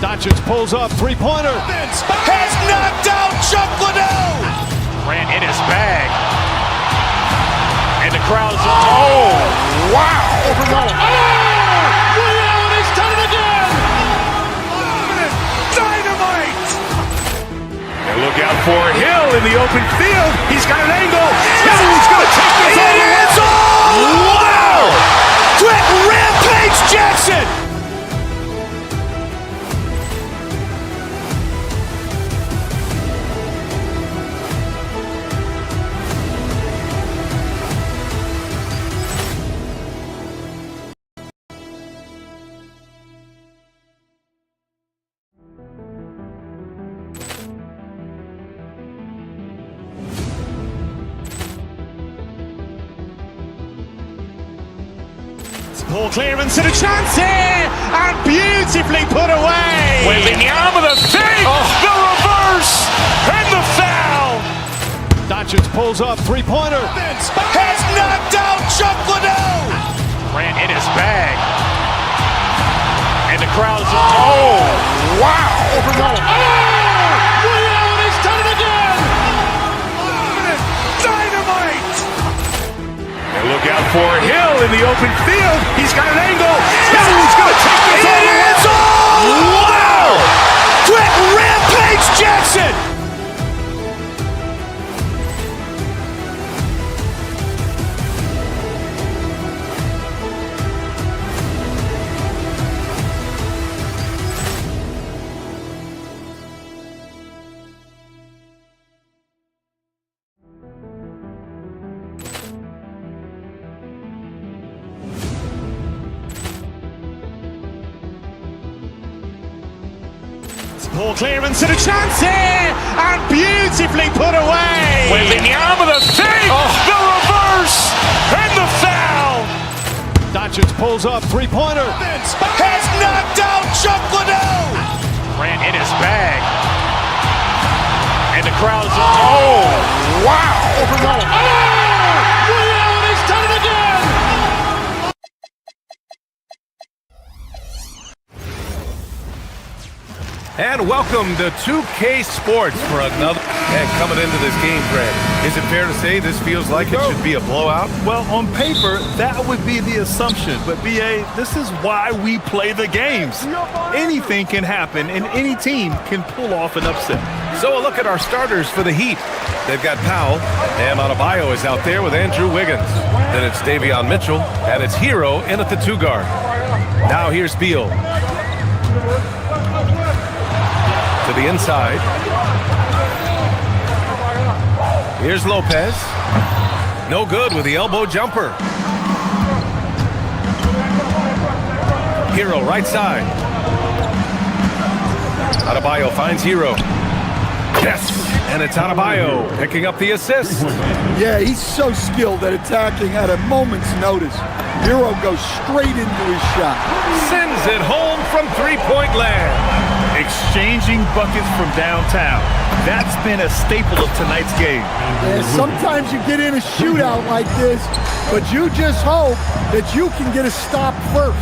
Doncic pulls up, three-pointer. Has knocked out Chuck Liddell. Grant in his bag. And the crowd's oh, wow. Overall. Ray Allen has done it again. Dynamite. And look out for Hill in the open field. He's got an angle. Hill's going to take this all the way. Wow. Quick Rampage Jackson. Poor clearance and a chance here, and beautifully put away. Waving the arm of the thing, the reverse, and the foul. Doncic pulls up, three-pointer. Has knocked out Chuck Liddell. Grant in his bag. And the crowd's oh, wow. Overall. Ray Allen has done it again. Dynamite. And look out for Hill in the open field. He's got an angle. Hill's going to take this all the way. Wow. Quick Rampage Jackson. Poor clearance and a chance here, and beautifully put away. Waving the arm of the thing, the reverse, and the foul. Doncic pulls up, three-pointer. Has knocked out Chuck Liddell. Grant in his bag. And the crowd's oh, wow. Overall. Ray Allen has done it again. And welcome to 2K Sports for another. And coming into this game, Grant, is it fair to say this feels like it should be a blowout? Well, on paper, that would be the assumption. But, B.A., this is why we play the games. Anything can happen, and any team can pull off an upset. So a look at our starters for the Heat. They've got Powell. Bam Adebayo is out there with Andrew Wiggins. Then it's Davion Mitchell, and it's Hero in at the 2 guard. Now here's Beal. To the inside. Here's Lopez. No good with the elbow jumper. Hero right side. Adebayo finds Hero. Yes, and it's Adebayo picking up the assist. Yeah, he's so skilled at attacking at a moment's notice. Hero goes straight into his shot. Sends it home from three-point land. Exchanging buckets from downtown. That's been a staple of tonight's game. Yeah, sometimes you get in a shootout like this, but you just hope that you can get a stop first.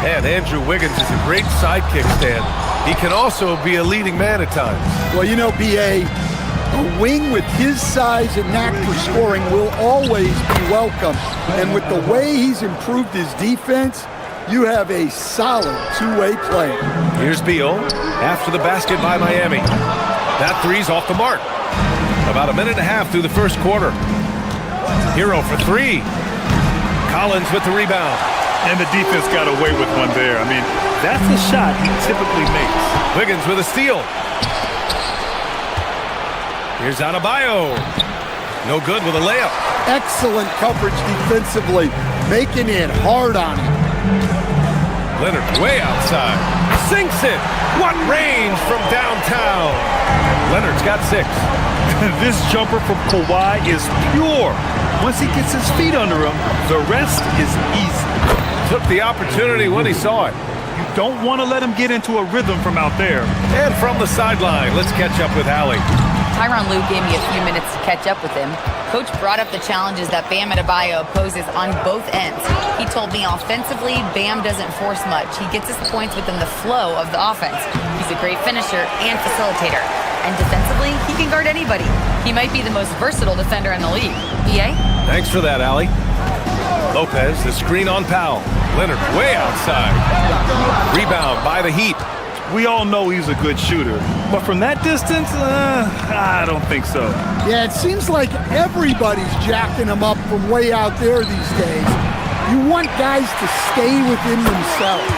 And Andrew Wiggins is a great sidekick, Stan. He can also be a leading man at times. Well, you know, B.A., a wing with his size and knack for scoring will always be welcome. And with the way he's improved his defense, you have a solid two-way player. Here's Beal after the basket by Miami. That three's off the mark. About a minute and a half through the first quarter. Hero for 3. Collins with the rebound. And the defense got away with one there. I mean, that's a shot he typically makes. Wiggins with a steal. Here's Adebayo. No good with a layup. Excellent coverage defensively, making it hard on him. Leonard way outside. Sinks it. What range from downtown. Leonard's got 6. This jumper from Kawhi is pure. Once he gets his feet under him, the rest is easy. Took the opportunity when he saw it. You don't want to let him get into a rhythm from out there. And from the sideline, let's catch up with Hallie. Tyronn Lue gave me a few minutes to catch up with him. Coach brought up the challenges that Bam Adebayo poses on both ends. He told me offensively, Bam doesn't force much. He gets his points within the flow of the offense. He's a great finisher and facilitator. And defensively, he can guard anybody. He might be the most versatile defender in the league. EA? Thanks for that, Allie. Lopez, the screen on Powell. Leonard way outside. Rebound by the Heat. We all know he's a good shooter, but from that distance, I don't think so. Yeah, it seems like everybody's jacking him up from way out there these days. You want guys to stay within themselves.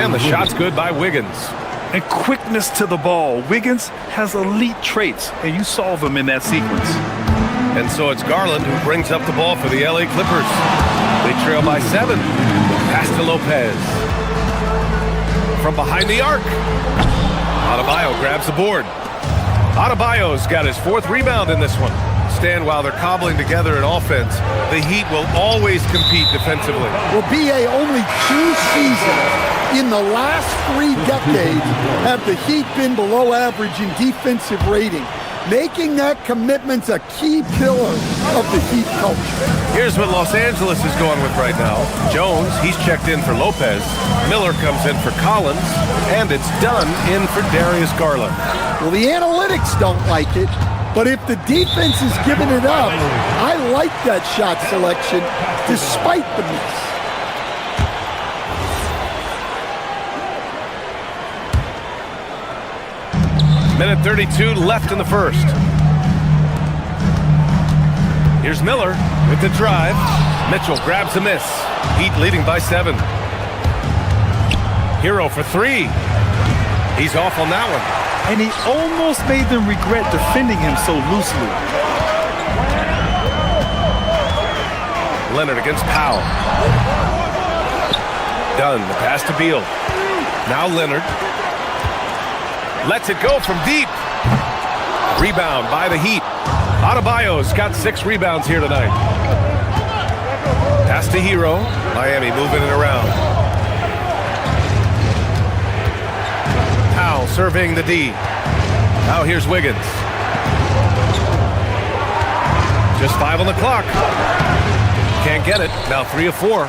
And the shot's good by Wiggins. And quickness to the ball. Wiggins has elite traits, and you saw them in that sequence. And so it's Garland who brings up the ball for the LA Clippers. They trail by 7. Pass to Lopez. From behind the arc. Adebayo grabs the board. Adebayo's got his 4th rebound in this one. Stan, while they're cobbling together an offense, the Heat will always compete defensively. Well, B.A., only 2 seasons in the last 3 decades have the Heat been below average in defensive rating, making that commitment a key pillar of the Heat culture. Here's what Los Angeles is going with right now. Jones, he's checked in for Lopez. Miller comes in for Collins. And it's Dunn in for Darius Garland. Well, the analytics don't like it, but if the defense is giving it up, I like that shot selection despite the miss. Minute 32 left in the first. Here's Miller with the drive. Mitchell grabs a miss. Heat leading by 7. Hero for 3. He's off on that one. And he almost made them regret defending him so loosely. Leonard against Powell. Dunn, the pass to Beal. Now Leonard. Lets it go from deep. Rebound by the Heat. Adebayo's got 6 rebounds here tonight. Pass to Hero. Miami moving it around. Powell surveying the D. Now here's Wiggins. Just 5 on the clock. Can't get it. Now 3 of 4.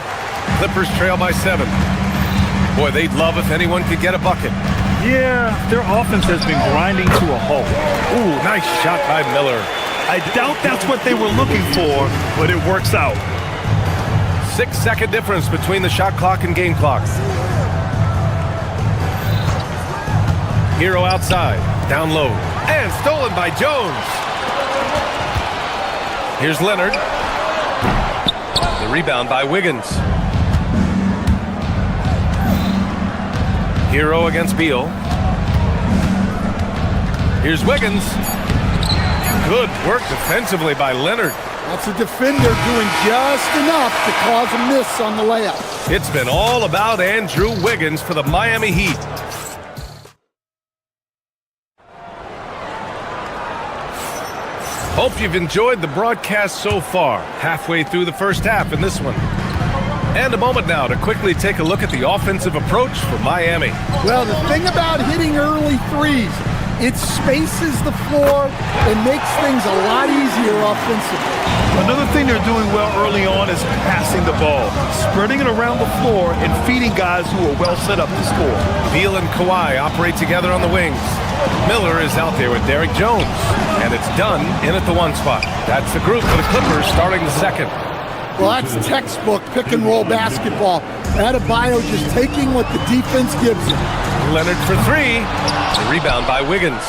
Clippers trail by 7. Boy, they'd love if anyone could get a bucket. Yeah, their offense has been grinding to a halt. Ooh, nice shot by Miller. I doubt that's what they were looking for, but it works out. 6-second difference between the shot clock and game clock. Hero outside, down low, and stolen by Jones. Here's Leonard. The rebound by Wiggins. Hero against Beal. Here's Wiggins. Good work defensively by Leonard. That's a defender doing just enough to cause a miss on the layup. It's been all about Andrew Wiggins for the Miami Heat. Hope you've enjoyed the broadcast so far. Halfway through the first half in this one. And a moment now to quickly take a look at the offensive approach for Miami. Well, the thing about hitting early threes, it spaces the floor and makes things a lot easier offensively. Another thing they're doing well early on is passing the ball, spreading it around the floor and feeding guys who are well set up to score. Beal and Kawhi operate together on the wings. Miller is out there with Derrick Jones, and it's Dunn in at the 1 spot. That's the group for the Clippers starting the second. Well, that's textbook pick-and-roll basketball. Adebayo just taking what the defense gives him. Leonard for 3. The rebound by Wiggins.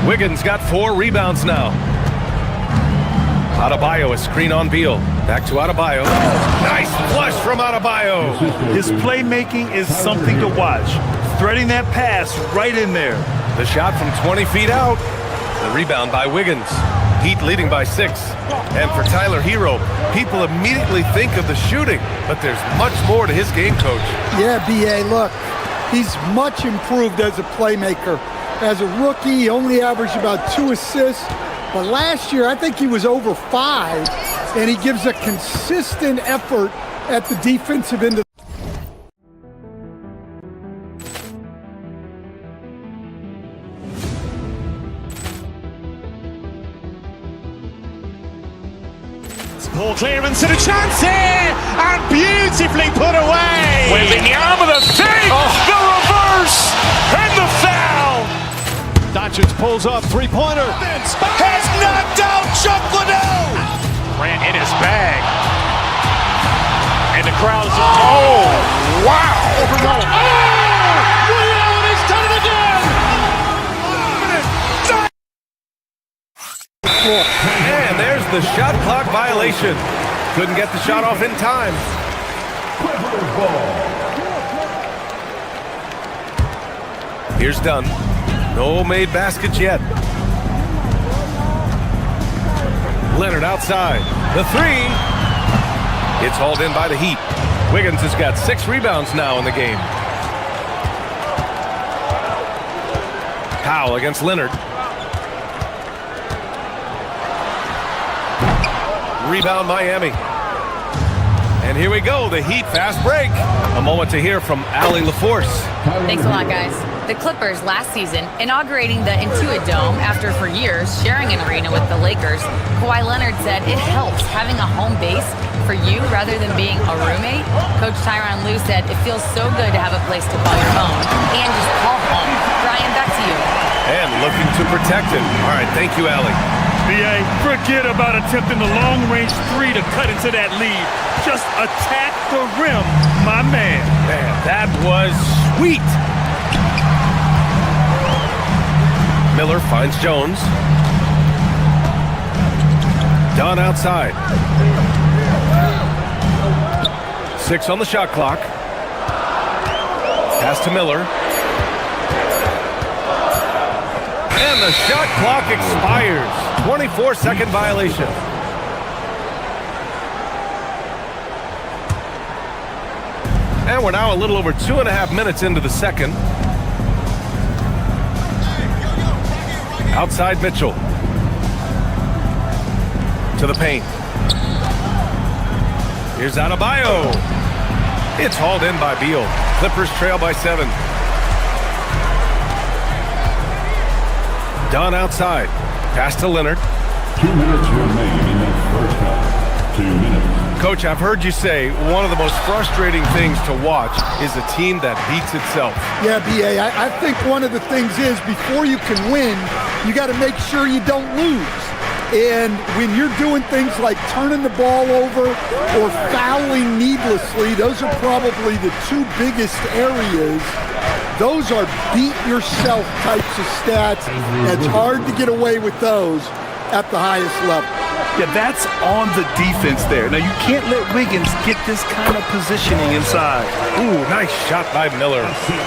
Wiggins got 4 rebounds now. Adebayo, a screen on Beal. Back to Adebayo. Nice flush from Adebayo. His playmaking is something to watch. Threading that pass right in there. The shot from 20 feet out. The rebound by Wiggins. Heat leading by 6. And for Tyler Hero, people immediately think of the shooting, but there's much more to his game, Coach. Yeah, B.A., look, he's much improved as a playmaker. As a rookie, he only averaged about 2 assists, but last year I think he was over 5, and he gives a consistent effort at the defensive end of Ball clearance and a chance here, and beautifully put away. With the arm of the fake, the reverse, and the foul. Doncic pulls up, three-pointer. Has knocked out Chuck Liddell. Ran in his bag. And the crowd is, oh, wow. Liddell has done it again. And there's the shot clock violation. Couldn't get the shot off in time. Here's Dunn. No made baskets yet. Leonard outside. The 3. It's hauled in by the Heat. Wiggins has got 6 rebounds now in the game. Powell against Leonard. Rebound Miami. And here we go, the Heat fast break. A moment to hear from Allie LaForce. Thanks a lot, guys. The Clippers last season inaugurating the Intuit Dome after for years sharing an arena with the Lakers. Kawhi Leonard said it helps having a home base for you rather than being a roommate. Coach Tyronn Lue said it feels so good to have a place to call your own and just call home. Brian, back to you. And looking to protect him. All right, thank you, Allie. B.A., forget about attempting the long-range 3 to cut into that lead. Just attack the rim, my man. Man, that was sweet. Miller finds Jones. Dunn outside. 6 on the shot clock. Pass to Miller. And the shot clock expires. 24-second violation. And we're now a little over 2.5 minutes into the second. Outside Mitchell. To the paint. Here's Adebayo. It's hauled in by Beal. Clippers trail by 7. Dunn outside. Pass to Leonard. 2 minutes remain in the first half. 2 minutes. Coach, I've heard you say one of the most frustrating things to watch is a team that beats itself. Yeah, B.A., I think one of the things is before you can win, you got to make sure you don't lose. And when you're doing things like turning the ball over or fouling needlessly, those are probably the 2 biggest areas. Those are beat yourself types of stats. It's hard to get away with those at the highest level. Yeah, that's on the defense there. Now, you can't let Wiggins get this kind of positioning inside. Ooh, nice shot by Miller.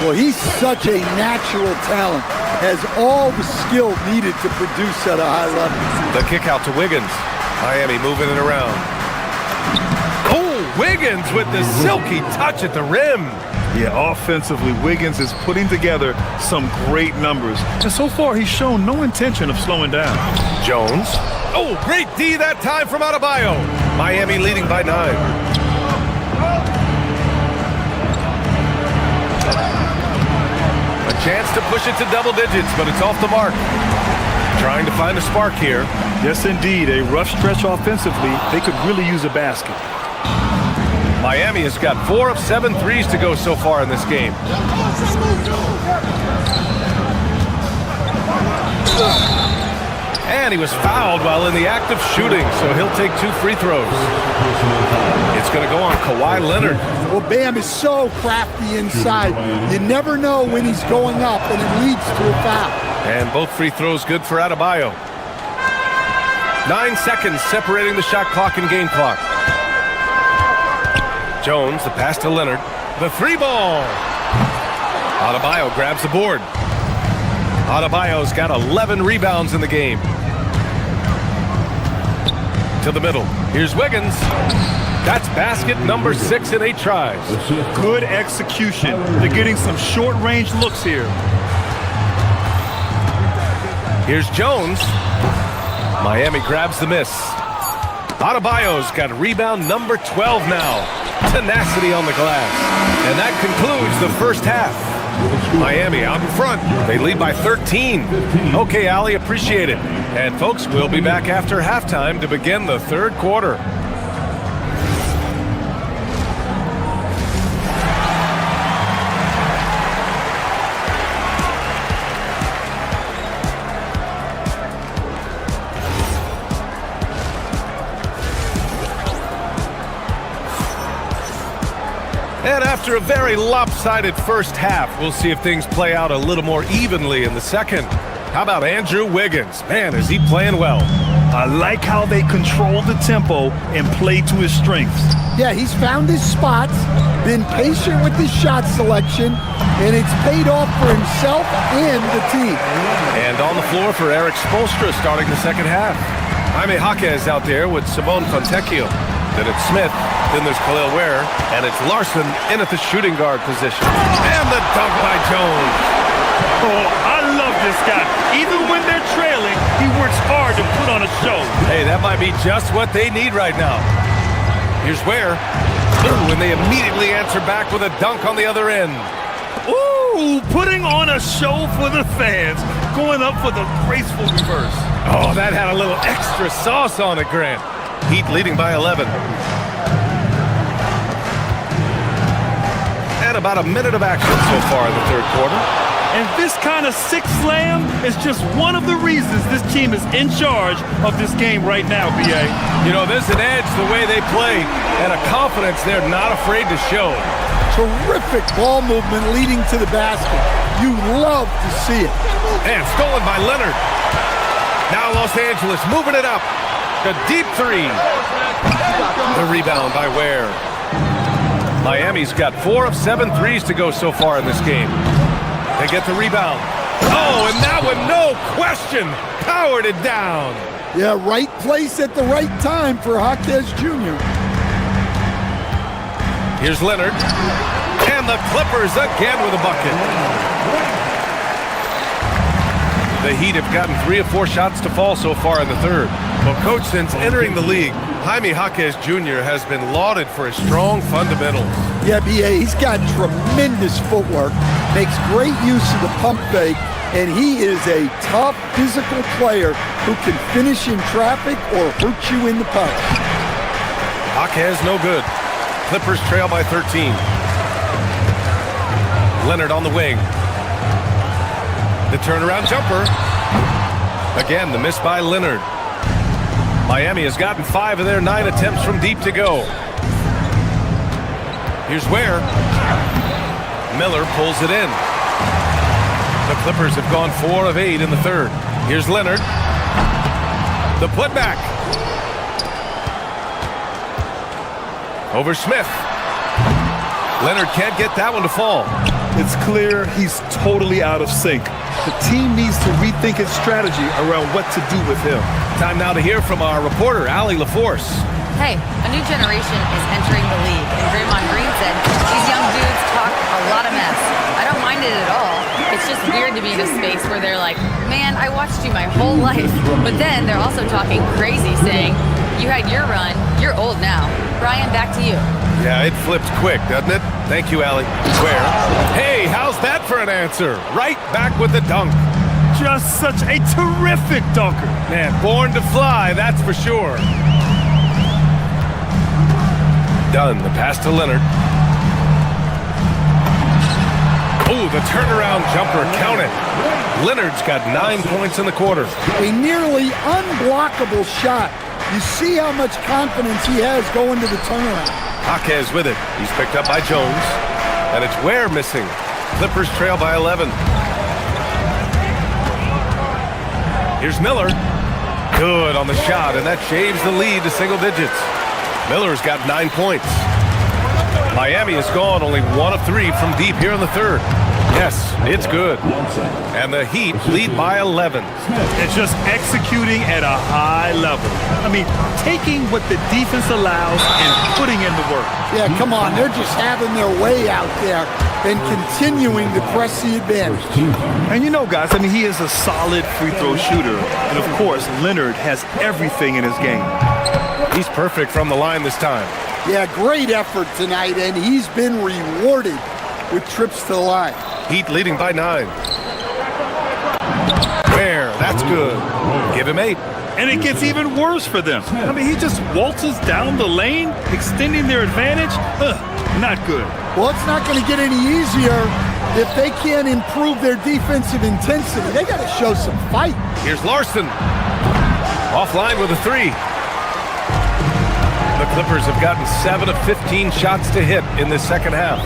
Well, he's such a natural talent. Has all the skill needed to produce at a high level. The kick out to Wiggins. Miami moving it around. Oh, Wiggins with the silky touch at the rim. Yeah, offensively, Wiggins is putting together some great numbers. And so far, he's shown no intention of slowing down. Jones. Oh, great D that time from Adebayo. Miami leading by 9. Chance to push it to double digits, but it's off the mark. Trying to find a spark here. Yes, indeed. A rough stretch offensively. They could really use a basket. Miami has got 4 of 7 threes to go so far in this game. And he was fouled while in the act of shooting, so he'll take 2 free throws. It's going to go on Kawhi Leonard. Well, Bam is so crafty inside. You never know when he's going up, and it leads to a foul. And both free throws good for Adebayo. 9 seconds separating the shot clock and game clock. Jones, the pass to Leonard. The 3-ball. Adebayo grabs the board. Adebayo's got 11 rebounds in the game. To the middle. Here's Wiggins. That's basket number 6 in 8 tries. Good execution. They're getting some short-range looks here. Here's Jones. Miami grabs the miss. Adebayo's got rebound number 12 now. Tenacity on the glass. And that concludes the first half. Miami out in front. They lead by 13. Okay, Ali, appreciate it. And folks, we'll be back after halftime to begin the third quarter. And after a very lopsided first half, we'll see if things play out a little more evenly in the second. How about Andrew Wiggins? Man, is he playing well. I like how they control the tempo and play to his strengths. Yeah, he's found his spots, been patient with his shot selection, and it's paid off for himself and the team. And on the floor for Eric Spoelstra starting the second half. Jaime Jaquez out there with Simone Fontecchio. Then it's Smith, then there's Khalil Ware, and it's Larson in at the shooting guard position. And the dunk by Jones. Oh, I love this guy. Even when they're trailing, he works hard to put on a show. Hey, that might be just what they need right now. Here's Ware. Ooh, and they immediately answer back with a dunk on the other end. Ooh, putting on a show for the fans. Going up for the graceful reverse. Oh, that had a little extra sauce on it, Grant. Heat leading by 11. And about a minute of action so far in the third quarter. And this kind of six slam is just one of the reasons this team is in charge of this game right now, B.A. You know, there's an edge the way they play and a confidence they're not afraid to show. Terrific ball movement leading to the basket. You love to see it. And stolen by Leonard. Now Los Angeles moving it up. The deep three. The rebound by Ware. Miami's got 4 of 7 threes to go so far in this game. They get the rebound. Oh, and that one, no question, powered it down. Yeah, right place at the right time for Jaquez Jr. Here's Leonard. And the Clippers again with a bucket. The Heat have gotten 3 of 4 shots to fall so far in the third. Well, Coach, since entering the league, Jaime Jaquez Jr. has been lauded for his strong fundamentals. Yeah, B.A., he's got tremendous footwork, makes great use of the pump fake, and he is a tough physical player who can finish in traffic or hurt you in the punch. Jaquez no good. Clippers trail by 13. Leonard on the wing. The turnaround jumper. Again, the miss by Leonard. Miami has gotten 5 of their 9 attempts from deep to go. Here's Ware. Miller pulls it in. The Clippers have gone 4 of 8 in the third. Here's Leonard. The putback. Over Smith. Leonard can't get that one to fall. It's clear he's totally out of sync. The team needs to rethink its strategy around what to do with him. Time now to hear from our reporter, Allie LaForce. Hey, a new generation is entering the league, and Draymond Green said these young dudes talk a lot of mess. I don't mind it at all. It's just weird to be in a space where they're like, man, I watched you my whole life. But then they're also talking crazy, saying, you had your run, you're old now. Brian, back to you. Yeah, it flipped quick, doesn't it? Thank you, Allie. Where? Hey, how's that for an answer? Right back with the dunk. Just such a terrific dunker. Man, born to fly, that's for sure. Done. The pass to Leonard. Oh, the turnaround jumper. Count it. Leonard's got 9 points in the quarter. A nearly unblockable shot. You see how much confidence he has going to the turnaround. Jaquez with it. He's picked up by Jones. And it's Ware missing. Clippers trail by 11. Here's Miller. Good on the shot, and that shaves the lead to single digits. Miller's got 9 points. Miami has gone only 1 of 3 from deep here in the third. Yes, it's good. And the Heat lead by 11. It's just executing at a high level. I mean, taking what the defense allows and putting in the work. Yeah, come on. They're just having their way out there and continuing to press the advantage. And you know, guys, I mean, he is a solid free throw shooter. And, of course, Leonard has everything in his game. He's perfect from the line this time. Yeah, great effort tonight, and he's been rewarded with trips to the line. Heat leading by 9. Ware, that's good. Give him 8. And it gets even worse for them. I mean, he just waltzes down the lane, extending their advantage. Not good. Well, it's not going to get any easier if they can't improve their defensive intensity. They got to show some fight. Here's Larson. Offline with a 3. The Clippers have gotten 7 of 15 shots to hit in this second half.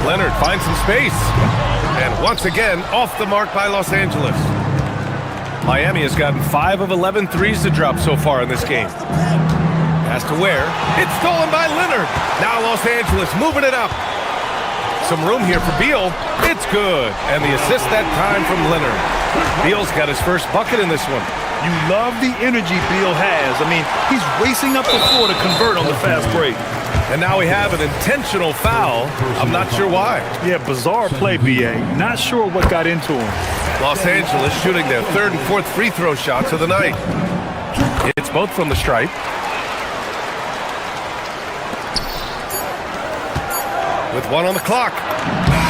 Leonard finds some space. And once again, off the mark by Los Angeles. Miami has gotten 5 of 11 threes to drop so far in this game. Pass to Ware. It's stolen by Leonard. Now Los Angeles moving it up. Some room here for Beal. It's good. And the assist that time from Leonard. Beal's got his first bucket in this one. You love the energy Beal has. I mean, he's racing up the floor to convert on the fast break. And now we have an intentional foul. I'm not sure why. Yeah, bizarre play, B.A. Not sure what got into him. Los Angeles shooting their 3rd and 4th free throw shots of the night. It's both from the stripe. With 1 on the clock.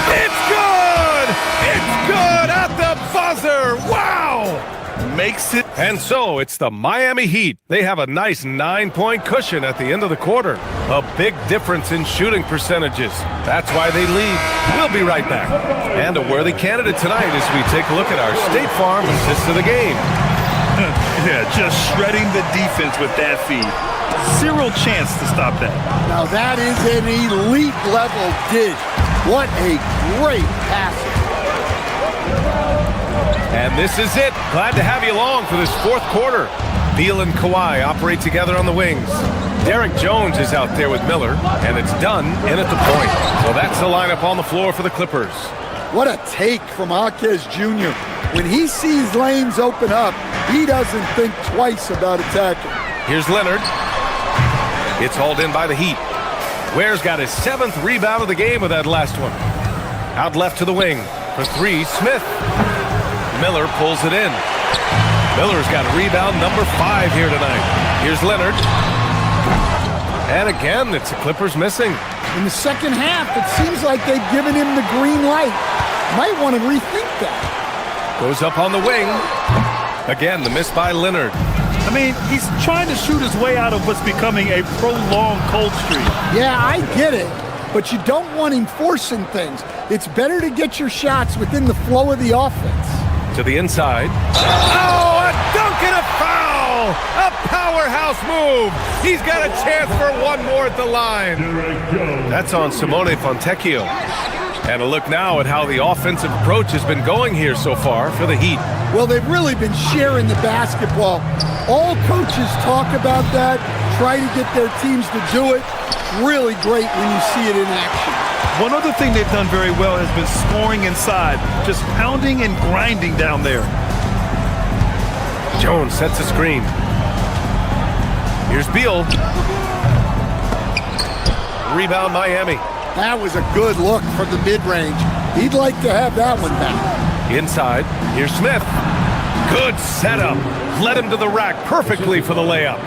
It's good! It's good at the buzzer! Wow! Makes it. And so it's the Miami Heat. They have a nice 9-point cushion at the end of the quarter. A big difference in shooting percentages. That's why they lead. We'll be right back. And a worthy candidate tonight as we take a look at our State Farm assist of the game. Yeah, just shredding the defense with that feed. Zero chance to stop that. Now that is an elite level dish. What a great pass. And this is it. Glad to have you along for this 4th quarter. Beal and Kawhi operate together on the wings. Derek Jones is out there with Miller, and it's done in at the point. So that's the lineup on the floor for the Clippers. What a take from Jaquez Jr. When he sees lanes open up, he doesn't think twice about attacking. Here's Leonard. It's hauled in by the Heat. Ware's got his 7th rebound of the game with that last one. Out left to the wing. For 3, Smith. Miller pulls it in. Miller's got rebound number 5 here tonight. Here's Leonard. And again, it's the Clippers missing. In the second half, it seems like they've given him the green light. Might want to rethink that. Goes up on the wing. Again, the miss by Leonard. I mean, he's trying to shoot his way out of what's becoming a prolonged cold streak. Yeah, I get it. But you don't want him forcing things. It's better to get your shots within the flow of the offense. To the inside. Oh, a dunk and a foul! A powerhouse move! He's got a chance for 1 more at the line. That's on Simone Fontecchio. And a look now at how the offensive approach has been going here so far for the Heat. Well, they've really been sharing the basketball. All coaches talk about that, try to get their teams to do it. Really great when you see it in action. One other thing they've done very well has been scoring inside, just pounding and grinding down there. Jones sets a screen. Here's Beal. Rebound Miami. That was a good look from the mid-range. He'd like to have that one back. Inside, here's Smith. Good setup. Led him to the rack perfectly for the layup.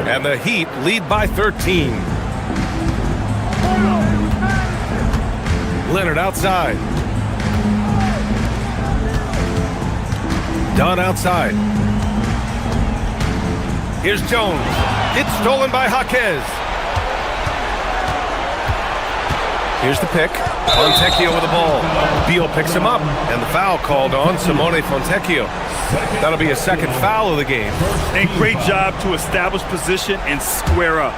And the Heat lead by 13. Leonard outside. Dunn outside. Here's Jones. It's stolen by Jaquez. Here's the pick. Fontecchio with the ball. Beal picks him up, and the foul called on Simone Fontecchio. That'll be a second foul of the game. And great job to establish position and square up.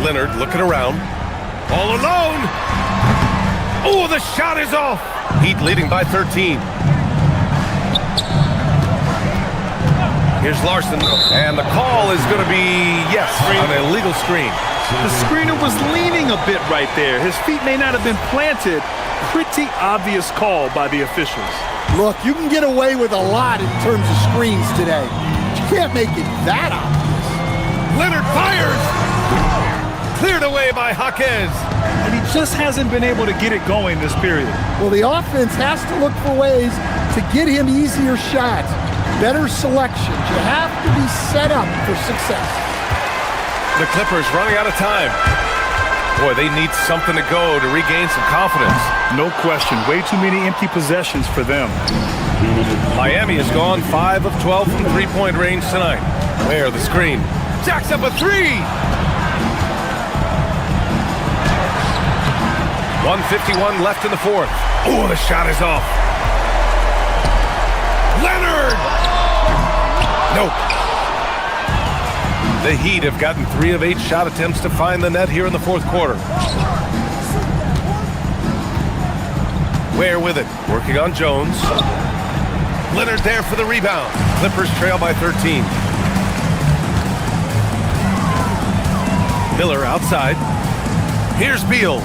Leonard looking around. All alone. Oh, the shot is off. Heat leading by 13. Here's Larson, and the call is going to be, yes, an illegal screen. The screener was leaning a bit right there. His feet may not have been planted. Pretty obvious call by the officials. Look, you can get away with a lot in terms of screens today. You can't make it that obvious. Leonard fires! Cleared away by Jaquez. And he just hasn't been able to get it going this period. Well, the offense has to look for ways to get him easier shots, better selections. You have to be set up for success. The Clippers running out of time. Boy, they need something to go to regain some confidence. No question. Way too many empty possessions for them. Miami has gone 5 of 12 from three-point range tonight. Where the screen. Jacks up a three. 1:51 left in the fourth. Oh, the shot is off. Leonard! Nope. The Heat have gotten 3 of 8 shot attempts to find the net here in the fourth quarter. Ware with it, working on Jones. Leonard there for the rebound. Clippers trail by 13. Miller outside. Here's Beal.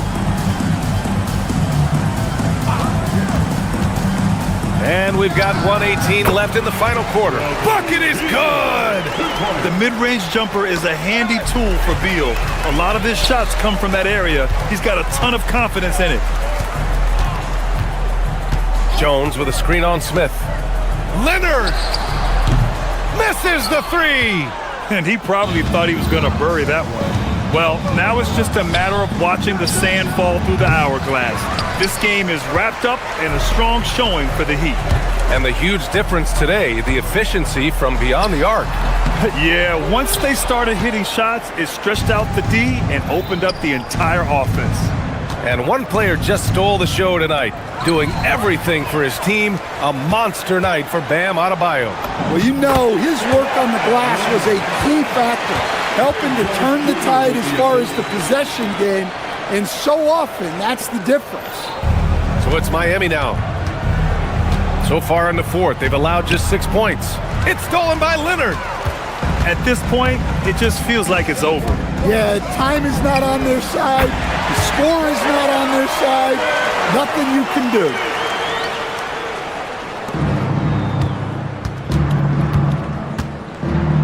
And we've got 1:18 left in the final quarter. Bucket is good! The mid-range jumper is a handy tool for Beal. A lot of his shots come from that area. He's got a ton of confidence in it. Jones with a screen on Smith. Leonard! Misses the three! And he probably thought he was going to bury that one. Well, now it's just a matter of watching the sand fall through the hourglass. This game is wrapped up in a strong showing for the Heat. And the huge difference today, the efficiency from beyond the arc. Yeah, once they started hitting shots, it stretched out the D and opened up the entire offense. And one player just stole the show tonight, doing everything for his team. A monster night for Bam Adebayo. Well, you know, his work on the glass was a key factor, helping to turn the tide as far as the possession game, and so often that's the difference. So it's Miami now. So far in the fourth, they've allowed just 6 points. It's stolen by Leonard. At this point, it just feels like it's over. Yeah, time is not on their side. The score is not on their side. Nothing you can do.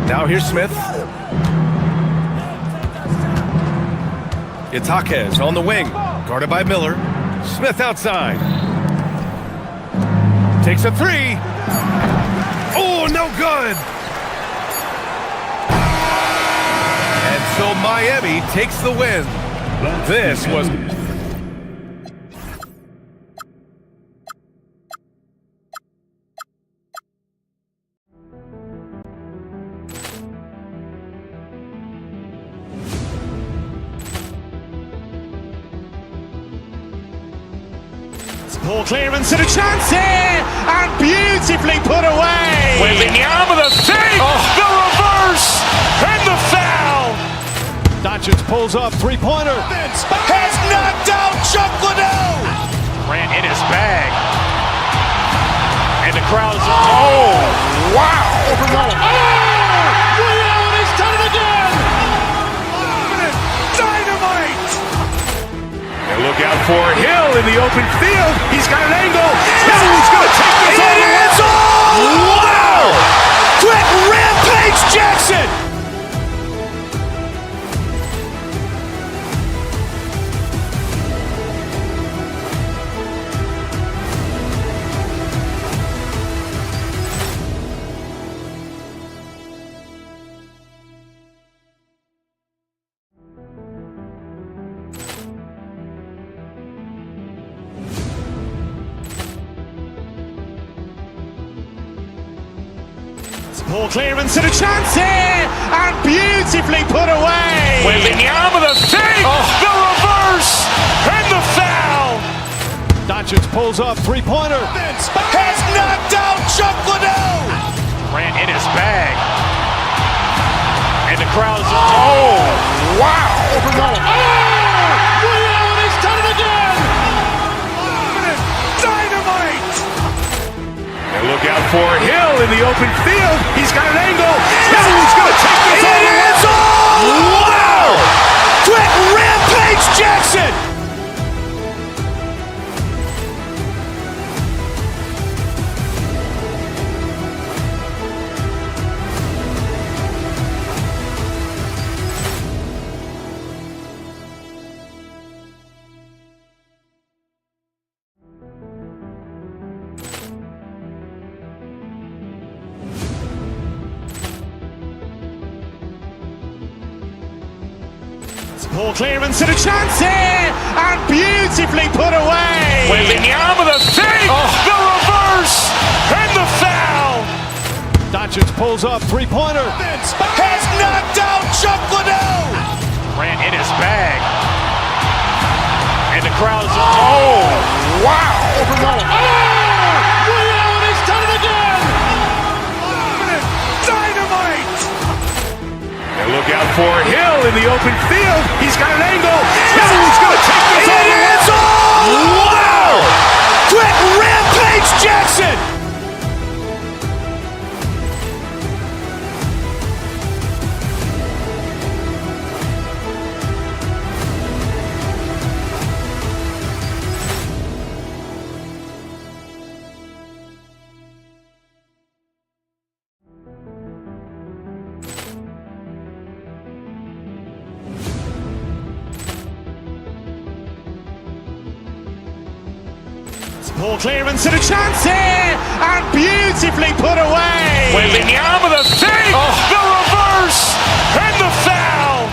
Now here's Smith. It's Jaquez on the wing, guarded by Miller. Smith outside. Takes a three. Oh, no good. And so Miami takes the win. This was... Ball clearance and a chance here, and beautifully put away. Wembanyama the save, the reverse, and the foul. Doncic pulls up, three-pointer. Has knocked out Chuck Liddell. Ran in his bag. And the crowd is, oh, wow. Look out for Hill in the open field. He's got an angle. Hill's going to take this all the way. Wow! Quick rampage Jackson! Ball clearance and a chance here, and beautifully put away. Wembanyama the fake, the reverse, and the foul. Doncic pulls up, three-pointer. Has knocked out Chuck Liddell. Ran in his bag. And the crowd's, oh, wow. He's done it again. Dynamite. And look out for Hill in the open field. He's got an angle. Hill's going to take this all the way. Wow! Quick rampage Jackson. Ball clearance and a chance here, and beautifully put away. Wembanyama the fake, the reverse, and the foul. Doncic pulls up, three-pointer. Has knocked out Chuck Liddell. Ran in his bag. And the crowd's, oh, wow. He's done it again. Dynamite. And look out for Hill in the open field. He's got an angle. Hill's going to take this all the way. Wow! Quick rampage Jackson. Ball clearance and a chance here, and beautifully put away. Wembanyama the fake, the reverse, and the foul.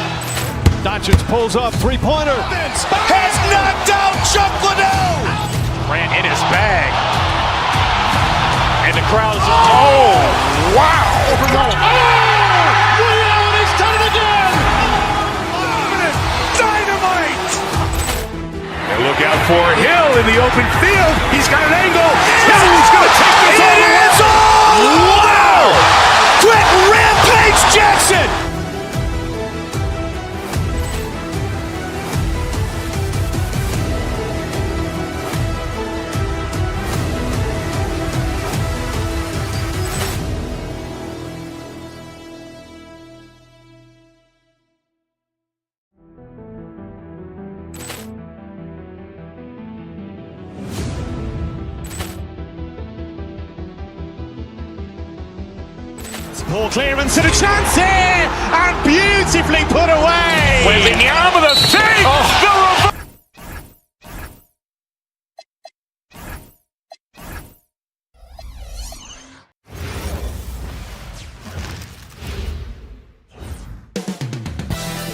Doncic pulls up, three-pointer. Has knocked out Chuck Liddell. Ran in his bag. And the crowd's, oh, wow. He's done it again. Dynamite. And look out for Hill in the open field. He's got an angle. Hill's going to take this all the way. Wow! Quick rampage Jackson. Ball clearance and a chance here, and beautifully put away. Wembanyama the fake, the reverse.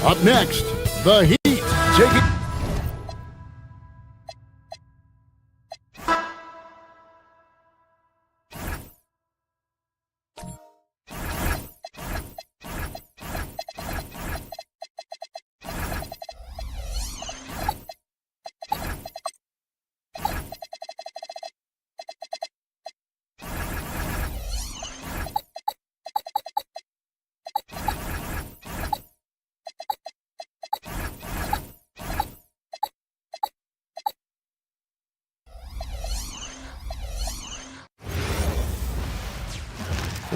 Up next, the Heat taking.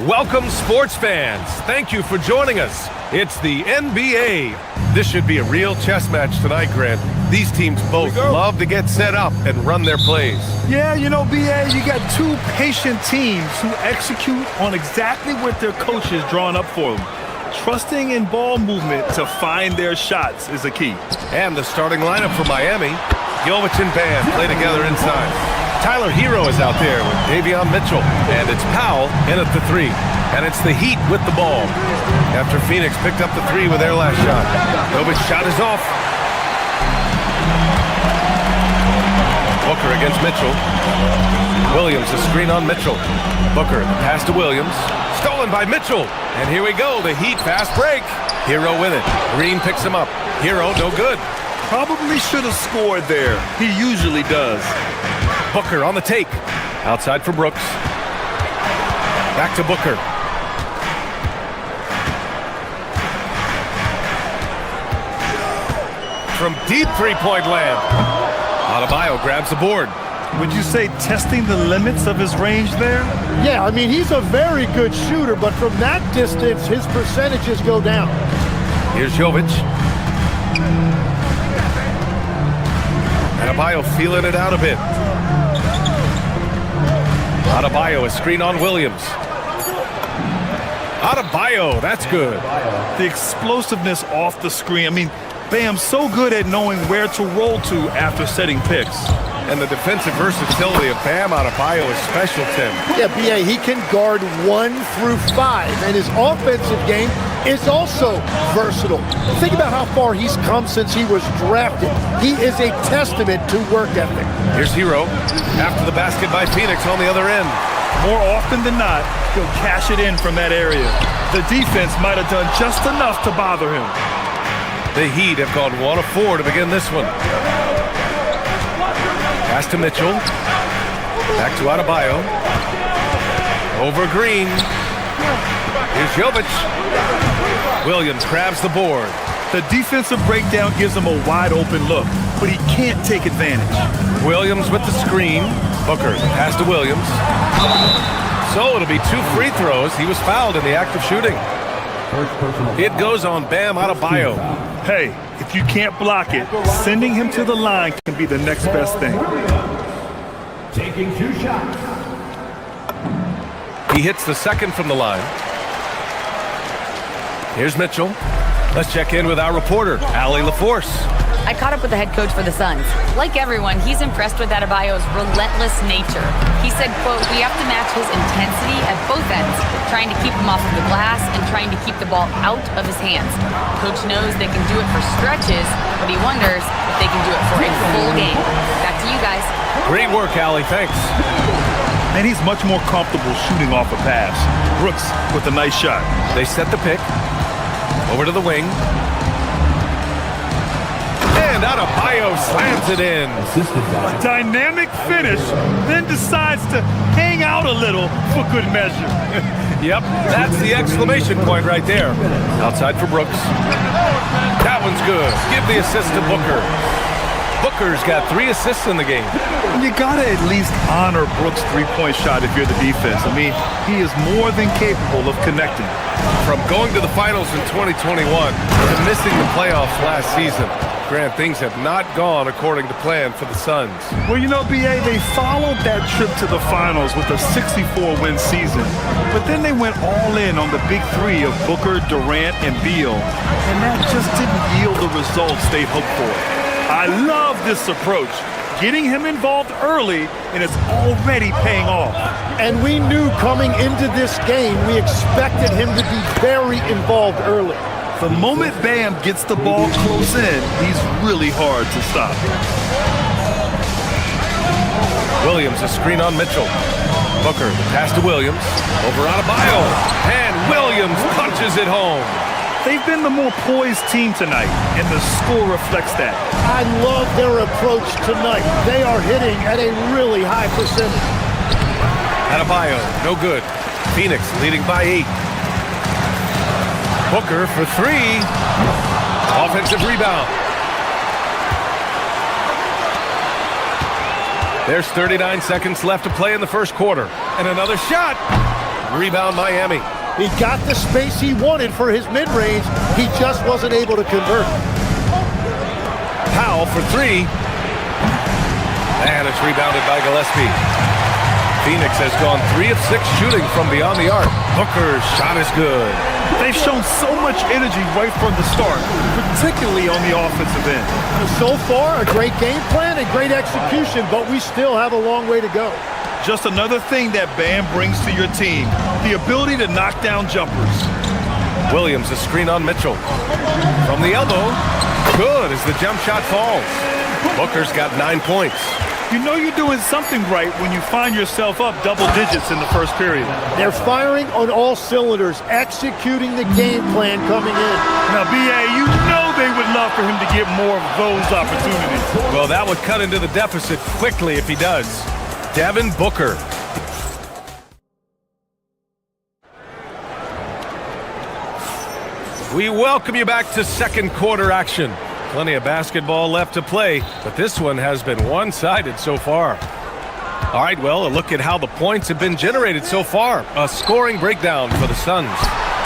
Welcome, sports fans. Thank you for joining us. It's the NBA. This should be a real chess match tonight, Grant. These teams both love to get set up and run their plays. Yeah, you know, BA, you got two patient teams who execute on exactly what their coach is drawing up for them. Trusting in ball movement to find their shots is a key. And the starting lineup for Miami, Jovic and Bam play together inside. Tyler Hero is out there with Davion Mitchell, and it's Powell in at the 3. And it's the Heat with the ball. After Phoenix picked up the 3 with their last shot. Jovic's shot is off. Booker against Mitchell. Williams, a screen on Mitchell. Booker, the pass to Williams. Stolen by Mitchell. And here we go, the Heat fast break. Hero with it. Green picks him up. Hero, no good. Probably should have scored there. He usually does. Booker on the take. Outside for Brooks. Back to Booker. From deep three-point land. Adebayo grabs the board. Would you say testing the limits of his range there? Yeah, I mean, he's a very good shooter, but from that distance, his percentages go down. Here's Jovic. Adebayo feeling it out a bit. Adebayo, a screen on Williams. Adebayo, that's good. The explosiveness off the screen. I mean, Bam's so good at knowing where to roll to after setting picks. And the defensive versatility of Bam Adebayo is special, Tim. Yeah, B.A., he can guard 1 through 5, and his offensive game is also versatile. Think about how far he's come since he was drafted. He is a testament to work ethic. Here's Hero. After the basket by Phoenix on the other end. More often than not, he'll cash it in from that area. The defense might have done just enough to bother him. The Heat have gone 1 of 4 to begin this one. Pass to Mitchell. Back to Adebayo. Over Green. Here's Jovic. Williams grabs the board. The defensive breakdown gives him a wide open look, but he can't take advantage. Williams with the screen. Booker, pass to Williams. So it'll be 2 free throws. He was fouled in the act of shooting. It goes on Bam Adebayo. Hey, if you can't block it, sending him to the line can be the next best thing. Taking 2 shots. He hits the second from the line. Here's Mitchell. Let's check in with our reporter, Allie LaForce. I caught up with the head coach for the Suns. Like everyone, he's impressed with Adebayo's relentless nature. He said, quote, "We have to match his intensity at both ends, trying to keep him off of the glass and trying to keep the ball out of his hands. Coach knows they can do it for stretches, but he wonders if they can do it for a full game." Back to you guys. Great work, Allie. Thanks. And he's much more comfortable shooting off a pass. Brooks with a nice shot. They set the pick. Over to the wing. And Adebayo slams it in. A dynamic finish, then decides to hang out a little for good measure. Yep, that's the exclamation point right there. Outside for Brooks. That one's good. Give the assist to Booker. Booker's got 3 assists in the game. You gotta at least honor Brooks' three-point shot if you're the defense. I mean, he is more than capable of connecting. From going to the finals in 2021 to missing the playoffs last season, Grant, things have not gone according to plan for the Suns. Well, you know, B.A., they followed that trip to the finals with a 64-win season. But then they went all in on the big 3 of Booker, Durant, and Beal. And that just didn't yield the results they hoped for. I love this approach. Getting him involved early, and it's already paying off. And we knew coming into this game, we expected him to be very involved early. The moment Bam gets the ball close in, he's really hard to stop. Williams, a screen on Mitchell. Booker, pass to Williams. Over Adebayo. And Williams punches it home. They've been the more poised team tonight, and the score reflects that. I love their approach tonight. They are hitting at a really high percentage. Adebayo, no good. Phoenix leading by 8. Booker for 3. Offensive rebound. There's 39 seconds left to play in the first quarter. And another shot. Rebound Miami. He got the space he wanted for his mid-range. He just wasn't able to convert. Powell for three. And it's rebounded by Gillespie. Phoenix has gone 3 of 6 shooting from beyond the arc. Booker's shot is good. They've shown so much energy right from the start, particularly on the offensive end. So far, a great game plan and great execution, but we still have a long way to go. Just another thing that Bam brings to your team, the ability to knock down jumpers. Williams, a screen on Mitchell. From the elbow, good as the jump shot falls. Booker's got 9 points. You know you're doing something right when you find yourself up double digits in the first period. They're firing on all cylinders, executing the game plan coming in. Now, B.A., you know they would love for him to get more of those opportunities. Well, that would cut into the deficit quickly if he does. Devin Booker. We welcome you back to second quarter action. Plenty of basketball left to play, but this one has been one-sided so far. All right, well, a look at how the points have been generated so far. A scoring breakdown for the Suns.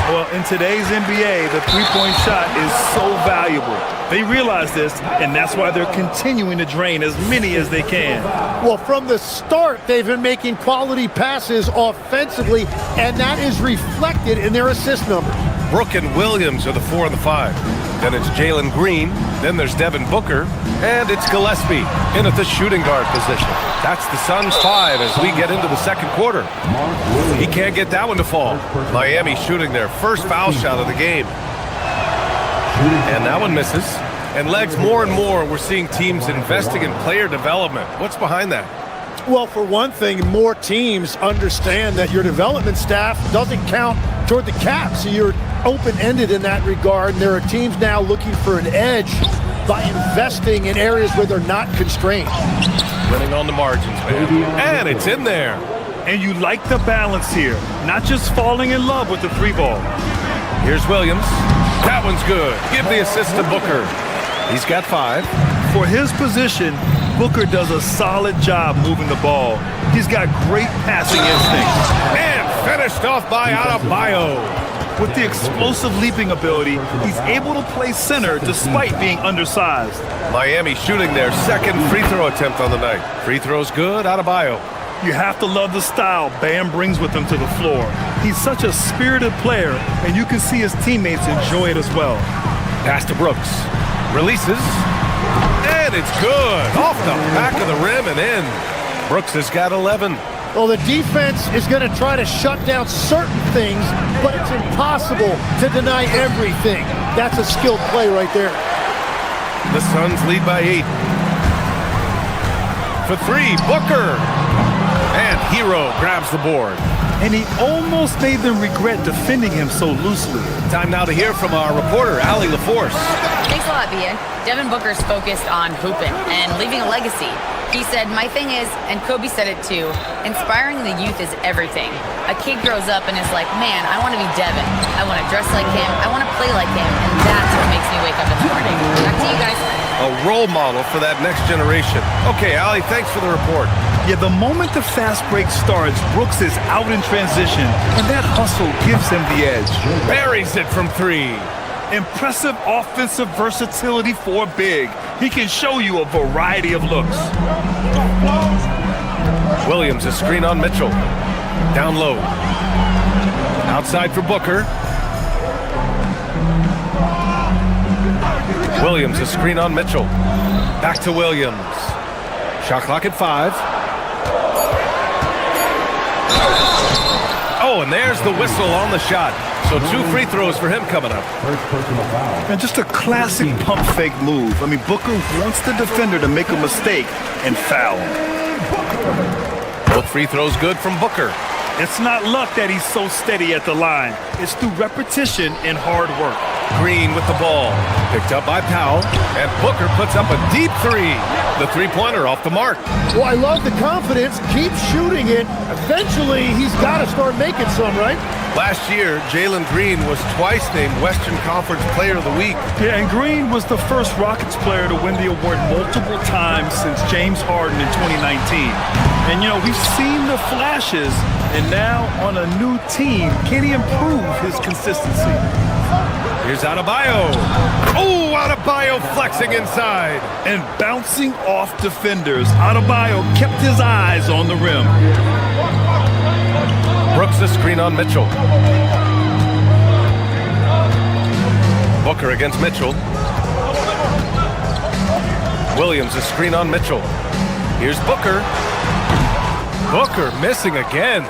Well, in today's NBA, the three-point shot is so valuable. They realize this, and that's why they're continuing to drain as many as they can. Well, from the start, they've been making quality passes offensively, and that is reflected in their assist number. Brook and Williams are the 4 and the 5. Then it's Jalen Green. Then there's Devin Booker. And it's Gillespie in at the shooting guard position. That's the Suns' 5 as we get into the second quarter. He can't get that one to fall. Miami shooting their first foul shot of the game. And that one misses. And Legs, more and more, we're seeing teams investing in player development. What's behind that? Well, for one thing, more teams understand that your development staff doesn't count toward the cap, so you're open-ended in that regard. And there are teams now looking for an edge by investing in areas where they're not constrained. Winning on the margins, man. And it's in there. And you like the balance here, not just falling in love with the three ball. Here's Williams. That one's good. Give the assist to Booker. He's got 5. For his position, Booker does a solid job moving the ball. He's got great passing instincts. And finished off by Adebayo. With the explosive leaping ability, he's able to play center despite being undersized. Miami shooting their second free throw attempt on the night. Free throw's good, Adebayo. You have to love the style Bam brings with him to the floor. He's such a spirited player, and you can see his teammates enjoy it as well. Pass to Brooks. Releases. And it's good. Off the back of the rim and in. Brooks has got 11. Well, the defense is going to try to shut down certain things, but it's impossible to deny everything. That's a skilled play right there. The Suns lead by 8. For 3, Booker. And Hero grabs the board. And he almost made them regret defending him so loosely. Time now to hear from our reporter, Allie LaForce. Thanks a lot, Bia. Devin Booker's focused on hooping and leaving a legacy. He said, my thing is, and Kobe said it too, inspiring the youth is everything. A kid grows up and is like, man, I want to be Devin. I want to dress like him. I want to play like him. And that's what makes me wake up in the morning. Back to you guys. A role model for that next generation. Okay, Allie, thanks for the report. Yeah, the moment the fast break starts, Brooks is out in transition, and that hustle gives him the edge. Buries it from 3. Impressive offensive versatility for big. He can show you a variety of looks. Williams, a screen on Mitchell. Down low. Outside for Booker. Williams, a screen on Mitchell. Back to Williams. Shot clock at 5. Oh, and there's the whistle on the shot. So 2 free throws for him coming up. And just a classic pump fake move. I mean, Booker wants the defender to make a mistake and foul him. Both free throws good from Booker. It's not luck that he's so steady at the line. It's through repetition and hard work. Green with the ball. Picked up by Powell. And Booker puts up a deep 3. The three-pointer off the mark. Well, I love the confidence. Keep shooting it. Eventually, he's got to start making some, right? Last year, Jalen Green was twice named Western Conference Player of the Week. Yeah, and Green was the first Rockets player to win the award multiple times since James Harden in 2019. And, you know, we've seen the flashes, And now on a new team, can he improve his consistency? Here's Adebayo. Oh, Adebayo flexing inside. And bouncing off defenders, Adebayo kept his eyes on the rim. Brooks a screen on Mitchell. Booker against Mitchell. Williams a screen on Mitchell. Here's Booker. Booker missing again.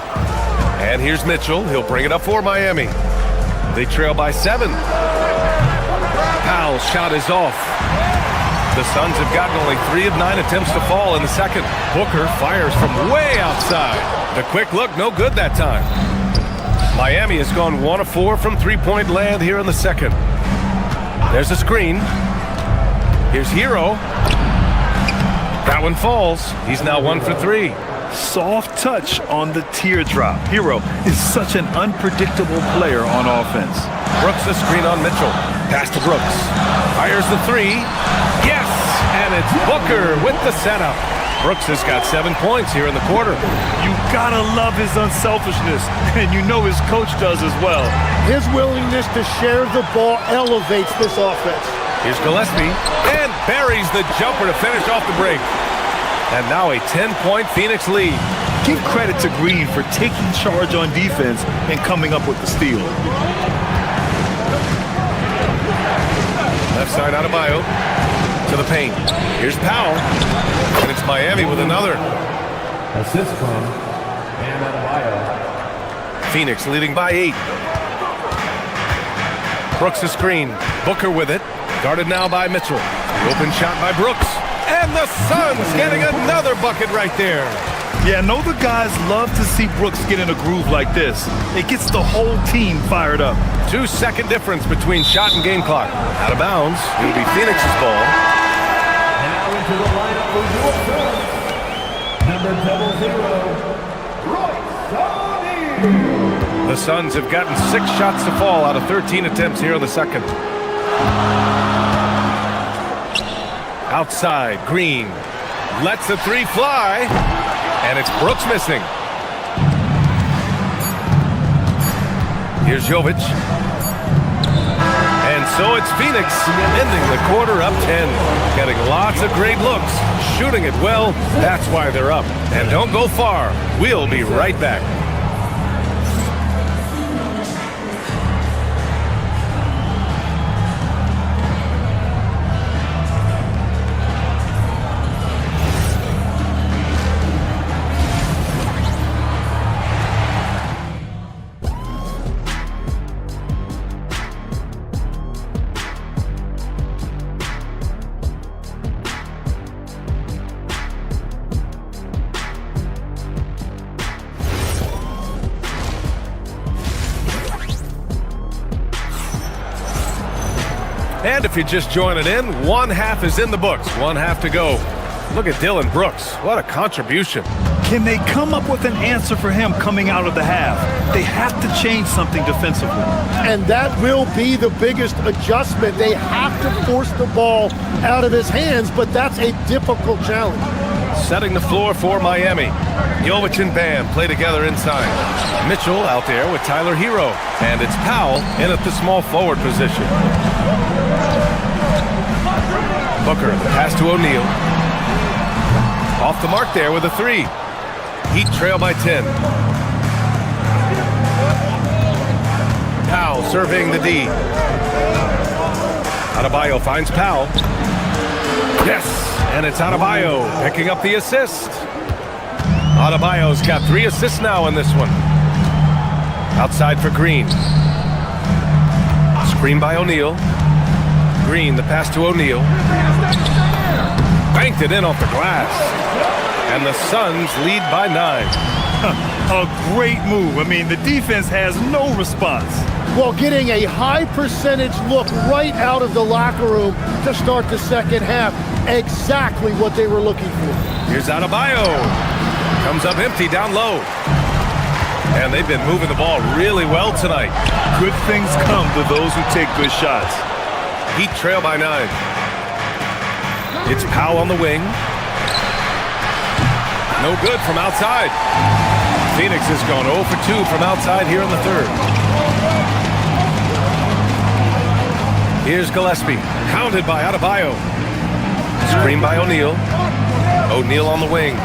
And here's Mitchell. He'll bring it up for Miami. They trail by 7. Powell's shot is off. The Suns have gotten only 3 of 9 attempts to fall in the second. Booker fires from way outside. The quick look, no good that time. Miami has gone 1 of 4 from three-point land here in the second. There's a screen. Here's Hero. That one falls. He's now 1 for 3. Soft touch on the teardrop. Hero is such an unpredictable player on offense. Brooks a screen on Mitchell. Pass to Brooks. Fires the 3. Yes! And it's Booker with the setup. Brooks has got 7 points here in the quarter. You gotta love his unselfishness, and you know his coach does as well. His willingness to share the ball elevates this offense. Here's Gillespie, and buries the jumper to finish off the break. And now a 10-point Phoenix lead. Give credit to Green for taking charge on defense and coming up with the steal. Left side Adebayo to the paint. Here's Powell, and it's Miami with another. Assist from Bam Adebayo. Phoenix leading by 8. Brooks a screen. Booker with it. Guarded now by Mitchell. The open shot by Brooks. And the Suns getting another bucket right there. Yeah, I know the guys love to see Brooks get in a groove like this. It gets the whole team fired up. 2-second difference between shot and game clock. Out of bounds. It'll be Phoenix's ball. Now into the lineup for your Suns. Number 00, Royce O'Neal. The Suns have gotten 6 shots to fall out of 13 attempts here in the second. Outside, Green lets the 3 fly, and it's Brooks missing. Here's Jovic. And so it's Phoenix ending the quarter up 10. Getting lots of great looks, shooting it well. That's why they're up. And don't go far. We'll be right back. And if you're just joining in, 1 half is in the books. 1 half to go. Look at Dylan Brooks. What a contribution. Can they come up with an answer for him coming out of the half? They have to change something defensively. And that will be the biggest adjustment. They have to force the ball out of his hands, but that's a difficult challenge. Setting the floor for Miami. Jovic and Bam play together inside. Mitchell out there with Tyler Hero. And it's Powell in at the small forward position. Booker, the pass to O'Neal. Off the mark there with a 3. Heat trail by 10. Powell surveying the D. Adebayo finds Powell. Yes, and it's Adebayo picking up the assist. Adebayo's got 3 assists now in this one. Outside for Green. Screen by O'Neal. Green, the pass to O'Neal. Banked it in off the glass. And the Suns lead by 9. A great move. I mean, the defense has no response. Well, getting a high percentage look right out of the locker room to start the second half. Exactly what they were looking for. Here's Adebayo. Comes up empty down low. And they've been moving the ball really well tonight. Good things come to those who take good shots. Heat trail by 9. It's Powell on the wing. No good from outside. Phoenix has gone 0 for 2 from outside here in the third. Here's Gillespie, pounded by Adebayo. Screen by O'Neal. O'Neal on the wing.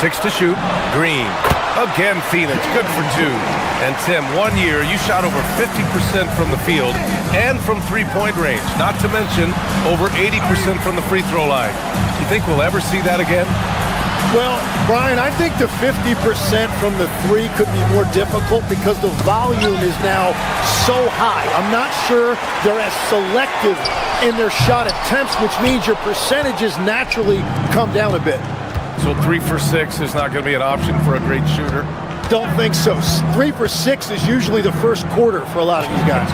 6 to shoot. Green. Again, Phoenix, good for 2. And Tim, 1 year, you shot over 50% from the field and from three-point range. Not to mention over 80% from the free throw line. You think we'll ever see that again? Well, Brian, I think the 50% from the three could be more difficult because the volume is now so high. I'm not sure they're as selective in their shot attempts, which means your percentages naturally come down a bit. So 3 for 6 is not going to be an option for a great shooter? Don't think so. 3 for 6 is usually the first quarter for a lot of these guys.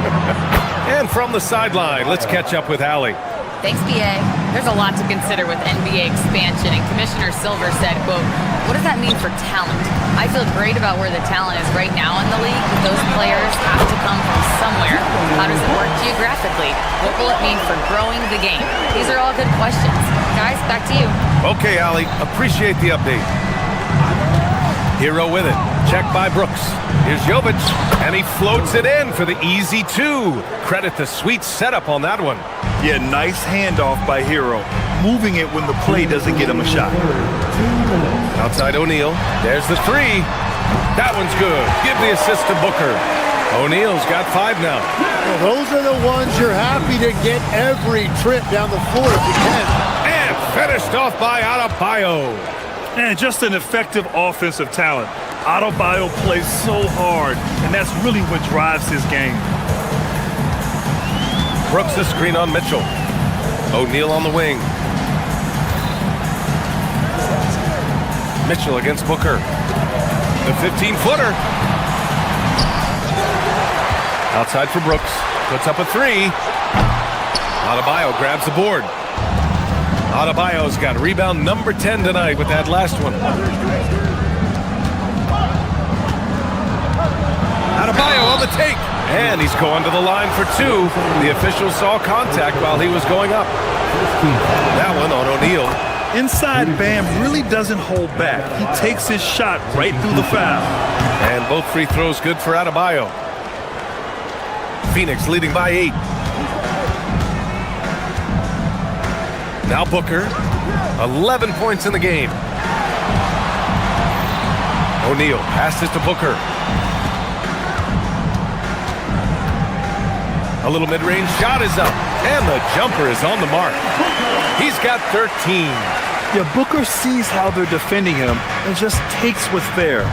And from the sideline, let's catch up with Allie. Thanks, BA. There's a lot to consider with NBA expansion, and Commissioner Silver said, quote, what does that mean for talent? I feel great about where the talent is right now in the league, but those players have to come from somewhere. How does it work geographically? What will it mean for growing the game? These are all good questions. Guys, back to you. Okay, Allie, appreciate the update. Hero with it. Check by Brooks. Here's Jovic, and he floats it in for the easy 2. Credit the sweet setup on that one. Yeah, nice handoff by Hero. Moving it when the play doesn't get him a shot. Outside O'Neal. There's the 3. That one's good. Give the assist to Booker. O'Neal's got 5 now. Well, those are the ones you're happy to get every trip down the floor if you can. And finished off by Adebayo. And just an effective offensive talent. Adebayo plays so hard, and that's really what drives his game. Brooks the screen on Mitchell. O'Neal on the wing. Mitchell against Booker. The 15-footer. Outside for Brooks. Puts up a 3. Adebayo grabs the board. Adebayo's got rebound number 10 tonight with that last one. Adebayo on the take. And he's going to the line for 2. The official saw contact while he was going up. That one on O'Neal. Inside Bam really doesn't hold back. He takes his shot right through the foul. And both free throws good for Adebayo. Phoenix leading by 8. Now Booker, 11 points in the game. O'Neal passes to Booker. A little mid-range shot is up, and the jumper is on the mark. He's got 13. Yeah, Booker sees how they're defending him and just takes what's there.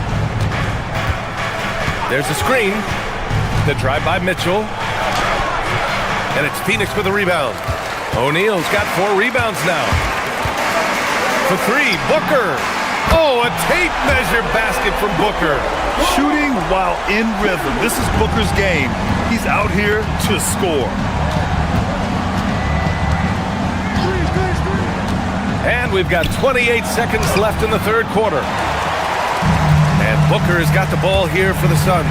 There's a screen. The drive by Mitchell. And it's Phoenix with a rebound. O'Neal's got 4 rebounds now. For 3, Booker. Oh, a tape measure basket from Booker. Shooting while in rhythm. This is Booker's game. He's out here to score. And we've got 28 seconds left in the third quarter. And Booker has got the ball here for the Suns.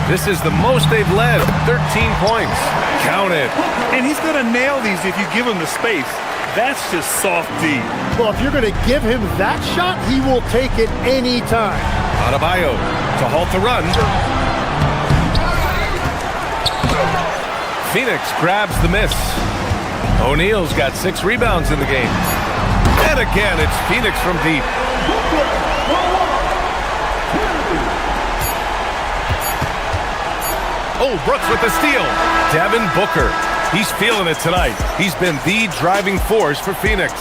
This is the most they've led, 13 points. Count it. And he's going to nail these if you give him the space. That's just soft D. Well, if you're going to give him that shot, he will take it any time. Adebayo to halt the run. Phoenix grabs the miss. O'Neal's got 6 rebounds in the game. And again, it's Phoenix from deep. Oh, Brooks with the steal. Devin Booker. He's feeling it tonight. He's been the driving force for Phoenix.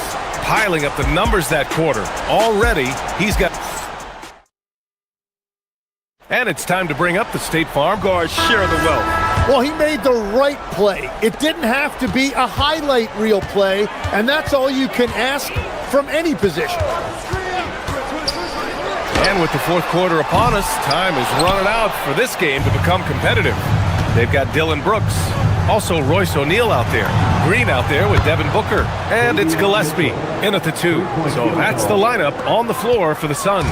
Piling up the numbers that quarter. Already, he's got... And it's time to bring up the State Farm guard share the wealth. Well, he made the right play. It didn't have to be a highlight reel play, and that's all you can ask from any position. And with the fourth quarter upon us, time is running out for this game to become competitive. They've got Dylan Brooks, also Royce O'Neal out there, Green out there with Devin Booker, and it's Gillespie in at the 2. So that's the lineup on the floor for the Suns.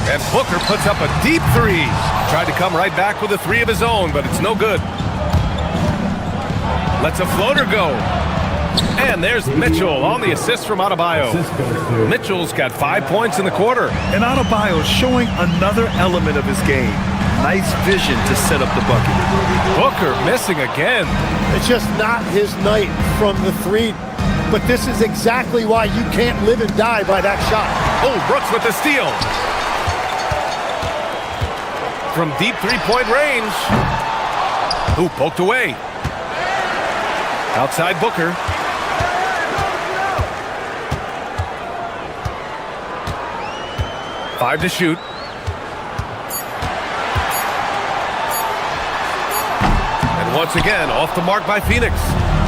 And Booker puts up a deep 3. Tried to come right back with a 3 of his own, but it's no good. Lets a floater go. And there's Mitchell on the assist from Adebayo. Mitchell's got 5 points in the quarter. And Adebayo showing another element of his game. Nice vision to set up the bucket. Booker missing again. It's just not his night from the three. But this is exactly why you can't live and die by that shot. Oh, Brooks with the steal. From deep three-point range. Ooh, poked away. Outside Booker. Five to shoot. And once again, off the mark by Phoenix.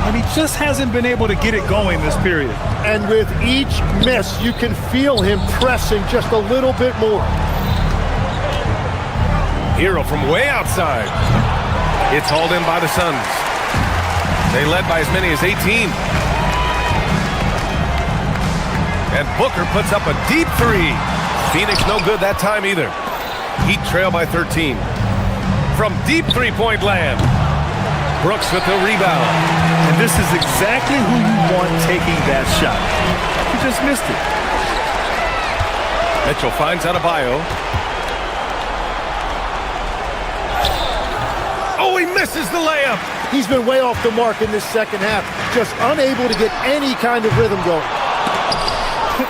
And he just hasn't been able to get it going this period. And with each miss, you can feel him pressing just a little bit more. Hero from way outside. It's hauled in by the Suns. They led by as many as 18. And Booker puts up a deep three. Phoenix no good that time either. Heat trail by 13. From deep three-point land. Brooks with the rebound. And this is exactly who you want taking that shot. He just missed it. Mitchell finds Adebayo. Oh, he misses the layup. He's been way off the mark in this second half. Just unable to get any kind of rhythm going.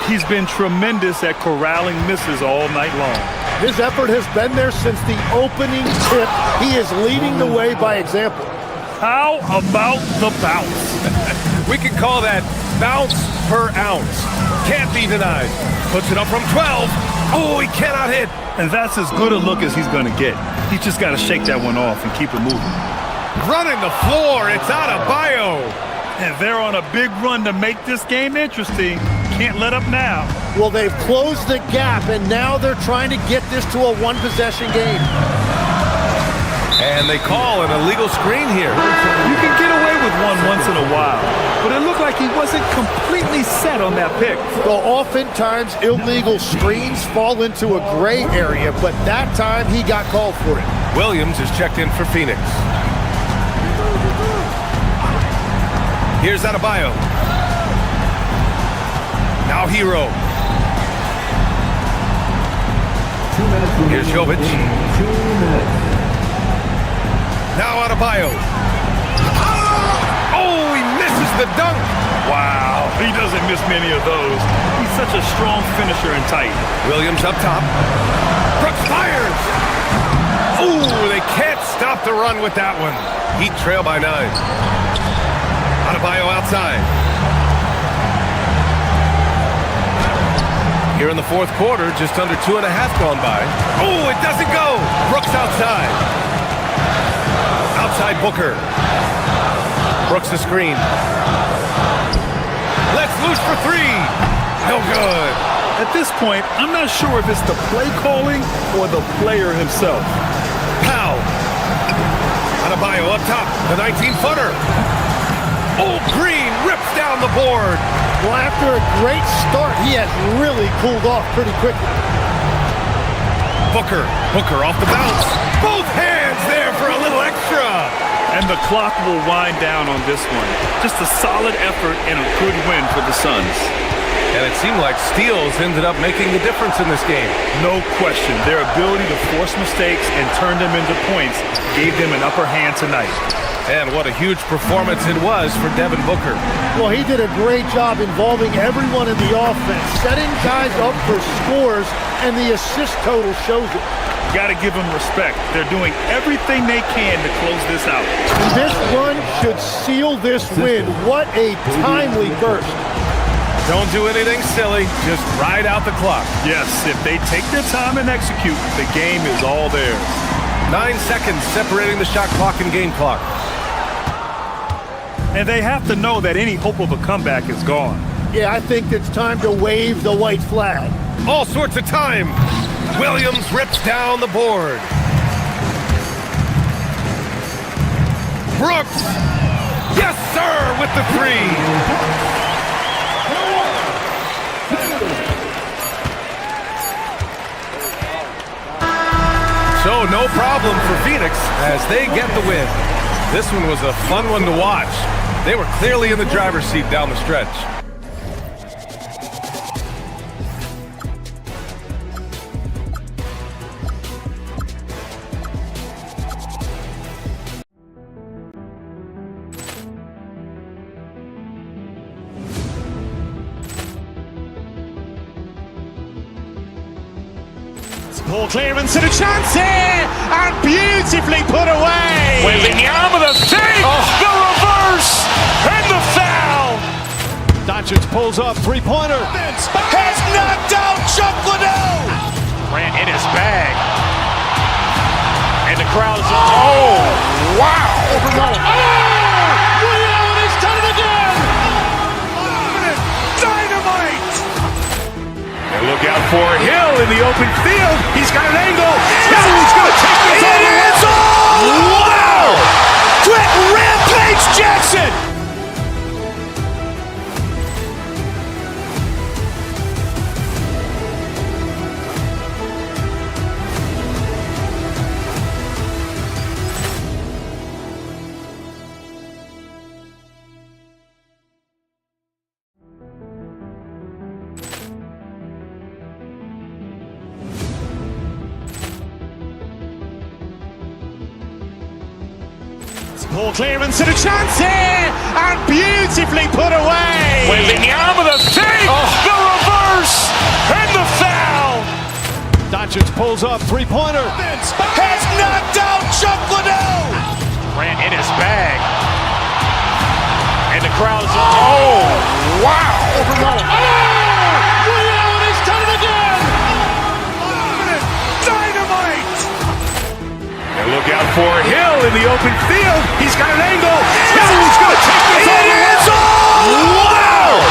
He's been tremendous at corralling misses all night long. His effort has been there since the opening tip. He is leading the way by example. How about the bounce? We can call that bounce per ounce. Can't be denied. Puts it up from 12. Oh, he cannot hit. And that's as good a look as he's going to get. He's just got to shake that one off and keep it moving. Running the floor, it's Adebayo. And they're on a big run to make this game interesting. Can't let up now. Well, they've closed the gap, and now they're trying to get this to a one-possession game. And they call an illegal screen here. You can get away with one once in a while, but it looked like he wasn't completely set on that pick. Well, oftentimes illegal screens fall into a gray area, but that time he got called for it. Williams is checked in for Phoenix. Here's Adebayo. Now Hero. Here's Jovic. 2 minutes. Now Adebayo. Oh, he misses the dunk. Wow, he doesn't miss many of those. He's such a strong finisher and tight. Williams up top. Brooks fires. Oh, they can't stop the run with that one. Heat trail by 9. Adebayo outside. Here in the fourth quarter, just under 2.5 gone by. Oh, it doesn't go. Brooks outside. Outside Booker. Brooks the screen. Let's loose for 3. No good. At this point, I'm not sure if it's the play calling or the player himself. Powell. Adebayo up top. The 19-footer. Oh, Green rips down the board. Well, after a great start, he has really cooled off pretty quickly. Booker off the bounce. Both hands there for a little extra. And the clock will wind down on this one. Just a solid effort and a good win for the Suns. And it seemed like steals ended up making the difference in this game. No question. Their ability to force mistakes and turn them into points gave them an upper hand tonight. And what a huge performance it was for Devin Booker. Well, he did a great job involving everyone in the offense, setting guys up for scores, and the assist total shows it. Got to give them respect. They're doing everything they can to close this out. And this run should seal this win. What a timely burst. Don't do anything silly. Just ride out the clock. Yes, if they take their time and execute, the game is all theirs. 9 seconds separating the shot clock and game clock. And they have to know that any hope of a comeback is gone. Yeah, I think it's time to wave the white flag. All sorts of time. Williams rips down the board. Brooks. Yes, sir, with the 3. So no problem for Phoenix as they get the win. This one was a fun one to watch. They were clearly in the driver's seat down the stretch. Ball clearance and a chance here, and beautifully put away. Wembanyama the fake, the reverse, and the foul. Doncic pulls up, three-pointer. Has knocked out Chuck Liddell. Grant in his bag. And the crowd is, oh, wow. Ray Allen has done it again. Dynamite. And look out for Hill in the open field. He's got an angle. Hill's going to take this all the way. Wow. Quick Rampage Jackson. Ball clearance and a chance here, and beautifully put away. Wembanyama the fake, the reverse, and the foul. Doncic pulls up, three-pointer. Has knocked out Chuck Liddell. Grant in his bag. And the crowd is, oh, wow. Ray Allen has done it again. Dynamite. And look out for Hill in the open field. He's got an angle. Hill's going to take this all the way. Wow.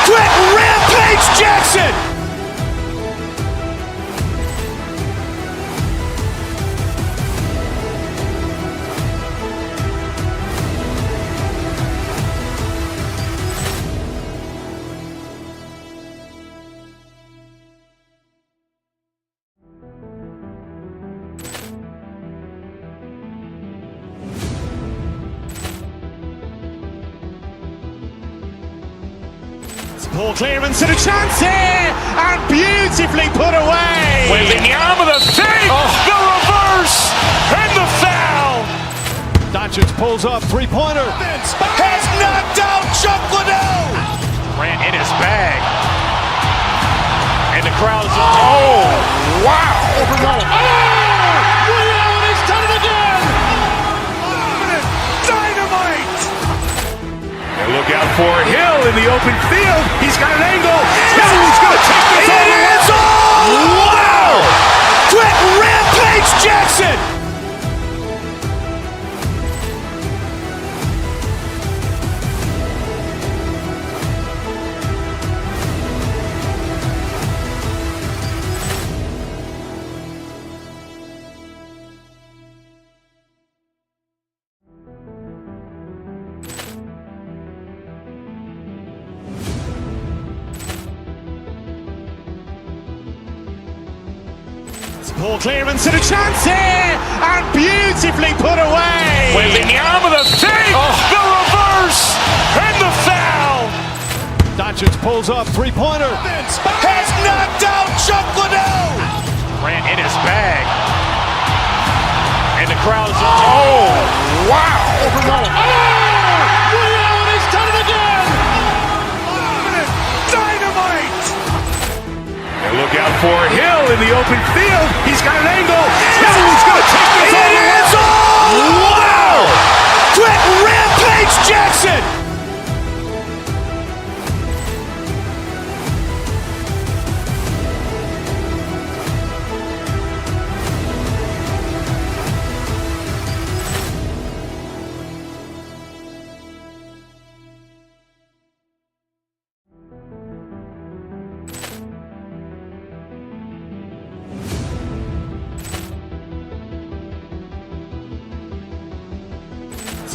Quick Rampage Jackson. Ball clearance and a chance here, and beautifully put away. Wembanyama the fake, the reverse, and the foul. Doncic pulls up, three-pointer. Has knocked out Chuck Liddell. Grant in his bag. And the crowd is, oh, wow. Ray Allen has done it again. Dynamite. And look out for Hill in the open field. He's got an angle. Hill's going to take this all the way. Wow. Quick Rampage Jackson. Ball clearance and a chance here, and beautifully put away. Wembanyama the fake, the reverse, and the foul. Doncic pulls up, three-pointer. Has knocked out Chuck Liddell. Grant in his bag. And the crowd is, oh, wow. Ray Allen has done it again. Dynamite. And look out for Hill in the open field. He's got an angle. Hill's going to take this all the way. Wow. Quick Rampage Jackson.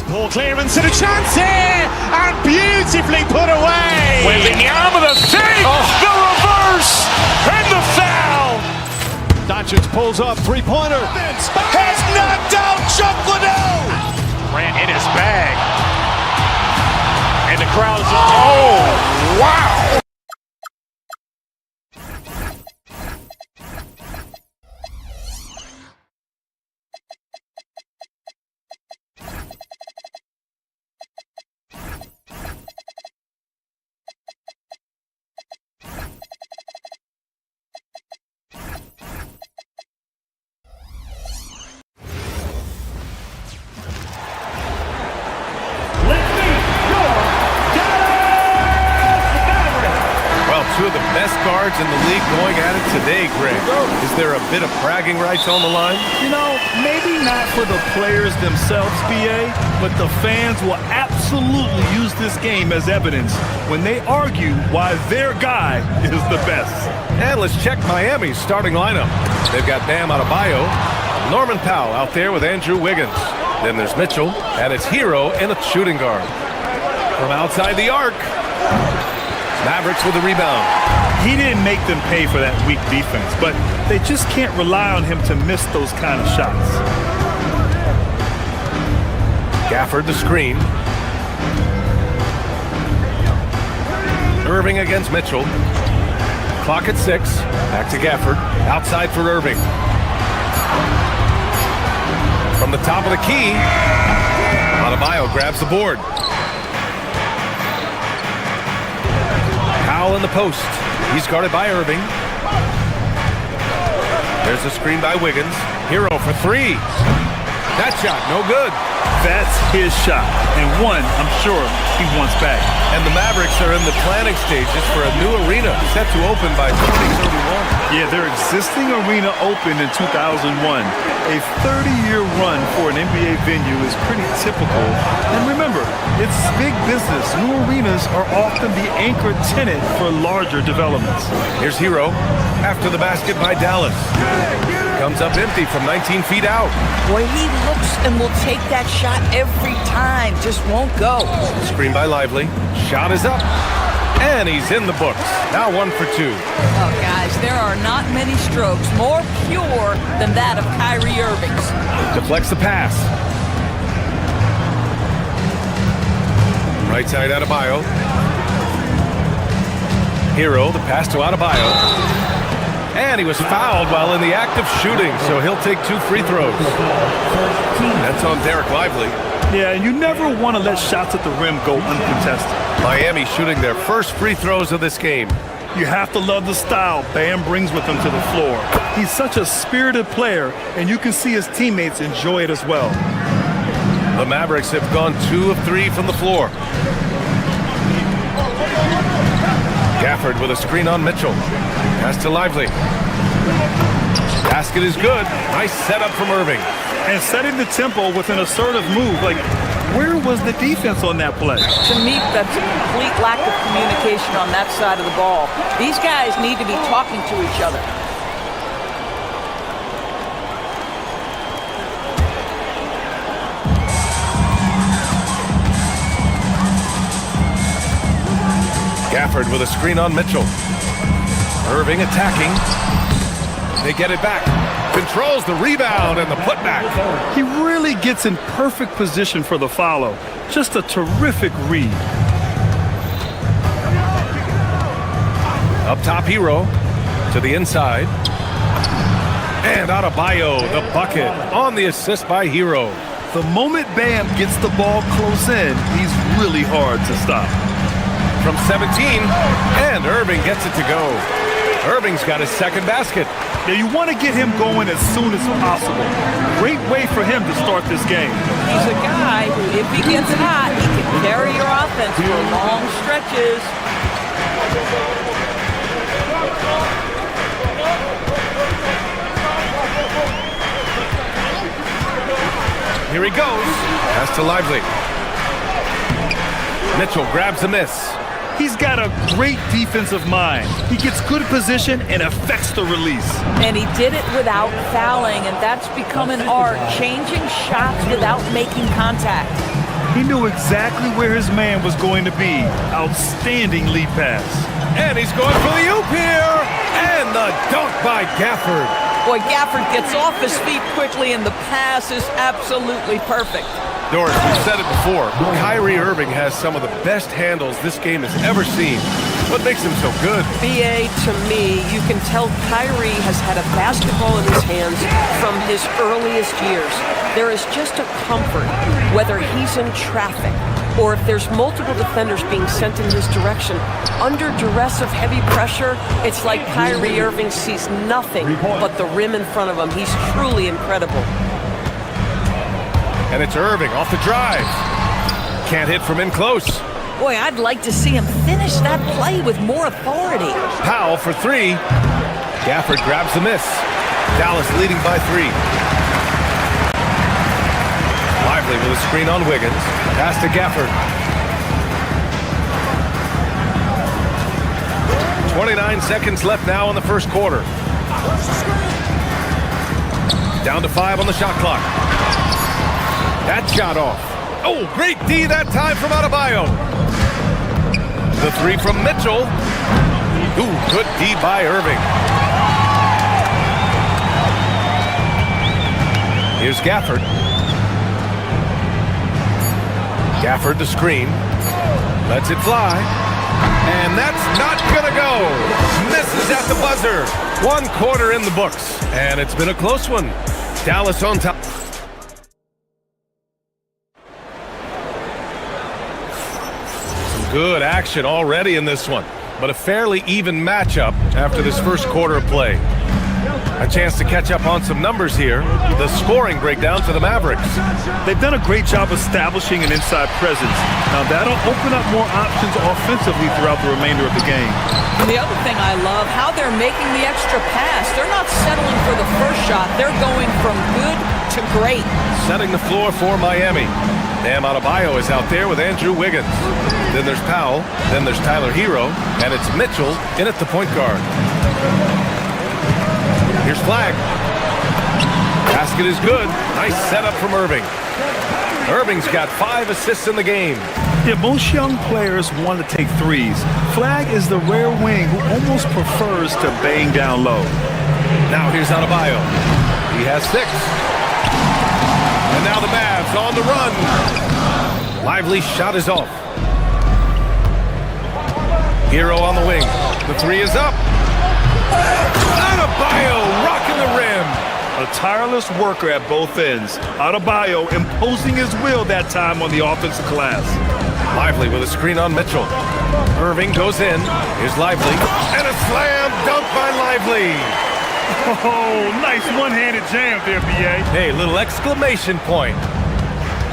Ball clearance and a chance here, and beautifully put away. Wembanyama the fake, the reverse, and the foul. Doncic pulls up, three-pointer. Has knocked out Chuck Liddell. Grant in his bag. And the crowd's, oh, wow! Two of the best guards in the league going at it today, Greg. Is there a bit of bragging rights on the line? You know, maybe not for the players themselves, BA, but the fans will absolutely use this game as evidence when they argue why their guy is the best. And let's check Miami's starting lineup. They've got Bam Adebayo, Norman Powell out there with Andrew Wiggins. Then there's Mitchell, and it's Hero in a shooting guard. From outside the arc, Mavericks with the rebound. He didn't make them pay for that weak defense, but they just can't rely on him to miss those kind of shots. Gafford the screen. Irving against Mitchell. Clock at 6. Back to Gafford. Outside for Irving. From the top of the key, Adebayo grabs the board. Powell in the post. He's guarded by Irving. There's a screen by Wiggins. Hero for 3. That shot, no good. That's his shot, and one I'm sure he wants back. And the Mavericks are in the planning stages for a new arena set to open by 2031. Yeah, their existing arena opened in 2001. A 30-year run for an NBA venue is pretty typical. And remember, it's big business. New arenas are often the anchor tenant for larger developments. Here's Hero after the basket by Dallas. Comes up empty from 19 feet out. Boy, he looks and will take that shot every time. Just won't go. Screen by Lively. Shot is up. And he's in the books. Now 1 for 2. Oh, guys, there are not many strokes more pure than that of Kyrie Irving's. Deflects the pass. Right side Adebayo. Hero, the pass to Adebayo. And he was fouled while in the act of shooting, so he'll take 2 free throws. That's on Derek Lively. Yeah, and you never want to let shots at the rim go uncontested. Miami shooting their first free throws of this game. You have to love the style Bam brings with him to the floor. He's such a spirited player, and you can see his teammates enjoy it as well. The Mavericks have gone 2 of 3 from the floor. Gafford with a screen on Mitchell. Pass to Lively. Basket is good. Nice setup from Irving. And setting the tempo with an assertive move. Like, where was the defense on that play? To me, that's a complete lack of communication on that side of the ball. These guys need to be talking to each other. Gafford with a screen on Mitchell. Irving attacking. They get it back. Controls the rebound and the putback. He really gets in perfect position for the follow. Just a terrific read. Up top, Hero to the inside. And Adebayo, the bucket on the assist by Hero. The moment Bam gets the ball close in, he's really hard to stop. From 17, and Irving gets it to go. Irving's got his second basket. Now you want to get him going as soon as possible. Great way for him to start this game. He's a guy who, if he gets hot, he can carry your offense for long stretches. Here he goes. Pass to Lively. Mitchell grabs the miss. He's got a great defensive mind. He gets good position and affects the release. And he did it without fouling, and that's become an art, changing shots without making contact. He knew exactly where his man was going to be. Outstanding lead pass. And he's going for the oop here. And the dunk by Gafford. Boy, Gafford gets off his feet quickly, and the pass is absolutely perfect. Doris, we've said it before. Kyrie Irving has some of the best handles this game has ever seen. What makes him so good? BA, to me, you can tell Kyrie has had a basketball in his hands from his earliest years. There is just a comfort, whether he's in traffic or if there's multiple defenders being sent in his direction. Under duress of heavy pressure, it's like Kyrie Irving sees nothing but the rim in front of him. He's truly incredible. And it's Irving off the drive. Can't hit from in close. Boy, I'd like to see him finish that play with more authority. Powell for three. Gafford grabs the miss. Dallas leading by 3. Lively with a screen on Wiggins. Pass to Gafford. 29 seconds left now in the first quarter. Down to 5 on the shot clock. That shot off. Oh, great D that time from Adebayo. The 3 from Mitchell. Ooh, good D by Irving. Here's Gafford. Gafford the screen. Lets it fly. And that's not gonna go. Misses at the buzzer. 1 quarter in the books. And it's been a close one. Dallas on top. Good action already in this one, but a fairly even matchup after this first quarter of play. A chance to catch up on some numbers here. The scoring breakdown for the Mavericks. They've done a great job establishing an inside presence. Now that'll open up more options offensively throughout the remainder of the game. And the other thing I love, how they're making the extra pass. They're not settling for the first shot. They're going from good to great. Setting the floor for Miami. Bam Adebayo is out there with Andrew Wiggins. Then there's Powell, then there's Tyler Hero, and it's Mitchell in at the point guard. Here's Flag. Basket is good. Nice setup from Irving. Irving's got 5 assists in the game. Yeah, most young players want to take threes. Flag is the rare wing who almost prefers to bang down low. Now here's Adebayo. He has 6. And now the Mavs on the run. Lively shot is off. Hero on the wing. The 3 is up. Adebayo rocking the rim. A tireless worker at both ends. Adebayo imposing his will that time on the offensive glass. Lively with a screen on Mitchell. Irving goes in. Here's Lively. And a slam dunk by Lively. Oh, nice one-handed jam there, B.A. Hey, little exclamation point.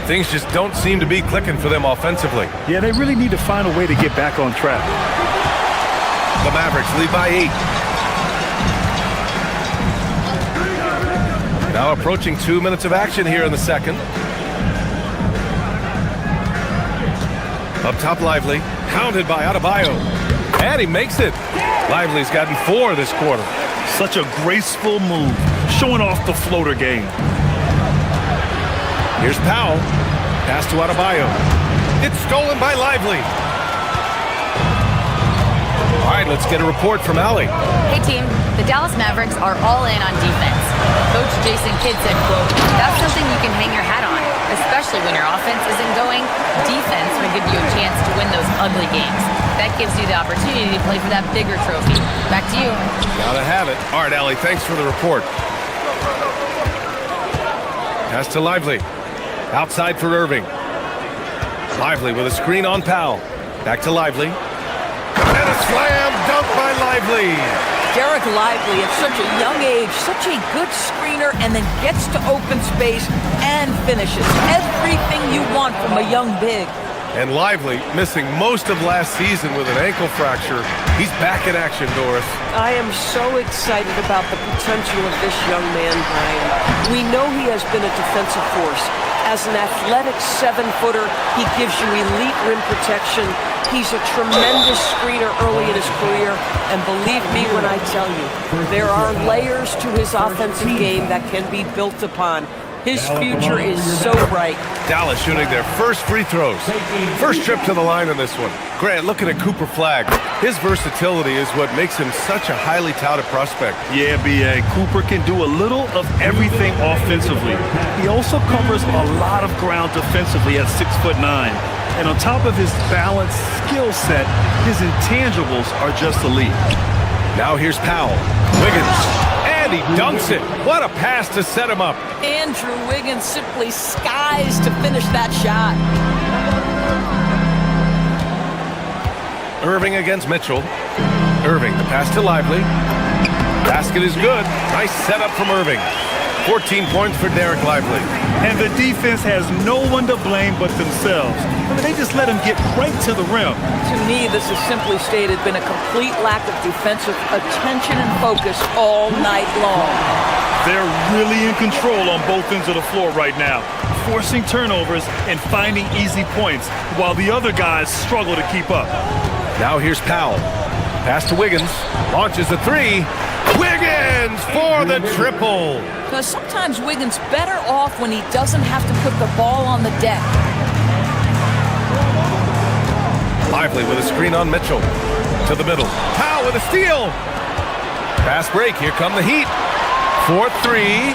Things just don't seem to be clicking for them offensively. Yeah, they really need to find a way to get back on track. The Mavericks lead by 8. Now approaching 2 minutes of action here in the second. Up top, Lively. Pounded by Adebayo. And he makes it. Lively's gotten 4 this quarter. Such a graceful move, showing off the floater game. Here's Powell. Pass to Adebayo. It's stolen by Lively. All right, let's get a report from Allie. Hey team, the Dallas Mavericks are all in on defense. Coach Jason Kidd said, quote, "That's something you can hang your hat on, especially when your offense isn't going. Defense will give you a chance to win those ugly games. That gives you the opportunity to play for that bigger trophy." Back to you. Gotta have it. All right, Allie, thanks for the report. Pass to Lively. Outside for Irving. Lively with a screen on Powell. Back to Lively. And a slam dunk by Lively. Derek Lively at such a young age, such a good screener, and then gets to open space and finishes. Everything you want from a young big. And Lively, missing most of last season with an ankle fracture. He's back in action, Doris. I am so excited about the potential of this young man, Brian. We know he has been a defensive force. As an athletic 7-footer, he gives you elite rim protection. He's a tremendous screener early in his career. And believe me when I tell you, there are layers to his offensive game that can be built upon. His future is so bright. Dallas shooting their first free throws. First trip to the line on this one. Grant, looking at Cooper Flagg. His versatility is what makes him such a highly touted prospect. Yeah, B.A. Cooper can do a little of everything offensively. He also covers a lot of ground defensively at 6'9". And on top of his balanced skill set, his intangibles are just elite. Now here's Powell. Wiggins. And he dunks it. What a pass to set him up. Andrew Wiggins simply skies to finish that shot. Irving against Mitchell. Irving, the pass to Lively. Basket is good. Nice setup from Irving. 14 points for Derek Lively. And the defense has no one to blame but themselves. I mean, they just let him get right to the rim. To me, this is simply stated been a complete lack of defensive attention and focus all night long. They're really in control on both ends of the floor right now, forcing turnovers and finding easy points, while the other guys struggle to keep up. Now here's Powell. Pass to Wiggins. Launches a three. Wiggins for the triple. Because sometimes Wiggins better off when he doesn't have to put the ball on the deck. Lively with a screen on Mitchell. To the middle. Powell with a steal. Fast break. Here come the Heat. 4-3.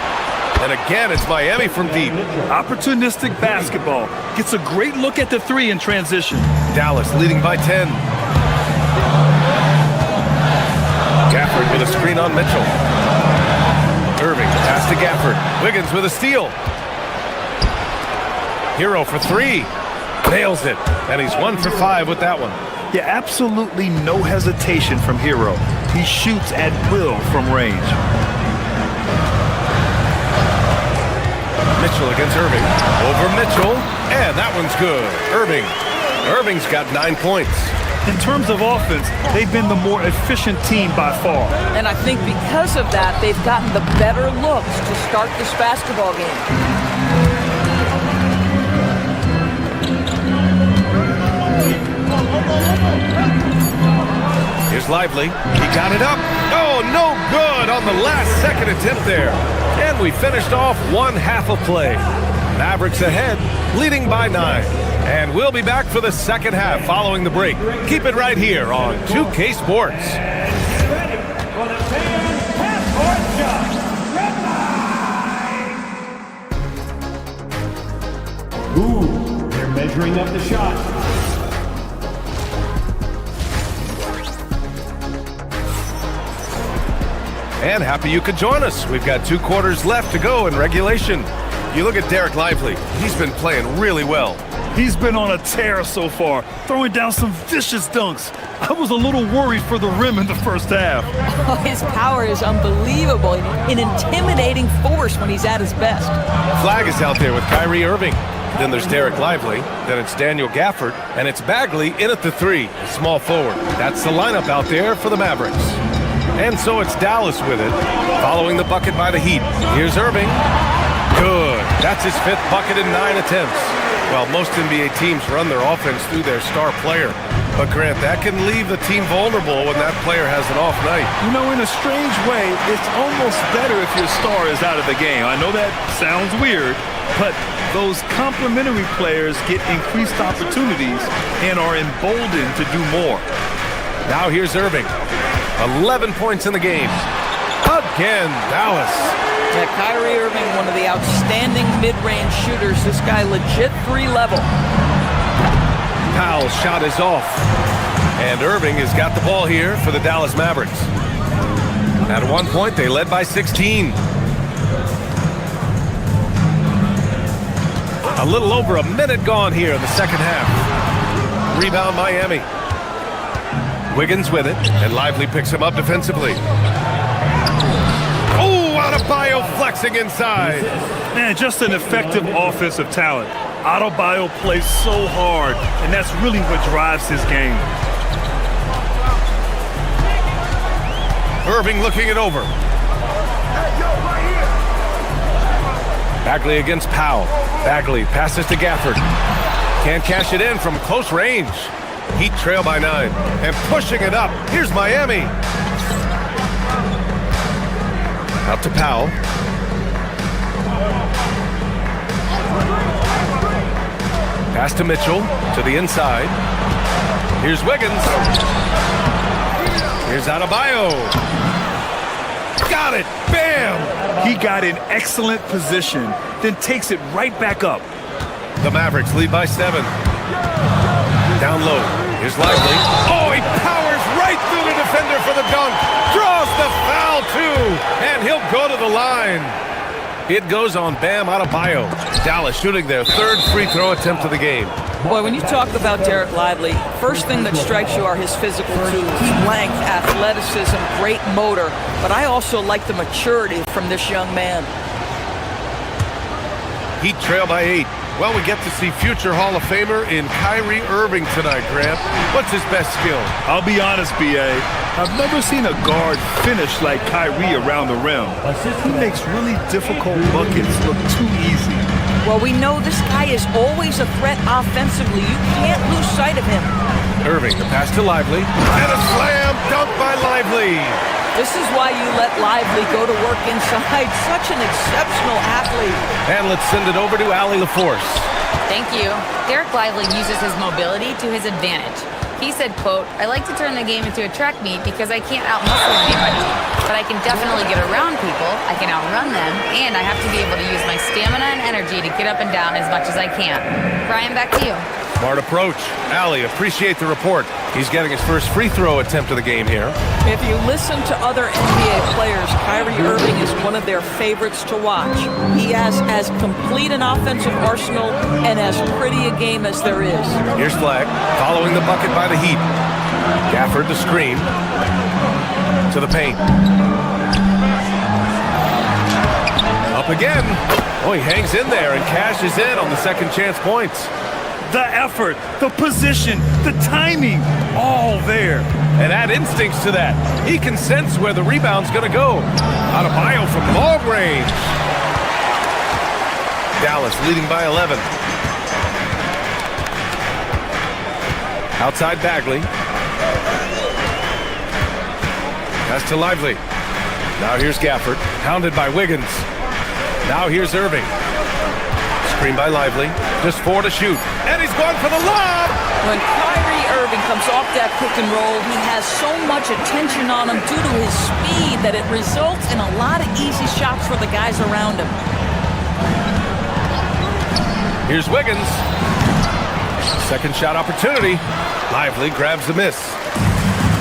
And again, it's Miami from deep. Opportunistic basketball. Gets a great look at the three in transition. Dallas leading by 10. Gafford with a screen on Mitchell. Irving, pass to Gafford. Wiggins with a steal. Hero for three. Nails it. And he's 1 for 5 with that one. Yeah, absolutely no hesitation from Hero. He shoots at will from range. Mitchell against Irving. Over Mitchell. And that one's good. Irving's got 9 points. In terms of offense, they've been the more efficient team by far. And I think because of that, they've gotten the better looks to start this basketball game. Here's Lively. He got it up. Oh, no good on the last second attempt there. And we finished off one half of play. Mavericks ahead, leading by 9. And we'll be back for the second half following the break. Keep it right here on 2K Sports. Ooh, they're measuring up the shot. And happy you could join us. We've got 2 quarters left to go in regulation. You look at Derek Lively. He's been playing really well. He's been on a tear so far, throwing down some vicious dunks. I was a little worried for the rim in the first half. Oh, his power is unbelievable, an intimidating force when he's at his best. Flag is out there with Kyrie Irving. Then there's Derek Lively. Then it's Daniel Gafford. And it's Bagley in at the 3, a small forward. That's the lineup out there for the Mavericks. And so it's Dallas with it, following the bucket by the Heat. Here's Irving. Good. That's his 5th bucket in 9 attempts. Well, most NBA teams run their offense through their star player. But, Grant, that can leave the team vulnerable when that player has an off night. You know, in a strange way, it's almost better if your star is out of the game. I know that sounds weird, but those complementary players get increased opportunities and are emboldened to do more. Now here's Irving. 11 points in the game. Again, Dallas. Yeah, Kyrie Irving, one of the outstanding mid-range shooters. This guy legit 3 level. Powell's shot is off. And Irving has got the ball here for the Dallas Mavericks. At one point, they led by 16. A little over a minute gone here in the second half. Rebound Miami. Wiggins with it, and Lively picks him up defensively. Oh, Adebayo flexing inside. Man, just an effective offensive talent. Adebayo plays so hard, and that's really what drives his game. Irving looking it over. Bagley against Powell. Bagley passes to Gafford. Can't cash it in from close range. Heat trail by 9. And pushing it up. Here's Miami. Out to Powell. Pass to Mitchell, to the inside. Here's Wiggins. Here's Adebayo. Got it! Bam! He got in excellent position, then takes it right back up. The Mavericks lead by 7. Down low. Here's Lively. Oh, he powers right through the defender for the dunk. Draws the foul, too. And he'll go to the line. It goes on Bam Adebayo. Dallas shooting their 3rd free throw attempt of the game. Boy, when you talk about Derek Lively, first thing that strikes you are his physical tools, length, athleticism, great motor. But I also like the maturity from this young man. Heat trail by 8. Well, we get to see future Hall of Famer in Kyrie Irving tonight, Grant. What's his best skill? I'll be honest, B.A. I've never seen a guard finish like Kyrie around the rim. He makes really difficult buckets look too easy. Well, we know this guy is always a threat offensively. You can't lose sight of him. Irving, the pass to Lively. And a slam dunk by Lively. This is why you let Lively go to work inside. Such an exceptional athlete. And let's send it over to Allie LaForce. Thank you. Derek Lively uses his mobility to his advantage. He said, quote, I like to turn the game into a track meet because I can't outmuscle anybody, but I can definitely get around people, I can outrun them, and I have to be able to use my stamina and energy to get up and down as much as I can. Brian, back to you. Smart approach. Allie, appreciate the report. He's getting his first free throw attempt of the game here. If you listen to other NBA players, Kyrie Irving is one of their favorites to watch. He has as complete an offensive arsenal and as pretty a game as there is. Here's Flag, following the bucket by the Heat. Gafford the screen. To the paint. Up again. Oh, he hangs in there and cashes in on the second chance points. The effort, the position, the timing, all there. And add instincts to that. He can sense where the rebound's going to go. Adebayo from long range. Dallas leading by 11. Outside Bagley. Pass to Lively. Now here's Gafford, hounded by Wiggins. Now here's Irving. Screen by Lively. Just 4 to shoot. And he's going for the lob! When Kyrie Irving comes off that pick and roll, he has so much attention on him due to his speed that it results in a lot of easy shots for the guys around him. Here's Wiggins. Second shot opportunity. Lively grabs the miss.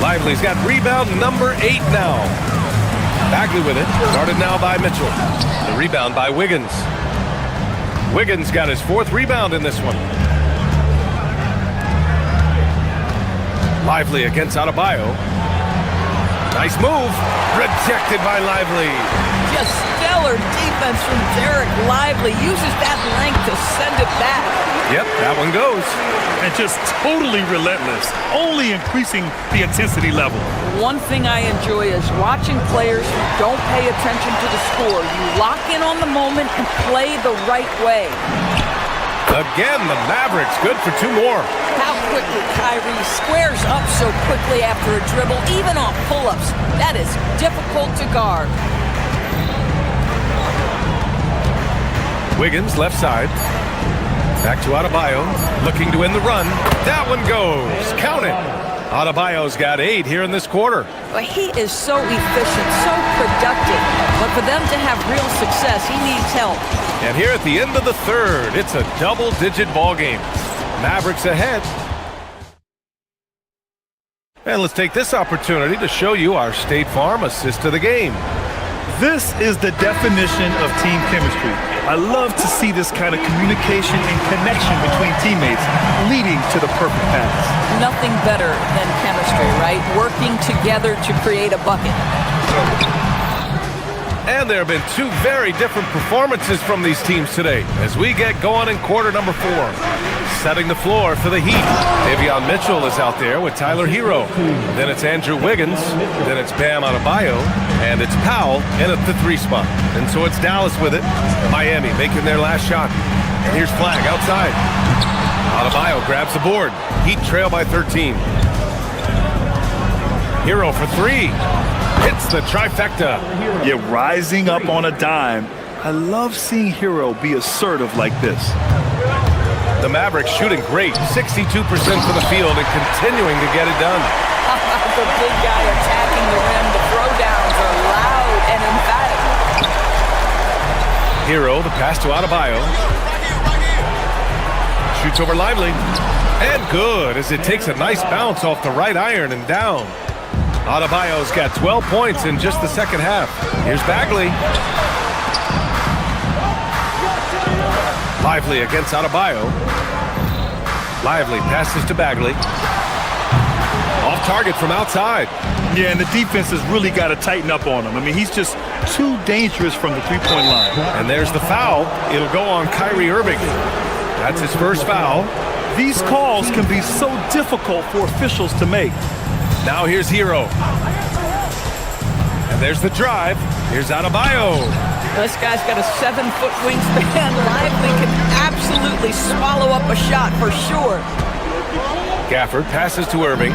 Lively's got rebound number 8 now. Bagley with it. Guarded now by Mitchell. The rebound by Wiggins. Wiggins got his 4th rebound in this one. Lively against Adebayo. Nice move. Rejected by Lively. Just stellar defense from Derek Lively. Uses that length to send it back. Yep, that one goes. And just totally relentless, only increasing the intensity level. One thing I enjoy is watching players who don't pay attention to the score. You lock in on the moment and play the right way. Again, the Mavericks good for 2 more. How quickly Kyrie squares up so quickly after a dribble, even on pull-ups. That is difficult to guard. Wiggins, left side. Back to Adebayo, looking to win the run. That one goes. Count it. Adebayo's got 8 here in this quarter. Well, he is so efficient, so productive. But for them to have real success, he needs help. And here at the end of the 3rd, it's a double-digit ball game. Mavericks ahead. And let's take this opportunity to show you our State Farm assist of the game. This is the definition of team chemistry. I love to see this kind of communication and connection between teammates leading to the perfect pass. Nothing better than chemistry, right? Working together to create a bucket. And there have been 2 very different performances from these teams today as we get going in quarter number 4. Setting the floor for the Heat. Davion Mitchell is out there with Tyler Hero. Then it's Andrew Wiggins. Then it's Bam Adebayo. And it's Powell in at the 3 spot. And so it's Dallas with it. Miami making their last shot. And here's Flag outside. Adebayo grabs the board. Heat trail by 13. Hero for 3. Hits the trifecta. Yeah, rising up on a dime. I love seeing Hero be assertive like this. The Mavericks shooting great, 62% for the field and continuing to get it done. The big guy attacking the rim. The throwdowns are loud and emphatic. Hero, the pass to Adebayo. Shoots over Lively. And good, as it takes a nice bounce off the right iron and down. Adebayo's got 12 points in just the second half. Here's Bagley. Lively against Adebayo. Lively passes to Bagley. Off target from outside. Yeah, and the defense has really got to tighten up on him. I mean, he's just too dangerous from the three-point line. And there's the foul. It'll go on Kyrie Irving. That's his first foul. These calls can be so difficult for officials to make. Now here's Hero. And there's the drive. Here's Adebayo. This guy's got a 7-foot wingspan. Lively can absolutely swallow up a shot for sure. Gafford passes to Irving.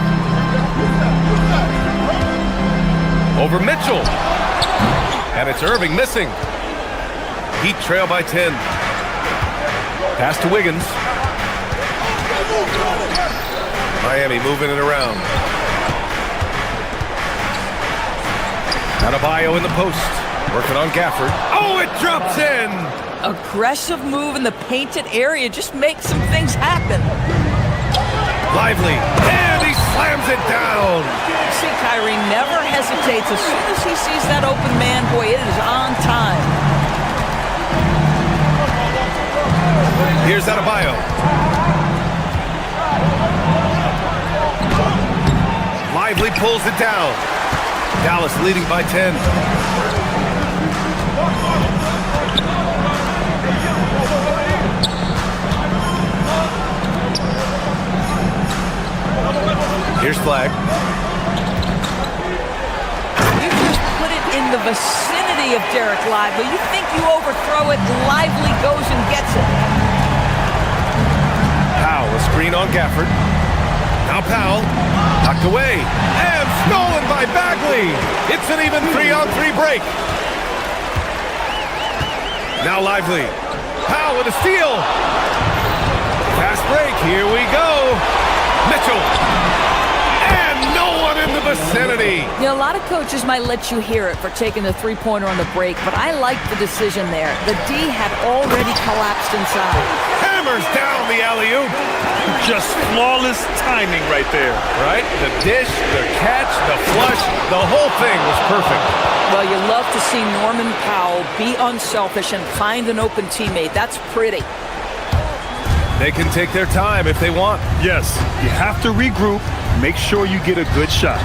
Over Mitchell. And it's Irving missing. Heat trail by 10. Pass to Wiggins. Miami moving it around. Adebayo in the post. Working on Gafford. Oh, it drops in! Aggressive move in the painted area. Just make some things happen. Lively. And he slams it down. See, Kyrie never hesitates. As soon as he sees that open man, boy, it is on time. Here's Adebayo. Lively pulls it down. Dallas leading by 10. Here's Flag. You just put it in the vicinity of Derek Lively. You think you overthrow it, Lively goes and gets it. Powell, a screen on Gafford. Now Powell, knocked away, and stolen by Bagley. It's an even 3-on-3 break. Now Lively. Powell with a steal. Fast break, here we go. Mitchell. In the vicinity. You know, a lot of coaches might let you hear it for taking the three-pointer on the break, but I like the decision there. The D had already collapsed inside. Hammers down the alley-oop. Just flawless timing right there. Right? The dish, the catch, the flush, the whole thing was perfect. Well, you love to see Norman Powell be unselfish and find an open teammate. That's pretty. They can take their time if they want. Yes, you have to regroup. Make sure you get a good shot.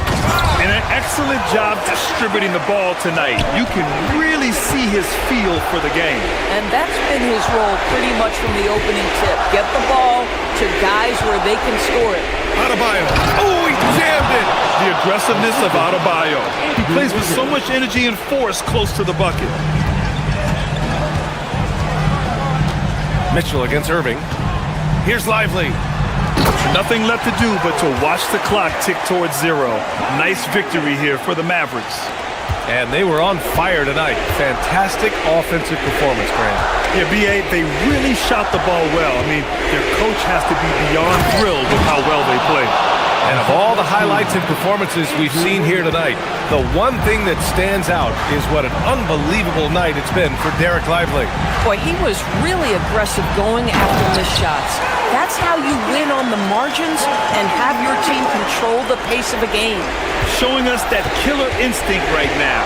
And an excellent job distributing the ball tonight. You can really see his feel for the game. And that's been his role pretty much from the opening tip. Get the ball to guys where they can score it. Adebayo. Oh, he jammed it. The aggressiveness of Adebayo. He plays with so much energy and force close to the bucket. Mitchell against Irving. Here's Lively. Nothing left to do but to watch the clock tick towards 0. Nice victory here for the Mavericks. And they were on fire tonight. Fantastic offensive performance, Grant. Yeah, B.A., they really shot the ball well. I mean, their coach has to be beyond thrilled with how well they played. And of all the highlights and performances we've seen here tonight, the one thing that stands out is what an unbelievable night it's been for Derek Lively. Boy, he was really aggressive going after missed shots. That's how you win on the margins and have your team control the pace of a game. Showing us that killer instinct right now.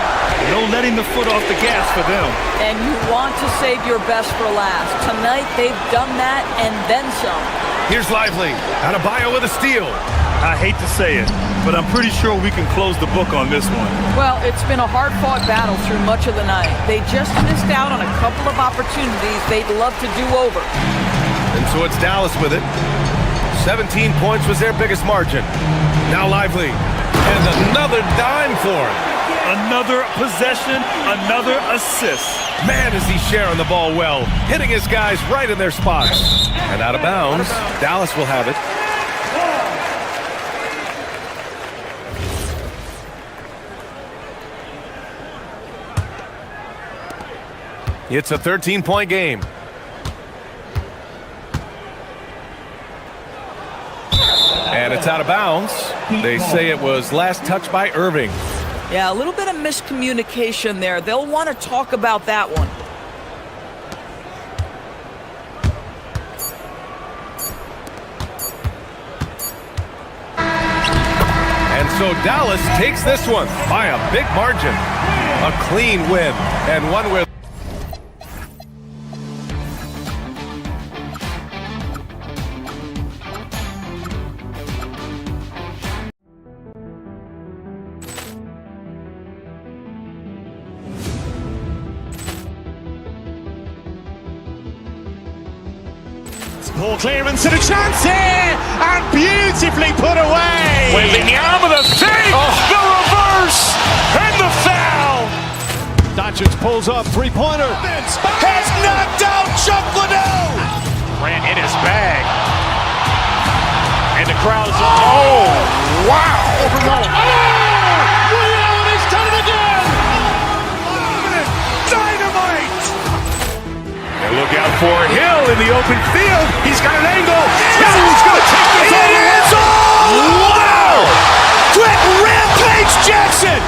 No letting the foot off the gas for them. And you want to save your best for last. Tonight, they've done that and then some. Here's Lively. Adebayo with a steal. I hate to say it, but I'm pretty sure we can close the book on this one. Well, it's been a hard-fought battle through much of the night. They just missed out on a couple of opportunities they'd love to do over. And so it's Dallas with it. 17 points was their biggest margin. Now Lively. And another dime for him. Another possession, another assist. Man, is he sharing the ball well. Hitting his guys right in their spots. And out of bounds, Dallas will have it. It's a 13-point game. And it's out of bounds. They say it was last touched by Irving. Yeah, a little bit of miscommunication there. They'll want to talk about that one. And so Dallas takes this one by a big margin. A clean win, and one where Ball clearance and a chance here, and beautifully put away. Wembanyama the save, the reverse, and the foul. Doncic pulls up, three-pointer. Has knocked out Chuck Liddell. Ran in his bag. And the crowd's oh, wow. He's done it again. Dynamite. And look out for Hill in the open field. He's got an angle. He's going to take this all the way. Wow. Quick rampage Jackson.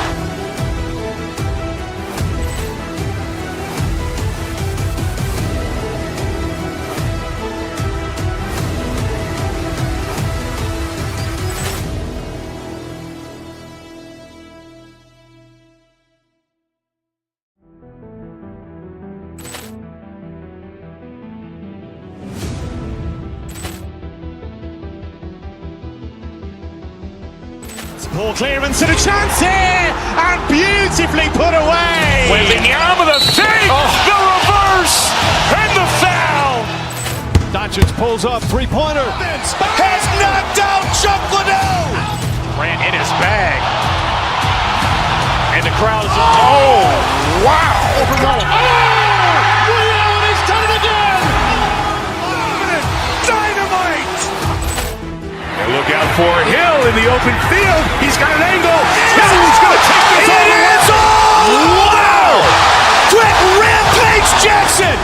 Ball clearance and a chance here, and beautifully put away. Wembanyama the save, the reverse, and the foul. Doncic pulls up, three-pointer. Has knocked out Chuck Liddell. Ran in his bag. And the crowd's oh, wow. He's done it again. Dynamite. And look out for Hill in the open field. He's got an angle. Hill's going to take this all the way. Wow. Quick rampage Jackson.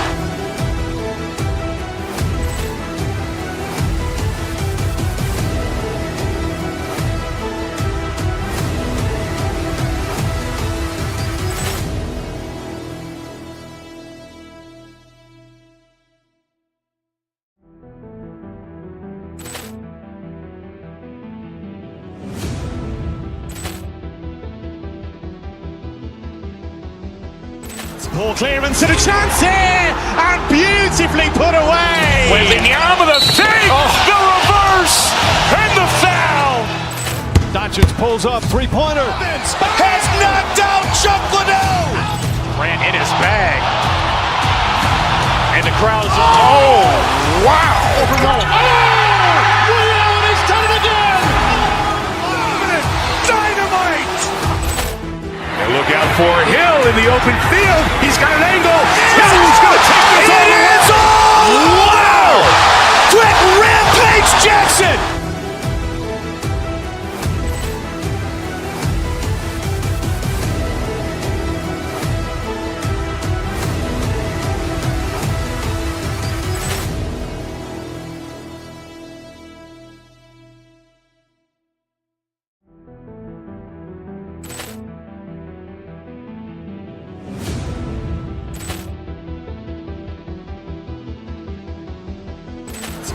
Ball clearance and a chance here, and beautifully put away. Wembanyama the save, the reverse, and the foul. Doncic pulls up, three-pointer. Has knocked out Chuck Liddell. Ran in his bag. And the crowd's oh, wow. He's done it again. Dynamite. And look out for Hill in the open field. He's got an angle. Hill's going to take this all the way. Wow. Quick rampage Jackson.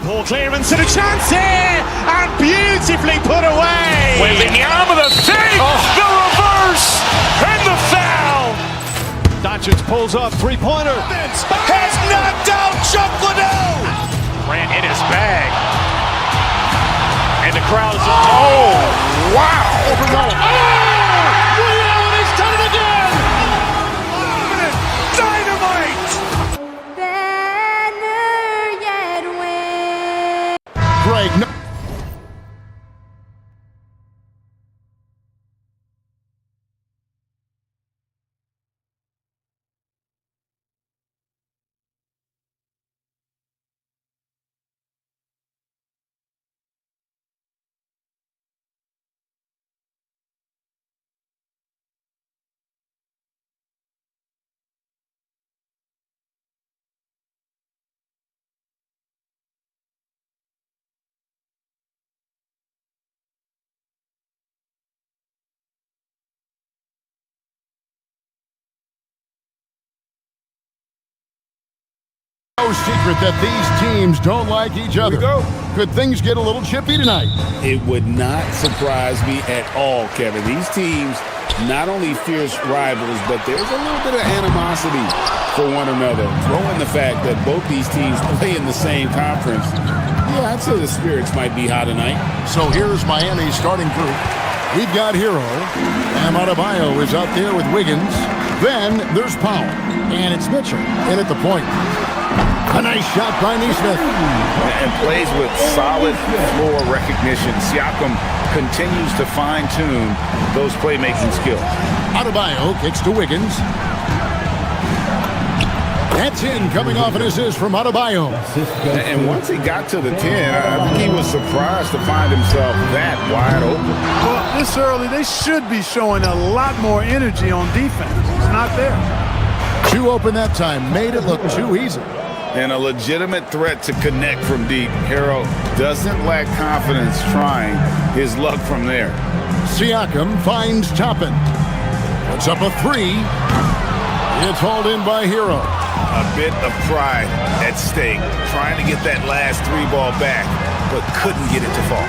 Ball clearance and a chance here, and beautifully put away. Wembanyama the save, the reverse, and the foul. Doncic pulls up, three-pointer. Has knocked out Chuck Liddell. Ran in his bag. And the crowd's oh, wow. He's done it again. Dynamite. Greg, no. No secret that these teams don't like each other. Could things get a little chippy tonight? It would not surprise me at all, Kevin. These teams not only fierce rivals, but there's a little bit of animosity for one another. Throw in the fact that both these teams play in the same conference. Yeah, I'd say the spirits might be high tonight. So here's Miami's starting group. We've got Hero, and Adebayo is out there with Wiggins. Then there's Powell, and it's Mitchell in at the point. A nice shot by Nesmith. And plays with solid floor recognition. Siakam continues to fine-tune those playmaking skills. Adebayo kicks to Wiggins. That's in, coming off an assist from Adebayo. And once he got to the 10, I think he was surprised to find himself that wide open. Well, this early, they should be showing a lot more energy on defense. It's not there. Too open that time, made it look too easy. And a legitimate threat to connect from deep. Hero doesn't lack confidence trying his luck from there. Siakam finds Toppin. Puts up a three. It's hauled in by Hero. A bit of pride at stake, trying to get that last three ball back, but couldn't get it to fall.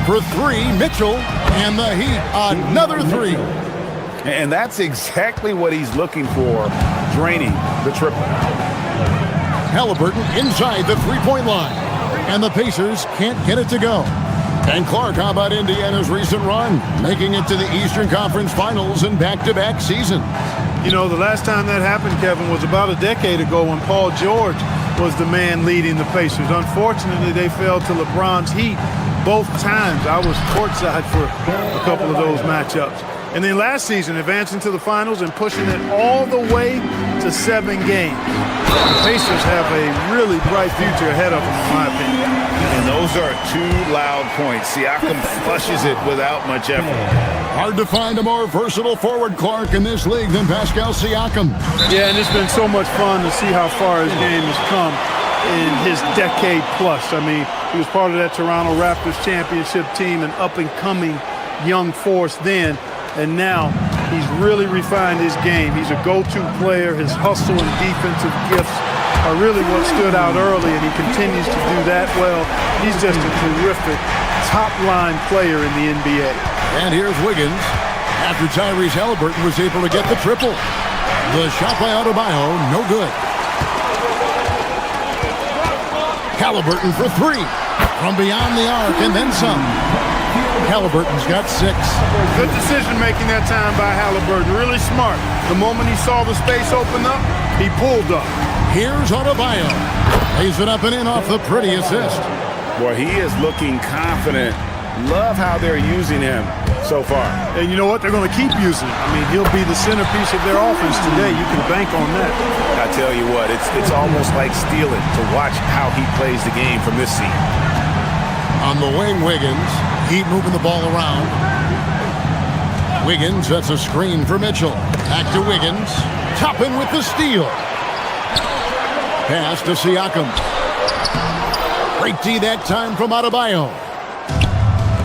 For three, Mitchell, and the Heat, another three. And that's exactly what he's looking for, draining the triple. Halliburton inside the three-point line, and the Pacers can't get it to go. And Clark, how about Indiana's recent run, making it to the Eastern Conference Finals in back-to-back seasons? You know, the last time that happened, Kevin, was about a decade ago when Paul George was the man leading the Pacers. Unfortunately, they fell to LeBron's Heat both times. I was courtside for a couple of those matchups. And then last season, advancing to the finals and pushing it all the way to 7 games. The Pacers have a really bright future ahead of them, in my opinion. And those are two loud points. Siakam flushes it without much effort. Hard to find a more versatile forward, Clark, in this league than Pascal Siakam. Yeah, and it's been so much fun to see how far his game has come in his decade plus. I mean, he was part of that Toronto Raptors championship team, an up-and-coming young force then. And now he's really refined his game. He's a go-to player. His hustle and defensive gifts are really what stood out early, and he continues to do that well. He's just a terrific top-line player in the NBA. And here's Wiggins after Tyrese Halliburton was able to get the triple. The shot by Adebayo, no good. Halliburton for three from beyond the arc and then some. Halliburton's got 6. Good decision making that time by Halliburton. Really smart. The moment he saw the space open up, he pulled up. Here's Adebayo. Lays it up and in off the pretty assist. Boy, he is looking confident. Love how they're using him so far. And you know what? They're going to keep using him. I mean, he'll be the centerpiece of their offense today. You can bank on that. I tell you what, it's almost like stealing to watch how he plays the game from this seat. On the wing, Wiggins. Heat moving the ball around. Wiggins, that's a screen for Mitchell. Back to Wiggins. Toppin with the steal. Pass to Siakam. Great D that time from Adebayo.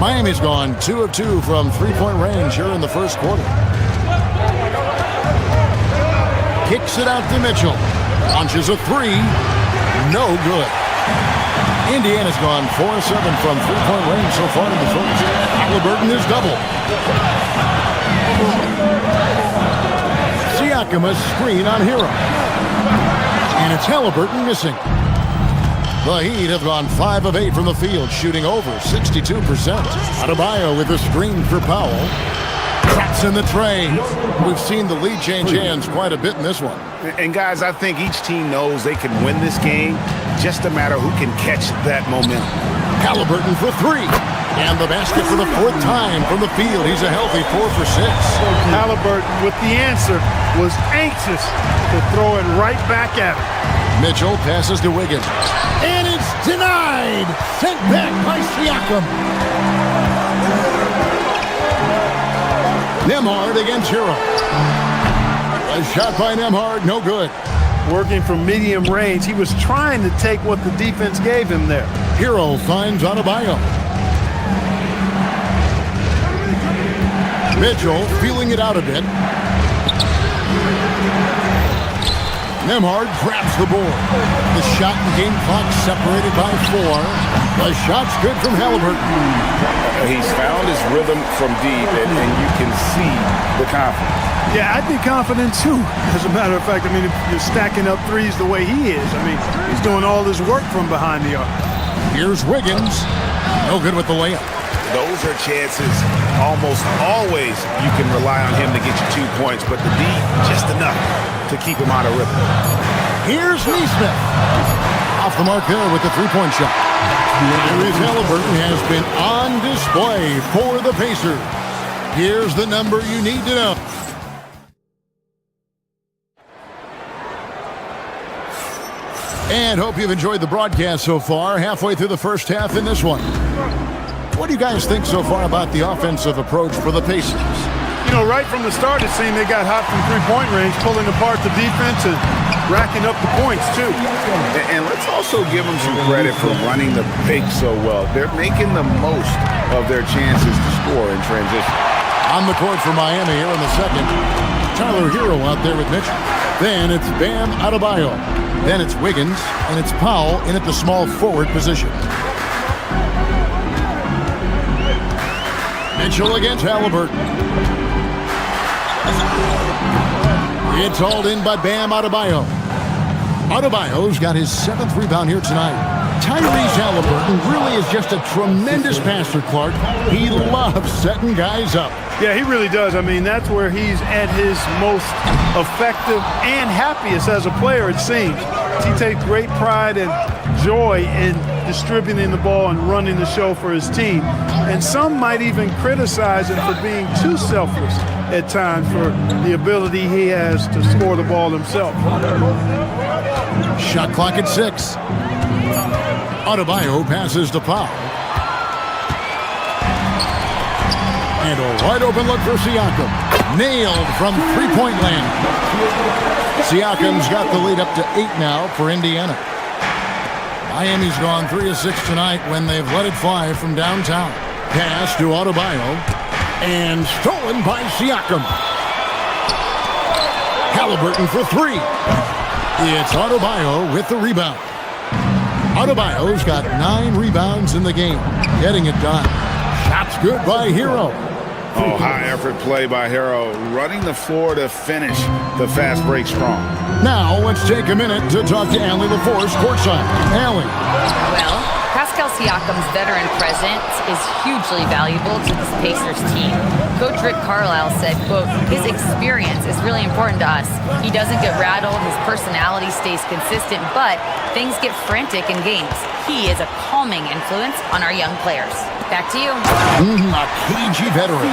Miami's gone 2 of 2 from three-point range here in the first quarter. Kicks it out to Mitchell. Launches a three. No good. Indiana's gone 4 of 7 from three-point range so far in the first. Halliburton is double. Siakam a screen on Hero. And it's Halliburton missing. The Heat have gone 5 of 8 from the field, shooting over 62%. Adebayo with a screen for Powell. Traps in the tray. We've seen the lead change hands quite a bit in this one. And guys, I think each team knows they can win this game. Just a matter who can catch that momentum. Halliburton for 3. And the basket for the 4th time from the field. He's a healthy 4 for 6. Halliburton with the answer was anxious to throw it right back at him. Mitchell passes to Wiggins. And it's denied. Sent back by Siakam. Nembhard against Hero. A shot by Nembhard, no good. Working from medium range, he was trying to take what the defense gave him there. Hero finds Adebayo. Mitchell feeling it out a bit. Nembhard grabs the board. The shot and game clock separated by 4. The shot's good from Halliburton. He's found his rhythm from deep, and you can see the confidence. Yeah, I'd be confident too. As a matter of fact, I mean, if you're stacking up threes the way he is, I mean, he's doing all his work from behind the arc. Here's Wiggins. No good with the layup. Those are chances almost always you can rely on him to get you 2 points, but the D, just enough to keep him out of rhythm. Here's Neesmith. Off the mark there with the three-point shot. Tyrese Halliburton has been on display for the Pacers. Here's the number you need to know. And hope you've enjoyed the broadcast so far. Halfway through the first half in this one. What do you guys think so far about the offensive approach for the Pacers? You know, right from the start, it seemed they got hot from three-point range, pulling apart the defense and racking up the points, too. And let's also give them some credit for running the pick so well. They're making the most of their chances to score in transition. On the court for Miami here in the second. Tyler Hero out there with Mitchell. Then it's Bam Adebayo. Then it's Wiggins, and it's Powell in at the small forward position. Mitchell against Halliburton. It's hauled in by Bam Adebayo. Adebayo's got his 7th rebound here tonight. Tyrese Halliburton really is just a tremendous passer, Clark. He loves setting guys up. Yeah, he really does. I mean, that's where he's at his most effective and happiest as a player, it seems. He takes great pride and joy in distributing the ball and running the show for his team. And some might even criticize him for being too selfless at times for the ability he has to score the ball himself. Shot clock at 6. Adebayo passes to Powell. And a wide open look for Siakam. Nailed from three-point land. Siakam's got the lead up to 8 now for Indiana. Miami's gone 3 of 6 tonight when they've let it fly from downtown. Pass to Adebayo. And stolen by Siakam. Halliburton for 3. It's Adebayo with the rebound. Adebayo's got 9 rebounds in the game. Getting it done. Shot's good by Hero. Oh, high effort play by Hero, running the floor to finish the fast break strong. Now let's take a minute to talk to Allie LaForce courtside. Allie. Well, Pascal Siakam's veteran presence is hugely valuable to this Pacers team. Coach Rick Carlisle said, quote, his experience is really important to us. He doesn't get rattled, his personality stays consistent, but things get frantic in games. He is a calming influence on our young players. Back to you. A cagey veteran.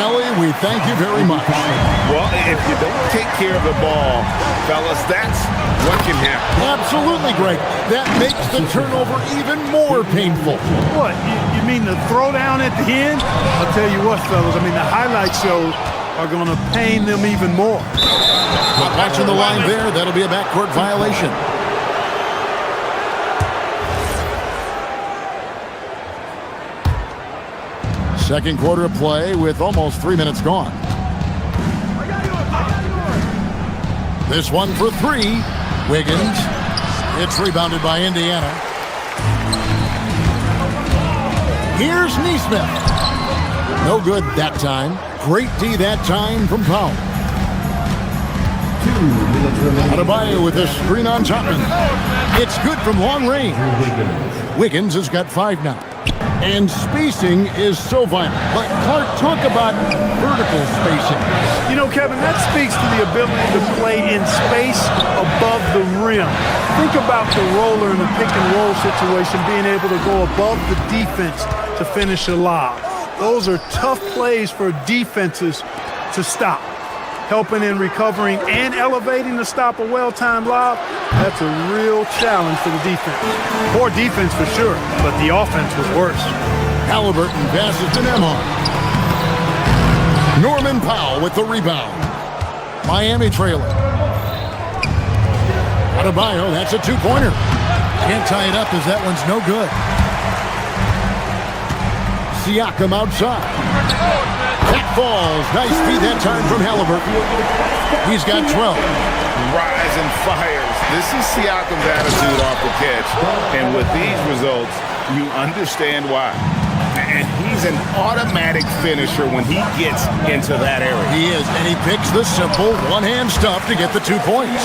Allie, we thank you very much. Well, if you don't take care of the ball, fellas, that's what can happen. Absolutely, Greg. That makes the turnover even more painful. What, you mean the throwdown at the end? I'll tell you what, fellas, I mean, the highlight shows are going to pain them even more. But watching the line there, that'll be a backcourt violation. Second quarter of play with almost 3 minutes gone. This one for 3. Wiggins. It's rebounded by Indiana. Here's Neesmith. No good that time. Great D that time from Powell. 2 minutes remaining. Adebayo with a screen on Tottenham. It's good from long range. Wiggins has got 5 now. And spacing is so vital. But Clark, talk about vertical spacing. You know, Kevin, that speaks to the ability to play in space above the rim. Think about the roller in a pick-and-roll situation, being able to go above the defense to finish a lob. Those are tough plays for defenses to stop. Helping in recovering and elevating to stop a well-timed lob, that's a real challenge for the defense. Poor defense for sure, but the offense was worse. Halliburton passes to Nembhard. Norman Powell with the rebound. Miami trailing. Adebayo, that's a 2-pointer. Can't tie it up as that one's no good. Siakam outside. That falls. Nice feed that time from Halliburton. He's got 12. Rise and fires. This is Siakam's attitude off the catch. And with these results, you understand why. And he's an automatic finisher when he gets into that area. He is, and he picks the simple one-hand stuff to get the 2 points.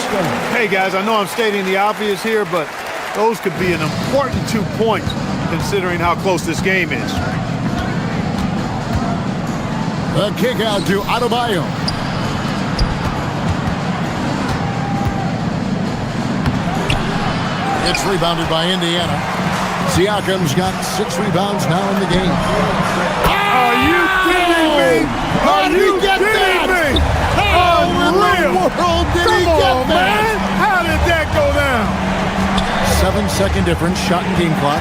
Hey, guys, I know I'm stating the obvious here, but those could be an important 2 points considering how close this game is. The kick out to Adebayo. It's rebounded by Indiana. Siakam's got 6 rebounds now in the game. Are you kidding me? How did he get that? How in the world did he get that? Man. How did that go down? 7-second difference, shot and game clock.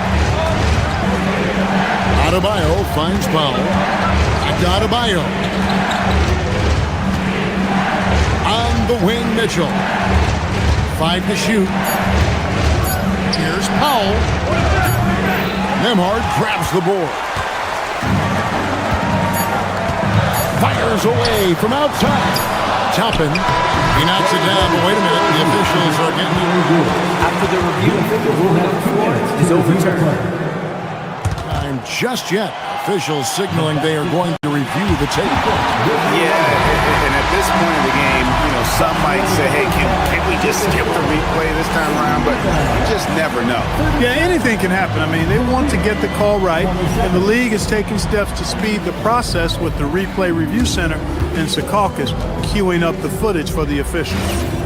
Adebayo finds Powell. Back to Adebayo. On the wing, Mitchell. 5 to shoot. Here's Powell. Nembhard grabs the board. Fires away from outside. Toppin. He knocks it down, but wait a minute. The officials are getting the review. After the review, the ruling on the floor is overturned. Time just yet. Officials signaling they are going to review the tape. Yeah, and at this point in the game, some might say, hey, can we just skip the replay this time around? But you just never know. Yeah, anything can happen. I mean, they want to get the call right, and the league is taking steps to speed the process with the Replay Review Center in Secaucus queuing up the footage for the officials.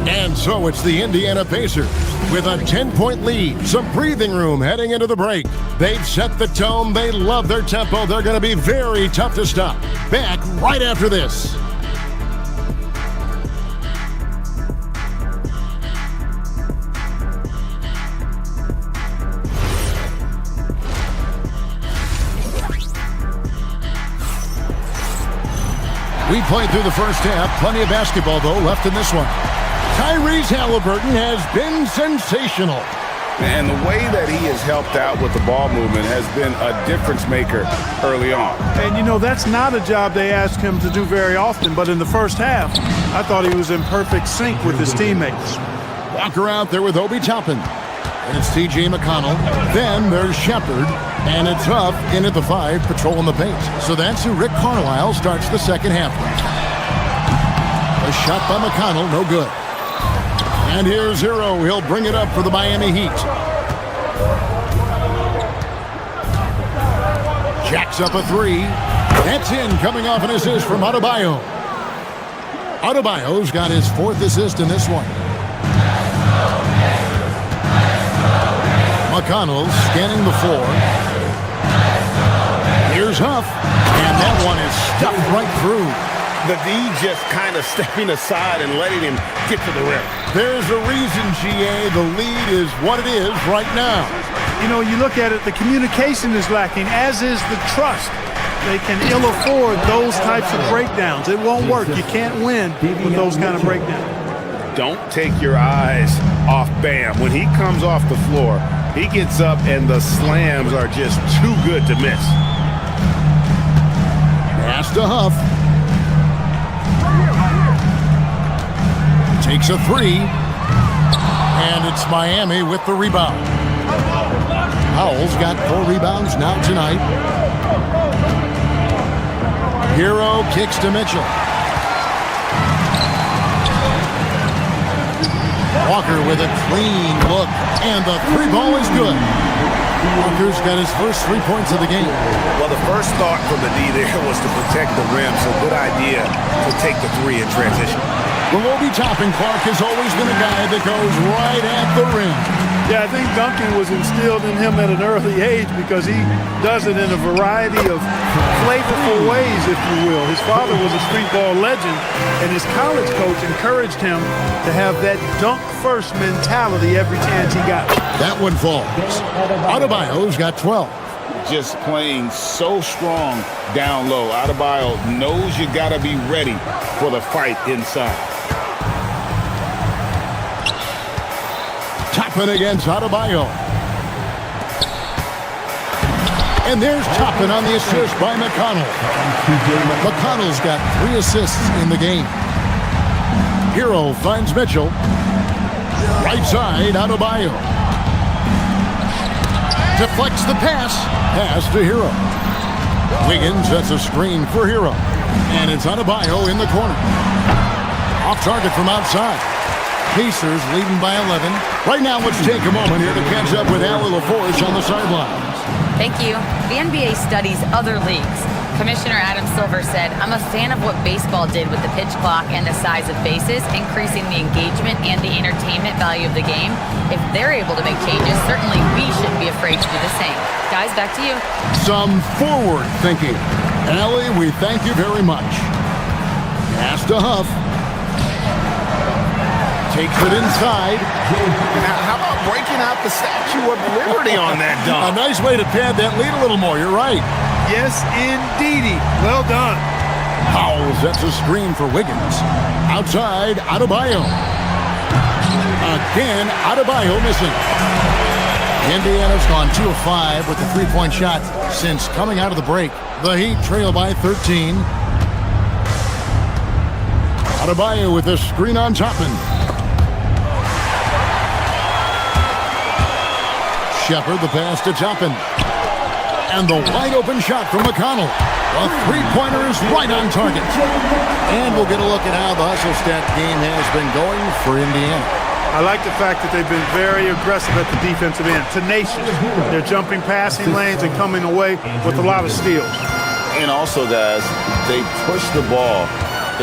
And so it's the Indiana Pacers with a 10-point lead, some breathing room heading into the break. They've set the tone. They love their tempo. They're going to be very tough to stop. Back right after this. We played through the first half. Plenty of basketball, though, left in this one. Tyrese Halliburton has been sensational. And the way that he has helped out with the ball movement has been a difference maker early on. And, that's not a job they ask him to do very often. But in the first half, I thought he was in perfect sync with his teammates. Walker out there with Obi Toppin. And it's T.J. McConnell. Then there's Shepard. And it's Huff in at the 5, patrolling the paint. So that's who Rick Carlisle starts the second half with. A shot by McConnell, no good. And here's Zero. He'll bring it up for the Miami Heat. Jacks up a 3. That's in, coming off an assist from Adebayo. Adebayo's got his 4th assist in this one. McConnell scanning the floor. Here's Huff. And that one is stuffed right through. The D just kind of stepping aside and letting him get to the rim. There's a reason, GA, the lead is what it is right now. You look at it, the communication is lacking, as is the trust. They can ill afford those types of breakdowns. It won't work. You can't win with those kind of breakdowns. Don't take your eyes off Bam. When he comes off the floor, he gets up and the slams are just too good to miss. Pass to Huff. Takes a 3. And it's Miami with the rebound. Powell's got 4 rebounds now tonight. Hero kicks to Mitchell. Walker with a clean look. And the 3 ball is good. Walker's got his first 3 points of the game. Well, the first thought from the D there was to protect the rim, so good idea to take the 3 in transition. Well, Obi Toppin, Clark, has always been a guy that goes right at the rim. Yeah, I think dunking was instilled in him at an early age because he does it in a variety of flavorful ways, if you will. His father was a street ball legend, and his college coach encouraged him to have that dunk-first mentality every chance he got. That one falls. Adebayo's got 12. Just playing so strong down low. Adebayo knows you got to be ready for the fight inside. Toppin against Adebayo. And there's Toppin on the assist by McConnell. McConnell's got 3 assists in the game. Hero finds Mitchell. Right side, Adebayo. Deflects the pass. Pass to Hero. Wiggins sets a screen for Hero. And it's Adebayo in the corner. Off target from outside. Pacers leading by 11. Right now, let's take a moment here to catch up with Allie LaForge on the sidelines. Thank you. The NBA studies other leagues. Commissioner Adam Silver said, "I'm a fan of what baseball did with the pitch clock and the size of bases, increasing the engagement and the entertainment value of the game. If they're able to make changes, certainly we shouldn't be afraid to do the same." Guys, back to you. Some forward thinking. Allie, we thank you very much. Pass to Huff. Takes it inside. How about breaking out the Statue of Liberty on that dunk? A nice way to pad that lead a little more. You're right. Yes, indeedy. Well done. Powell sets a screen for Wiggins. Outside, Adebayo. Again, Adebayo missing. Indiana's gone 2 of 5 with the three-point shot since coming out of the break. The Heat trail by 13. Adebayo with a screen on Toppin. Shepard the pass to Toppin. And the wide-open shot from McConnell. A three-pointer is right on target. And we'll get a look at how the hustle stat game has been going for Indiana. I like the fact that they've been very aggressive at the defensive end. Tenacious. They're jumping passing lanes and coming away with a lot of steals. And also, guys, they push the ball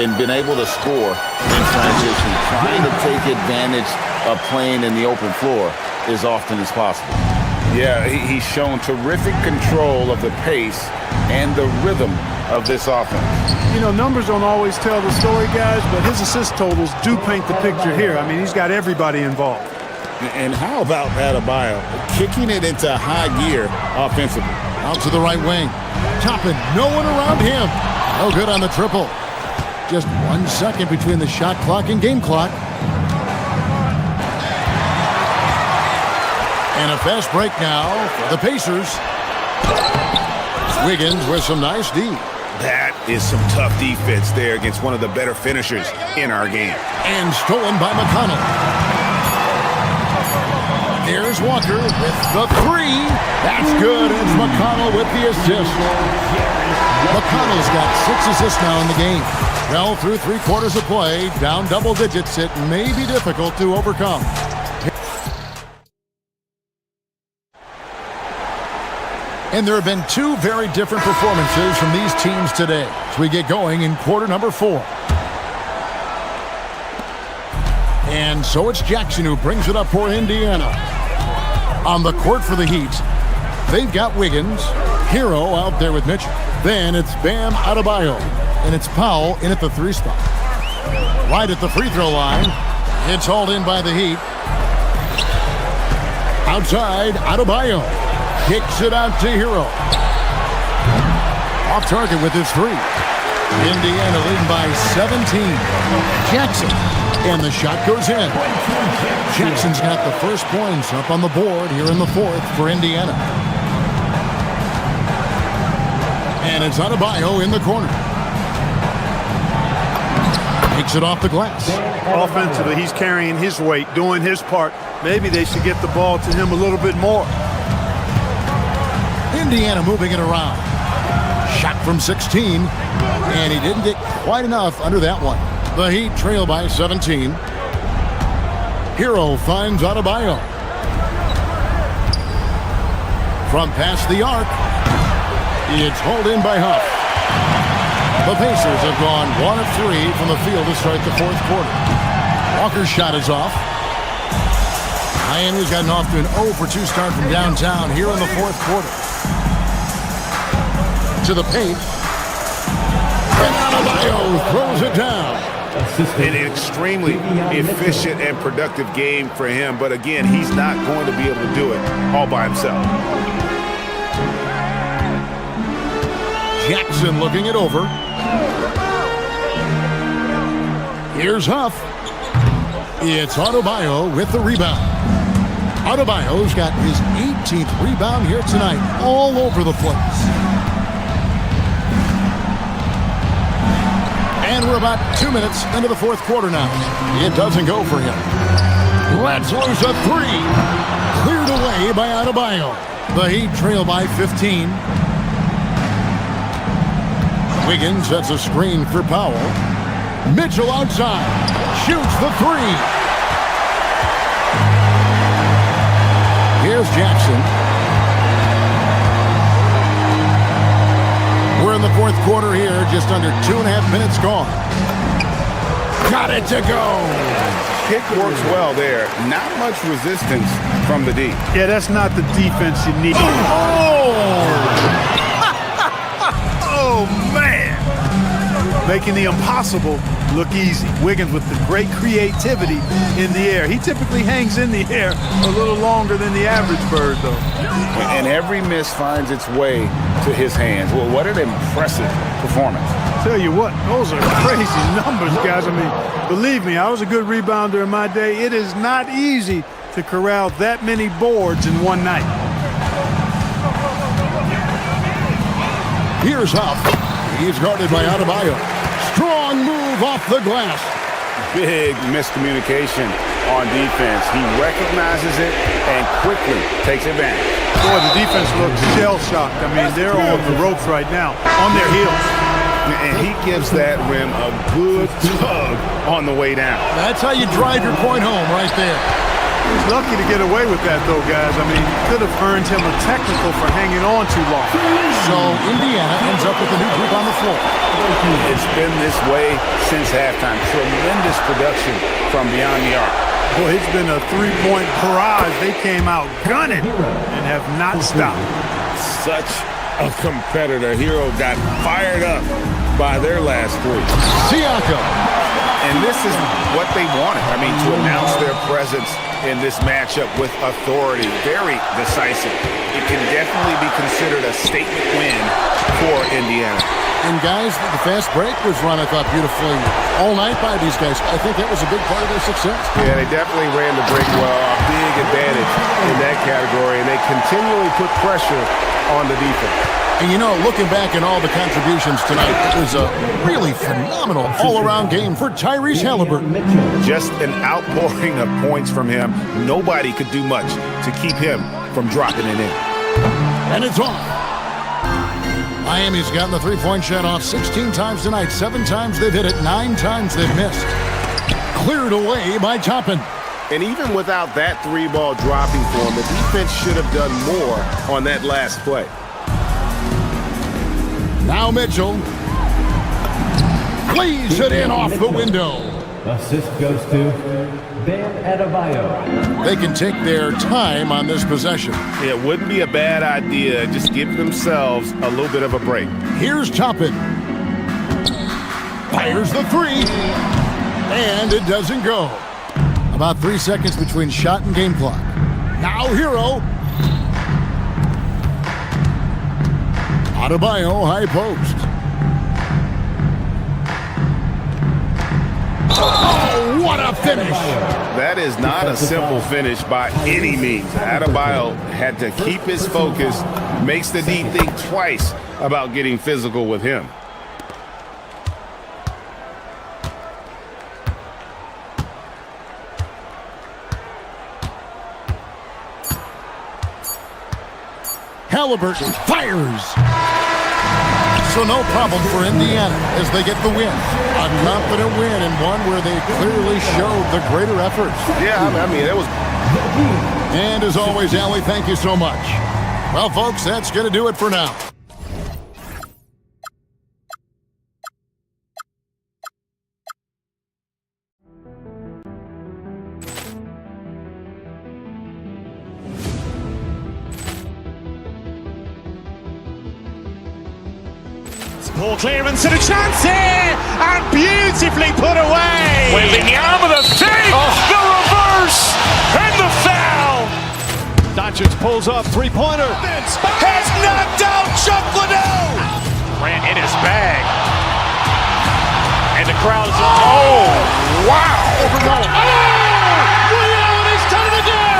and been able to score in transition, trying to take advantage of playing in the open floor as often as possible. Yeah, he's shown terrific control of the pace and the rhythm of this offense. You know, numbers don't always tell the story, guys, but his assist totals do paint the picture here. I mean, he's got everybody involved. And how about Adebayo kicking it into high gear offensively? Out to the right wing. Toppin, no one around him. No good on the triple. Just 1 second between the shot clock and game clock. And a fast break now for the Pacers. Wiggins with some nice D. That is some tough defense there against one of the better finishers in our game. And stolen by McConnell. There's Walker with the three. That's good. It's McConnell with the assist. McConnell's got 6 assists now in the game. Well, through 3 quarters of play, down double digits, it may be difficult to overcome. And there have been 2 very different performances from these teams today as we get going in quarter number 4. And so it's Jackson who brings it up for Indiana. On the court for the Heat, they've got Wiggins, Hero out there with Mitchell. Then it's Bam Adebayo, and it's Powell in at the 3 spot. Right at the free throw line, it's hauled in by the Heat. Outside, Adebayo. Kicks it out to Hero. Off target with his 3. Indiana leading by 17. Jackson. And the shot goes in. Jackson's got the first points up on the board here in the 4th for Indiana. And it's Adebayo in the corner. Takes it off the glass. Offensively, he's carrying his weight, doing his part. Maybe they should get the ball to him a little bit more. Indiana moving it around. Shot from 16, and he didn't get quite enough under that one. The Heat trail by 17. Hero finds Adebayo. From past the arc, it's hauled in by Huff. The Pacers have gone 1 of 3 from the field to start the 4th quarter. Walker's shot is off. Miami's gotten off to an 0 for 2 start from downtown here in the 4th quarter. To the paint. And Adebayo throws it down. An extremely efficient and productive game for him, but again, he's not going to be able to do it all by himself. Jackson looking it over. Here's Huff. It's Adebayo with the rebound. Adebayo's got his 18th rebound here tonight, all over the place. And we're about 2 minutes into the fourth quarter now. It doesn't go for him. Bledsoe's a three. Cleared away by Adebayo. The Heat trail by 15. Wiggins sets a screen for Powell. Mitchell outside. Shoots the three. Here's Jackson. We're in the fourth quarter here, just under 2.5 minutes gone. Got it to go. Kick works well there. Not much resistance from the D. Yeah, that's not the defense you need. Oh, man. Making the impossible look easy. Wiggins with the great creativity in the air. He typically hangs in the air a little longer than the average bird, though. And every miss finds its way to his hands. Well, what an impressive performance. Tell you what, those are crazy numbers, guys. I mean, believe me, I was a good rebounder in my day. It is not easy to corral that many boards in one night. Here's Huff. He's guarded by Adebayo. Strong move off the glass. Big miscommunication on defense. He recognizes it and quickly takes advantage. Boy, the defense looks shell-shocked. I mean, they're on the ropes right now, on their heels. And he gives that rim a good tug on the way down. That's how you drive your point home right there. He's lucky to get away with that, though, guys. I mean, could have earned him a technical for hanging on too long. So Indiana ends up with a new group on the floor. It's been this way since halftime. Tremendous production from beyond the arc. Boy, it's been a three-point barrage. They came out gunning and have not stopped. Such a competitor. Hero got fired up by their last three. Siakam. And this is what they wanted. I mean, to announce their presence in this matchup with authority. Very decisive. It can definitely be considered a statement win for Indiana. And guys, the fast break was run, I thought, beautifully all night by these guys. I think that was a big part of their success. Yeah, they definitely ran the break well. A big advantage in that category. And they continually put pressure on the defense. And you know, looking back at all the contributions tonight, it was a really phenomenal all-around game for Tyrese Halliburton. Just an outpouring of points from him. Nobody could do much to keep him from dropping it in. And it's off. Miami's gotten the three-point shot off 16 times tonight. 7 times they've hit it, 9 times they've missed. Cleared away by Toppin. And even without that three-ball dropping for him, the defense should have done more on that last play. Now Mitchell lays it in off the window. Assist goes to Ben Adebayo. They can take their time on this possession. It wouldn't be a bad idea. Just give themselves a little bit of a break. Here's Toppin. Fires the three. And it doesn't go. About 3 seconds between shot and game clock. Now Hero. Adebayo, high post. Oh, what a finish! That is not a simple finish by any means. Adebayo had to keep his focus, makes the D think twice about getting physical with him. Halliburton fires. So no problem for Indiana as they get the win. A confident win and one where they clearly showed the greater efforts. Yeah, I mean, that was... And as always, Allie, thank you so much. Well, folks, that's going to do it for now. Ball clearance and a chance here, and beautifully put away. Wembanyama the fake, the reverse, and the foul. Doncic pulls up, three-pointer. Has knocked out Chuck Liddell. Ran in his bag. And the crowd is... Oh, wow. Liddell, and he's done it again.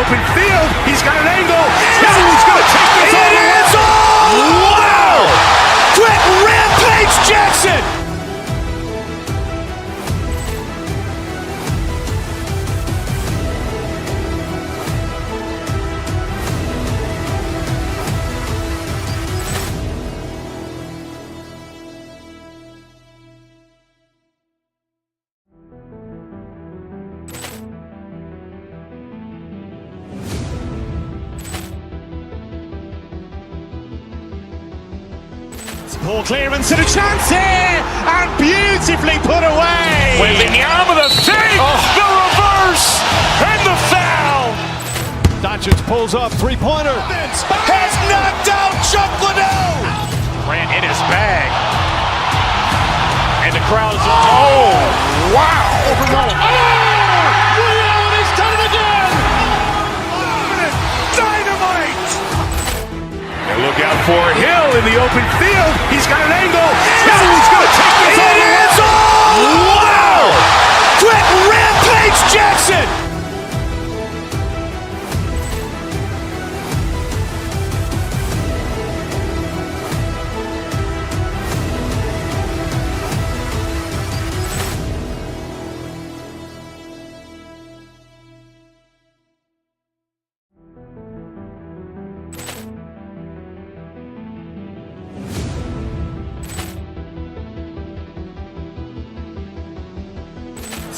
open field. He's got an angle. He's going to take this all the way. Wow! Quick rampage Jackson! Ball clearance and a chance here, and beautifully put away. Wembanyama the save, the reverse, and the foul. Doncic pulls up, three-pointer. Has knocked out Chuck Liddell. Grant in his bag. And the crowd is, oh, wow. Leon has done it again. Dynamite. And look out for Hill in the open field. He's got an angle. He's going to take this all the way. Wow. Quick rampage Jackson.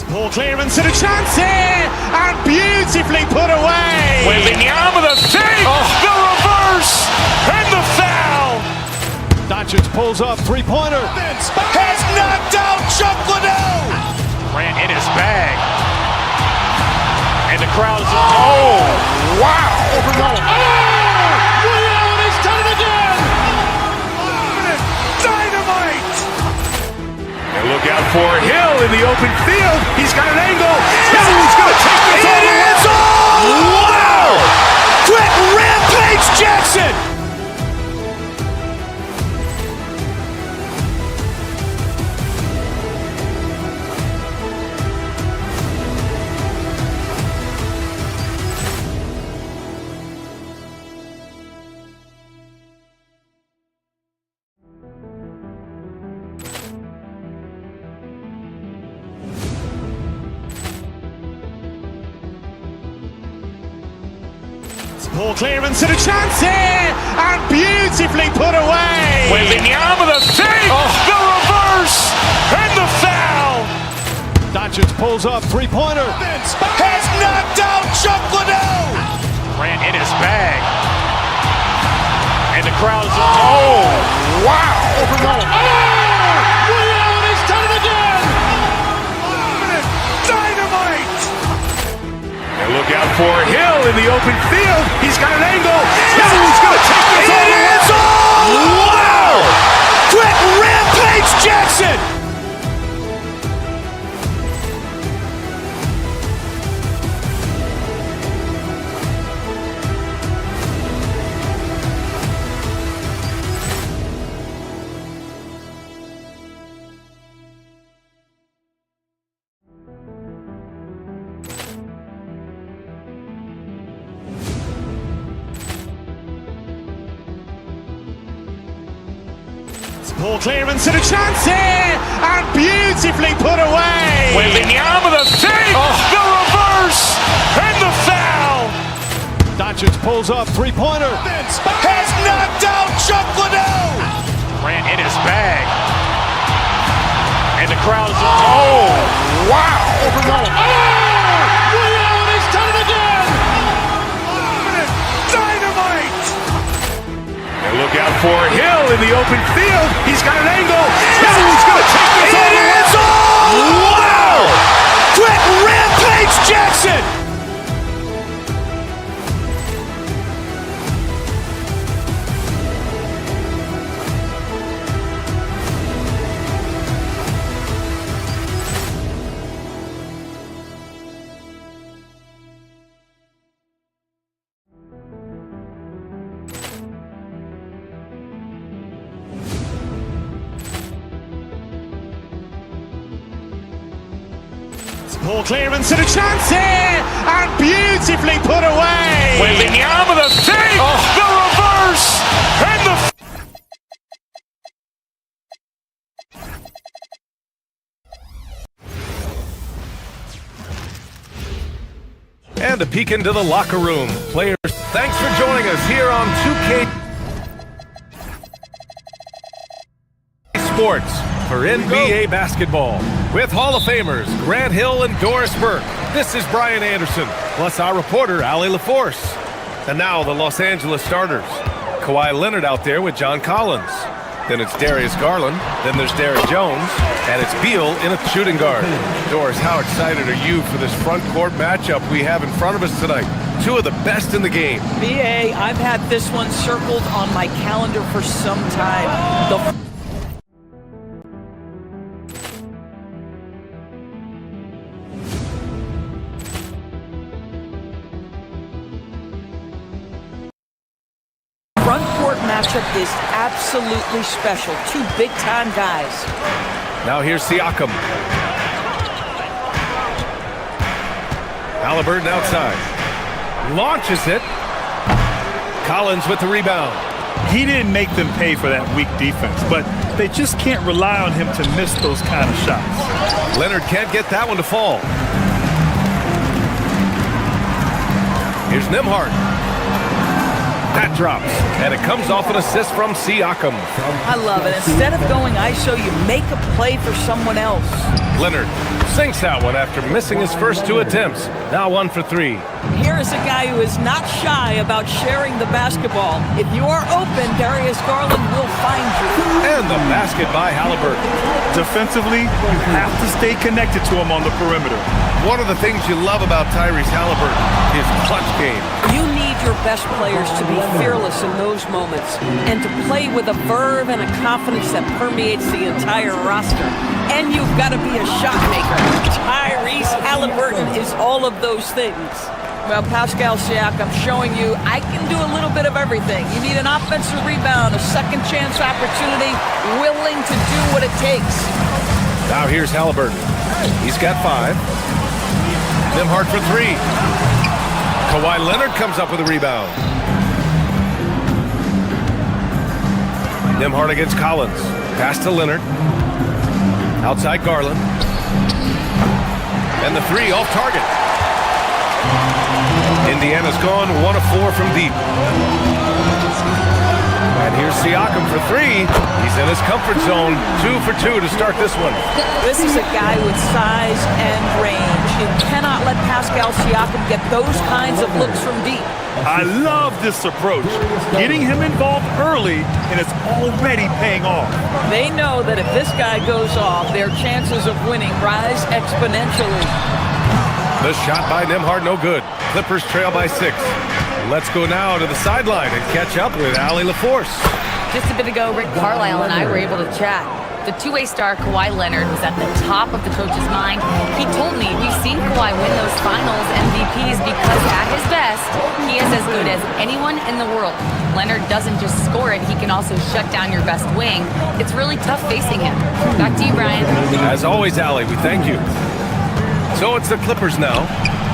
Ball clearance and a chance here, and beautifully put away. Wembanyama the save, the reverse, and the foul. Doncic pulls up, three-pointer. Has knocked out Chuck Liddell. Grant in his bag. And the crowd is, oh, wow. Leon has done it again. Dynamite. And look out for Hill in the open field. He's got an angle. He's going to take this all the way. Wow. Quick rampage Jackson. Ball clearance and a chance here, and beautifully put away. Wembanyama the save, the reverse, and the foul. Doncic pulls up, three-pointer. Has knocked out Chuck Liddell. Grant in his bag. And the crowd is, oh, wow. Leon has done it again. Dynamite. And look out for Hill in the open field. He's got an angle. He's going to take this all the way. Wow. Quick rampage Jackson. Ball clearance and a chance here, and beautifully put away. Wembanyama the save, the reverse, and the foul. Doncic pulls up, three-pointer. Has knocked out Chuck Liddell. Grant in his bag. And the crowd is, oh, wow. Leon has done it again. Dynamite. And look out for Hill in the open field. He's got an angle. He's going to take this all the way. Wow. Quick rampage Jackson. Ball clearance and a chance here, and beautifully put away. Wembanyama the save, the reverse, and the And a peek into the locker room. Players, thanks for joining us here on 2K Sports for NBA basketball. With Hall of Famers Grant Hill and Doris Burke. This is Brian Anderson, plus our reporter, Allie LaForce. And now the Los Angeles starters. Kawhi Leonard out there with John Collins. Then it's Darius Garland. Then there's Derrick Jones. And it's Beal in a shooting guard. Doris, how excited are you for this front court matchup we have in front of us tonight? Two of the best in the game. BA, I've had this one circled on my calendar for some time. Front court matchup is absolutely special. Two big-time guys. Now here's Siakam. Halliburton outside. Launches it. Collins with the rebound. He didn't make them pay for that weak defense, but they just can't rely on him to miss those kind of shots. Leonard can't get that one to fall. Here's Nembhard. That drops, and it comes off an assist from Siakam. I love it. Instead of going ISO, you make a play for someone else. Leonard sinks that one after missing his first two attempts. Now 1 for 3. Here is a guy who is not shy about sharing the basketball. If you are open, Darius Garland will find you. And the basket by Halliburton. Defensively, you have to stay connected to him on the perimeter. One of the things you love about Tyrese Halliburton, his clutch game. You need your best players to be fearless in those moments and to play with a verve and a confidence that permeates the entire roster. And you've got to be a shot maker. Tyrese Halliburton is all of those things. Well, Pascal Siakam showing you I can do a little bit of everything. You need an offensive rebound, a second chance opportunity, willing to do what it takes. Now here's Halliburton. He's got 5. Nembhard for 3. Kawhi Leonard comes up with a rebound. Nembhard against Collins. Pass to Leonard. Outside Garland. And the 3 off target. Indiana's gone 1 of 4 from deep. And here's Siakam for 3. He's in his comfort zone. 2 for 2 to start this one. This is a guy with size and range. You cannot let Pascal Siakam get those kinds of looks from deep. I love this approach. Getting him involved early, and it's already paying off. They know that if this guy goes off, their chances of winning rise exponentially. The shot by Nembhard, no good. Clippers trail by 6. Let's go now to the sideline and catch up with Allie LaForce. Just a bit ago, Rick Carlisle and I were able to chat. The two-way star Kawhi Leonard was at the top of the coach's mind. He told me we've seen Kawhi win those finals MVPs because at his best, he is as good as anyone in the world. Leonard doesn't just score it, he can also shut down your best wing. It's really tough facing him. Back to you, Brian. As always, Allie, we thank you. So it's the Clippers now.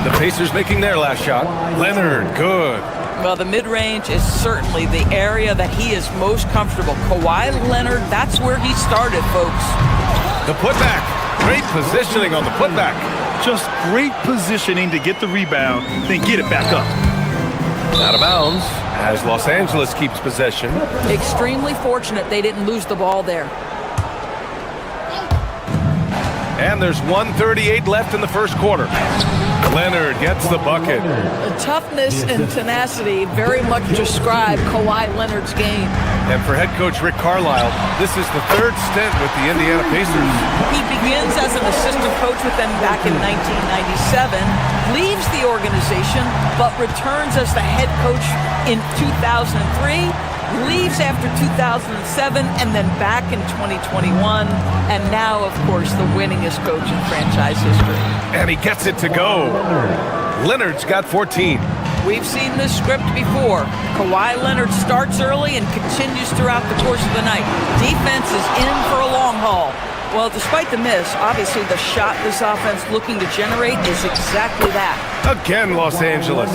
The Pacers making their last shot. Leonard, good. Well, the mid-range is certainly the area that he is most comfortable. Kawhi Leonard, that's where he started, folks. The putback. Great positioning on the putback. Just great positioning to get the rebound, then get it back up. Out of bounds as Los Angeles keeps possession. Extremely fortunate they didn't lose the ball there. And there's 1:38 left in the first quarter. Leonard gets the bucket. The toughness and tenacity very much describe Kawhi Leonard's game. And for head coach Rick Carlisle, this is the 3rd stint with the Indiana Pacers. He begins as an assistant coach with them back in 1997, leaves the organization, but returns as the head coach in 2003, leaves after 2007, and then back in 2021, and now, of course, the winningest coach in franchise history. And he gets it to go. Leonard's got 14. We've seen this script before. Kawhi Leonard starts early and continues throughout the course of the night. Defense is in for a long haul. Well, despite the miss, obviously the shot this offense looking to generate is exactly that. Again, Los Angeles.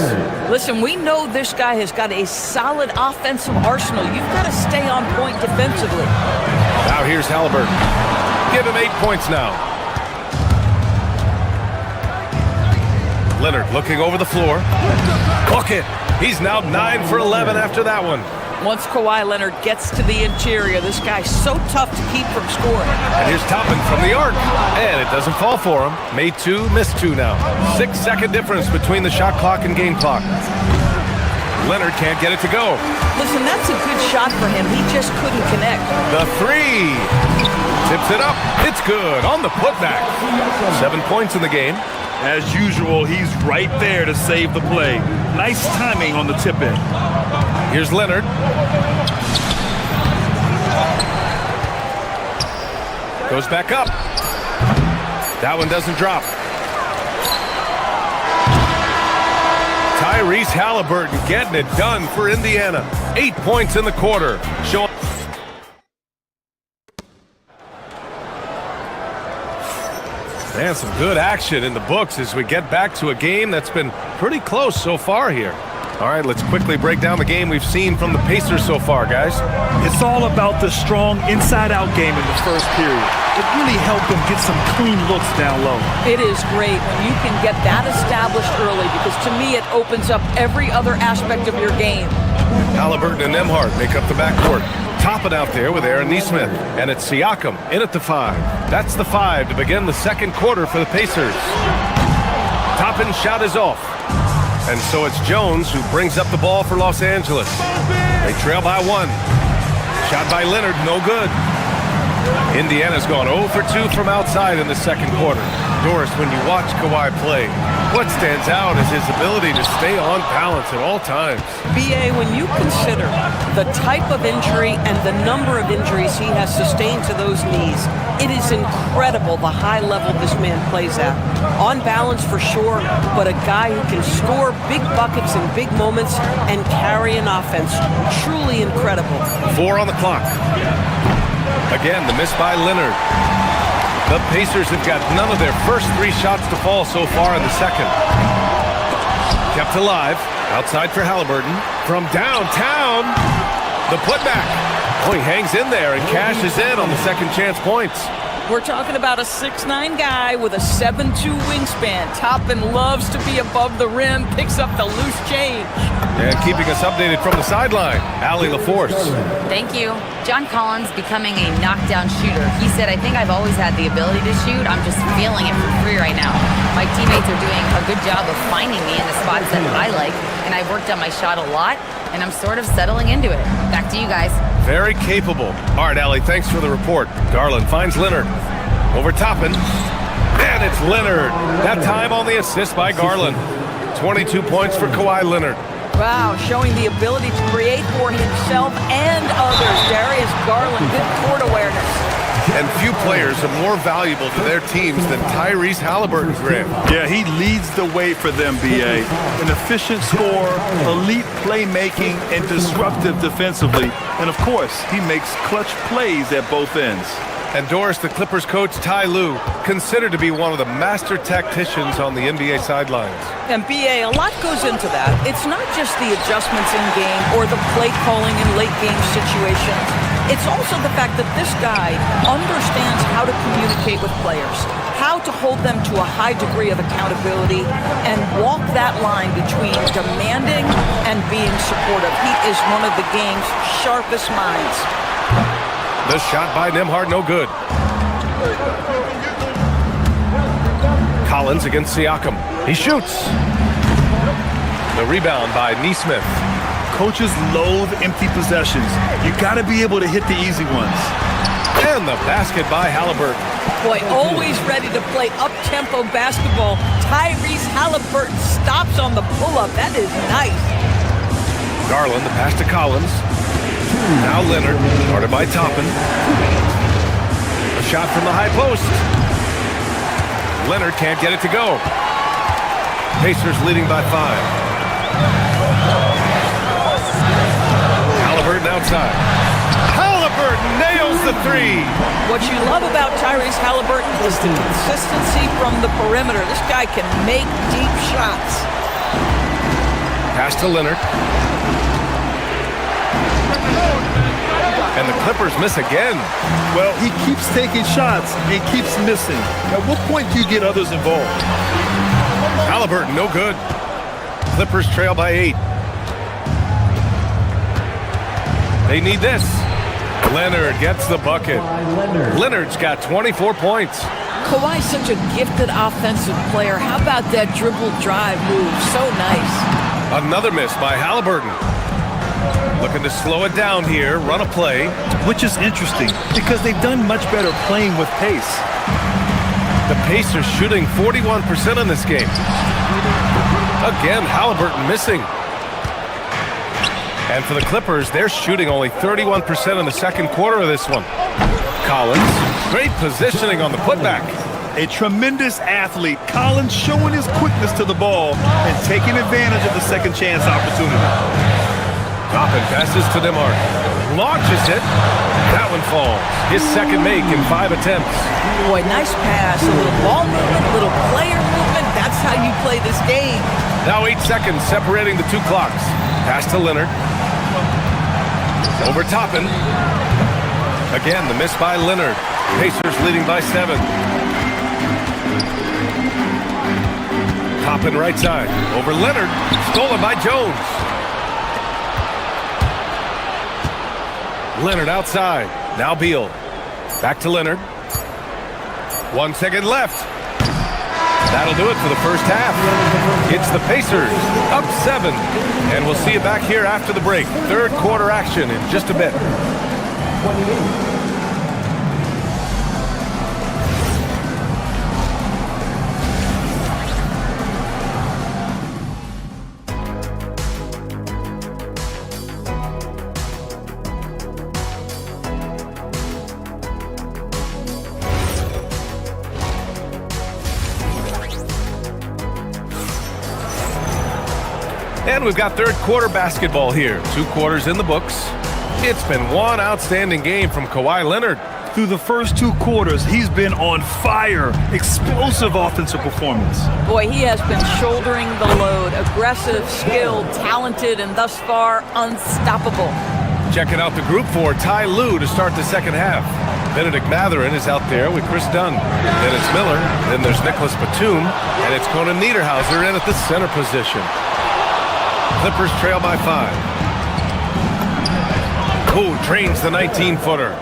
Listen, we know this guy has got a solid offensive arsenal. You've got to stay on point defensively. Now here's Halliburton. Give him 8 points now. Leonard looking over the floor. Cook it. He's now 9 for 11 after that one. Once Kawhi Leonard gets to the interior, this guy's so tough to keep from scoring. And here's Toppin from the arc. And it doesn't fall for him. Made 2, missed 2 now. 6-second difference between the shot clock and game clock. Leonard can't get it to go. Listen, that's a good shot for him. He just couldn't connect. The 3. Tips it up. It's good on the putback. 7 points in the game. As usual, he's right there to save the play. Nice timing on the tip-in. Here's Leonard. Goes back up. That one doesn't drop. Tyrese Halliburton getting it done for Indiana. 8 points in the quarter. Showing. And some good action in the books as we get back to a game that's been pretty close so far here. All right, let's quickly break down the game we've seen from the Pacers so far, guys. It's all about the strong inside-out game in the first period. It really helped them get some clean looks down low. It is great when you can get that established early because to me it opens up every other aspect of your game. Halliburton and Nembhard make up the backcourt. Toppin out there with Aaron Nesmith. And it's Siakam in at the 5. That's the 5 to begin the second quarter for the Pacers. Toppin's shot is off. And so it's Jones who brings up the ball for Los Angeles. They trail by 1. Shot by Leonard, no good. Indiana's gone 0 for 2 from outside in the second quarter. Doris, when you watch Kawhi play, what stands out is his ability to stay on balance at all times. BA, when you consider the type of injury and the number of injuries he has sustained to those knees, it is incredible the high level this man plays at. On balance for sure, but a guy who can score big buckets in big moments and carry an offense. Truly incredible. 4 on the clock. Again, the miss by Leonard. The Pacers have got none of their first 3 shots to fall so far in the second. Kept alive. Outside for Halliburton. From downtown, the putback. Oh, he hangs in there and cashes in on the second chance points. We're talking about a 6'9" guy with a 7'2" wingspan. Toppin loves to be above the rim, picks up the loose change. And keeping us updated from the sideline, Allie LaForce. Thank you. John Collins becoming a knockdown shooter. He said, I think I've always had the ability to shoot. I'm just feeling it for free right now. My teammates are doing a good job of finding me in the spots that I like, and I've worked on my shot a lot, and I'm sort of settling into it. Back to you guys. Very capable. All right, Allie, thanks for the report. Garland finds Leonard. Over Toppin. And it's Leonard. That time on the assist by Garland. 22 points for Kawhi Leonard. Wow, showing the ability to create for himself and others. Darius Garland, good court awareness. And few players are more valuable to their teams than Tyrese Halliburton, Graham. Yeah, he leads the way for them, BA. An efficient scorer, elite playmaking, and disruptive defensively. And of course, he makes clutch plays at both ends. And Doris, the Clippers coach Ty Lue, considered to be one of the master tacticians on the NBA sidelines. And BA, a lot goes into that. It's not just the adjustments in game or the play calling in late game situations. It's also the fact that this guy understands how to communicate with players, how to hold them to a high degree of accountability, and walk that line between demanding and being supportive. He is one of the game's sharpest minds. The shot by Nembhard, no good. Collins against Siakam. He shoots. The rebound by Nesmith. Coaches loathe empty possessions. You got to be able to hit the easy ones. And the basket by Halliburton. Boy, always ready to play up-tempo basketball. Tyrese Halliburton stops on the pull-up. That is nice. Garland, the pass to Collins. Now Leonard, guarded by Toppin. A shot from the high post. Leonard can't get it to go. Pacers leading by 5. Halliburton outside. Halliburton Halliburton nails the three. What you love about Tyrese Halliburton is the consistency from the perimeter. This guy can make deep shots. Pass to Leonard. And the Clippers miss again. Well, he keeps taking shots and keeps missing. At what point do you get others involved? Halliburton, no good. Clippers trail by 8. They need this. Leonard gets the bucket. Leonard's got 24 points. Kawhi's such a gifted offensive player. How about that dribble drive move? So nice. Another miss by Halliburton. Looking to slow it down here, run a play. Which is interesting because they've done much better playing with pace. The Pacers shooting 41% in this game. Again, Halliburton missing. And for the Clippers, they're shooting only 31% in the second quarter of this one. Collins, great positioning on the putback. A tremendous athlete. Collins showing his quickness to the ball and taking advantage of the second chance opportunity. Toppin passes to DeMar. Launches it. That one falls. His second make in 5 attempts. Boy, nice pass. A little ball movement, a little player movement. That's how you play this game. Now 8 seconds separating the two clocks. Pass to Leonard. Over Toppin. Again, the miss by Leonard. Pacers leading by 7. Toppin right side. Over Leonard. Stolen by Jones. Leonard outside. Now Beal. Back to Leonard. 1 second left. That'll do it for the first half. It's the Pacers up 7. And we'll see you back here after the break. Third quarter action in just a bit. And we've got third quarter basketball here. 2 quarters in the books. It's been one outstanding game from Kawhi Leonard. Through the first 2 quarters, he's been on fire. Explosive offensive performance. Boy, he has been shouldering the load. Aggressive, skilled, talented, and thus far, unstoppable. Checking out the group for Ty Lue to start the second half. Benedict Mathurin is out there with Chris Dunn. Then it's Miller. Then there's Nicholas Batum. And it's Conan Niederhauser in at the center position. Clippers trail by 5. Who drains the 19-footer?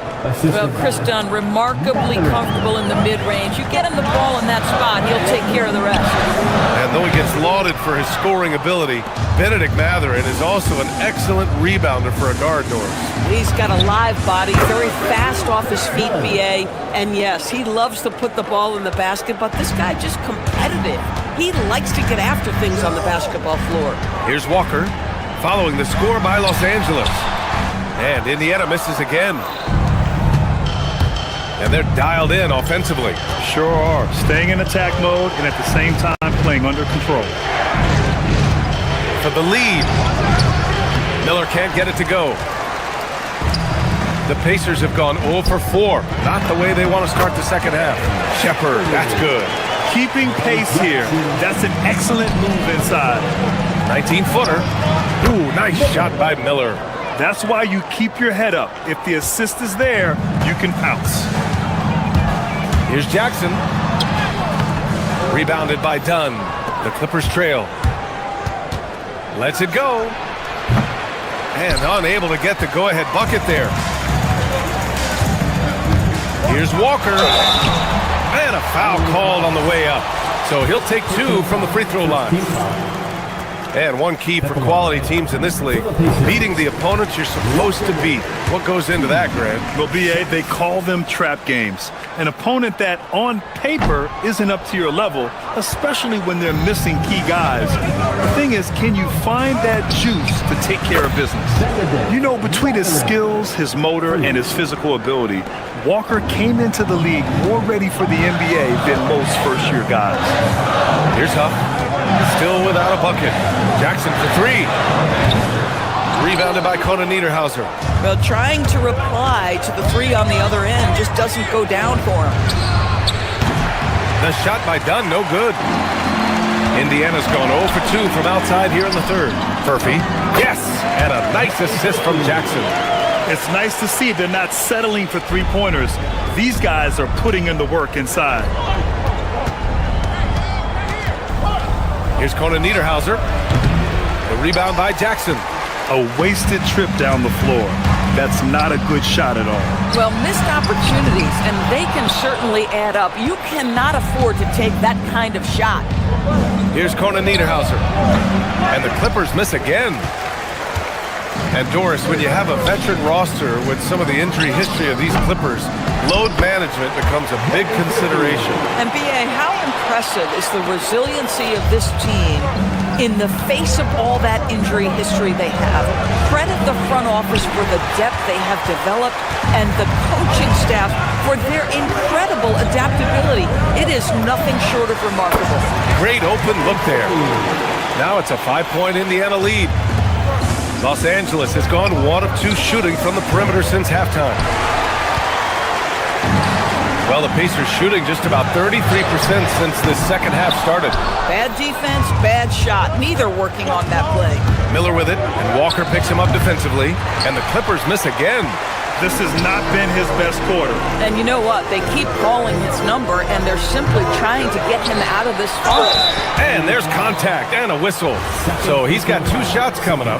Well, Chris Dunn, remarkably comfortable in the mid-range. You get him the ball in that spot, he'll take care of the rest. And though he gets lauded for his scoring ability, Benedict Mathurin is also an excellent rebounder for a guard, Norris. He's got a live body, very fast off his feet, BA. And yes, he loves to put the ball in the basket, but this guy just competitive. He likes to get after things on the basketball floor. Here's Walker, following the score by Los Angeles. And Indiana misses again. And they're dialed in offensively. Sure are. Staying in attack mode and at the same time playing under control. For the lead. Miller can't get it to go. The Pacers have gone 0 for 4. Not the way they want to start the second half. Shepard, that's good. Keeping pace here. That's an excellent move inside. 19-footer. Ooh, nice shot by Miller. That's why you keep your head up. If the assist is there, you can pounce. Here's Jackson. Rebounded by Dunn. The Clippers trail. Lets it go. And unable to get the go-ahead bucket there. Here's Walker. And a foul called on the way up. So he'll take 2 from the free throw line. And one key for quality teams in this league, beating the opponents you're supposed to beat. What goes into that, Grant? Well, BA, they call them trap games. An opponent that, on paper, isn't up to your level, especially when they're missing key guys. The thing is, can you find that juice to take care of business? You know, between his skills, his motor, and his physical ability, Walker came into the league more ready for the NBA than most first-year guys. Here's Huff. Still without a bucket. Jackson for 3. Rebounded by Conan Niederhauser. Well, trying to reply to the three on the other end just doesn't go down for him. The shot by Dunn, no good. Indiana's gone 0 for 2 from outside here in the third. Furphy, yes, and a nice assist from Jackson. It's nice to see they're not settling for three-pointers. These guys are putting in the work inside. Here's Conan Niederhauser. The rebound by Jackson. A wasted trip down the floor. That's not a good shot at all. Well, missed opportunities, and they can certainly add up. You cannot afford to take that kind of shot. Here's Conan Niederhauser. And the Clippers miss again. And Doris, when you have a veteran roster with some of the injury history of these Clippers, load management becomes a big consideration. And B.A., how impressive is the resiliency of this team in the face of all that injury history they have? Credit the front office for the depth they have developed and the coaching staff for their incredible adaptability. It is nothing short of remarkable. Great open look there. Now it's a 5-point Indiana lead. Los Angeles has gone 1 of 2 shooting from the perimeter since halftime. Well, the Pacers shooting just about 33% since this second half started. Bad defense, bad shot. Neither working on that play. Miller with it, and Walker picks him up defensively, and the Clippers miss again. This has not been his best quarter. And you know what? They keep calling his number, and they're simply trying to get him out of this funk. And there's contact and a whistle. So he's got 2 shots coming up.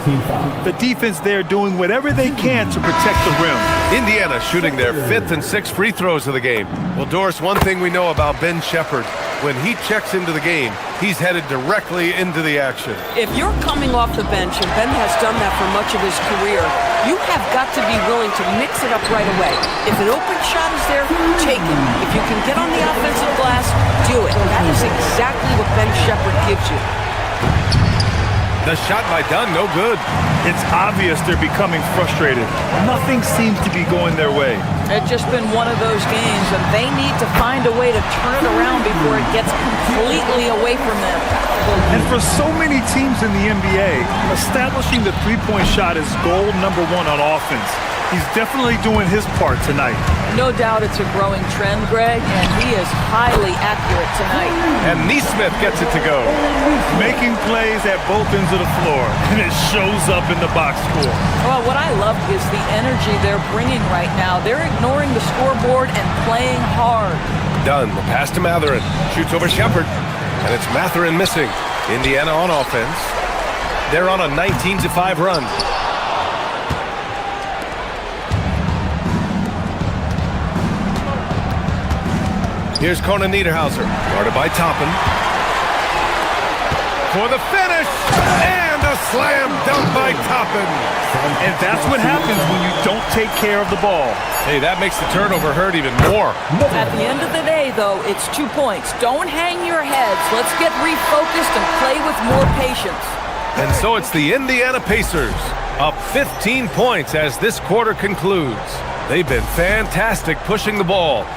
The defense there doing whatever they can to protect the rim. Indiana shooting their 5th and 6th free throws of the game. Well, Doris, one thing we know about Ben Shepherd, when he checks into the game, he's headed directly into the action. If you're coming off the bench, and Ben has done that for much of his career, you have got to be willing to mix it up right away. If an open shot is there, take it. If you can get on the offensive glass, do it. That is exactly what Ben Shepherd gives you. The shot by Dunn, no good. It's obvious they're becoming frustrated. Nothing seems to be going their way. It's just been one of those games, and they need to find a way to turn it around before it gets completely away from them. And for so many teams in the NBA, establishing the three-point shot is goal number 1 on offense. He's definitely doing his part tonight. No doubt it's a growing trend, Greg, and he is highly accurate tonight. And Neesmith gets it to go. Making plays at both ends of the floor, and it shows up in the box score. Well, what I love is the energy they're bringing right now. They're ignoring the scoreboard and playing hard. Dunn, the pass to Matherin. Shoots over Shepherd, and it's Matherin missing. Indiana on offense. They're on a 19-5 run. Here's Conan Niederhauser, guarded by Toppin. For the finish, and a slam dunk by Toppin. And that's what happens when you don't take care of the ball. Hey, that makes the turnover hurt even more. At the end of the day, though, it's 2 points. Don't hang your heads. Let's get refocused and play with more patience. And so it's the Indiana Pacers, up 15 points as this quarter concludes. They've been fantastic pushing the ball.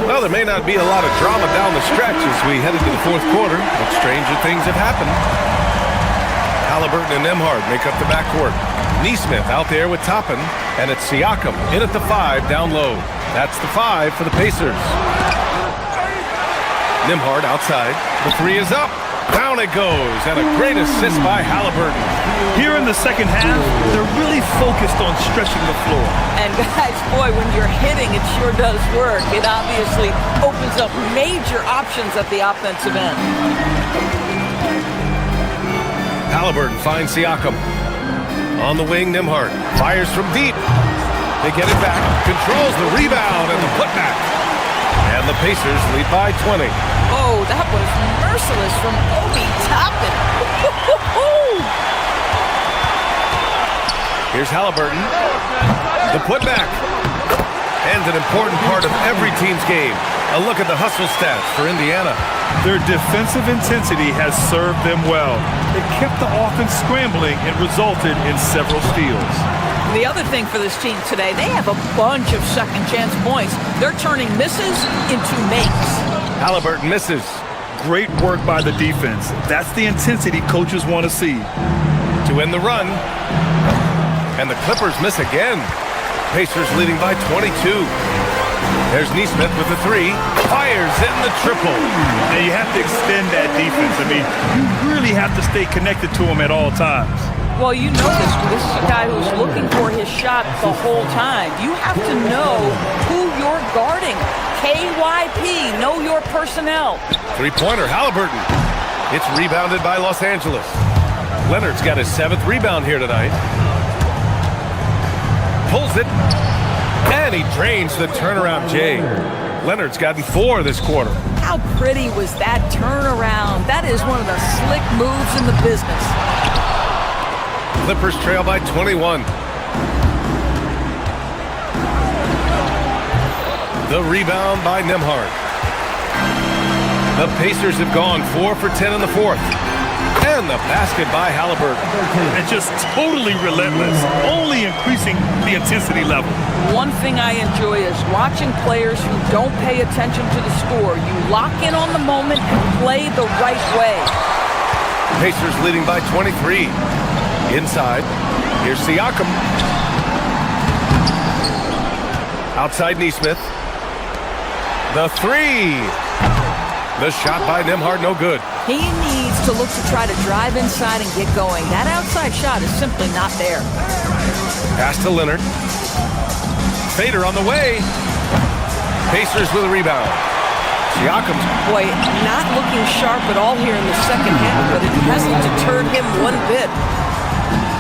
Well, there may not be a lot of drama down the stretch as we head into the 4th quarter, but stranger things have happened. Halliburton and Nembhard make up the backcourt. Neesmith out there with Toppin, and it's Siakam in at the 5 down low. That's the 5 for the Pacers. Nembhard outside. The 3 is up. Down it goes, and a great assist by Halliburton. Here in the second half, they're really focused on stretching the floor. And guys, boy, when you're hitting, it sure does work. It obviously opens up major options at the offensive end. Halliburton finds Siakam. On the wing, Nembhard fires from deep. They get it back, controls the rebound and the putback. And the Pacers lead by 20. Oh, that was merciless from Obi Toppin. Here's Halliburton. The putback. And an important part of every team's game. A look at the hustle stats for Indiana. Their defensive intensity has served them well. It kept the offense scrambling and resulted in several steals. The other thing for this team today, they have a bunch of second chance points. They're turning misses into makes. Halliburton misses. Great work by the defense. That's the intensity coaches want to see. To end the run. And the Clippers miss again. Pacers leading by 22. There's Nesmith with the three. Fires in the triple. And you have to extend that defense. I mean, you really have to stay connected to him at all times. Well, you know this is a guy who's looking for his shot the whole time. You have to know who you're guarding. KYP, know your personnel. Three-pointer, Halliburton. It's rebounded by Los Angeles. Leonard's got his 7th rebound here tonight. Pulls it, and he drains the turnaround J. Leonard's gotten 4 this quarter. How pretty was that turnaround? That is one of the slick moves in the business. Clippers trail by 21. The rebound by Nembhard. The Pacers have gone 4 for 10 in the 4th. And the basket by Halliburton. And just totally relentless, only increasing the intensity level. One thing I enjoy is watching players who don't pay attention to the score. You lock in on the moment and play the right way. Pacers leading by 23. Inside, here's Siakam. Outside Nesmith. The three. The shot by Nembhard, no good. He needs to look to try to drive inside and get going. That outside shot is simply not there. Pass to Leonard. Fader on the way. Pacers with a rebound. Siakam. Boy, not looking sharp at all here in the second half, but it hasn't deterred him one bit.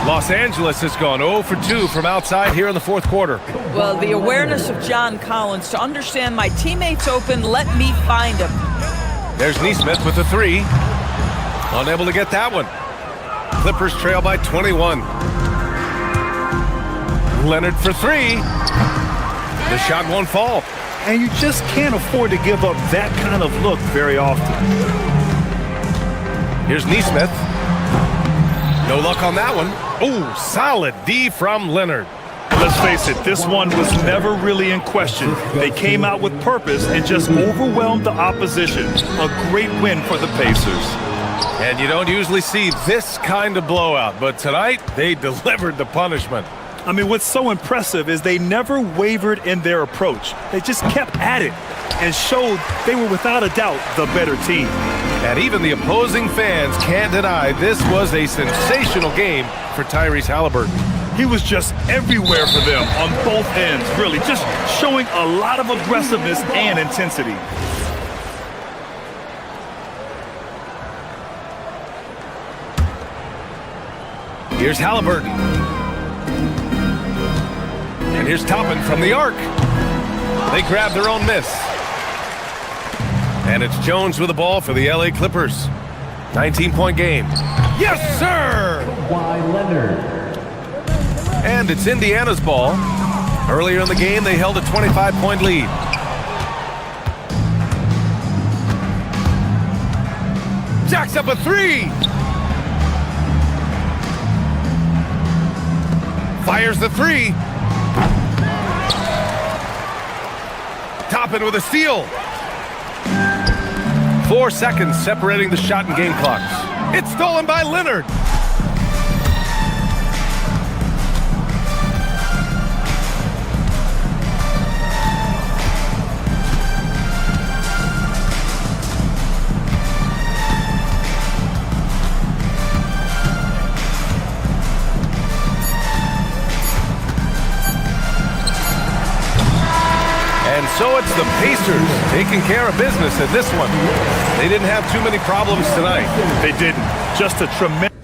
Los Angeles has gone 0 for 2 from outside here in the 4th quarter. Well, the awareness of John Collins to understand my teammate's open, let me find him. There's Nesmith with the three. Unable to get that one. Clippers trail by 21. Leonard for three. The shot won't fall. And you just can't afford to give up that kind of look very often. Here's Nesmith. No luck on that one. Oh, solid D from Leonard. Let's face it, this one was never really in question. They came out with purpose and just overwhelmed the opposition. A great win for the Pacers. And you don't usually see this kind of blowout, but tonight they delivered the punishment. I mean, what's so impressive is they never wavered in their approach. They just kept at it and showed they were without a doubt the better team. And even the opposing fans can't deny this was a sensational game for Tyrese Halliburton. He was just everywhere for them on both ends, really, just showing a lot of aggressiveness and intensity. Here's Halliburton. And here's Toppin from the arc. They grab their own miss. And it's Jones with the ball for the LA Clippers. 19-point game. Yes, sir! Kawhi Leonard. And it's Indiana's ball. Earlier in the game, they held a 25-point lead. Jacks up a three. Fires the three. Toppin with a steal. 4 seconds separating the shot and game clocks. It's stolen by Leonard. So it's the Pacers taking care of business in this one. They didn't have too many problems tonight. They didn't. Just a tremendous...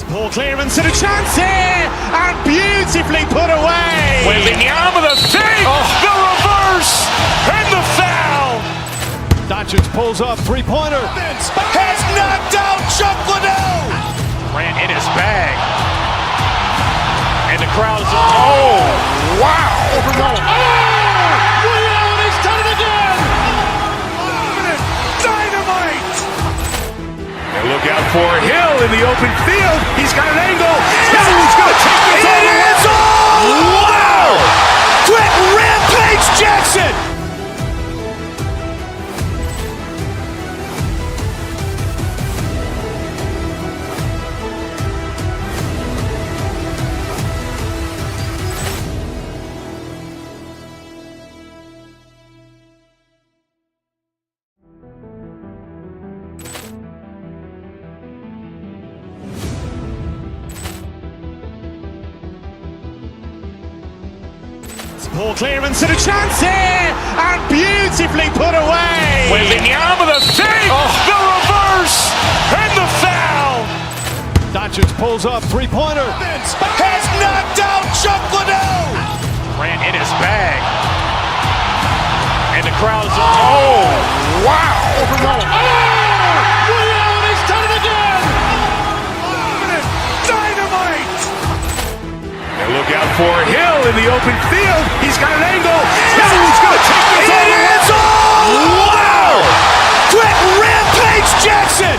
Ball clearance and a chance here, and beautifully put away. Wembanyama the save, the reverse, and the foul. Doncic pulls up, three-pointer. Has knocked out Chuck Liddell. Ran in his bag. And the crowd is... Oh, wow. Lee Allen, he's done it again. Ball clearance and a chance here, and beautifully put away. Wembanyama the save, the reverse, and the foul. Doncic pulls up, three-pointer. Has knocked out Chuck Liddell. Ran in his bag. And the crowd's wow. He's done it again. Dynamite. And look out for Hill in the open field. He's got an angle. Hill's going to take this all the way. Wow. Quick Rampage Jackson.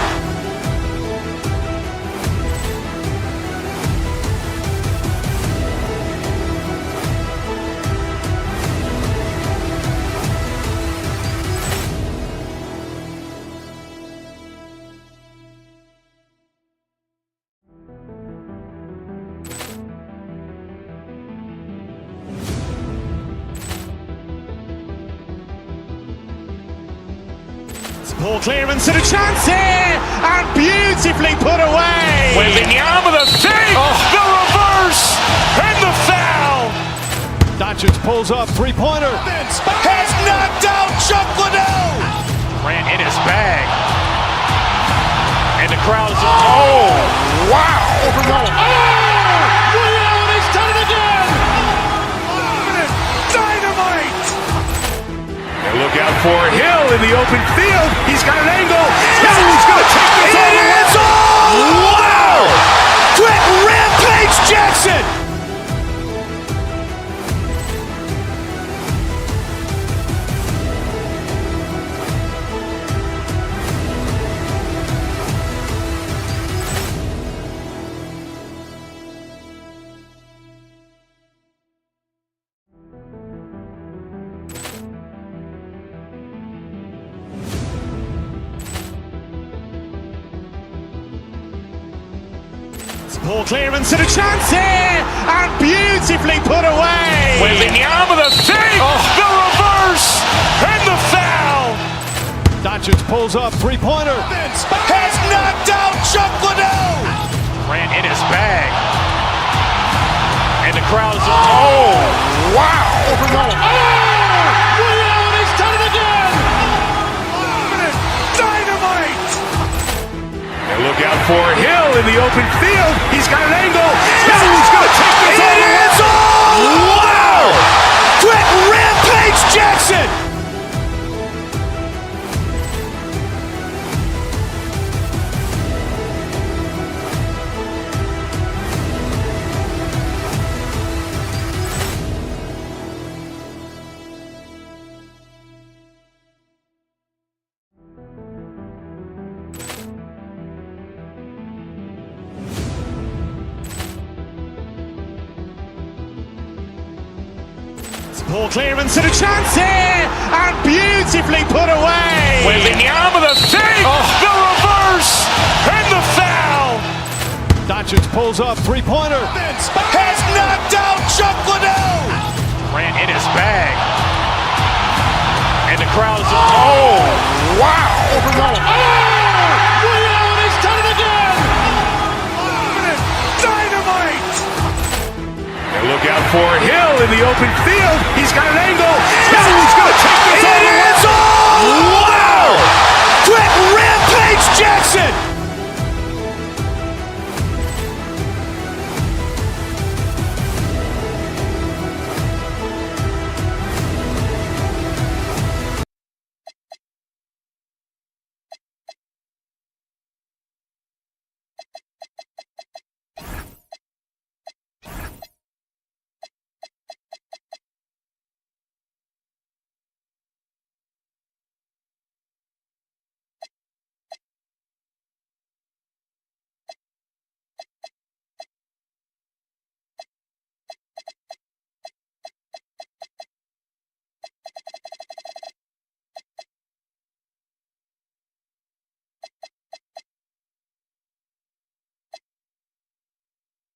Ball clearance and a chance here, and beautifully put away. Wembanyama the save, the reverse, and the foul. Doncic pulls up, three-pointer. Has knocked out Chuck Liddell. Ran in his bag. And the crowd's wow. He's done it again. Dynamite. And look out for Hill in the open field. He's got an angle. Hill's going to take this all the way. Wow. Quick Rampage Jackson. Ball clearance and a chance here, and beautifully put away. Wembanyama the save, the reverse, and the foul. Doncic pulls up, three-pointer. Has knocked out Chuck Liddell. Ran in his bag. And the crowd's wow. He's done it again. Dynamite. And look out for Hill in the open field. He's got an angle. Hill's going to take this all the way. Wow. Quick Rampage Jackson. Ball clearance and a chance here, and beautifully put away. Wembanyama the save, the reverse, and the foul. Doncic pulls up, three-pointer. Has knocked out Chuck Liddell. Ran in his bag. And the crowd's wow. He's done it again. Dynamite. And look out for Hill in the open field. He's got an angle. Hill's going to take this all the way. Wow. Quick Rampage Jackson.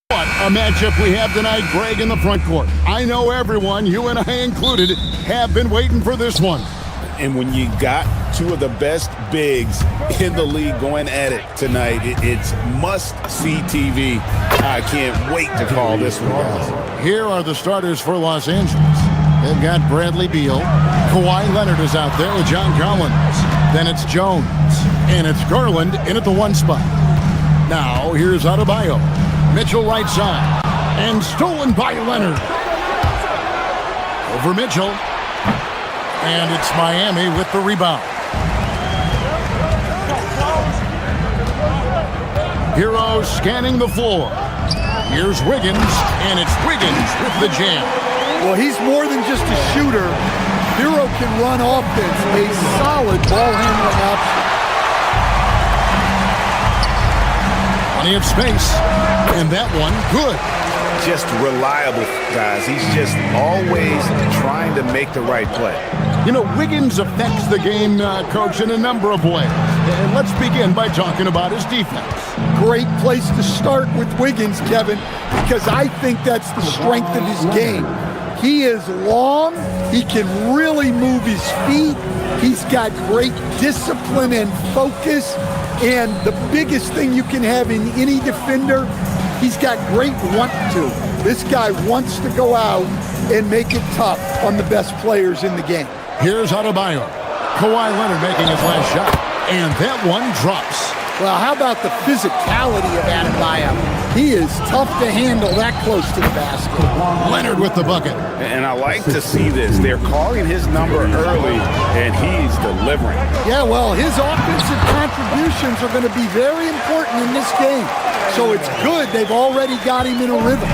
What a matchup we have tonight, Greg, in the front court. I know everyone, you and I included, have been waiting for this one. And when you got two of the best bigs in the league going at it tonight, it's must-see TV. I can't wait to call this one, guys. Here are the starters for Los Angeles. They've got Bradley Beal. Kawhi Leonard is out there with John Collins. Then it's Jones. And it's Garland in at the 1 spot. Now, here's Adebayo. Mitchell right side. And stolen by Leonard. Over Mitchell. And it's Miami with the rebound. Hero scanning the floor. Here's Wiggins, and it's Wiggins with the jam. Well, he's more than just a shooter. Hero can run offense, a solid ball handling option. Plenty of space, and that one good. Just reliable, guys. He's just always trying to make the right play. You know, Wiggins affects the game, Coach, in a number of ways. And let's begin by talking about his defense. Great place to start with Wiggins, Kevin, because I think that's the strength of his game. He is long. He can really move his feet. He's got great discipline and focus. And the biggest thing you can have in any defender, he's got great want to. This guy wants to go out and make it tough on the best players in the game. Here's Adebayo. Kawhi Leonard making his last shot. And that one drops. Well, how about the physicality of Adebayo? He is tough to handle that close to the basket. Leonard with the bucket. And I like to see this. They're calling his number early, and he's delivering. Yeah, well, his offensive contributions are going to be very important in this game. So it's good they've already got him in a rhythm.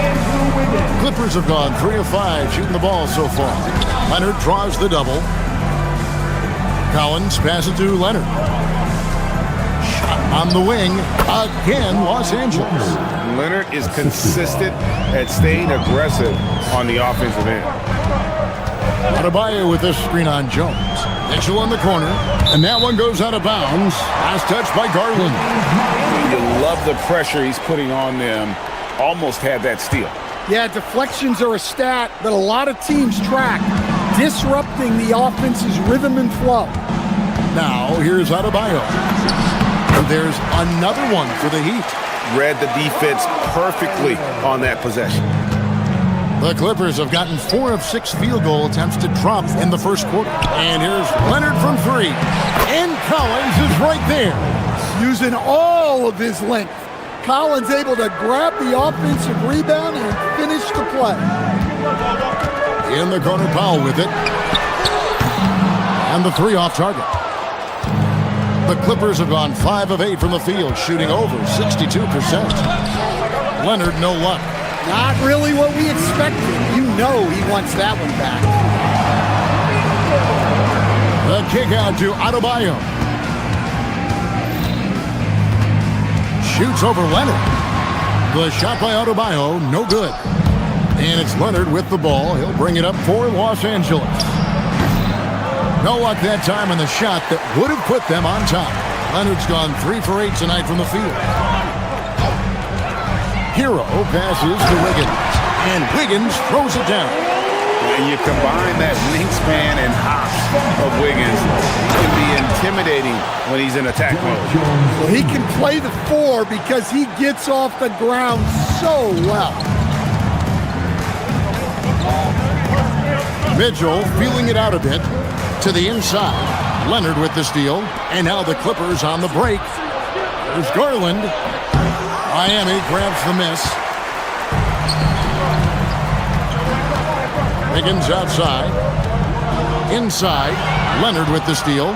Clippers have gone 3 of 5 shooting the ball so far. Leonard draws the double. Collins passes to Leonard. Shot on the wing. Again, Los Angeles. Leonard is consistent at staying aggressive on the offensive end. Adebayo with this screen on Jones. Mitchell in the corner. And that one goes out of bounds. Last touch by Garland. You love the pressure he's putting on them. Almost had that steal. Yeah, deflections are a stat that a lot of teams track, disrupting the offense's rhythm and flow. Now, here's Adebayo. And there's another one for the Heat. Read the defense perfectly on that possession. The Clippers have gotten 4 of 6 field goal attempts to drop in the first quarter. And here's Leonard from 3. And Collins is right there. Using all of his length. Collins able to grab the offensive rebound and finish the play. In the corner, Powell with it. And the 3 off target. The Clippers have gone 5 of 8 from the field, shooting over 62%. Leonard, no luck. Not really what we expected. You know he wants that one back. The kick out to Adebayo. Shoots over Leonard. The shot by Adebayo, no good. And it's Leonard with the ball. He'll bring it up for Los Angeles. No luck that time on the shot that would have put them on top. Leonard's gone 3 for 8 tonight from the field. Hero passes to Wiggins. And Wiggins throws it down. And you combine that wingspan and hops of Wiggins, it can be intimidating when he's in attack mode. Well, he can play the 4 because he gets off the ground so well. Mitchell feeling it out a bit to the inside. Leonard with the steal. And now the Clippers on the break. There's Garland. Miami grabs the miss. Wiggins outside. Inside. Leonard with the steal.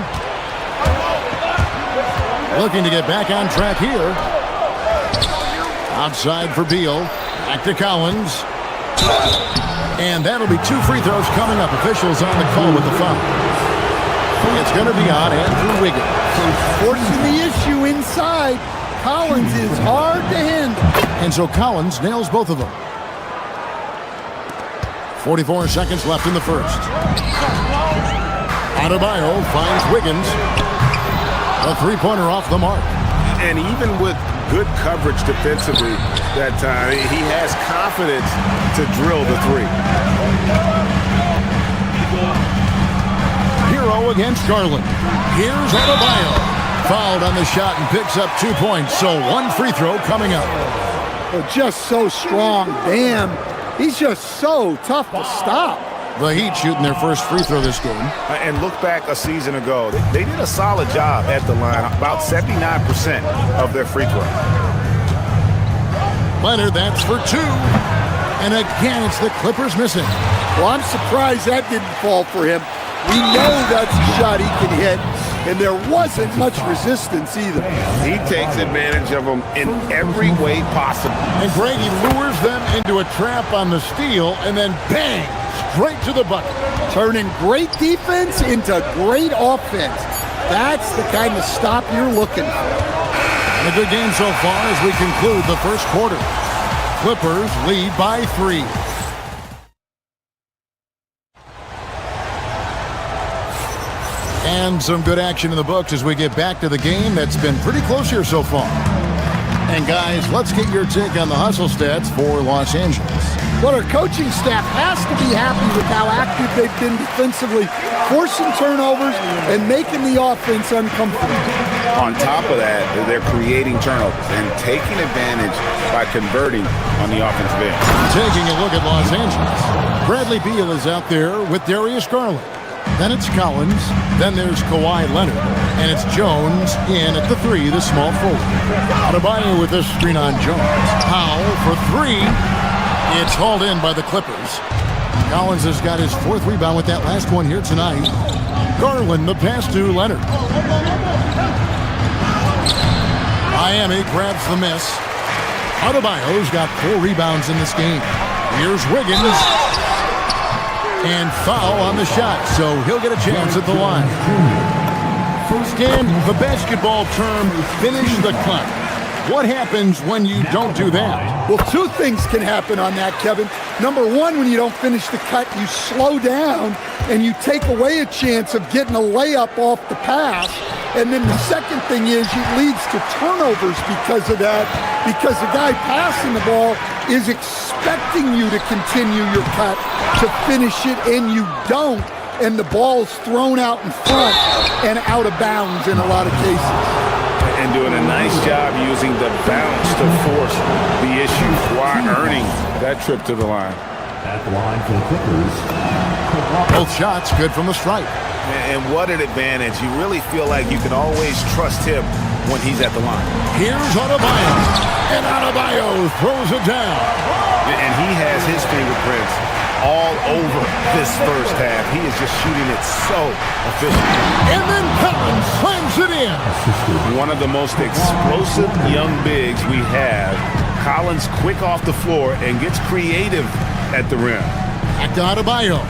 Looking to get back on track here. Outside for Beal. Back to Collins. And that'll be 2 free throws coming up. Officials on the call with the foul. It's going to be on Andrew Wiggins. Forcing the issue inside. Collins is hard to handle. And so Collins nails both of them. 44 seconds left in the first. Adebayo finds Wiggins. A 3-pointer off the mark. And even with good coverage defensively that time, he has confidence to drill the 3. Hero against Garland. Here's Adebayo. Fouled on the shot and picks up 2 points. So 1 free throw coming up. Oh, just so strong. Damn. He's just so tough to stop. The Heat shooting their first free throw this game. And look back a season ago. They did a solid job at the line, about 79% of their free throw. Leonard, that's for two. And again, it's the Clippers missing. Well, I'm surprised that didn't fall for him. We know that's a shot he can hit, and there wasn't much resistance either. He takes advantage of them in every way possible. And Grady lures them into a trap on the steal, and then bang, straight to the bucket. Turning great defense into great offense. That's the kind of stop you're looking for. And a good game so far as we conclude the first quarter. Clippers lead by 3. And some good action in the books as we get back to the game that's been pretty close here so far. And guys, let's get your take on the hustle stats for Los Angeles. Well, our coaching staff has to be happy with how active they've been defensively, forcing turnovers and making the offense uncomfortable. On top of that, they're creating turnovers and taking advantage by converting on the offensive end. Taking a look at Los Angeles. Bradley Beal is out there with Darius Garland. Then it's Collins. Then there's Kawhi Leonard. And it's Jones in at the 3, the small forward. Adebayo with this screen on Jones. Powell for 3. It's hauled in by the Clippers. Collins has got his 4th rebound with that last one here tonight. Garland, the pass to Leonard. Miami grabs the miss. Adebayo's got 4 rebounds in this game. Here's Wiggins. And foul on the shot, so he'll get a chance at the line. Dan, the basketball term, finish the cut. What happens when you don't do that? Well, 2 things can happen on that, Kevin. Number 1, when you don't finish the cut, you slow down and you take away a chance of getting a layup off the pass. And then the second thing is it leads to turnovers because of that, because the guy passing the ball is expecting you to continue your cut to finish it, and you don't, and the ball's thrown out in front and out of bounds in a lot of cases. And doing a nice job using the bounce to force the issue while earning that trip to the line. At the line for the Clippers. Both shots good from the stripe. And what an advantage. You really feel like you can always trust him when he's at the line. Here's Adebayo. And Adebayo throws it down. And he has his fingerprints all over this first half. He is just shooting it so efficiently. And then Collins slams it in. One of the most explosive young bigs we have. Collins quick off the floor and gets creative at the rim. Back to Adebayo.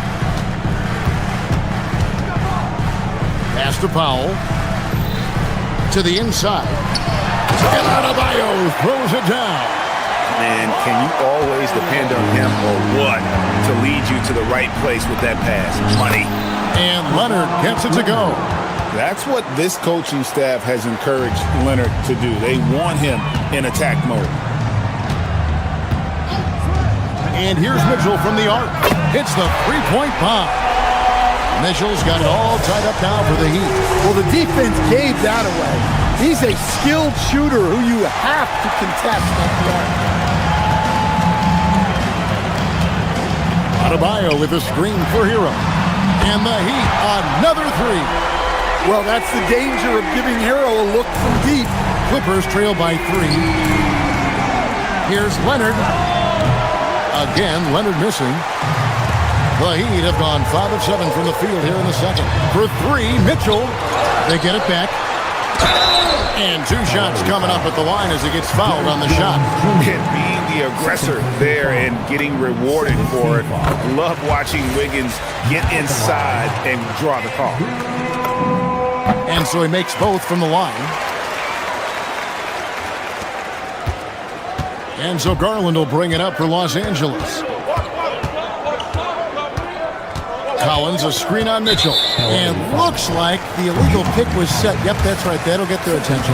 Pass to Powell. To the inside. And Adebayo throws it down. And can you always depend on him or what to lead you to the right place with that pass? Money. And Leonard gets it to go. That's what this coaching staff has encouraged Leonard to do. They want him in attack mode. And here's Mitchell from the arc. Hits the 3-point bomb. Mitchell's got it all tied up now for the Heat. Well, the defense gave that away. He's a skilled shooter who you have to contest at the arc. Adebayo with a screen for Hero. And the Heat, another 3. Well, that's the danger of giving Hero a look from deep. Clippers trail by 3. Here's Leonard. Again, Leonard missing. The Heat have gone 5 of 7 from the field here in the second. For 3, Mitchell. They get it back. And 2 shots coming up at the line as he gets fouled on the shot. And being the aggressor there and getting rewarded for it. Love watching Wiggins get inside and draw the call. And so he makes both from the line. And so Garland will bring it up for Los Angeles. Collins, a screen on Mitchell. And looks like the illegal pick was set. Yep, that's right. That'll get their attention.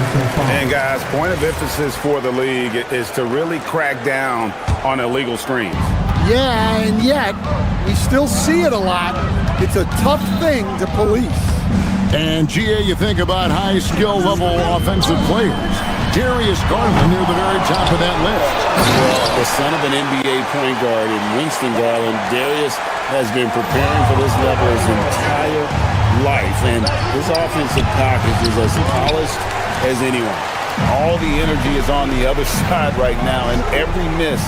And guys, point of emphasis for the league is to really crack down on illegal screens. Yeah, and yet we still see it a lot. It's a tough thing to police. And, GA, you think about high skill level offensive players. Darius Garland near the very top of that list. Well, the son of an NBA point guard in Winston Garland, Darius has been preparing for this level his entire life, and his offensive package is as polished as anyone. All the energy is on the other side right now, and every miss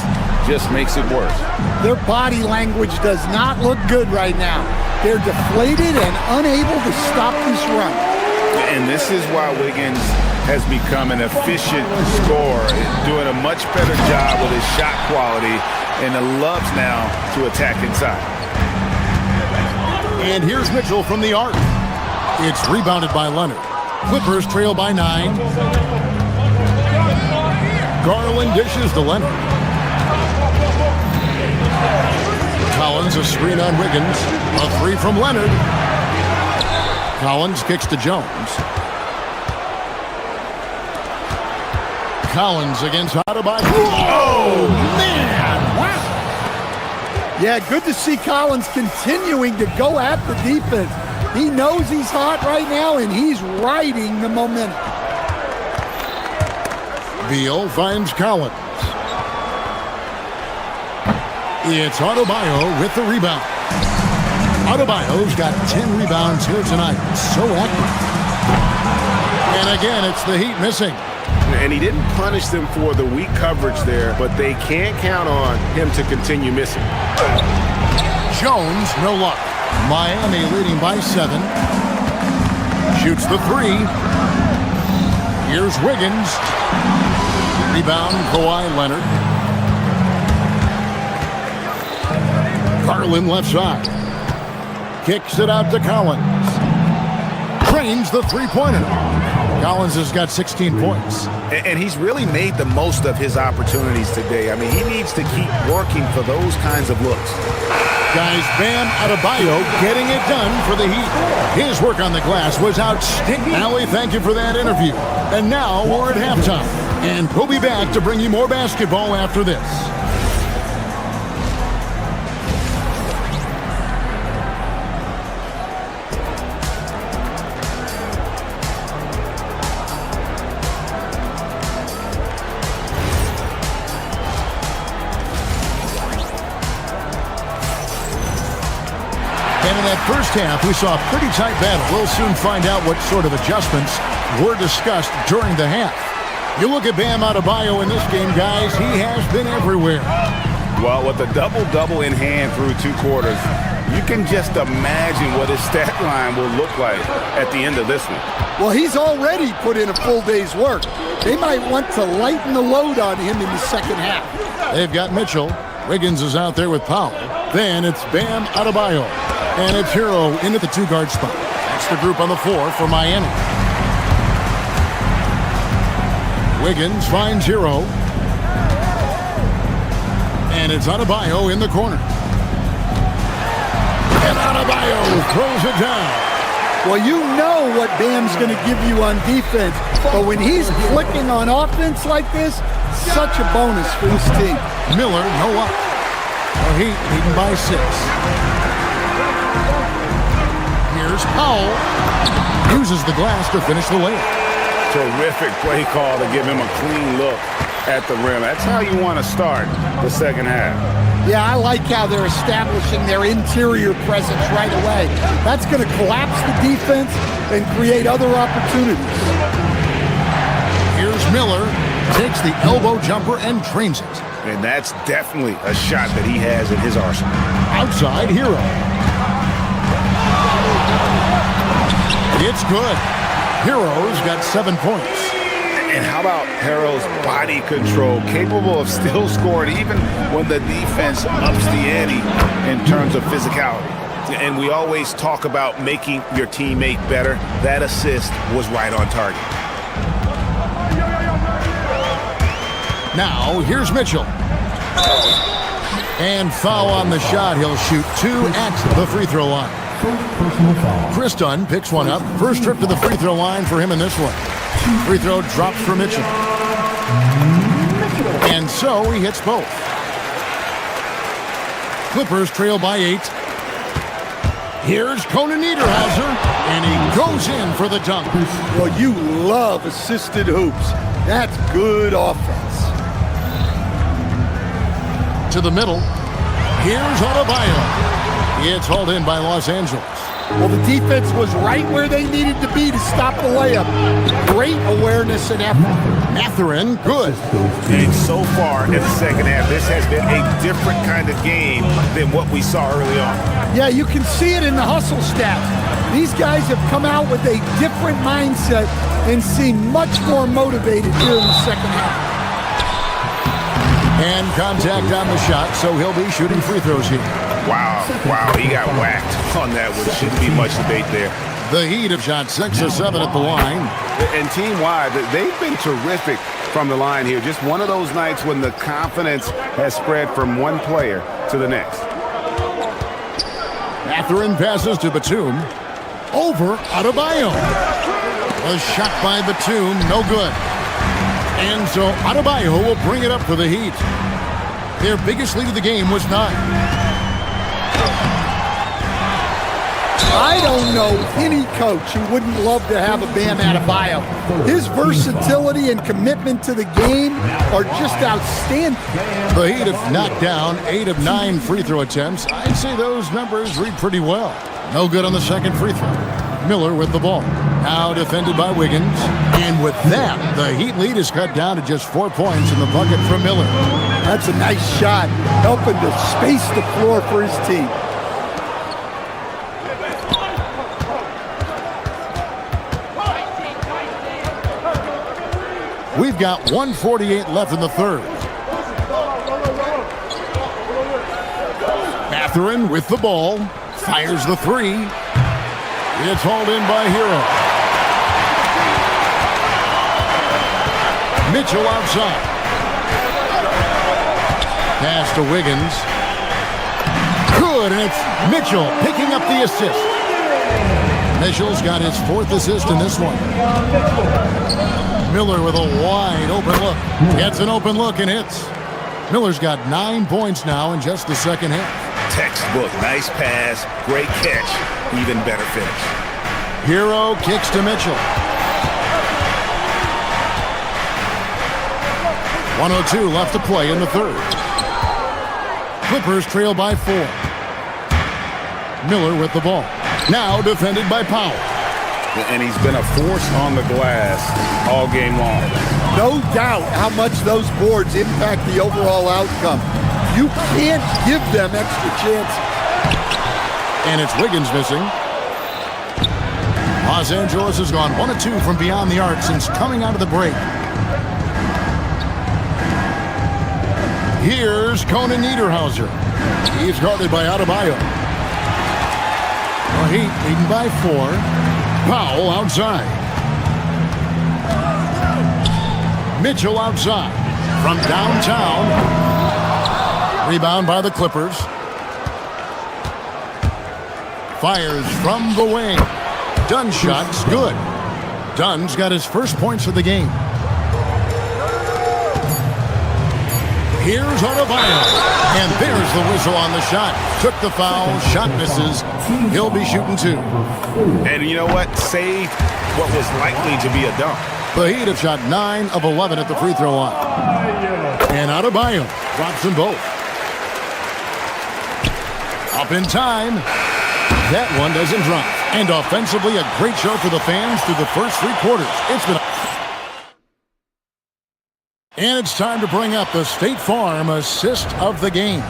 just makes it worse. Their body language does not look good right now. They're deflated and unable to stop this run. And this is why Wiggins has become an efficient scorer, doing a much better job with his shot quality, and loves now to attack inside. And here's Mitchell from the arc. It's rebounded by Leonard. Clippers trail by 9. Garland dishes to Leonard. Collins a screen on Wiggins. A 3 from Leonard. Collins kicks to Jones. Collins against Adebayo. Oh, man! Wow! Yeah, good to see Collins continuing to go at the defense. He knows he's hot right now, and he's riding the momentum. Beal finds Collins. It's Adebayo with the rebound. Adebayo's got 10 rebounds here tonight. So active. And again, it's the Heat missing. And he didn't punish them for the weak coverage there, but they can't count on him to continue missing. Jones, no luck. Miami leading by 7. Shoots the 3. Here's Wiggins. Rebound, Kawhi Leonard. Garland left side. Kicks it out to Collins. Trains the three-pointer. Collins has got 16 points. And he's really made the most of his opportunities today. I mean, he needs to keep working for those kinds of looks. Guys, Bam Adebayo getting it done for the Heat. His work on the glass was outstanding. Allie, thank you for that interview. And now we're at halftime. And we'll be back to bring you more basketball after this. And in that first half, we saw a pretty tight battle. We'll soon find out what sort of adjustments were discussed during the half. You look at Bam Adebayo in this game, guys, he has been everywhere. Well, with a double-double in hand through 2 quarters, you can just imagine what his stat line will look like at the end of this one. Well, he's already put in a full day's work. They might want to lighten the load on him in the second half. They've got Mitchell. Wiggins is out there with Powell. Then it's Bam Adebayo. And it's Hero into the 2-guard spot. That's the group on the floor for Miami. Wiggins finds Hero. And it's Adebayo in the corner. And Adebayo throws it down. Well, you know what Bam's going to give you on defense. But when he's clicking on offense like this, such a bonus for this team. Miller, no up. The Heat leading by 6. Here's Powell. Uses the glass to finish the layup. Terrific play call to give him a clean look at the rim. That's how you want to start the second half. Yeah, I like how they're establishing their interior presence right away. That's going to collapse the defense and create other opportunities. Here's Miller. Takes the elbow jumper and trains it. And that's definitely a shot that he has in his arsenal. Outside Hero. It's good. Hero's got 7 points. And how about Hero's body control, capable of still scoring even when the defense ups the ante in terms of physicality. And we always talk about making your teammate better. That assist was right on target. Now, here's Mitchell. And foul on the shot. He'll shoot 2 at the free throw line. Chris Dunn picks one up. First trip to the free throw line for him in this one. Free throw drops for Mitchell. And so he hits both. Clippers trail by 8. Here's Conan Niederhauser, and he goes in for the dunk. Well, you love assisted hoops. That's good offense. To the middle. Here's Adebayo. It's hauled in by Los Angeles. Well, the defense was right where they needed to be to stop the layup. Great awareness and effort. Mathurin, good. And so far in the second half, this has been a different kind of game than what we saw early on. Yeah, you can see it in the hustle stats. These guys have come out with a different mindset and seem much more motivated here in the second half. And contact on the shot, so he'll be shooting free throws here. Wow, he got whacked on that one. Shouldn't be much debate there. The Heat have shot 6 or 7 at the line. And team-wide, they've been terrific from the line here. Just one of those nights when the confidence has spread from one player to the next. Mathurin passes to Batum. Over Adebayo. A shot by Batum, no good. And so Adebayo will bring it up for the Heat. Their biggest lead of the game was 9. I don't know any coach who wouldn't love to have a Bam Adebayo. His versatility and commitment to the game are just outstanding. The Heat have knocked down 8 of 9 free throw attempts. I'd say those numbers read pretty well. No good on the second free throw. Miller with the ball. Now defended by Wiggins. And with that, the Heat lead is cut down to just 4 points in the bucket from Miller. That's a nice shot, helping to space the floor for his team. We've got 1:48 left in the third. Mathurin with the ball. Fires the three. It's hauled in by Hero. Mitchell outside. Pass to Wiggins. Good, and it's Mitchell picking up the assist. Mitchell's got his 4th assist in this one. Miller with a wide open look. Gets an open look and hits. Miller's got 9 points now in just the second half. Textbook, nice pass, great catch, even better finish. Hero kicks to Mitchell. 1:02 left to play in the third. Clippers trail by 4. Miller with the ball. Now defended by Powell. And he's been a force on the glass all game long. No doubt how much those boards impact the overall outcome. You can't give them extra chances. And it's Wiggins missing. Los Angeles has gone 1 of 2 from beyond the arc since coming out of the break. Here's Conan Niederhauser. He's guarded by Adebayo. The Heat leading by 4. Powell outside. Mitchell outside. From downtown. Rebound by the Clippers. Fires from the wing. Dunn's shot's good. Dunn's got his first points of the game. Here's Adebayo. And there's the whistle on the shot. Took the foul. Shot misses. He'll be shooting 2. And you know what? Saved what was likely to be a dunk. The Heat have shot 9 of 11 at the free throw line. And Adebayo drops them both. Up in time. That one doesn't drop. And offensively, a great show for the fans through the first 3 quarters. It's been... And it's time to bring up the State Farm assist of the game.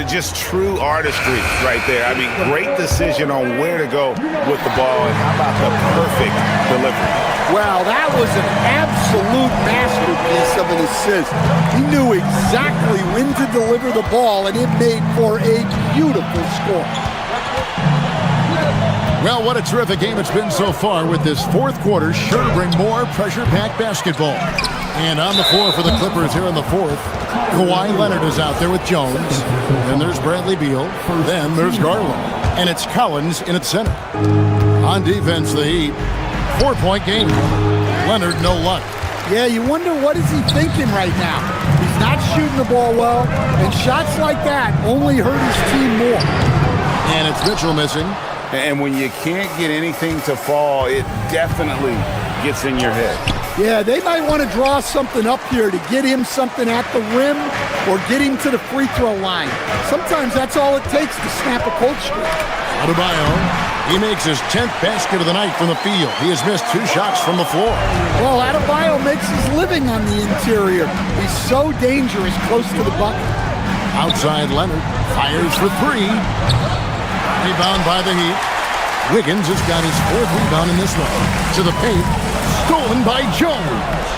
Just true artistry right there. I mean, great decision on where to go with the ball, and how about the perfect delivery? Wow, that was an absolute masterpiece of an assist. He knew exactly when to deliver the ball, and it made for a beautiful score. Well, what a terrific game it's been so far, with this 4th quarter sure to bring more pressure-packed basketball. And on the floor for the Clippers here in the 4th, Kawhi Leonard is out there with Jones. Then there's Bradley Beal. Then there's Garland. And it's Collins in its center. On defense, the Heat, 4-point game. Leonard, no luck. Yeah, you wonder what is he thinking right now. He's not shooting the ball well, and shots like that only hurt his team more. And it's Mitchell missing. And when you can't get anything to fall, it definitely gets in your head. Yeah, they might want to draw something up here to get him something at the rim or get him to the free throw line. Sometimes that's all it takes to snap a cold streak. Adebayo, he makes his 10th basket of the night from the field. He has missed 2 shots from the floor. Well, Adebayo makes his living on the interior. He's so dangerous close to the bucket. Outside Leonard, fires for 3. Rebound by the Heat. Wiggins has got his 4th rebound in this one. To the paint, stolen by Jones.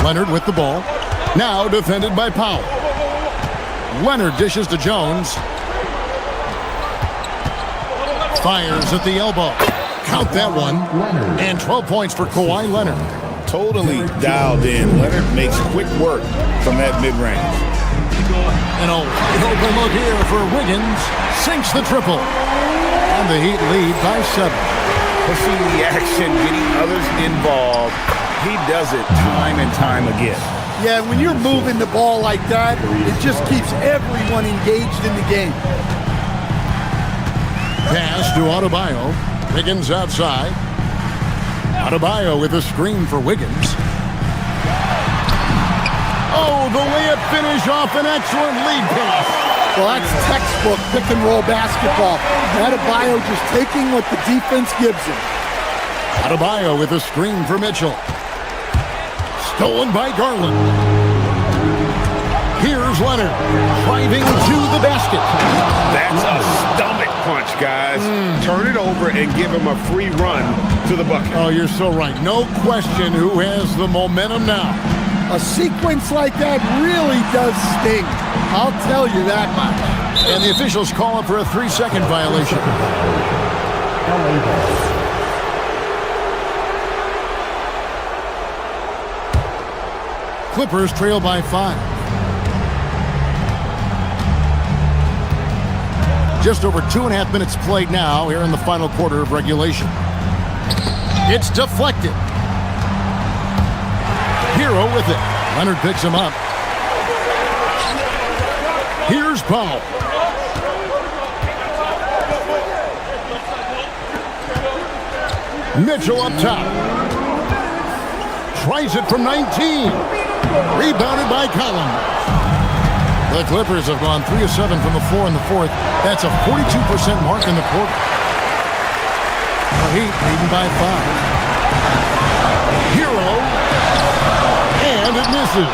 Leonard with the ball. Now defended by Powell. Leonard dishes to Jones. Fires at the elbow. Count that one. And 12 points for Kawhi Leonard. Totally dialed in. Leonard makes quick work from that mid-range. An open look here for Wiggins. Sinks the triple. And the Heat lead by 7. Pushing the action, getting others involved. He does it time and time again. Yeah, when you're moving the ball like that, it just keeps everyone engaged in the game. Pass to Adebayo. Wiggins outside. Adebayo with a screen for Wiggins. Oh, the layup finish off an excellent lead pass. Well, that's textbook pick-and-roll basketball. Adebayo just taking what the defense gives him. Adebayo with a screen for Mitchell. Stolen by Garland. Here's Leonard driving to the basket. That's a stomach punch, guys. Turn it over and give him a free run to the bucket. Oh, you're so right. No question who has the momentum now. A sequence like that really does sting. I'll tell you that much. And the officials call him for a 3-second violation. Clippers trail by 5. Just over 2.5 minutes played now here in the final quarter of regulation. It's deflected. Hero with it. Leonard picks him up. Here's Powell. Mitchell up top. Tries it from 19. Rebounded by Collins. The Clippers have gone 3 of 7 from the floor in the 4th. That's a 42% mark in the quarter. The Heat leading by 5. Hero. And it misses.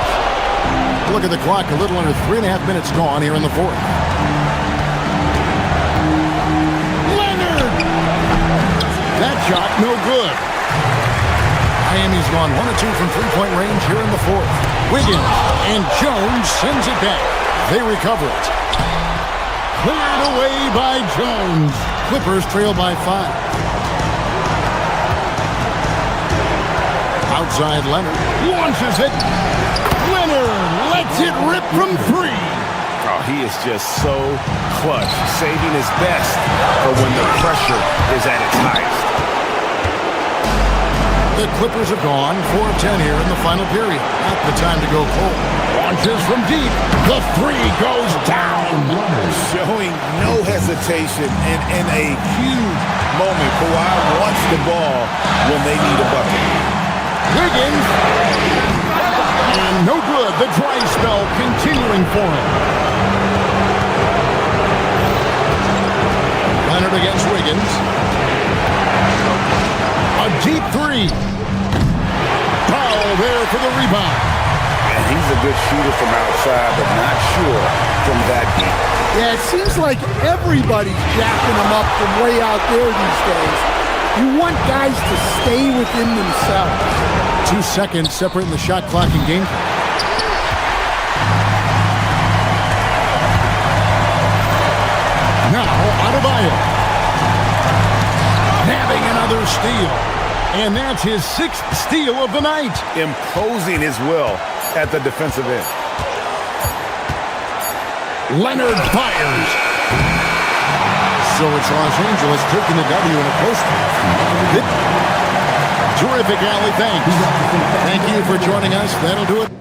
Look at the clock. A little under 3.5 minutes gone here in the 4th. Leonard! That shot no good. Miami's gone 1 of 2 from three-point range here in the 4th. Wiggins and Jones sends it back. They recover it. Cleared away by Jones. Clippers trail by 5. Outside Leonard. Launches it. Leonard lets it rip from 3. Oh, he is just so clutch, saving his best for when the pressure is at its highest. The Clippers have gone 4 of 10 here in the final period. Not the time to go cold. Launches from deep. The 3 goes down. Showing no hesitation and in a huge moment. Kawhi wants the ball when they need a bucket. Wiggins. And no good. The dry spell continuing for him. Leonard against Wiggins. A deep 3. Powell there for the rebound. And he's a good shooter from outside, but not sure from that deep. Yeah, it seems like everybody's jacking them up from way out there these days. You want guys to stay within themselves. 2 seconds separating the shot clock and game clock. Now, Adebayo. Having another steal. And that's his 6th steal of the night. Imposing his will at the defensive end. Leonard fires. So it's Los Angeles taking the W in a close one. Terrific, Allie. Thanks. Thank you for joining us. That'll do it.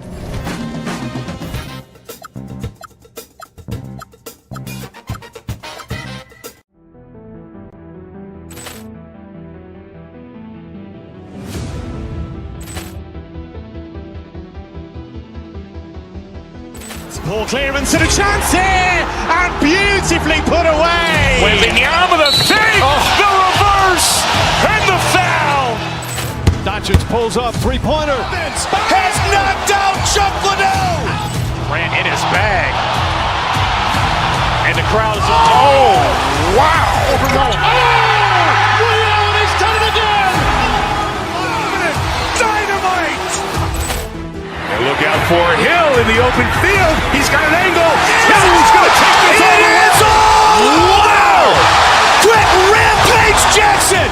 Ball clearance and a chance here, and beautifully put away. Wembanyama with a fake, the reverse, and the foul. Doncic pulls up, three-pointer. Has knocked out Chuck Liddell. Ran in his bag. And the crowd is, oh, wow. Rio, and he's done it again. Dynamite. And look out for Hill in the open field. He's got an angle. Hill's going to take this all the way. Wow. Quick Rampage Jackson.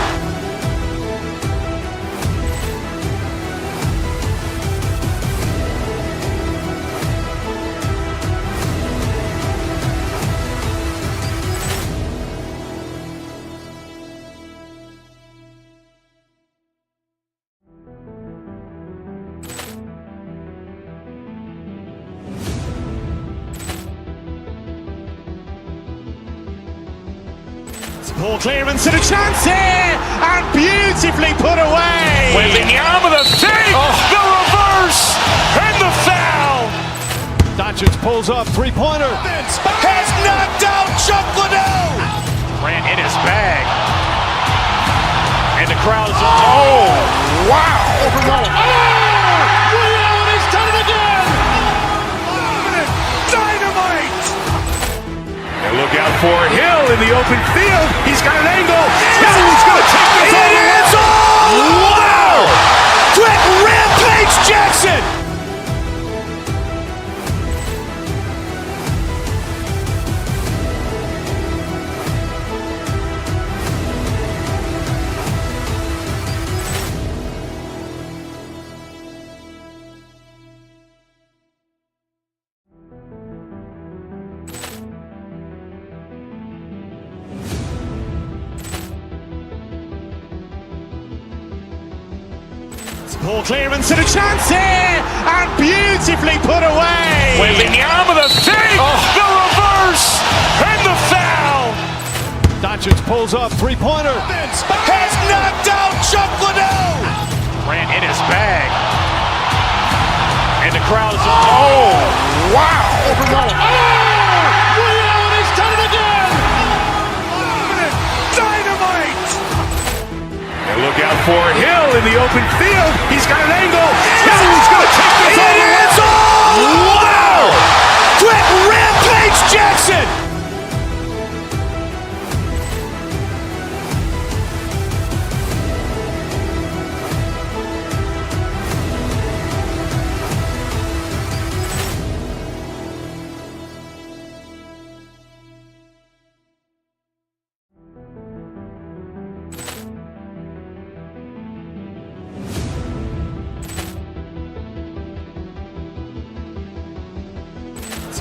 Ball clearance and a chance here, and beautifully put away. Wembanyama with a fake, the reverse, and the foul. Doncic pulls up, three-pointer. Has knocked out Chuck Liddell. Ran in his bag. And the crowd is, oh, wow. Rio, and he's done it again. Dynamite. And look out for Hill in the open field. He's got an angle. Hill's going to take this all the way. Wow. Quick Rampage Jackson. Ball clearance and a chance here, and beautifully put away. Wembanyama with a fake, the reverse, and the foul. Doncic pulls up, three-pointer. Has knocked out Chuck Liddell. Ran in his bag. And the crowd is, oh, wow. Rio, and he's done it again. Dynamite. And look out for Hill in the open field. He's got an angle. Hill's going to take this all the way. Wow. Quick Rampage Jackson.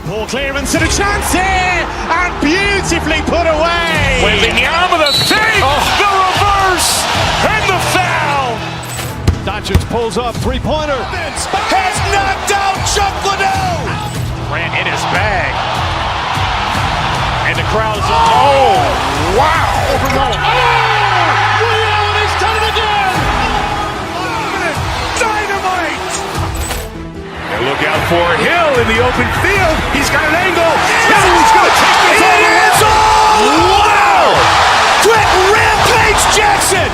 Ball clearance and a chance here, and beautifully put away. Wembanyama with a fake, the reverse, and the foul. Doncic pulls up, three-pointer. Has knocked out Chuck Liddell. Ran in his bag. And the crowd is, oh, wow. Rio, and he's done it again. Dynamite. And look out for Hill in the open field. He's got an angle. Hill's going to take this all the way. Wow. Quick Rampage Jackson.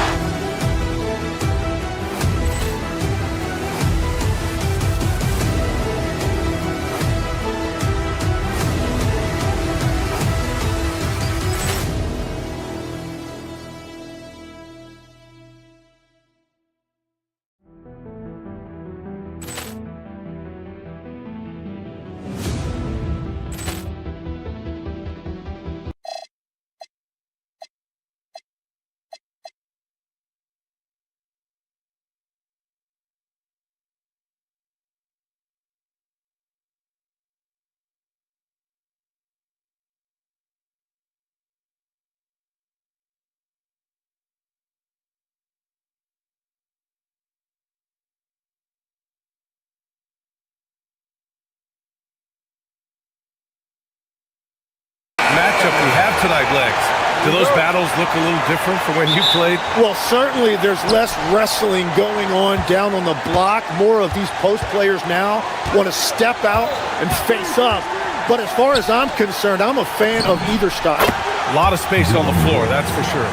Matchup we have tonight, Legs. Do those battles look a little different from when you played? Well, certainly there's less wrestling going on down on the block. More of these post players now want to step out and face up. But as far as I'm concerned, I'm a fan of either style. A lot of space on the floor, that's for sure.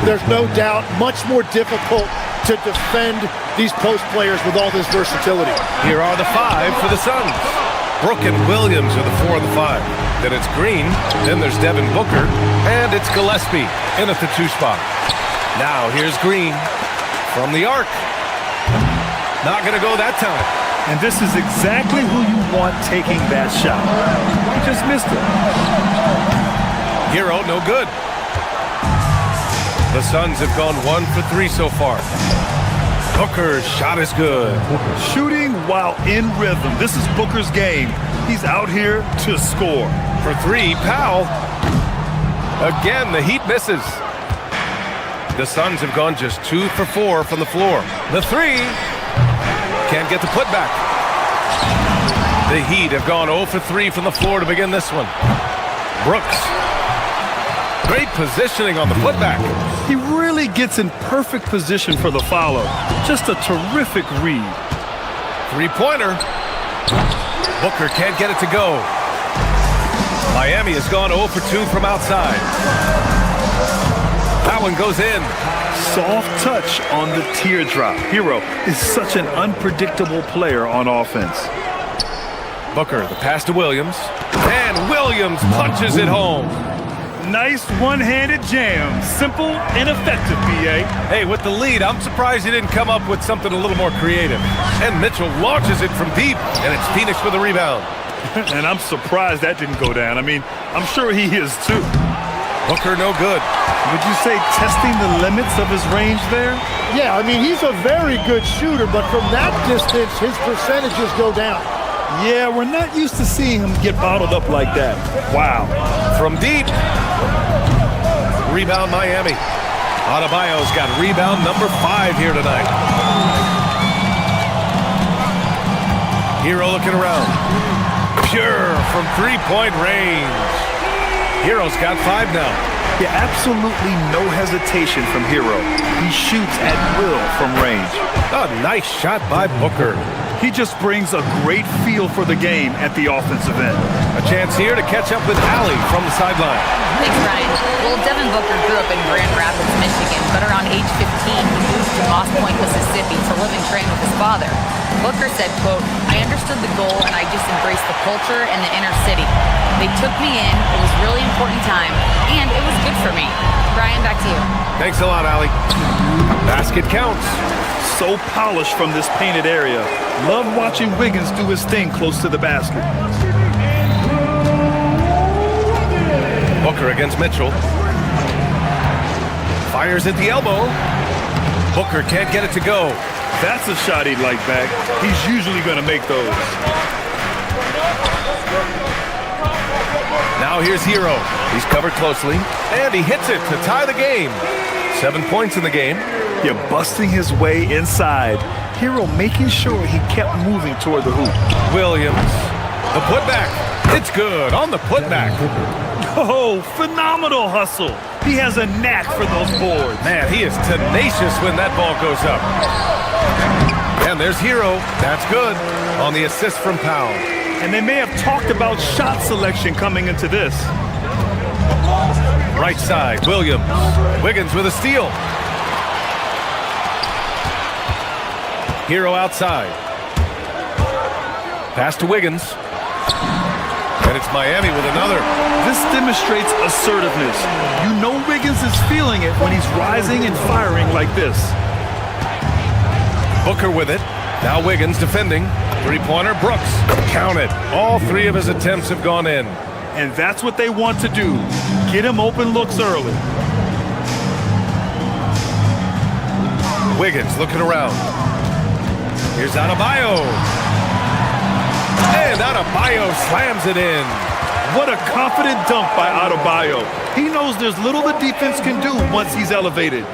There's no doubt much more difficult to defend these post players with all this versatility. Here are the 5 for the Suns. Brooke and Williams are the 4 and the 5. Then it's Green, then there's Devin Booker, and it's Gillespie in at the 2 spot. Now here's Green from the arc. Not gonna go that time. And this is exactly who you want taking that shot. He just missed it. Hero, no good. The Suns have gone 1 for 3 so far. Booker's shot is good. Shooting while in rhythm. This is Booker's game. He's out here to score. For 3, Powell. Again, the Heat misses. The Suns have gone just 2 for 4 from the floor. The 3. Can't get the putback. The Heat have gone 0 for 3 from the floor to begin this one. Brooks. Great positioning on the putback. He really gets in perfect position for the follow. Just a terrific read. 3-pointer. Booker can't get it to go. Miami has gone 0 for 2 from outside. That one goes in. Soft touch on the teardrop. Hero is such an unpredictable player on offense. Booker, the pass to Williams. And Williams punches it home. Nice one-handed jam. Simple and effective, B.A. Hey, with the lead, I'm surprised he didn't come up with something a little more creative. And Mitchell launches it from deep, and it's Phoenix with a rebound. And I'm surprised that didn't go down. I mean, I'm sure he is too. Booker, no good. Would you say testing the limits of his range there? Yeah, I mean, he's a very good shooter, but from that distance, his percentages go down. Yeah, we're not used to seeing him get bottled up like that. Wow. From deep. Rebound Miami. Adebayo's got rebound number 5 here tonight. Hero looking around. Pure from 3-point range. Hero's got 5 now. Yeah, absolutely no hesitation from Hero. He shoots at will from range. A nice shot by Booker. He just brings a great feel for the game at the offensive end. A chance here to catch up with Allie from the sideline. Thanks, Ryan. Well, Devin Booker grew up in Grand Rapids, Michigan, but around age 15, he moved to Moss Point, Mississippi to live and train with his father. Booker said, quote, "I understood the goal and I just embraced the culture and the inner city. They took me in, it was a really important time, and it was good for me." Ryan, back to you. Thanks a lot, Allie. Basket counts. So polished from this painted area. Love watching Wiggins do his thing close to the basket. Booker against Mitchell. Fires at the elbow. Booker can't get it to go. That's a shot he'd like back. He's usually going to make those. Now here's Hero. He's covered closely, and he hits it to tie the game. 7 points in the game. You're busting his way inside. Hero making sure he kept moving toward the hoop. Williams, the putback. It's good on the putback. Oh, phenomenal hustle. He has a knack for those boards. Man, he is tenacious when that ball goes up. And there's Hero. That's good on the assist from Powell. And they may have talked about shot selection coming into this. Right side, Williams. Wiggins with a steal. Hero outside. Pass to Wiggins. And it's Miami with another. This demonstrates assertiveness. You know Wiggins is feeling it when he's rising and firing like this. Booker with it. Now Wiggins defending. 3-pointer, Brooks. Count it. All 3 of his attempts have gone in. And that's what they want to do. Get him open looks early. Wiggins looking around. Here's Adebayo. And Adebayo slams it in. What a confident dunk by Adebayo. He knows there's little the defense can do once he's elevated.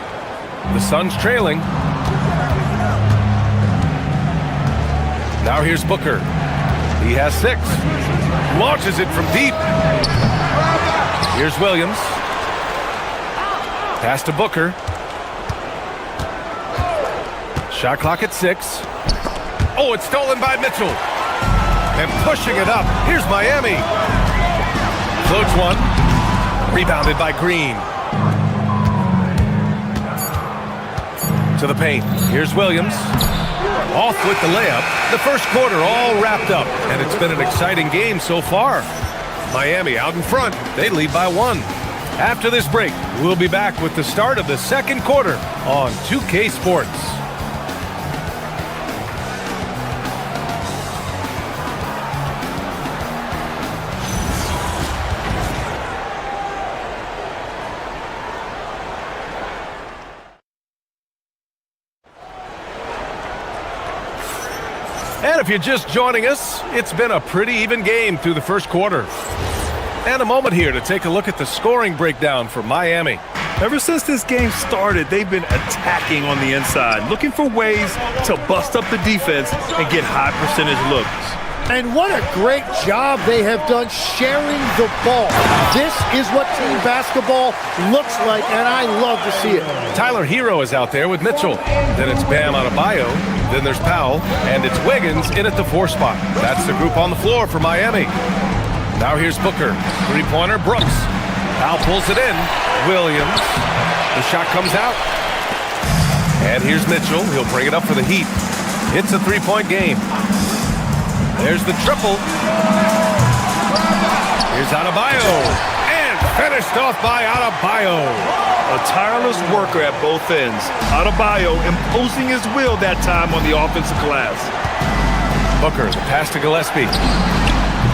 The Suns trailing. Now here's Booker. He has 6. Launches it from deep. Here's Williams. Pass to Booker. Shot clock at 6. Oh, it's stolen by Mitchell. And pushing it up. Here's Miami. Floats one. Rebounded by Green. To the paint. Here's Williams. Off with the layup. The first quarter all wrapped up. And it's been an exciting game so far. Miami out in front. They lead by 1. After this break, we'll be back with the start of the second quarter on 2K Sports. And if you're just joining us, it's been a pretty even game through the first quarter. And a moment here to take a look at the scoring breakdown for Miami. Ever since this game started, they've been attacking on the inside, looking for ways to bust up the defense and get high percentage looks. And what a great job they have done sharing the ball. This is what team basketball looks like, and I love to see it. Tyler Hero is out there with Mitchell. Then it's Bam Adebayo. Then there's Powell. And it's Wiggins in at the 4 spot. That's the group on the floor for Miami. Now here's Booker. Three-pointer, Brooks. Powell pulls it in. Williams. The shot comes out. And here's Mitchell. He'll bring it up for the Heat. It's a 3-point game. There's the triple. Here's Adebayo. And finished off by Adebayo. A tireless worker at both ends. Adebayo imposing his will that time on the offensive glass. Booker, the pass to Gillespie.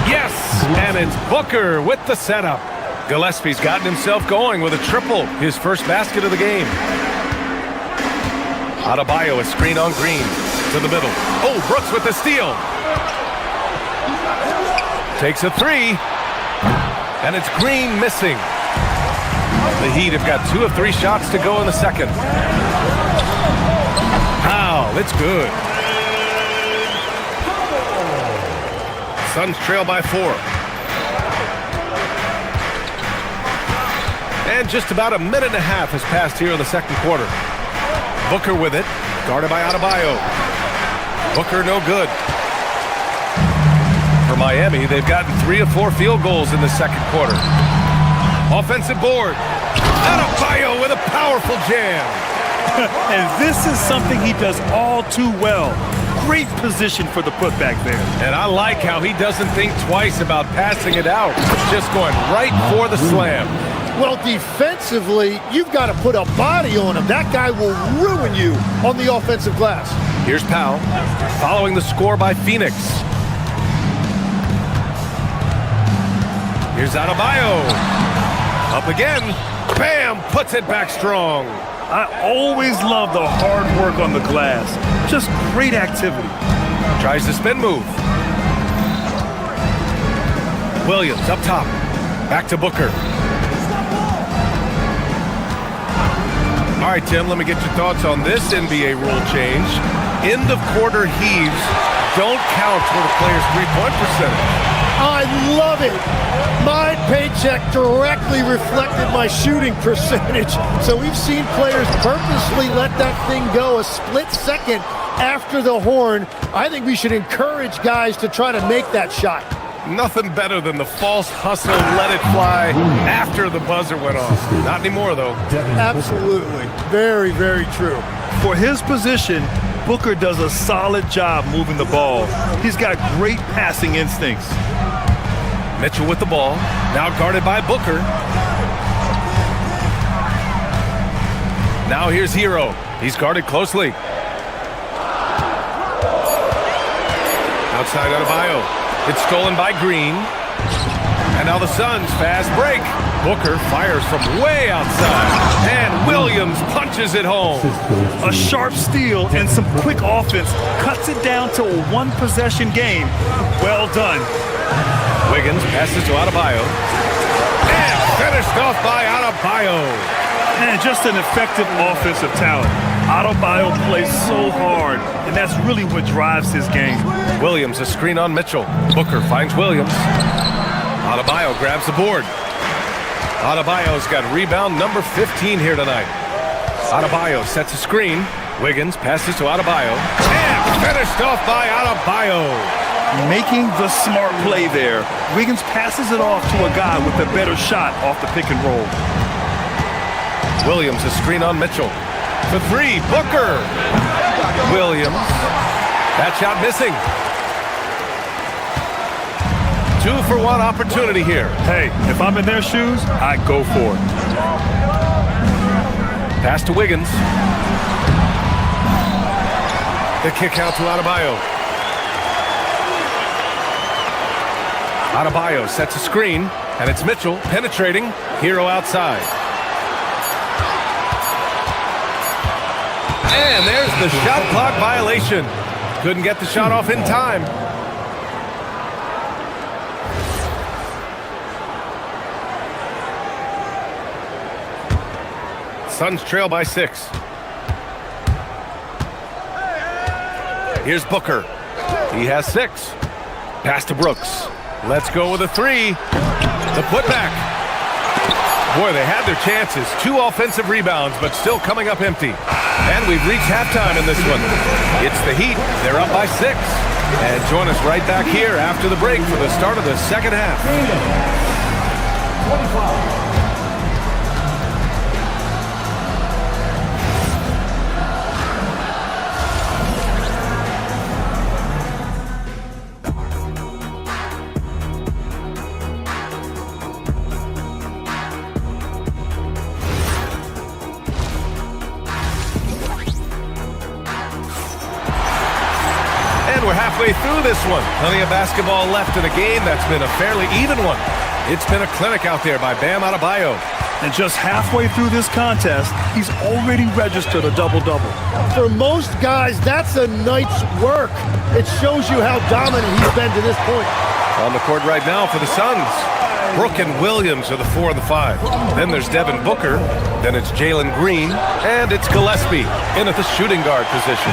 Yes! And it's Booker with the setup. Gillespie's gotten himself going with a triple. His first basket of the game. Adebayo, a screen on Green. To the middle. Oh, Brooks with the steal. Takes a 3, and it's Green missing. The Heat have got 2 of 3 shots to go in the second. Wow, it's good. Suns trail by 4. And just about a minute and a half has passed here in the second quarter. Booker with it, guarded by Adebayo. Booker no good. For Miami, they've gotten 3 of 4 field goals in the second quarter. Offensive board. Adebayo with a powerful jam. And this is something he does all too well. Great position for the putback there. And I like how he doesn't think twice about passing it out. Just going right for the slam. Well, defensively, you've got to put a body on him. That guy will ruin you on the offensive glass. Here's Powell, following the score by Phoenix. Here's Adebayo. Up again. Bam! Puts it back strong. I always love the hard work on the glass. Just great activity. Tries the spin move. Williams up top. Back to Booker. All right, Tim, let me get your thoughts on this NBA rule change. End of quarter heaves don't count toward a player's three-point percentage. I love it. My paycheck directly reflected my shooting percentage. So we've seen players purposely let that thing go a split second after the horn. I think we should encourage guys to try to make that shot. Nothing better than the false hustle, let it fly after the buzzer went off. Not anymore, though. Absolutely. Very, very true. For his position, Booker does a solid job moving the ball. He's got great passing instincts. Mitchell with the ball, now guarded by Booker. Now here's Hero. He's guarded closely. Outside Adebayo. It's stolen by Green. And now the Suns fast break. Booker fires from way outside. And Williams punches it home. A sharp steal and some quick offense cuts it down to a one-possession game. Well done. Wiggins passes to Adebayo. And finished off by Adebayo. And just an effective offensive talent. Adebayo plays so hard, and that's really what drives his game. Williams, a screen on Mitchell. Booker finds Williams. Adebayo grabs the board. Adebayo's got rebound number 15 here tonight. Adebayo sets a screen. Wiggins passes to Adebayo. And finished off by Adebayo. Making the smart play there. Wiggins passes it off to a guy with a better shot off the pick and roll. Williams a screen on Mitchell. For three, Booker. Williams. That shot missing. 2-for-1 opportunity here. Hey, if I'm in their shoes, I go for it. Pass to Wiggins. The kick out to Adebayo. Adebayo sets a screen, and it's Mitchell penetrating. Hero outside. And there's the shot clock violation. Couldn't get the shot off in time. Suns trail by 6. Here's Booker. He has 6. Pass to Brooks. Let's go with a 3. The putback. Boy, they had their chances. 2 offensive rebounds, but still coming up empty. And we've reached halftime in this one. It's the Heat. They're up by 6. And join us right back here after the break for the start of the second half. 25. We're halfway through this one. Plenty of basketball left in a game that's been a fairly even one. It's been a clinic out there by Bam Adebayo. And just halfway through this contest, he's already registered a double-double. For most guys, that's a night's work. It shows you how dominant he's been to this point. On the court right now for the Suns, Brook and Williams are the 4 and the 5. Then there's Devin Booker. Then it's Jalen Green. And it's Gillespie in at the shooting guard position.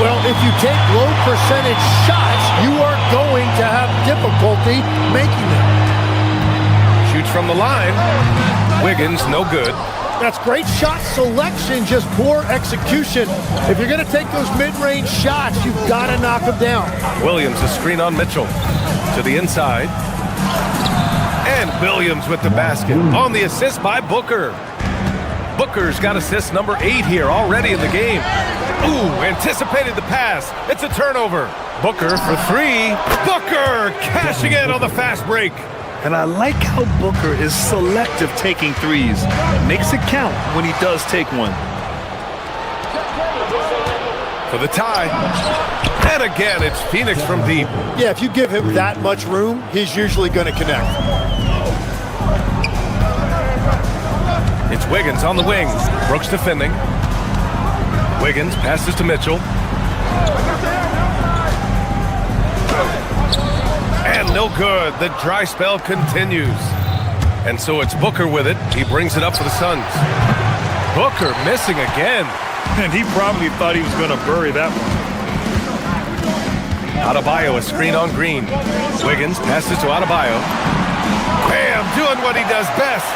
Well, if you take low percentage shots, you are going to have difficulty making them. Shoots from the line. Wiggins, no good. That's great shot selection, just poor execution. If you're going to take those mid-range shots, you've got to knock them down. Williams, a screen on Mitchell. To the inside. And Williams with the basket. On the assist by Booker. Booker's got assist number 8 here already in the game. Ooh, anticipated the pass. It's a turnover. Booker for 3. Booker cashing in on the fast break. And I like how Booker is selective taking threes. Makes it count when he does take one. For the tie. And again, it's Phoenix from deep. Yeah, if you give him that much room, he's usually going to connect. It's Wiggins on the wing. Brooks defending. Wiggins passes to Mitchell. And no good. The dry spell continues. And so it's Booker with it. He brings it up for the Suns. Booker missing again. And he probably thought he was going to bury that one. Adebayo, a screen on Green. Wiggins passes to Adebayo. Bam, doing what he does best.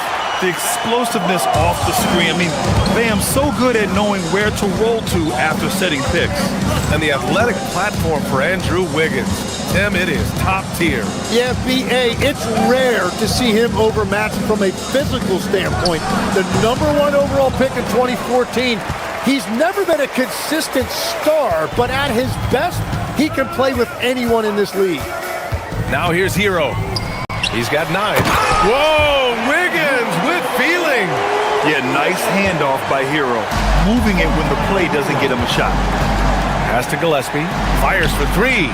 The explosiveness off the screen. I mean, Bam's so good at knowing where to roll to after setting picks. And the athletic platform for Andrew Wiggins. Tim, it is top tier. Yeah, B.A., it's rare to see him overmatched from a physical standpoint. The #1 overall pick in 2014. He's never been a consistent star, but at his best, he can play with anyone in this league. Now here's Hero. He's got 9. Whoa, Wiggins with feeling. Yeah, nice handoff by Hero. Moving it when the play doesn't get him a shot. Pass to Gillespie. Fires for 3.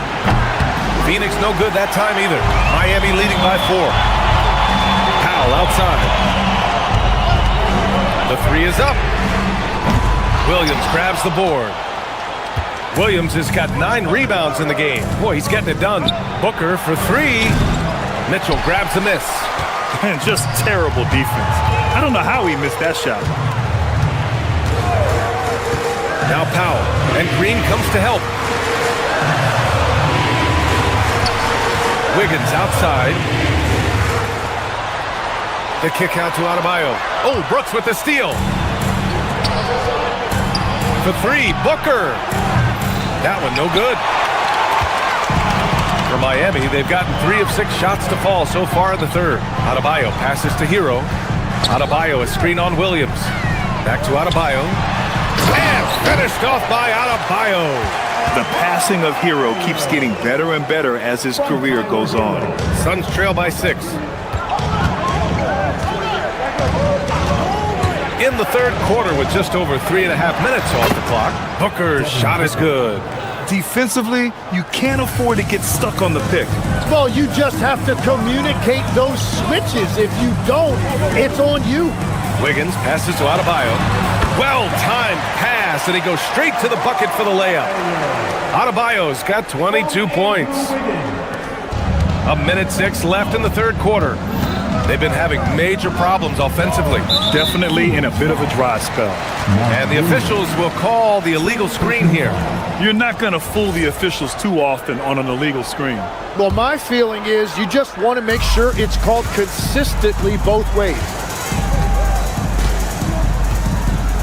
Phoenix no good that time either. Miami leading by 4. Powell outside. The 3 is up. Williams grabs the board. Williams has got 9 rebounds in the game. Boy, he's getting it done. Booker for 3. Mitchell grabs the miss. And just terrible defense. I don't know how he missed that shot. Now Powell. And Green comes to help. Wiggins outside. The kick out to Adebayo. Oh, Brooks with the steal. For three, Booker. That one no good. For Miami, they've gotten 3 of 6 shots to fall so far in the third. Adebayo passes to Hero. Adebayo, a screen on Williams. Back to Adebayo. And finished off by Adebayo. The passing of Hero keeps getting better and better as his career goes on. Suns trail by 6. In the third quarter with just over 3.5 minutes off the clock, Booker's shot is good. Defensively, you can't afford to get stuck on the pick. Well, you just have to communicate those switches. If you don't, it's on you. Wiggins passes to Adebayo. Well-timed pass, and he goes straight to the bucket for the layup. Adebayo's got 22 points. 1:06 left in the third quarter. They've been having major problems offensively. Definitely in a bit of a dry spell. And the officials will call the illegal screen here. You're not going to fool the officials too often on an illegal screen. Well, my feeling is you just want to make sure it's called consistently both ways.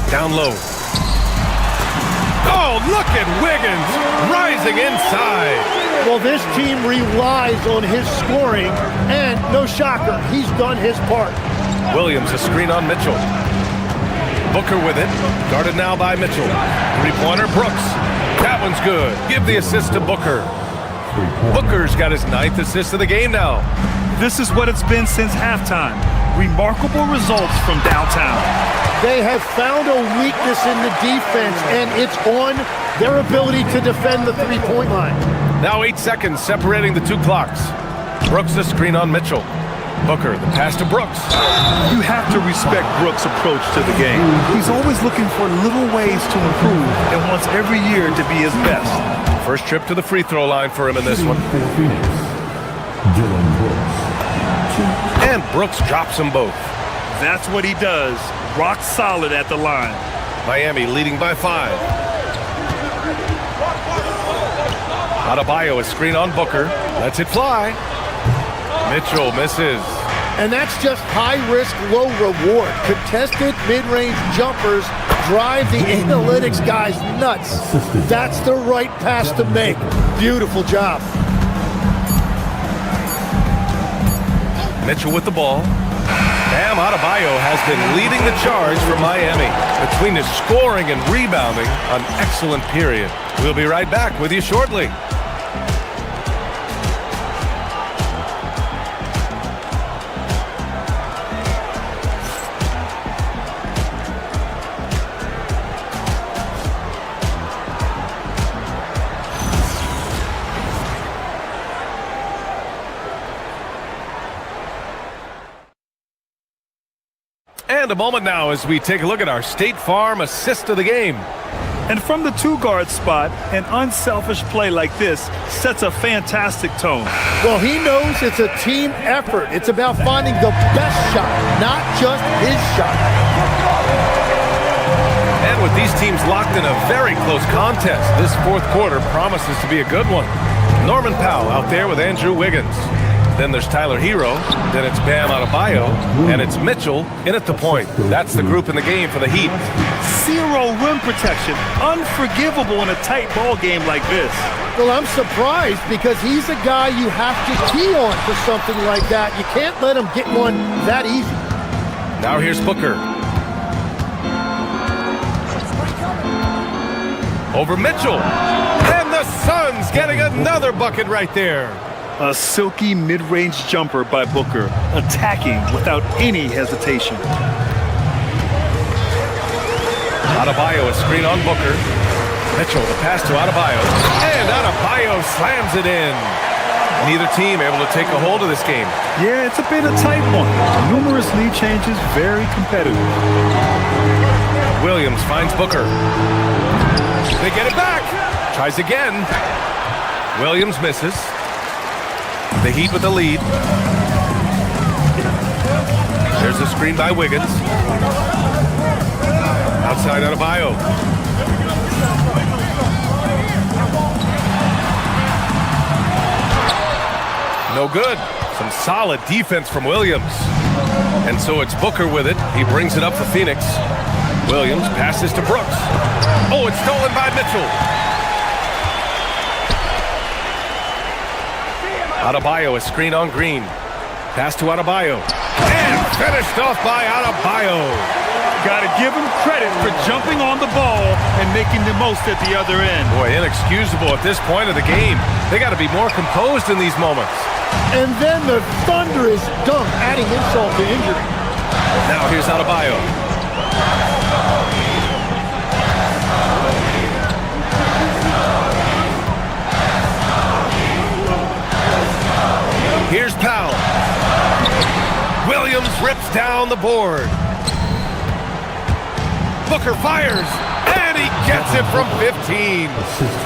Down low. Oh, look at Wiggins rising inside. Well, this team relies on his scoring, and no shocker, he's done his part. Williams, a screen on Mitchell. Booker with it, guarded now by Mitchell. Three-pointer, Brooks. That one's good. Give the assist to Booker. Booker's got his 9th assist of the game now. This is what it's been since halftime. Remarkable results from downtown. They have found a weakness in the defense, and it's on their ability to defend the three-point line. Now 8 seconds separating the 2 clocks. Brooks the screen on Mitchell. Booker, the pass to Brooks. You have to respect Brooks' approach to the game. He's always looking for little ways to improve and wants every year to be his best. First trip to the free throw line for him in this one. And Brooks drops them both. That's what he does. Rock solid at the line. Miami leading by 5. Adebayo, a screen on Booker. Lets it fly. Mitchell misses. And that's just high risk, low reward. Contested mid-range jumpers drive the analytics guys nuts. That's the right pass to make. Beautiful job. Mitchell with the ball. Bam Adebayo has been leading the charge for Miami. Between his scoring and rebounding, an excellent period. We'll be right back with you shortly. And a moment now as we take a look at our State Farm assist of the game. And from the 2-guard spot, an unselfish play like this sets a fantastic tone. Well, he knows it's a team effort. It's about finding the best shot, not just his shot. And with these teams locked in a very close contest, this fourth quarter promises to be a good one. Norman Powell out there with Andrew Wiggins. Then there's Tyler Hero, then it's Bam Adebayo, and it's Mitchell in at the point. That's the group in the game for the Heat. 0 rim protection, unforgivable in a tight ball game like this. Well, I'm surprised because he's a guy you have to key on for something like that. You can't let him get one that easy. Now here's Booker. Over Mitchell. And the Suns getting another bucket right there. A silky mid-range jumper by Booker, attacking without any hesitation. Adebayo, a screen on Booker. Mitchell, the pass to Adebayo. And Adebayo slams it in. Neither team able to take a hold of this game. Yeah, it's a bit of a tight one. Numerous lead changes, very competitive. Williams finds Booker. They get it back. Tries again. Williams misses. The Heat with the lead. There's a screen by Wiggins. Outside Adebayo. No good. Some solid defense from Williams. And so it's Booker with it. He brings it up for Phoenix. Williams passes to Brooks. Oh, it's stolen by Mitchell. Adebayo, a screen on Green. Pass to Adebayo. And finished off by Adebayo. Got to give him credit for jumping on the ball and making the most at the other end. Boy, inexcusable at this point of the game. They got to be more composed in these moments. And then the thunderous dunk, adding insult to injury. Now here's Adebayo. Here's Powell. Williams rips down the board. Booker fires, and he gets it from 15.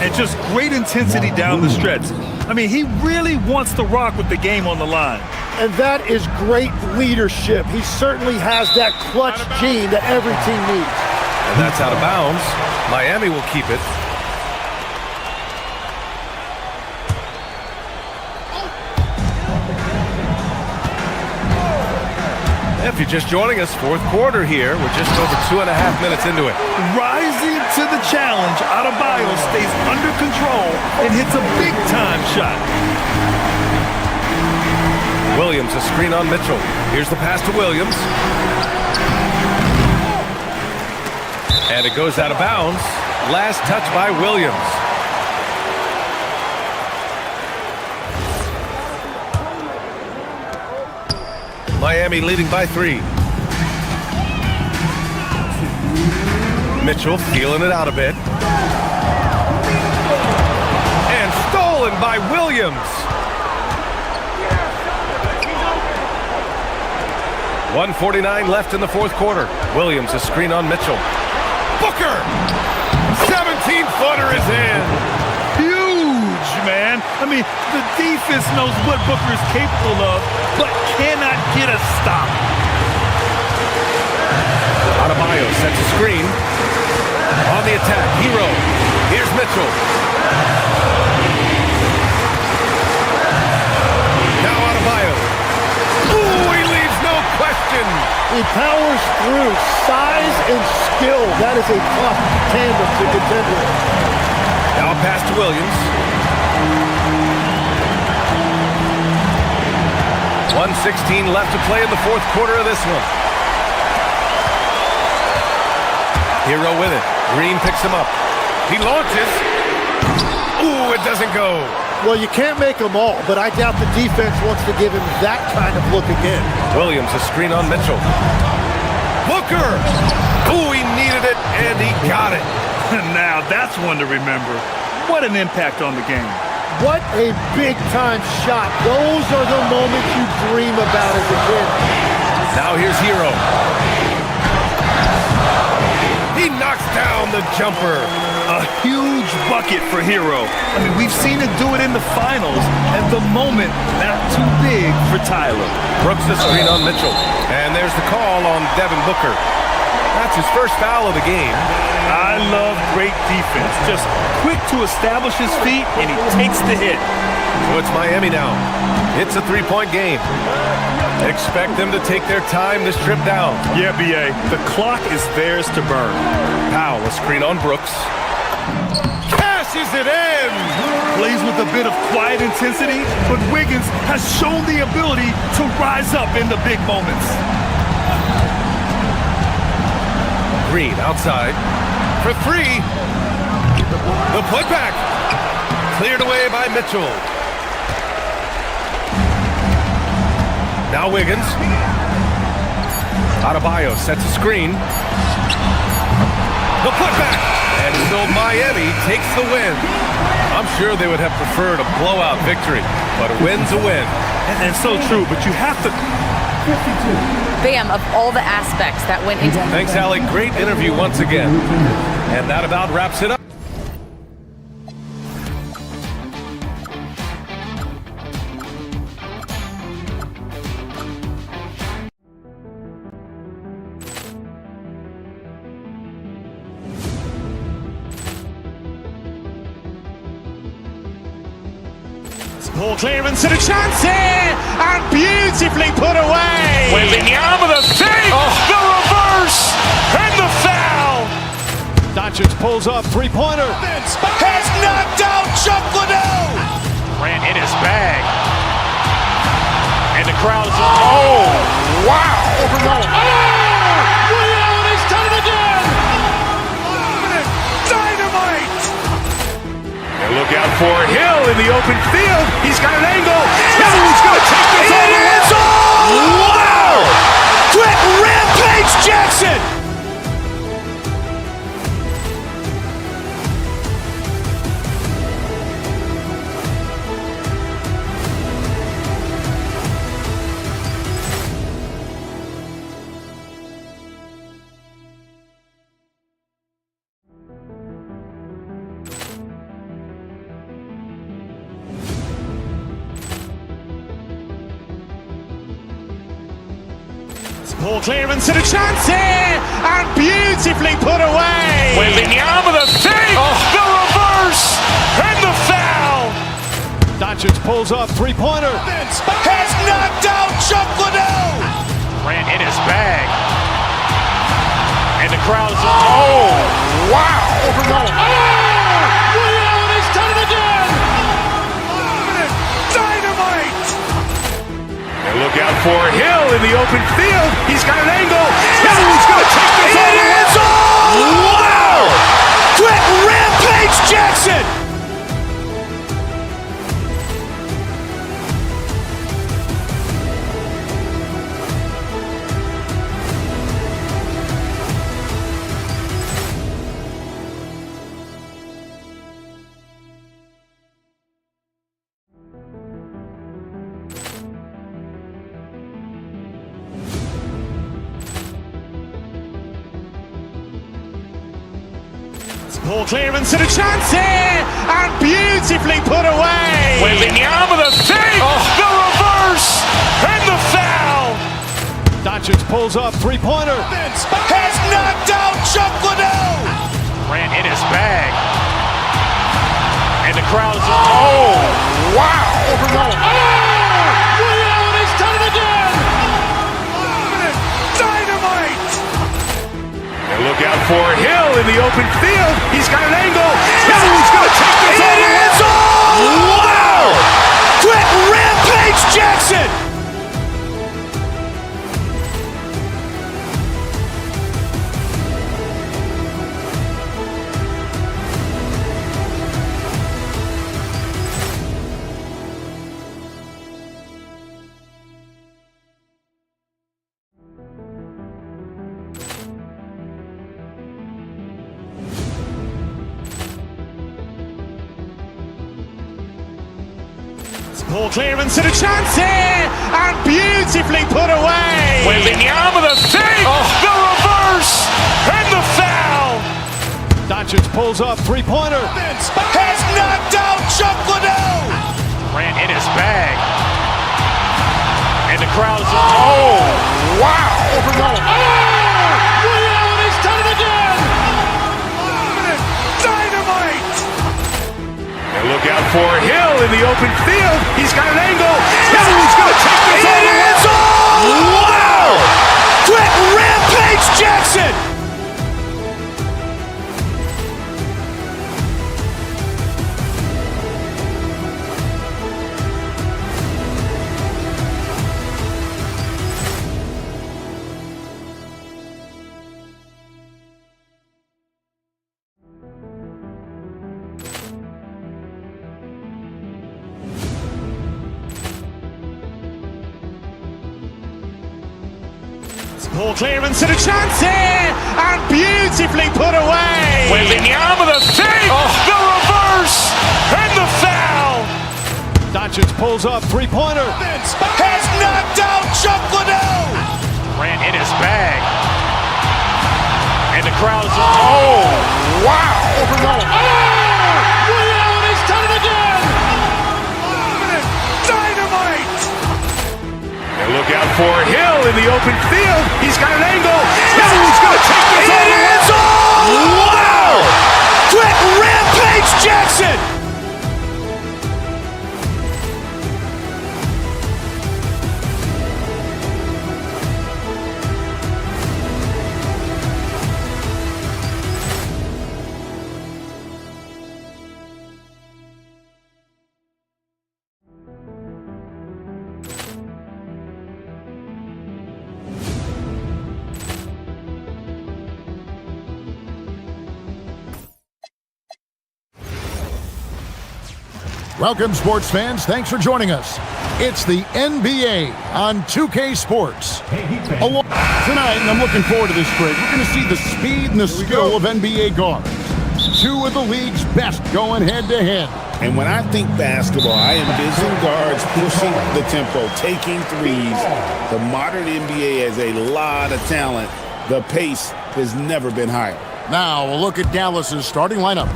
And just great intensity down the stretch. I mean, he really wants to rock with the game on the line. And that is great leadership. He certainly has that clutch gene that every team needs. And that's out of bounds. Miami will keep it. If you're just joining us, fourth quarter here. We're just over 2.5 minutes into it. Rising to the challenge, Adebayo stays under control and hits a big-time shot. Williams, a screen on Mitchell. Here's the pass to Williams. And it goes out of bounds. Last touch by Williams. Miami leading by 3. Mitchell feeling it out a bit. And stolen by Williams. 1:49 left in the fourth quarter. Williams, a screen on Mitchell. Booker! 17-footer is in. Huge, man. I mean, the defense knows what Booker is capable of, but cannot get a stop. Adebayo sets a screen. On the attack, Hero. Here's Mitchell. Now Adebayo. Ooh, he leaves no question. He powers through. Size and skill. That is a tough tandem to contend with. Now a pass to Williams. 1:16 left to play in the fourth quarter of this one. Hero with it. Green picks him up. He launches. Ooh, it doesn't go. Well, you can't make them all, but I doubt the defense wants to give him that kind of look again. Williams, a screen on Mitchell. Booker! Ooh, he needed it, and he got it. Now, that's one to remember. What an impact on the game. What a big-time shot. Those are the moments you dream about as a kid. Now here's Hero. He knocks down the jumper. A huge bucket for Hero. I mean, we've seen it do it in the finals. At the moment, not too big for Tyler. Brooks the screen on Mitchell. And there's the call on Devin Booker. That's his first foul of the game. I love great defense. Just quick to establish his feet, and he takes the hit. So it's Miami now. It's a three-point game. Expect them to take their time this trip down. Yeah, B.A. The clock is theirs to burn. Powell, a screen on Brooks. Cashes it in! Plays with a bit of quiet intensity, but Wiggins has shown the ability to rise up in the big moments. Green outside for 3. The putback. Cleared away by Mitchell. Now Wiggins. Adebayo sets a screen. The putback. And so Miami takes the win. I'm sure they would have preferred a blowout victory, but a win's a win. And so true, but you have to... Bam, of all the aspects that went into... Thanks, Allie. Great interview once again. And that about wraps it up. Ball clearance and a chance here, and beautifully put away. Wembanyama the fake, the reverse, and the foul. Doncic pulls up, three-pointer. Has knocked out Chuck Liddell. Grant in his bag. And the crowd is, oh, wow. Ray Allen has done it again. Dynamite. And look out for Hill in the open field. He's got an angle. Hill's going to take this all the way. Wow. Quick Rampage Jackson. Ball clearance and a chance here, and beautifully put away. Wembanyama the fake, the reverse, and the foul. Doncic pulls up, three-pointer. Has knocked out Chuck Liddell. Grant in his bag. And the crowd is, oh, wow. Ray Allen has done it again. Dynamite. And look out for Hill in the open field. He's got an angle. Hill's going to take this all the way. Wow. Quick Rampage Jackson. Ball clearance and a chance here, and beautifully put away. Wembanyama the fake, the reverse, and the foul. Doncic pulls up, three-pointer. Has knocked out Chuck Liddell. Grant in his bag. And the crowd is, oh, wow. Ray Allen has done it again. Dynamite. And look out for Hill in the open field. He's got an angle. Hill's going to take this all the way. Wow. Quick Rampage Jackson. Ball clearance and a chance here, and beautifully put away. Wembanyama the fake, the reverse, and the foul. Doncic pulls up, three-pointer. Has knocked out Chuck Liddell. Grant in his bag. And the crowd is, oh, wow. Ray Allen has done it again. Dynamite. And look out for Hill in the open field. He's got an angle. Hill's going to take this all the way. Wow. Quick Rampage Jackson. Ball clearance and a chance here, and beautifully put away. Wembanyama the fake, the reverse, and the foul. Doncic pulls up, three-pointer. Has knocked out Chuck Liddell. Grant in his bag. And the crowd is, oh, wow. Ray Allen has done it again. Dynamite. And look out for Hill in the open field. He's got an angle. Hill's going to take this all the way. Wow. Quick Rampage Jackson. Welcome, sports fans. Thanks for joining us. It's the NBA on 2K Sports. Tonight, and I'm looking forward to this break, we're going to see the speed and the skill of NBA guards. Two of the league's best going head-to-head. And when I think basketball, I envision guards pushing the tempo, taking threes. The modern NBA has a lot of talent. The pace has never been higher. Now, we'll look at Dallas's starting lineup.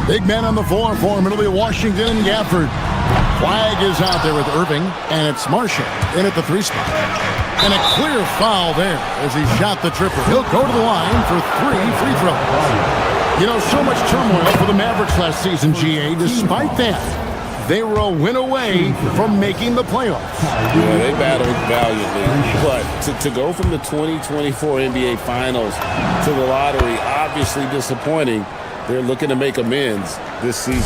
Big men on the floor for him. It'll be Washington and Gafford. Flag is out there with Irving, and it's Marshall in at the 3 spot. And a clear foul there as he shot the triple. He'll go to the line for 3 free throws. You know, so much turmoil for the Mavericks last season, GA. Despite that, they were a win away from making the playoffs. Yeah, they battled valiantly. But to go from the 2024 NBA Finals to the lottery, obviously disappointing. They're looking to make amends this season.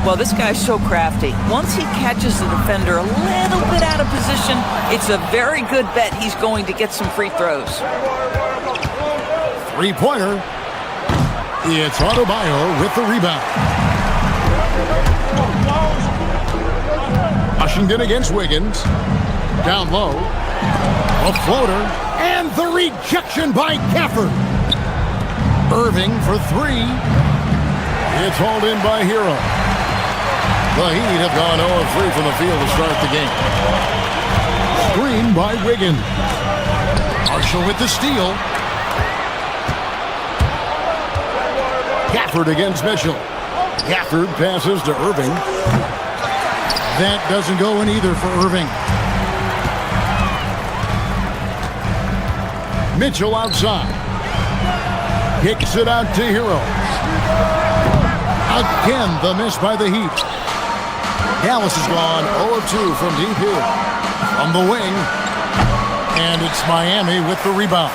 Well, this guy's so crafty. Once he catches the defender a little bit out of position, it's a very good bet he's going to get some free throws. 3-pointer. It's Adebayo with the rebound. Washington against Wiggins. Down low. A floater. And the rejection by Gafford. Irving for 3. It's hauled in by Hero. The Heat have gone 0-3 from the field to start the game. Screen by Wiggins. Marshall with the steal. Gafford against Mitchell. Gafford passes to Irving. That doesn't go in either for Irving. Mitchell outside. Kicks it out to Hero. Again, the miss by the Heat. Dallas has gone 0-2 from deep here. From the wing. And it's Miami with the rebound.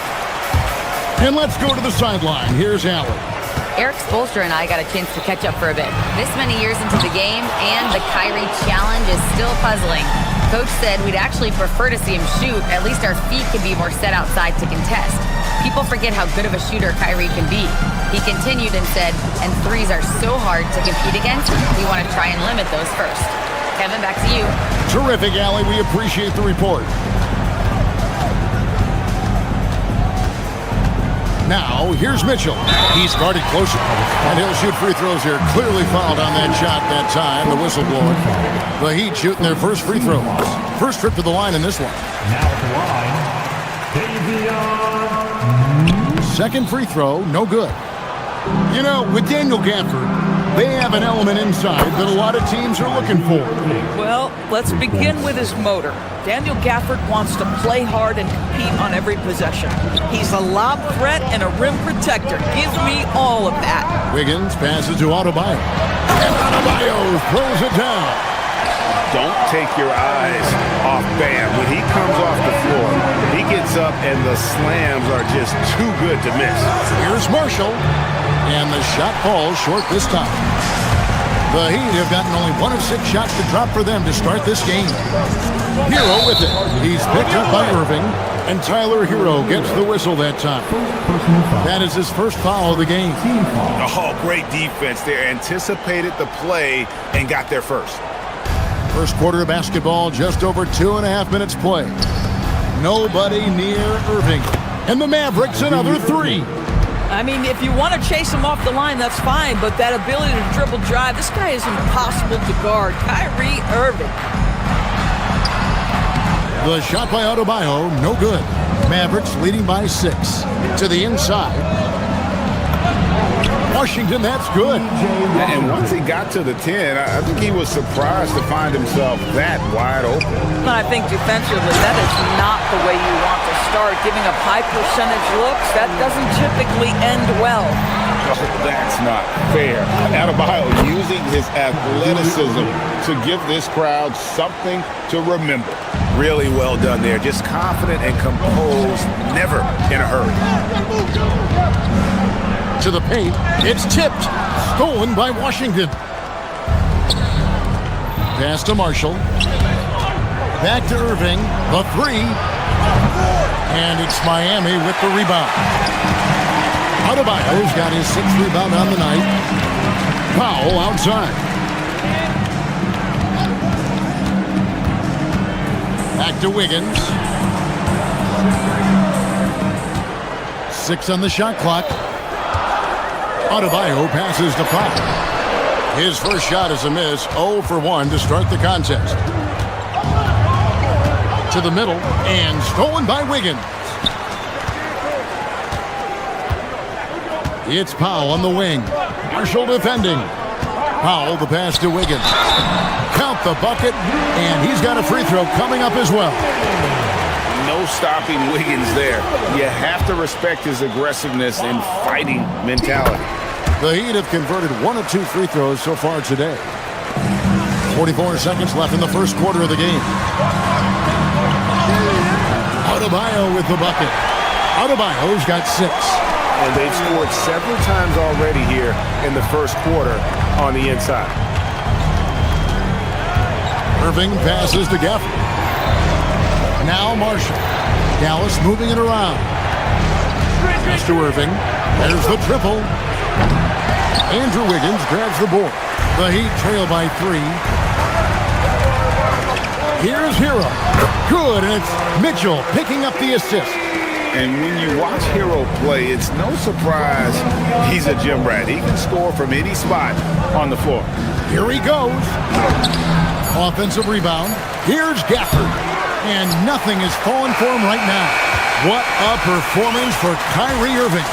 And let's go to the sideline. Here's Allen. Eric Spoelstra and I got a chance to catch up for a bit. This many years into the game, and the Kyrie challenge is still puzzling. Coach said we'd actually prefer to see him shoot. At least our feet can be more set outside to contest. People forget how good of a shooter Kyrie can be. He continued and said, and threes are so hard to compete against, we want to try and limit those first. Kevin, back to you. Terrific, Allie. We appreciate the report. Now, here's Mitchell. He's guarded closer, and he'll shoot free throws here. Clearly fouled on that shot that time, the whistle blower. The Heat shooting their first free throws. First trip to the line in this one. Now at the line, Davion. Second free throw, no good. You know, with Daniel Gafford, they have an element inside that a lot of teams are looking for. Well, let's begin with his motor. Daniel Gafford wants to play hard and compete on every possession. He's a lob threat and a rim protector. Give me all of that. Wiggins passes to Adebayo. And Adebayo throws it down. Don't take your eyes off Bam. When he comes off the floor, he gets up and the slams are just too good to miss. Here's Marshall. And the shot falls short this time. The Heat have gotten only 1 of 6 shots to drop for them to start this game. Hero with it. He's picked up by Irving. And Tyler Hero gets the whistle that time. That is his first foul of the game. Oh, great defense there. Anticipated the play and got there first. First quarter of basketball, just over 2.5 minutes play. Nobody near Irving. And the Mavericks another 3. I mean, if you want to chase him off the line, that's fine, but that ability to dribble drive, this guy is impossible to guard. Kyrie Irving. The shot by Adebayo, no good. Mavericks leading by 6. To the inside. Washington, that's good. And once he got to the 10, I think he was surprised to find himself that wide open. I think defensively, that is not the way you want to start. Giving up high percentage looks, that doesn't typically end well. Oh, that's not fair. Adebayo using his athleticism to give this crowd something to remember. Really well done there. Just confident and composed, never in a hurry. To the paint, it's tipped, stolen by Washington. Pass to Marshall. Back to Irving, the 3. And it's Miami with the rebound. Adebayo's got his 6th rebound on the night. Foul outside. Back to Wiggins. 6 on the shot clock. Adebayo passes to Powell. His first shot is a miss. 0 for 1 to start the contest. To the middle and stolen by Wiggins. It's Powell on the wing. Marshall defending. Powell the pass to Wiggins. Count the bucket, and he's got a free throw coming up as well. No stopping Wiggins there. You have to respect his aggressiveness and fighting mentality. The Heat have converted 1 of 2 free throws so far today. 44 seconds left in the first quarter of the game. Adebayo with the bucket. Adebayo's got 6. And they've scored several times already here in the first quarter on the inside. Irving passes to Gafford. Now Marshall. Dallas moving it around. Pass to Irving. There's the triple. Andrew Wiggins grabs the board. The Heat trail by 3. Here's Hero. Good, and it's Mitchell picking up the assist. And when you watch Hero play, it's no surprise he's a gym rat. He can score from any spot on the floor. Here he goes. Offensive rebound. Here's Gafford. And nothing is falling for him right now. What a performance for Kyrie Irving.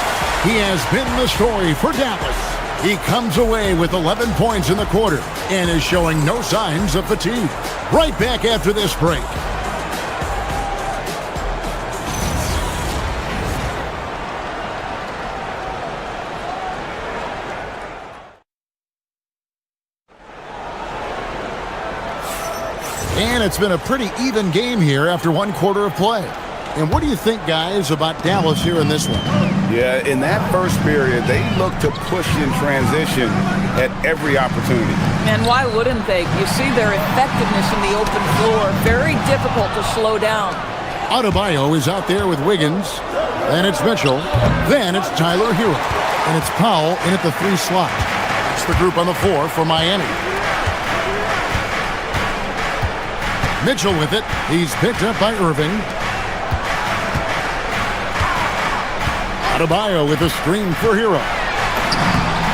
He has been the story for Dallas. He comes away with 11 points in the quarter and is showing no signs of fatigue. Right back after this break. And it's been a pretty even game here after 1 quarter of play. And what do you think, guys, about Dallas here in this one? Yeah, in that first period, they looked to push in transition at every opportunity. And why wouldn't they? You see their effectiveness in the open floor. Very difficult to slow down. Adebayo is out there with Wiggins. Then it's Mitchell. Then it's Tyler Hero. And it's Powell in at the 3 slot. It's the group on the 4 for Miami. Mitchell with it. He's picked up by Irving. Adebayo with a screen for Hero.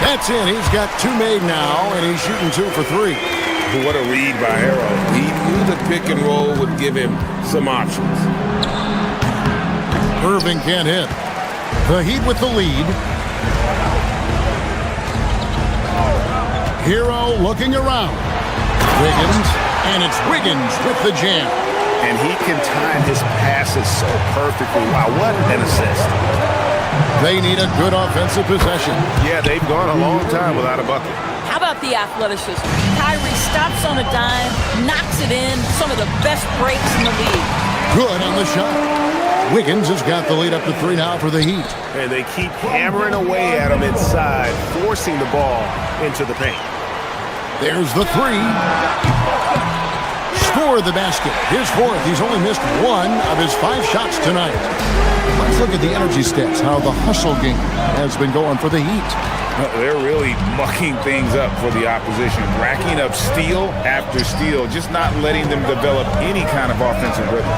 That's in. He's got 2 made now, and he's shooting 2 for 3. What a read by Hero. He knew the pick and roll would give him some options. Irving can't hit. The Heat with the lead. Hero looking around. Wiggins, and it's Wiggins with the jam. And he can time his passes so perfectly. Wow, what an assist. They need a good offensive possession. Yeah, they've gone a long time without a bucket. How about the athleticism? Kyrie stops on a dime, knocks it in. Some of the best breaks in the league. Good on the shot. Wiggins has got the lead up to 3 now for the Heat. And they keep hammering away at him inside, forcing the ball into the paint. There's the 3. Score the basket. His 4th. He's only missed 1 of his 5 shots tonight. Let's look at the energy stats, how the hustle game has been going for the Heat. They're really mucking things up for the opposition, racking up steal after steal, just not letting them develop any kind of offensive rhythm.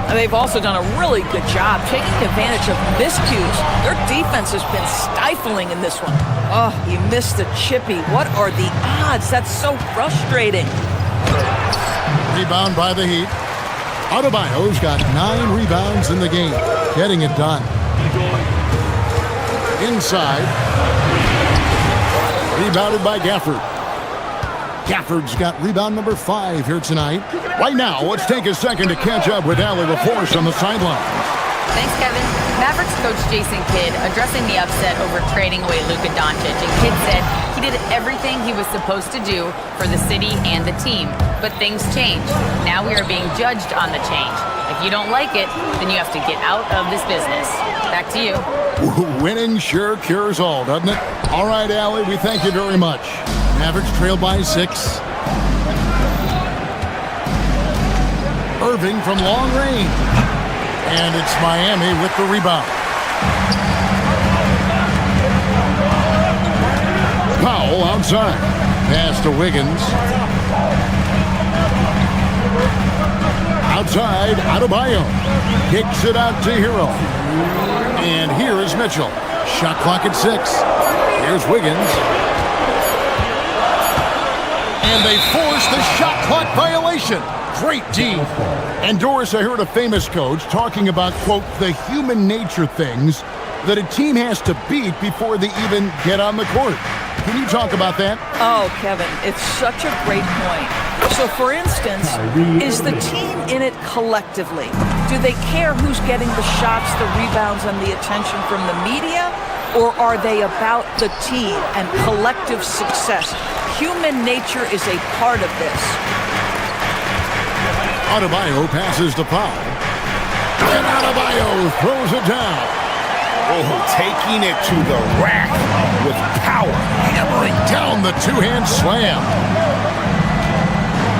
And they've also done a really good job taking advantage of miscues. Their defense has been stifling in this one. Oh, you missed the chippy. What are the odds? That's so frustrating. Rebound by the Heat. Adebayo's got 9 rebounds in the game, getting it done. Inside. Rebounded by Gafford. Gafford's got rebound number 5 here tonight. Right now, let's take a second to catch up with Allie LaForce on the sideline. Thanks, Kevin. Mavericks coach Jason Kidd addressing the upset over trading away Luka Doncic, and Kidd said he did everything he was supposed to do for the city and the team. But things change. Now we are being judged on the change. If you don't like it, then you have to get out of this business. Back to you. Winning sure cures all, doesn't it? All right, Allie, we thank you very much. Mavericks trail by 6. Irving from long range. And it's Miami with the rebound. Powell outside. Pass to Wiggins. Outside, Adebayo. Kicks it out to Hero. And here is Mitchell. Shot clock at 6. Here's Wiggins. And they force the shot clock violation. Great D. And Doris, I heard a famous coach talking about, quote, the human nature things that a team has to beat before they even get on the court. Can you talk about that? Oh, Kevin, it's such a great point. So, for instance, is the team in it collectively? Do they care who's getting the shots, the rebounds, and the attention from the media? Or are they about the team and collective success? Human nature is a part of this. Adebayo passes to Powell. And Adebayo throws it down. Oh, taking it to the rack with power. Hammering down the two-hand slam.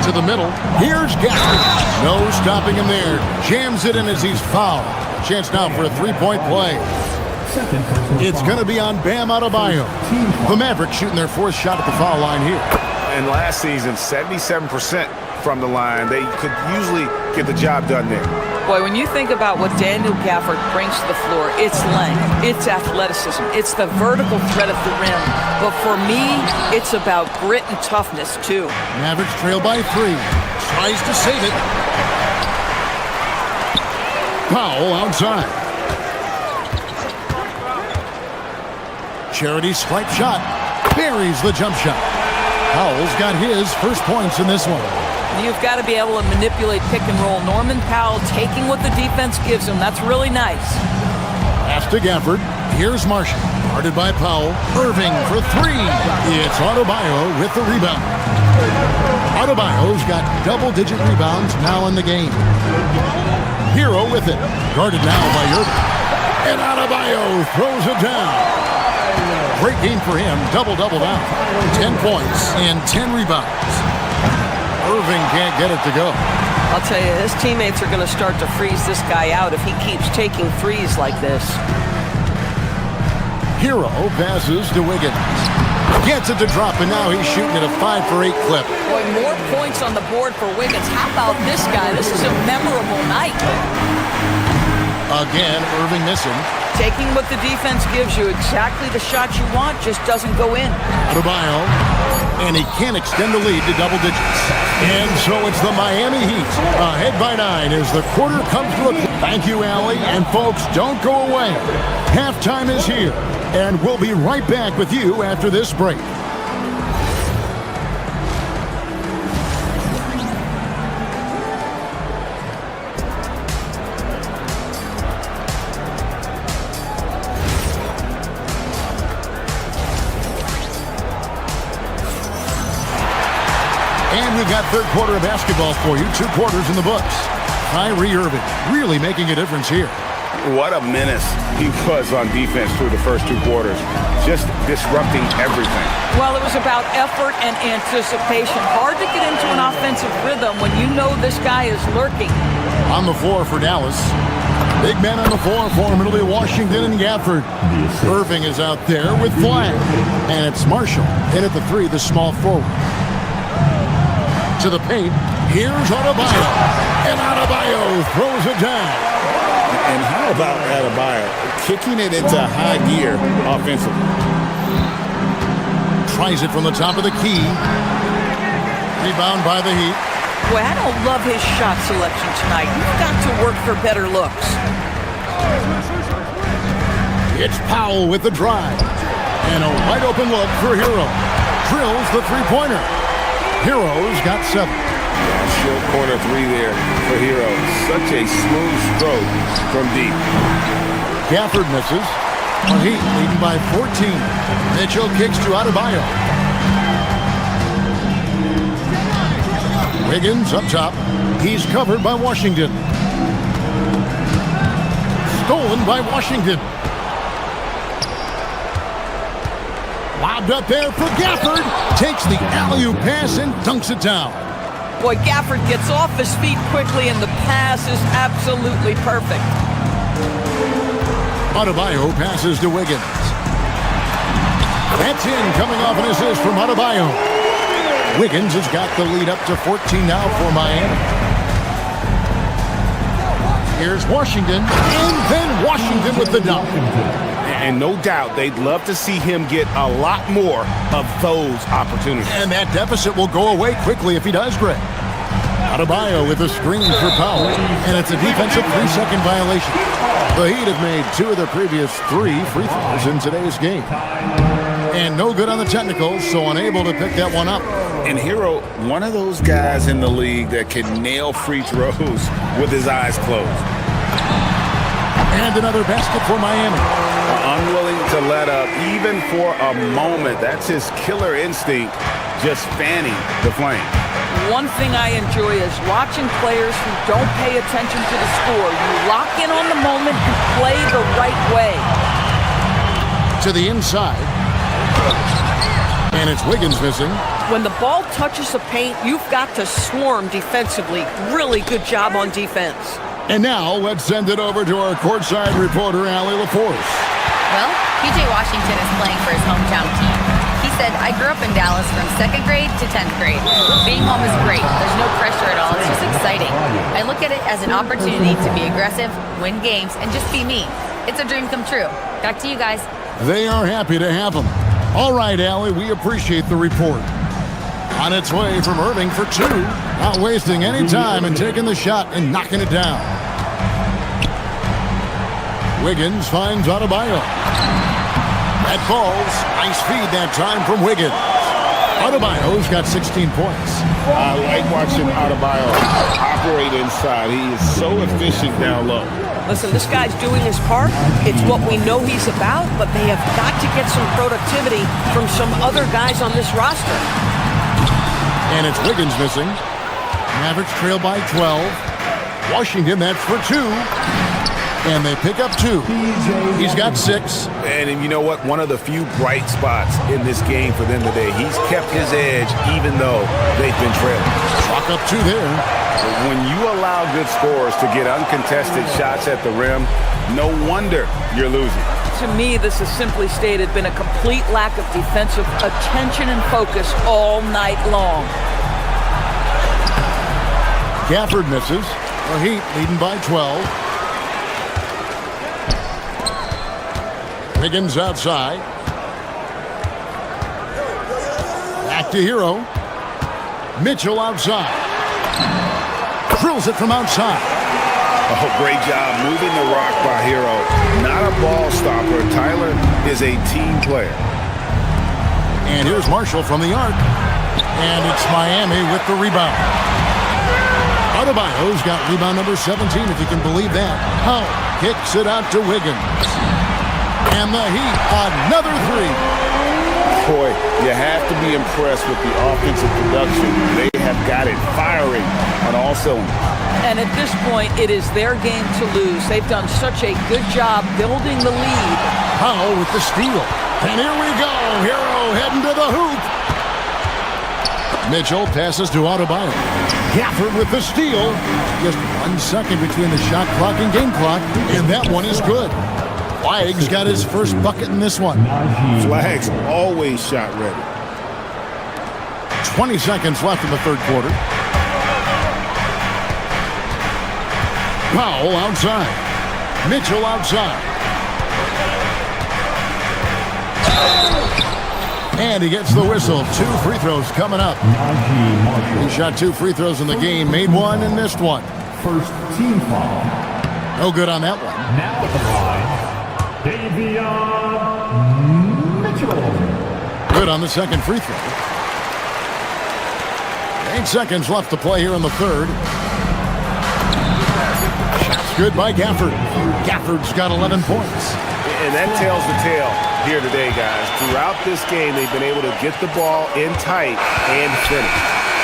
To the middle. Here's Gafford. No stopping him there. Jams it in as he's fouled. Chance now for a three-point play. It's going to be on Bam Adebayo. The Mavericks shooting their fourth shot at the foul line here. And last season, 77% from the line. They could usually get the job done there. Boy, when you think about what Daniel Gafford brings to the floor, it's length, it's athleticism, it's the vertical threat of the rim. But for me, it's about grit and toughness, too. Mavericks trail by 3. Tries to save it. Powell outside. Charity swipe shot. Buries the jump shot. Powell's got his first points in this one. You've got to be able to manipulate pick and roll. Norman Powell taking what the defense gives him. That's really nice. Pass to Gafford. Here's Marshall. Guarded by Powell. Irving for 3. It's Adebayo with the rebound. Adebayo's got double-digit rebounds now in the game. Hero with it. Guarded now by Irving. And Adebayo throws it down. Great game for him. Double-double now. 10 points and 10 rebounds. Irving can't get it to go. I'll tell you, his teammates are going to start to freeze this guy out if he keeps taking threes like this. Hero passes to Wiggins. Gets it to drop, and now he's shooting at a 5 for 8 clip. Boy, more points on the board for Wiggins. How about this guy? This is a memorable night. Again, Irving missing. Taking what the defense gives you, exactly the shot you want, just doesn't go in. Adebayo, and he can't extend the lead to double digits. And so it's the Miami Heat ahead by 9 as the quarter comes to a close. Thank you, Allie. And folks, don't go away. Halftime is here, and we'll be right back with you after this break. And we've got third quarter of basketball for you. 2 quarters in the books. Kyrie Irving really making a difference here. What a menace he was on defense through the first 2 quarters. Just disrupting everything. Well, it was about effort and anticipation. Hard to get into an offensive rhythm when you know this guy is lurking. On the floor for Dallas. Big men on the floor for him. It'll be Washington and Gafford. Irving is out there with flag. And it's Marshall in at the 3, the small forward. To the paint. Here's Adebayo. And Adebayo throws it down. And how about Adebayo kicking it into high gear offensively? Tries it from the top of the key. Rebound by the Heat. Boy, I don't love his shot selection tonight. You've got to work for better looks. It's Powell with the drive. And a wide open look for Hero. Drills the three-pointer. Hero's got 7. Yeah, short corner 3 there for Hero. Such a smooth stroke from deep. Gafford misses. The Heat leading by 14. Mitchell kicks to Adebayo. Wiggins up top. He's covered by Washington. Stolen by Washington. Lobbed up there for Gafford. Takes the alley-oop pass and dunks it down. Boy, Gafford gets off his feet quickly, and the pass is absolutely perfect. Adebayo passes to Wiggins. That's in, coming off an assist from Adebayo. Wiggins has got the lead up to 14 now for Miami. Here's Washington, and then Washington with the dunk. And no doubt they'd love to see him get a lot more of those opportunities. And that deficit will go away quickly if he does, Greg. Adebayo with a screen for Powell, and it's a defensive 3-second violation. The Heat have made 2 of their previous 3 free throws in today's game. And no good on the technicals, so unable to pick that one up. And Hero, one of those guys in the league that can nail free throws with his eyes closed. And another basket for Miami. Unwilling to let up even for a moment. That's his killer instinct, just fanning the flame. One thing I enjoy is watching players who don't pay attention to the score. You lock in on the moment and play the right way. To the inside. And it's Wiggins missing. When the ball touches the paint, you've got to swarm defensively. Really good job on defense. And now let's send it over to our courtside reporter, Allie LaForce. Well, PJ Washington is playing for his hometown team. He said, I grew up in Dallas from 2nd grade to 10th grade. Being home is great. There's no pressure at all. It's just exciting. I look at it as an opportunity to be aggressive, win games, and just be me. It's a dream come true. Back to you guys. They are happy to have him. All right, Allie, we appreciate the report. On its way from Irving for 2. Not wasting any time and taking the shot and knocking it down. Wiggins finds Adebayo. That falls. Nice feed that time from Wiggins. Adebayo's got 16 points. I like watching Adebayo operate inside. He is so efficient down low. Listen, this guy's doing his part. It's what we know he's about, but they have got to get some productivity from some other guys on this roster. And it's Wiggins missing. Mavericks trail by 12. Washington, that's for 2. And they pick up 2. He's got 6. And you know what? One of the few bright spots in this game for them today. He's kept his edge even though they've been trailing. Chalk up 2 there. When you allow good scorers to get uncontested shots at the rim, no wonder you're losing. To me, this has simply stated been a complete lack of defensive attention and focus all night long. Gafford misses. The Heat leading by 12. Wiggins outside. Back to Hero. Mitchell outside. Drills it from outside. Oh, great job moving the rock by Hero. Not a ball stopper. Tyler is a team player. And here's Marshall from the arc. And it's Miami with the rebound. Adebayo's got rebound number 17, if you can believe that. Powell kicks it out to Wiggins. And the Heat, another 3. Boy, you have to be impressed with the offensive production. They have got it firing on all cylinders. And at this point, it is their game to lose. They've done such a good job building the lead. Powell with the steal. And here we go. Hero heading to the hoop. Mitchell passes to Adebayo. Gafford with the steal. Just 1 second between the shot clock and game clock, and that one is good. Flag's got his first bucket in this one. Flag's always shot ready. 20 seconds left in the 3rd quarter. Powell outside. Mitchell outside. And he gets the whistle. 2 free throws coming up. He shot 2 free throws in the game, made 1 and missed 1. First team foul. No good on that one. Now at the line, Mitchell. Good on the second free throw. 8 seconds left to play here in the 3rd. Shots good by Gafford. Gafford's got 11 points. And that tells the tale here today, guys. Throughout this game, they've been able to get the ball in tight and finish.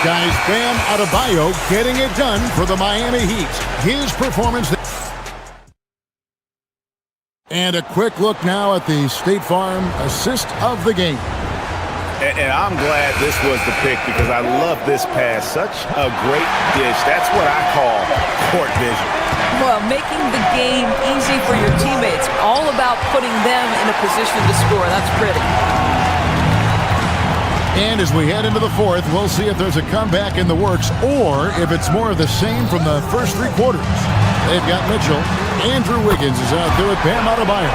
Guys, Bam Adebayo getting it done for the Miami Heat. His performance. And a quick look now at the State Farm assist of the game. And I'm glad this was the pick because I love this pass. Such a great dish. That's what I call court vision. Well, making the game easy for your teammates. All about putting them in a position to score. That's pretty. And as we head into the 4th, we'll see if there's a comeback in the works or if it's more of the same from the first 3 quarters. They've got Mitchell. Andrew Wiggins is out there with Bam Adebayo.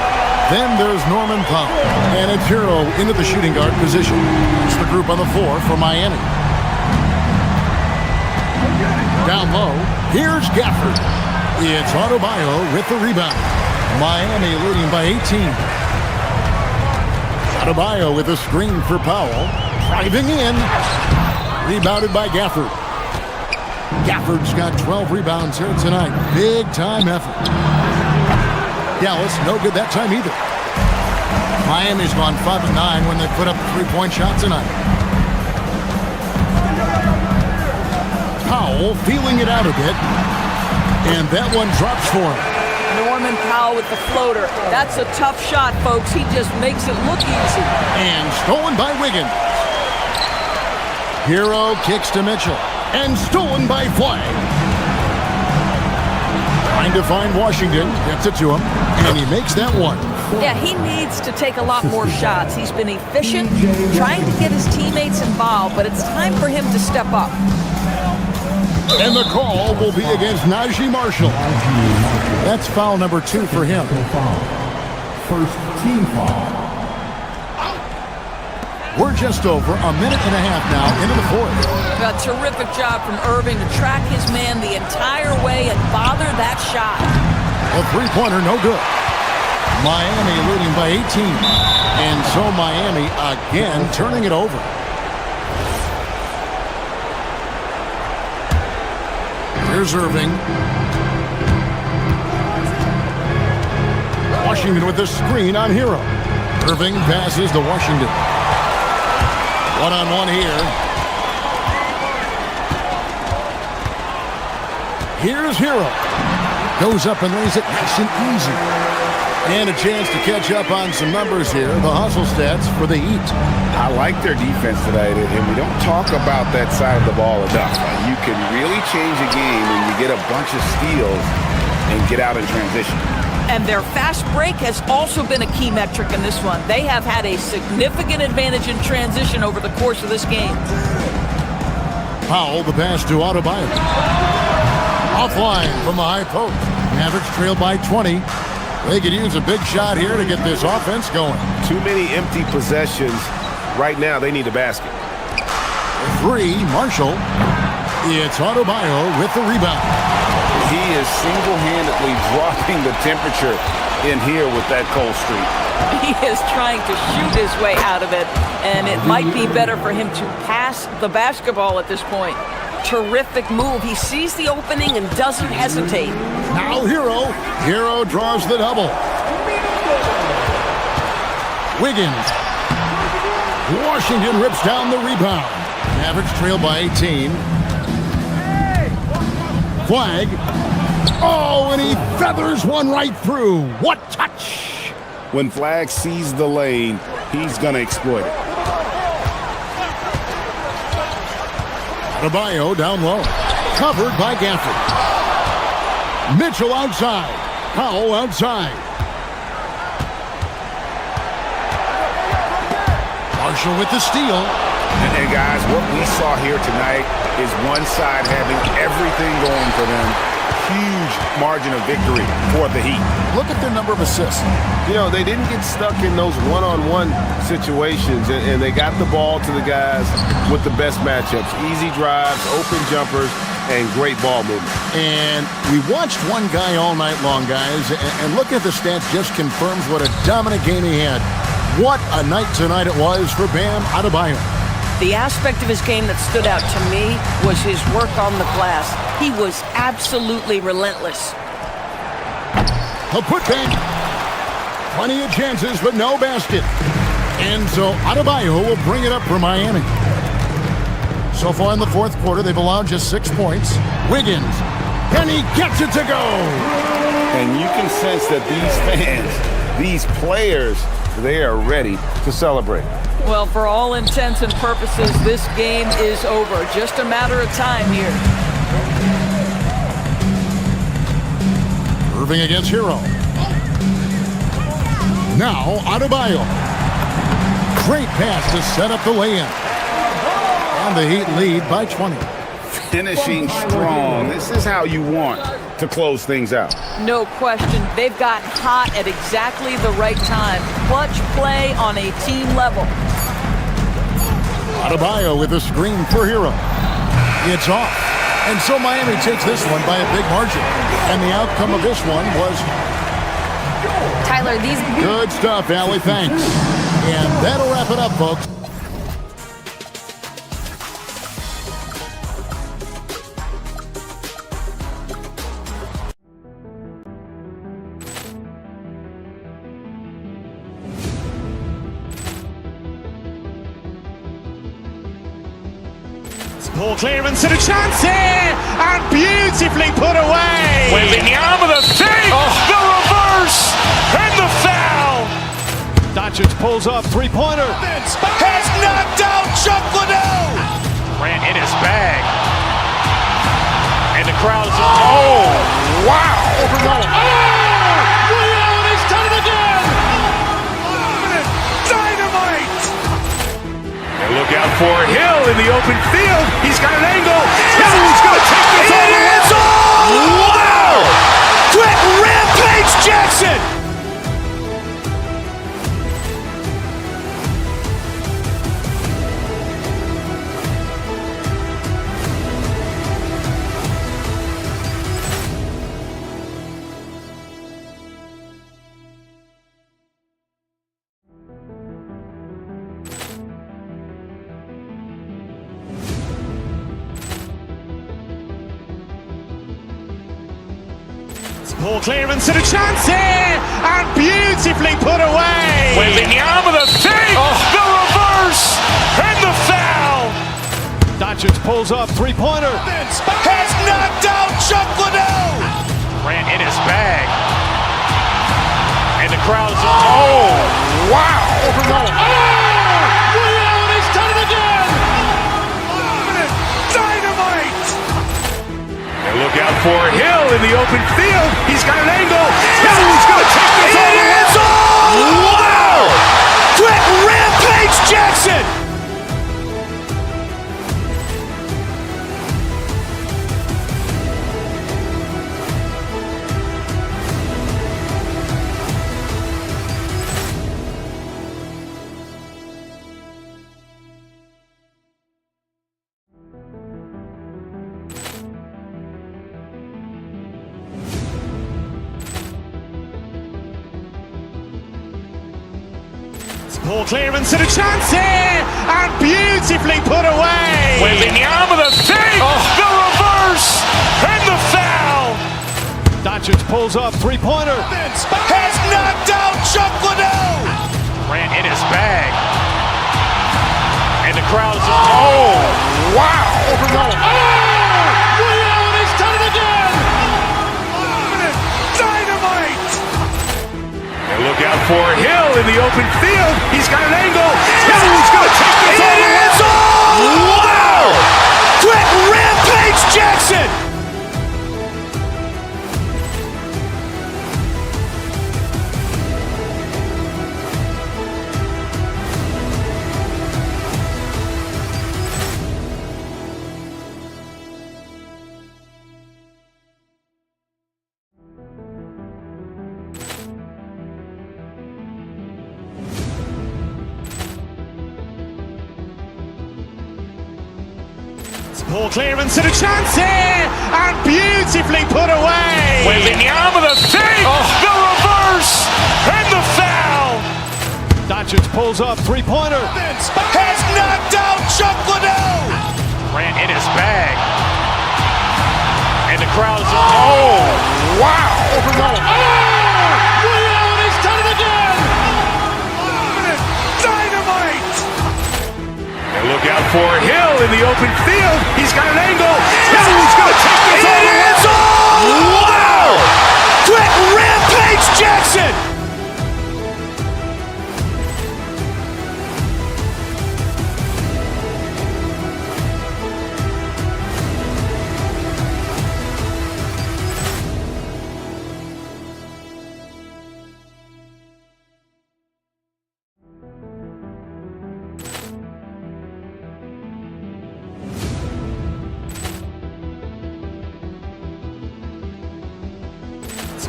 Then there's Norman Powell. And it's Hero into the shooting guard position. It's the group on the floor for Miami. Down low, here's Gafford. It's Adebayo with the rebound. Miami leading by 18. Adebayo with a screen for Powell. Driving in. Rebounded by Gafford. Gafford's got 12 rebounds here tonight. Big time effort. Dallas, no good that time either. Miami's gone 5 of 9 when they put up a three-point shot tonight. Powell feeling it out a bit. And that one drops for him. Norman Powell with the floater. That's a tough shot, folks. He just makes it look easy. And stolen by Wiggins. Hero kicks to Mitchell. And stolen by Flag. Trying to find Washington. Gets it to him. And he makes that one. Yeah, he needs to take a lot more shots. He's been efficient, trying to get his teammates involved, but it's time for him to step up. And the call will be against Najee Marshall. That's foul number 2 for him. First team foul. We're just over a minute and a half now into the fourth. A terrific job from Irving to track his man the entire way and bother that shot. A three-pointer, no good. Miami leading by 18. And so Miami again turning it over. Here's Irving. Washington with the screen on Hero. Irving passes to Washington. One-on-one here. Here's Hero. Goes up and lays it nice and easy. And a chance to catch up on some numbers here. The hustle stats for the Heat. I like their defense tonight, and we don't talk about that side of the ball enough. You can really change a game when you get a bunch of steals and get out in transition. And their fast break has also been a key metric in this one. They have had a significant advantage in transition over the course of this game. Powell, the pass to Adebayo. Offline from the high post. Mavericks trail by 20. They could use a big shot here to get this offense going. Too many empty possessions. Right now, they need a basket. 3, Marshall. It's Adebayo with the rebound. He is single-handedly dropping the temperature in here with that cold streak. He is trying to shoot his way out of it, and it might be better for him to pass the basketball at this point. Terrific move. He sees the opening and doesn't hesitate. Now Hero. Hero draws the double. Wiggins. Washington rips down the rebound. Mavericks trail by 18. Flag. Oh, and he feathers one right through. What touch! When Flag sees the lane, he's going to exploit it. Adebayo down low. Covered by Gafford. Mitchell outside. Powell outside. Marshall with the steal. And guys, what we saw here tonight is one side having everything going for them. Huge margin of victory for the Heat. Look at their number of assists. You know, they didn't get stuck in those one-on-one situations, and they got the ball to the guys with the best matchups. Easy drives, open jumpers, and great ball movement. And we watched one guy all night long, guys, and look at the stats just confirms what a dominant game he had. What a night tonight it was for Bam Adebayo. The aspect of his game that stood out to me was his work on the glass. He was absolutely relentless. A putback. Plenty of chances, but no basket. And so Adebayo will bring it up for Miami. So far in the fourth quarter, they've allowed just 6 points. Wiggins, and he gets it to go. And you can sense that these fans, these players, they are ready to celebrate. Well, for all intents and purposes, this game is over. Just a matter of time here. Irving against Hero. Now Adebayo. Great pass to set up the lay-in. And the Heat lead by 20. finishing strong. This is how you want to close things out. No question. They've got hot at exactly the right time. Clutch play on a team level. Adebayo with a screen for Hero. It's off. And so Miami takes this one by a big margin. And the outcome of this one was... Tyler, these... Good stuff, Allie. Thanks. And that'll wrap it up, folks. Ball clearance and a chance here, and beautifully put away. Wembanyama the save, the reverse, and the foul. Doncic pulls up, three-pointer. Has knocked out Chuck Liddell. Ran in his bag. And the crowd is... Oh, wow. And he's done it again. Dynamite. And look out for Hill in the open field. He's got an angle. He's going to take this all the way. Wow. Quick Rampage Jackson. Ball clearance and a chance here, and beautifully put away. Wembanyama the save, the reverse, and the foul. Doncic pulls up, three-pointer. Has knocked out Chuck Liddell. Ran in his bag. And the crowd is... Oh, wow. And he's done it again. Dynamite. And look out for Hill in the open field. He's got an angle. He's going to take this all the way. Wow. Quick Rampage Jackson. Ball clearance and a chance here, and beautifully put away. Wembanyama the save, the reverse, and the foul. Doncic pulls up, three-pointer. Has knocked out Chuck Liddell. Ran in his bag. And the crowd is... Oh, wow. And he's done it again. Dynamite. And look out for Hill in the open field. He's got an angle. He's going to take this all the way. Wow. Quick Rampage Jackson. Ball clearance and a chance here, and beautifully put away. Wembanyama the save, the reverse, and the foul. Doncic pulls up, three-pointer. Has knocked out Chuck Liddell. Ran in his bag. And the crowd is... Oh, wow. And he's done it again. Dynamite. And look out for Hill in the open field. He's got an angle. He's going to take this all the way. Wow. Quick Rampage Jackson.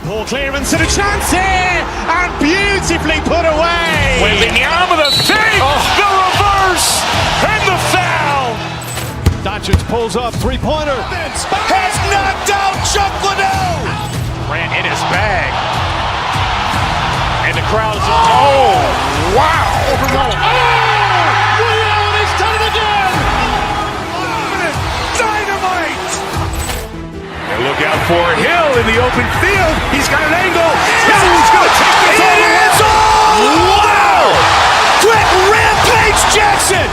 Ball clearance and a chance here, and beautifully put away. Wembanyama, the save, the reverse, and the foul. Doncic pulls up, three-pointer. Has knocked out Chuck Liddell. Ran in his bag. And the crowd is... Oh, wow. Liddell, and he's done it again. Dynamite. And look out for Hill in the open field. He's got an angle. Hill's going to take this all the way. Wow! Quick Rampage Jackson.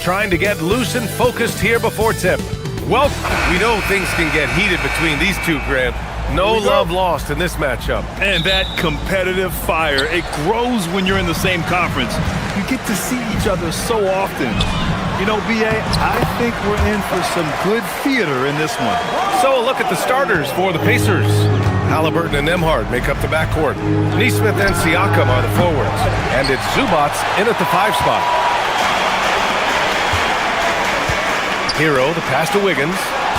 Trying to get loose and focused here before tip. Well, we know things can get heated between these two, Grant. No love lost in this matchup. And that competitive fire, it grows when you're in the same conference. You get to see each other so often. You know, B.A., I think we're in for some good theater in this one. So a look at the starters for the Pacers. Halliburton and Nembhard make up the backcourt. Nesmith and Siakam are the forwards. And it's Zubats in at the 5 spot. Hero, the pass to Wiggins.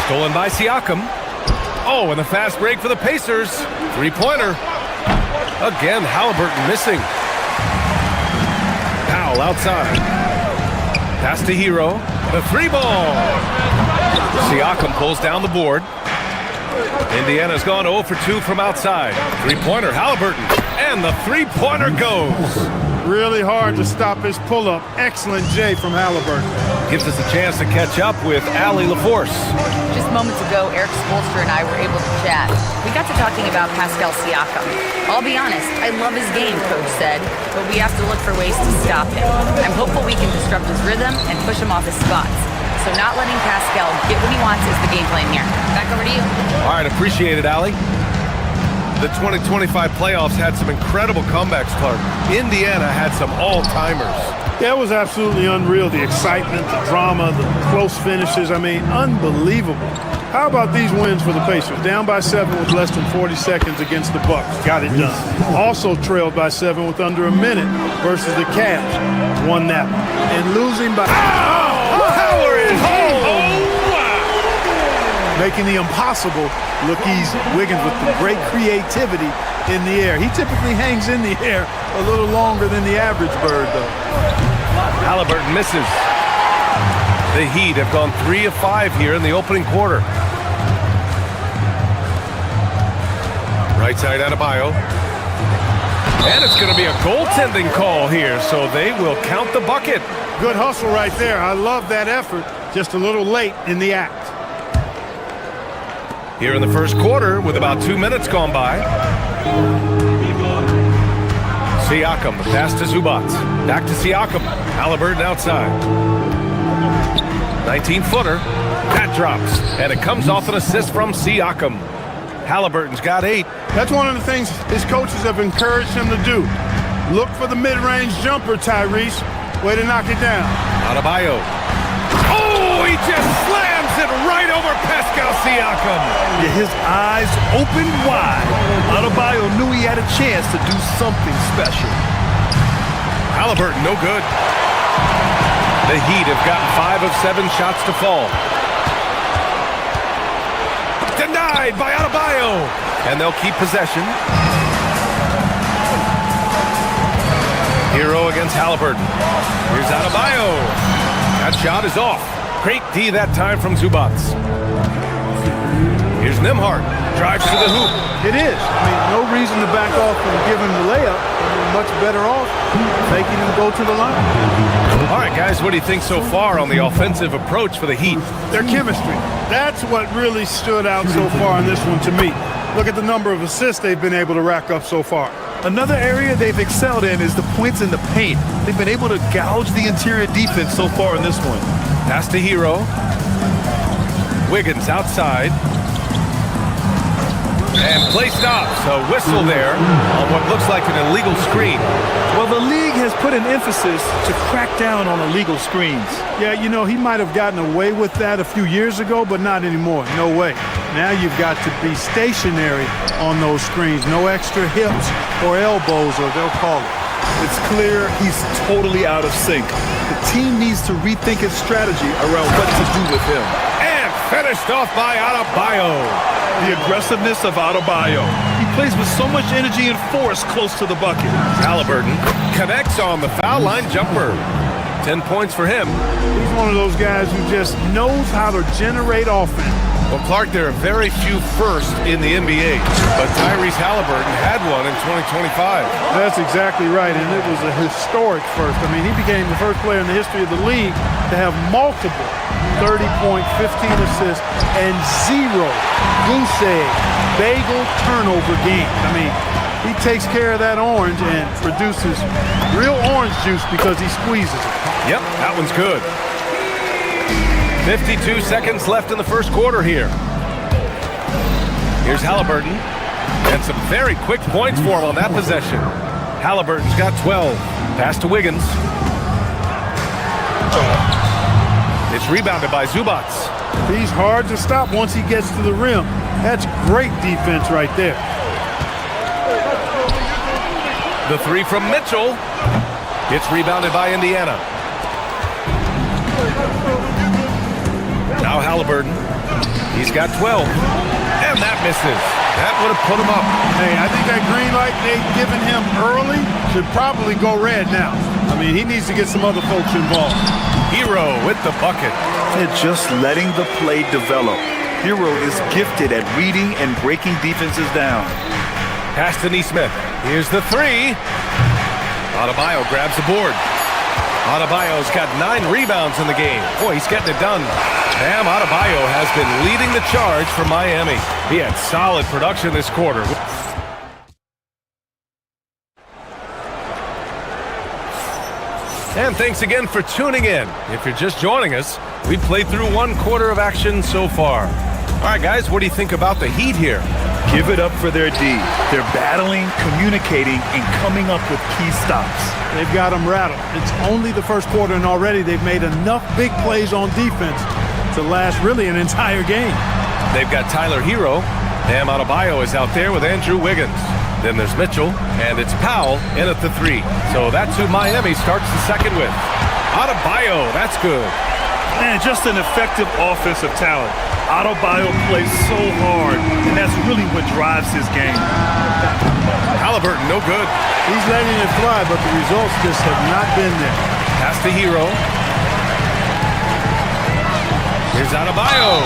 Stolen by Siakam. Oh, and the fast break for the Pacers. Three-pointer. Again, Halliburton missing. Powell outside. Pass to Hero. The 3-ball. Siakam pulls down the board. Indiana's gone 0 for 2 from outside. Three-pointer, Halliburton. And the three-pointer goes. Really hard to stop his pull-up. Excellent J from Halliburton. Gives us a chance to catch up with Allie LaForce. Just moments ago, Eric Spoelstra and I were able to chat. We got to talking about Pascal Siakam. I'll be honest, I love his game, Coach said, but we have to look for ways to stop him. I'm hopeful we can disrupt his rhythm and push him off his spots. So not letting Pascal get what he wants is the game plan here. Back over to you. All right, appreciate it, Allie. The 2025 playoffs had some incredible comebacks, Clark. Indiana had some all-timers. Yeah, it was absolutely unreal. The excitement, the drama, the close finishes. I mean, unbelievable. How about these wins for the Pacers? Down by 7 with less than 40 seconds against the Bucks. Got it done. Also trailed by 7 with under a minute versus the Cavs. Won that one. And losing by... Power is home. Making the impossible look easy. Wiggins with the great creativity in the air. He typically hangs in the air a little longer than the average bird, though. Halliburton misses. The Heat have gone 3 of 5 here in the opening quarter. Right side Adebayo. And it's going to be a goaltending call here, so they will count the bucket. Good hustle right there. I love that effort. Just a little late in the act. Here in the first quarter, with about 2 minutes gone by. Siakam, the pass to Zubats. Back to Siakam. Halliburton outside. 19-footer. That drops. And it comes off an assist from Siakam. Halliburton's got 8. That's one of the things his coaches have encouraged him to do. Look for the mid-range jumper, Tyrese. Way to knock it down. Adebayo. Oh, he just slams it right over Pascal Siakam. Yeah, his eyes open wide. Adebayo knew he had a chance to do something special. Halliburton, no good. The Heat have gotten 5 of 7 shots to fall. Denied by Adebayo. And they'll keep possession. Hero against Halliburton. Here's Adebayo. That shot is off. Great D that time from Zubats. Here's Nembhard. Drives to the hoop. It is. I mean, no reason to back off and give him the layup. You're much better off making him go to the line. All right, guys, what do you think so far on the offensive approach for the Heat? Their chemistry. That's what really stood out so far in this one to me. Look at the number of assists they've been able to rack up so far. Another area they've excelled in is the points in the paint. They've been able to gouge the interior defense so far in this one. Pass to Hero. Wiggins outside. And play stops. A whistle there on what looks like an illegal screen. Well, the league has put an emphasis to crack down on illegal screens. Yeah, you know, he might have gotten away with that a few years ago, but not anymore. No way. Now you've got to be stationary on those screens. No extra hips or elbows, or they'll call it. It's clear he's totally out of sync. The team needs to rethink its strategy around what to do with him. And finished off by Adebayo. The aggressiveness of Adebayo. He plays with so much energy and force close to the bucket. Halliburton connects on the foul line jumper. 10 points for him. He's one of those guys who just knows how to generate offense. Well, Clark, there are very few firsts in the NBA, but Tyrese Halliburton had one in 2025. That's exactly right, and it was a historic first. I mean, he became the first player in the history of the league to have multiple 30-point, 15 assists, and 0 goose egg, bagel turnover games. I mean, he takes care of that orange and produces real orange juice because he squeezes it. Yep, that one's good. 52 seconds left in the first quarter here. Here's Halliburton. And some very quick points for him on that possession. Halliburton's got 12. Pass to Wiggins. It's rebounded by Zubac. He's hard to stop once he gets to the rim. That's great defense right there. The three from Mitchell. It's rebounded by Indiana. Now Halliburton. He's got 12. And that misses. That would have put him up. Hey, I think that green light they've given him early should probably go red now. I mean, he needs to get some other folks involved. Hero with the bucket. They're just letting the play develop. Hero is gifted at reading and breaking defenses down. Pass to Nesmith. Here's the three. Adebayo grabs the board. Adebayo's got 9 rebounds in the game. Boy, he's getting it done. Bam Adebayo has been leading the charge for Miami. He had solid production this quarter. And thanks again for tuning in. If you're just joining us, we played through 1 quarter of action so far. All right, guys, what do you think about the Heat here? Give it up for their D. They're battling, communicating, and coming up with key stops. They've got them rattled. It's only the first quarter, and already they've made enough big plays on defense to last really an entire game. They've got Tyler Hero. Bam Adebayo is out there with Andrew Wiggins. Then there's Mitchell, and it's Powell in at the 3. So that's who Miami starts the second with. Adebayo, that's good. Man, just an effective offensive talent. Adebayo plays so hard, and that's really what drives his game. Halliburton, no good. He's letting it fly, but the results just have not been there. Pass to Hero. Here's Adebayo.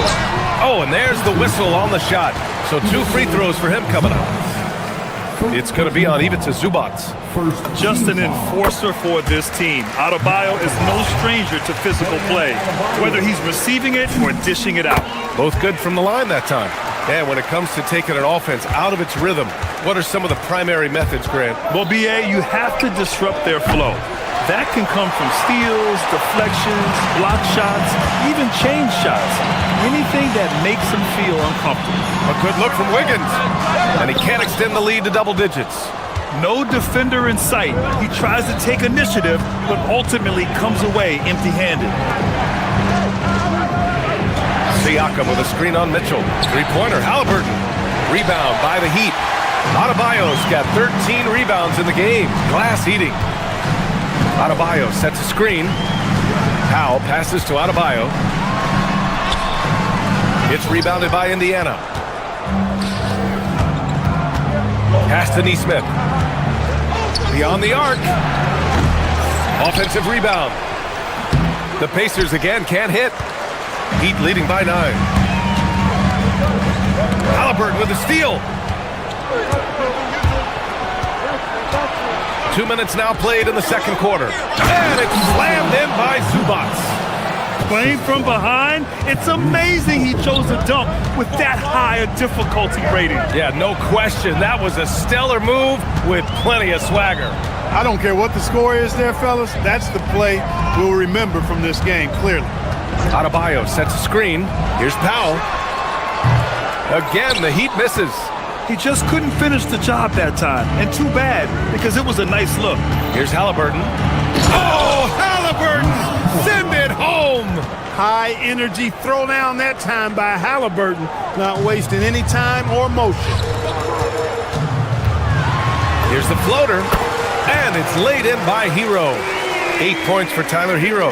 Oh, and there's the whistle on the shot. So 2 free throws for him coming up. It's going to be on Ivica Zubac. Just an enforcer for this team. Adebayo is no stranger to physical play, whether he's receiving it or dishing it out. Both good from the line that time. And when it comes to taking an offense out of its rhythm, what are some of the primary methods, Grant? Well, B.A., you have to disrupt their flow. That can come from steals, deflections, block shots, even change shots. Anything that makes them feel uncomfortable. A good look from Wiggins. And he can't extend the lead to double digits. No defender in sight. He tries to take initiative, but ultimately comes away empty-handed. Siakam with a screen on Mitchell. 3-pointer, Halliburton. Rebound by the Heat. Adebayo's got 13 rebounds in the game. Glass eating. Adebayo sets a screen. Powell passes to Adebayo. It's rebounded by Indiana. Pass to Nesmith. Beyond the arc. Offensive rebound. The Pacers again can't hit. Heat leading by 9. Halliburton with a steal. 2 minutes now played in the second quarter. And it's slammed in by Zubac. Playing from behind, it's amazing he chose to dunk with that high a difficulty rating. Yeah, no question. That was a stellar move with plenty of swagger. I don't care what the score is there, fellas. That's the play we'll remember from this game, clearly. Adebayo sets a screen. Here's Powell. Again, the Heat misses. He just couldn't finish the job that time. And too bad, because it was a nice look. Here's Halliburton. Oh, Halliburton! Send it home! High energy throwdown that time by Halliburton, not wasting any time or motion. Here's the floater, and it's laid in by Hero. 8 points for Tyler Hero.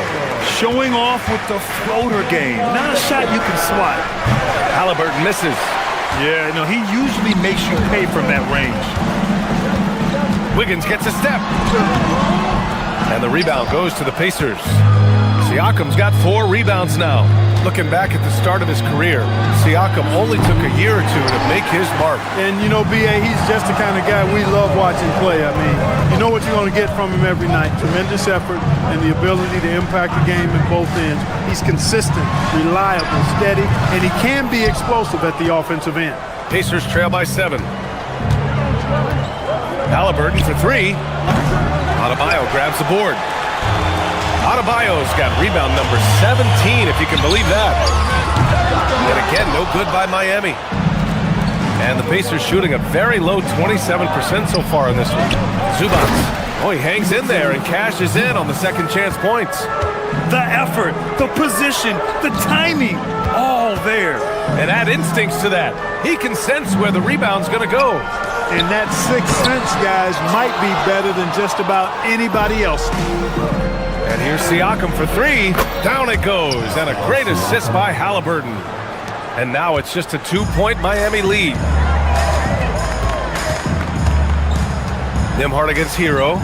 Showing off with the floater game. Not a shot you can swat. Halliburton misses. Yeah, no, he usually makes you pay from that range. Wiggins gets a step. And the rebound goes to the Pacers. Siakam's got 4 rebounds now. Looking back at the start of his career, Siakam only took a year or two to make his mark. And, you know, B.A., he's just the kind of guy we love watching play. I mean, you know what you're going to get from him every night. Tremendous effort and the ability to impact the game at both ends. He's consistent, reliable, steady, and he can be explosive at the offensive end. Pacers trail by 7. Halliburton for 3. Adebayo grabs the board. Adebayo's got rebound number 17, if you can believe that. And again, no good by Miami. And the Pacers shooting a very low 27% so far in this one. Zubac. Oh, he hangs in there and cashes in on the second chance points. The effort, the position, the timing, all there. And add instincts to that. He can sense where the rebound's going to go. And that sixth sense, guys, might be better than just about anybody else. And here's Siakam for 3. Down it goes. And a great assist by Halliburton. And now it's just a 2-point Miami lead. Nembhard against Hero.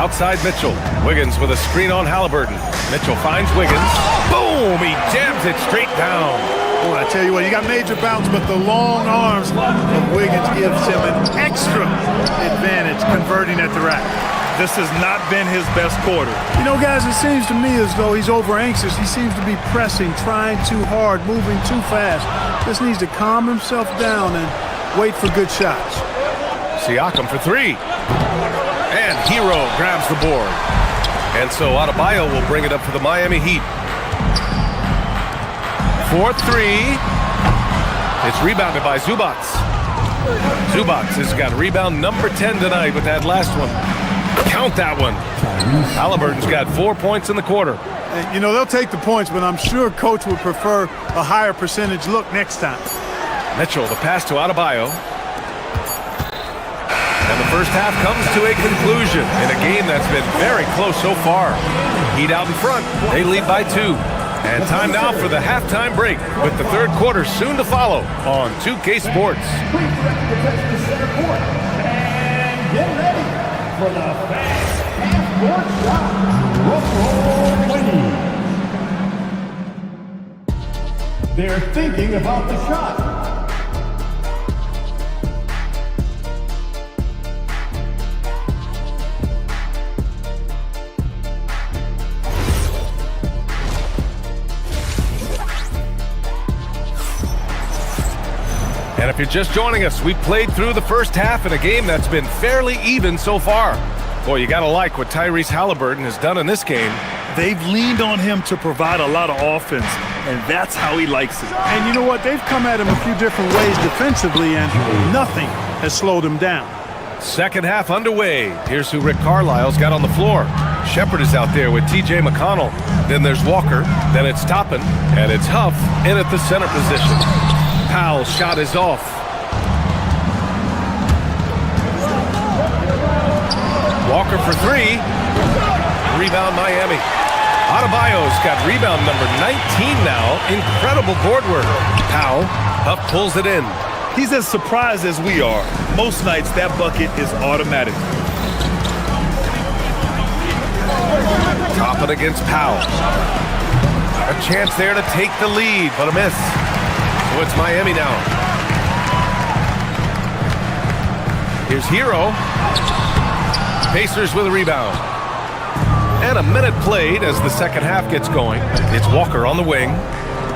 Outside Mitchell. Wiggins with a screen on Halliburton. Mitchell finds Wiggins. Boom! He jams it straight down. Boy, I tell you what, you got major bounce, but the long arms of Wiggins gives him an extra advantage converting at the rack. This has not been his best quarter. You know, guys, it seems to me as though he's over anxious. He seems to be pressing, trying too hard, moving too fast. Just needs to calm himself down and wait for good shots. Siakam for 3. And Hero grabs the board. And so Adebayo will bring it up for the Miami Heat. 4-3. It's rebounded by Zubac. Zubac has got rebound number 10 tonight with that last one. Count that one. Halliburton's got 4 points in the quarter. And, you know, they'll take the points, but I'm sure Coach would prefer a higher percentage look next time. Mitchell, the pass to Adebayo. And the first half comes to a conclusion in a game that's been very close so far. Heat out in front. They lead by 2. And time now for the halftime break, with the third quarter soon to follow on 2K Sports. And get ready for the fast half-court shot. They're thinking about the shot. And if you're just joining us, we played through the first half in a game that's been fairly even so far. Boy, you gotta like what Tyrese Halliburton has done in this game. They've leaned on him to provide a lot of offense, and that's how he likes it. And you know what? They've come at him a few different ways defensively, and nothing has slowed him down. Second half underway. Here's who Rick Carlisle's got on the floor. Shepard is out there with T.J. McConnell. Then there's Walker. Then it's Toppin. And it's Huff in at the center position. Powell's shot is off. Walker for 3. Rebound Miami. Adebayo's got rebound number 19 now. Incredible board work. Powell. Huff pulls it in. He's as surprised as we are. Most nights that bucket is automatic. Toppin against Powell. A chance there to take the lead, but a miss. So it's Miami now. Here's Hero. Pacers with a rebound. And a minute played as the second half gets going. It's Walker on the wing.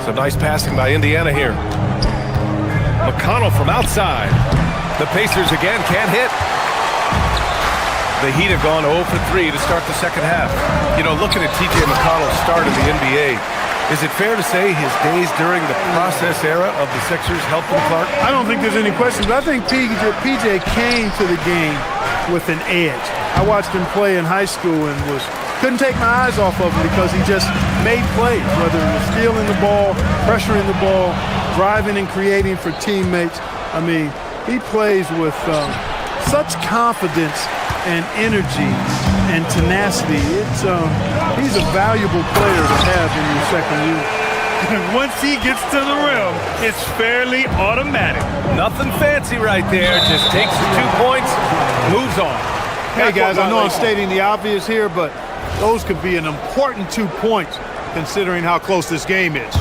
Some nice passing by Indiana here. McConnell from outside. The Pacers again can't hit. The Heat have gone 0 for 3 to start the second half. You know, looking at T.J. McConnell's start in the NBA, Is it fair to say his days during the process era of the Sixers helped him, Clark? I don't think there's any question, but I think PJ came to the game with an edge. I watched him play in high school and couldn't take my eyes off of him because he just made plays, whether it was stealing the ball, pressuring the ball, driving and creating for teammates. I mean, he plays with such confidence and energy and tenacity. He's a valuable player to have in your second year. Once he gets to the rim, it's fairly automatic. Nothing fancy right there. Just takes the 2 points, moves on. Hey, guys, I know I'm stating the obvious here, but those could be an important 2 points considering how close this game is.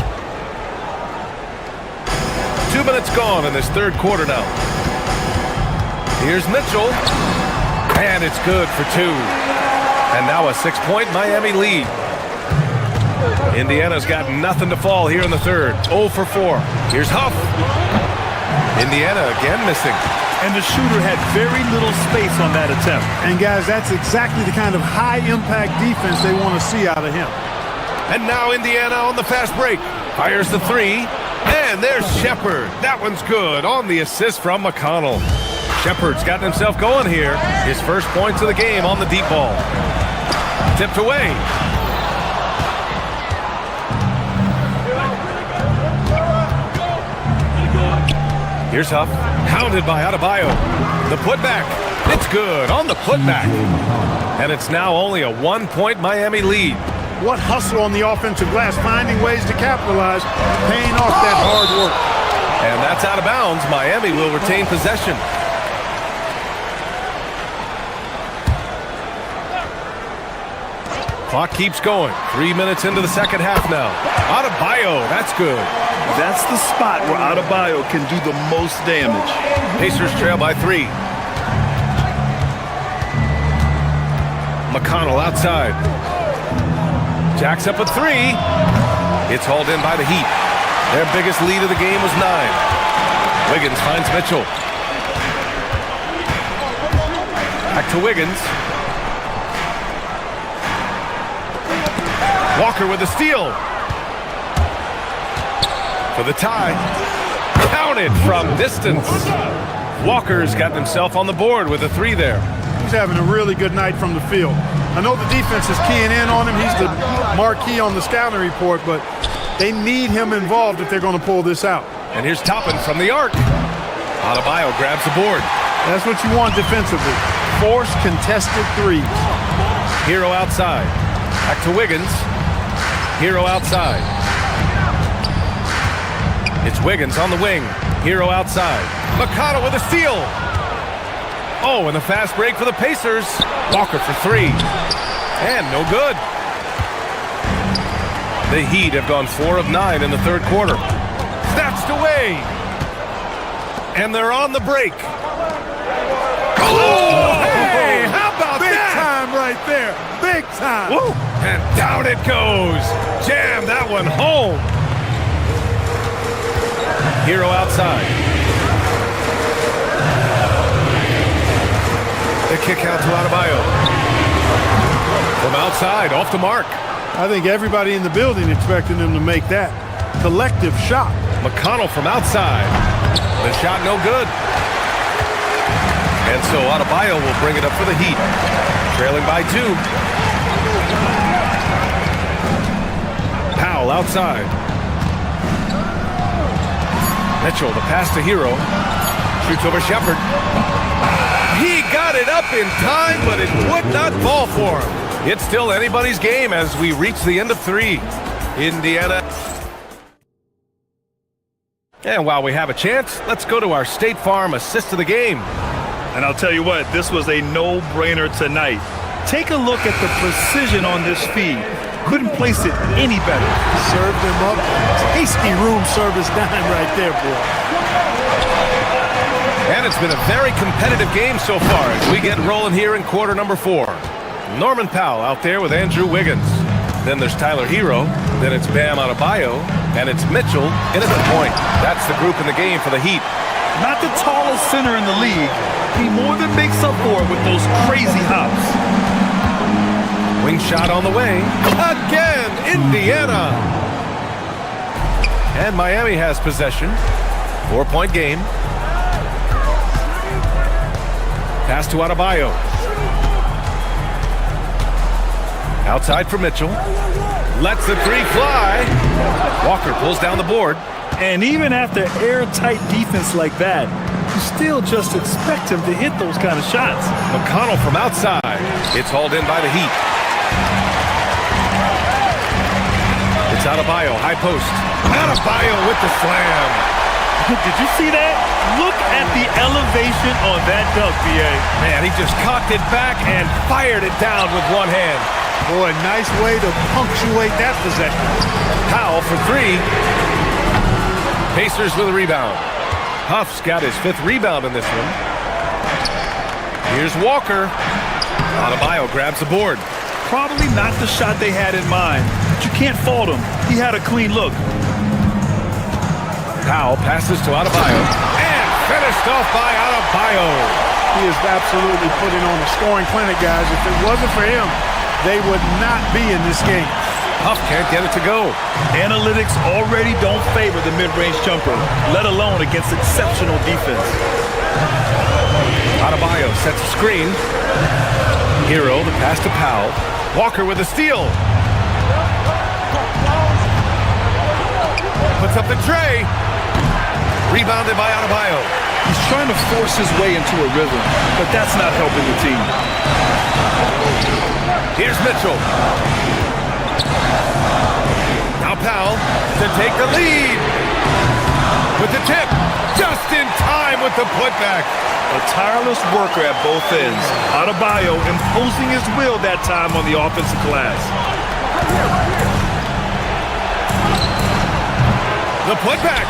2 minutes gone in this third quarter now. Here's Mitchell. And it's good for 2. And now a 6-point Miami lead. Indiana's got nothing to fall here in the third. 0 for 4. Here's Huff. Indiana again missing. And the shooter had very little space on that attempt. And, guys, that's exactly the kind of high-impact defense they want to see out of him. And now Indiana on the fast break. Fires the 3. And there's Shepard. That one's good on the assist from McConnell. Shepard's gotten himself going here. His first points of the game on the deep ball. Tipped away. Here's Huff, hounded by Adebayo. The putback, it's good on the putback. And it's now only a 1-point Miami lead. What hustle on the offensive glass, finding ways to capitalize, paying off that hard work. And that's out of bounds. Miami will retain possession. Clock keeps going. 3 minutes into the second half now. Adebayo, that's good. That's the spot where Adebayo can do the most damage. Pacers trail by 3. McConnell outside. Jacks up a 3. It's hauled in by the Heat. Their biggest lead of the game was 9. Wiggins finds Mitchell. Back to Wiggins. Walker with a steal. For the tie. Counted from distance. Walker's got himself on the board with a 3 there. He's having a really good night from the field. I know the defense is keying in on him. He's the marquee on the scouting report, but they need him involved if they're going to pull this out. And here's Toppin from the arc. Adebayo grabs the board. That's what you want defensively. Force contested threes. Hero outside. Back to Wiggins. Hero outside. It's Wiggins on the wing. Hero outside. McConnell with a steal. Oh, and the fast break for the Pacers. Walker for 3. And no good. The Heat have gone 4 of 9 in the third quarter. Snatched away. And they're on the break. Oh, hey, how about Big that? time right there. Big time. Woo. And down it goes. Jam that one home. Hero outside. The kick out to Adebayo. From outside, off the mark. I think everybody in the building expected him to make that collective shot. McConnell from outside. The shot no good. And so Adebayo will bring it up for the Heat. Trailing by 2. Powell outside. Mitchell, the pass to Hero. Shoots over Shepard. He got it up in time, but it would not fall for him. It's still anybody's game as we reach the end of 3. Indiana. And while we have a chance, let's go to our State Farm assist of the game. And I'll tell you what, this was a no-brainer tonight. Take a look at the precision on this feed. Couldn't place it any better. Served him up. Tasty room service dime right there, boy. And it's been a very competitive game so far as we get rolling here in quarter number 4. Norman Powell out there with Andrew Wiggins. Then there's Tyler Hero. Then it's Bam Adebayo. And it's Mitchell in at the point. That's the group in the game for the Heat. Not the tallest center in the league. He more than makes up for it with those crazy hops. Wing shot on the way. Again, Indiana. And Miami has possession. 4-point game. Pass to Adebayo. Outside for Mitchell. Lets the three fly. Walker pulls down the board. And even after airtight defense like that, you still just expect him to hit those kind of shots. McConnell from outside. It's hauled in by the Heat. It's Adebayo, high post. Adebayo with the slam. Did you see that? Look at the elevation on that dunk, B.A. Man, he just cocked it back and fired it down with one hand. Boy, nice way to punctuate that possession. Powell for three. Pacers with a rebound. Huff's got his 5th rebound in this one. Here's Walker. Adebayo grabs the board. Probably not the shot they had in mind, but you can't fault him. He had a clean look. Powell passes to Adebayo. And finished off by Adebayo. He is absolutely putting on a scoring clinic, guys. If it wasn't for him, they would not be in this game. Huff can't get it to go. Analytics already don't favor the mid-range jumper, let alone against exceptional defense. Adebayo sets a screen. Hero, the pass to Powell. Walker with a steal. Puts up the tray. Rebounded by Adebayo. He's trying to force his way into a rhythm, but that's not helping the team. Here's Mitchell. Now Powell to take the lead. With the tip. Just in time with the putback. A tireless worker at both ends. Adebayo imposing his will that time on the offensive glass. The putback.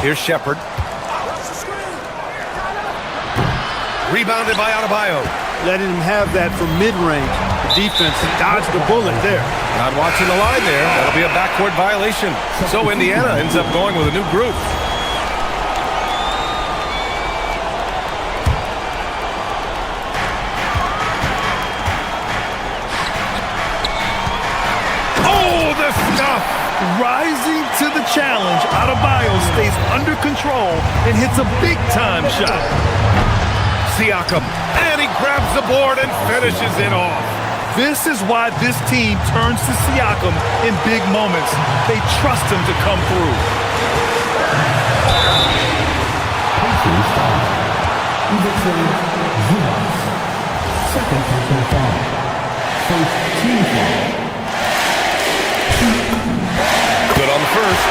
Here's Shepherd. Rebounded by Adebayo. Letting him have that from mid-range. The defense dodged the bullet there. Not watching the line there. That'll be a backcourt violation. So Indiana ends up going with a new group. Oh, the stuff! Rising to the challenge, Adebayo stays under control and hits a big-time shot. Siakam, and he grabs the board and finishes it off. This is why this team turns to Siakam in big moments. They trust him to come through. Pacers foul. Second personal foul. First team foul. Good on the first,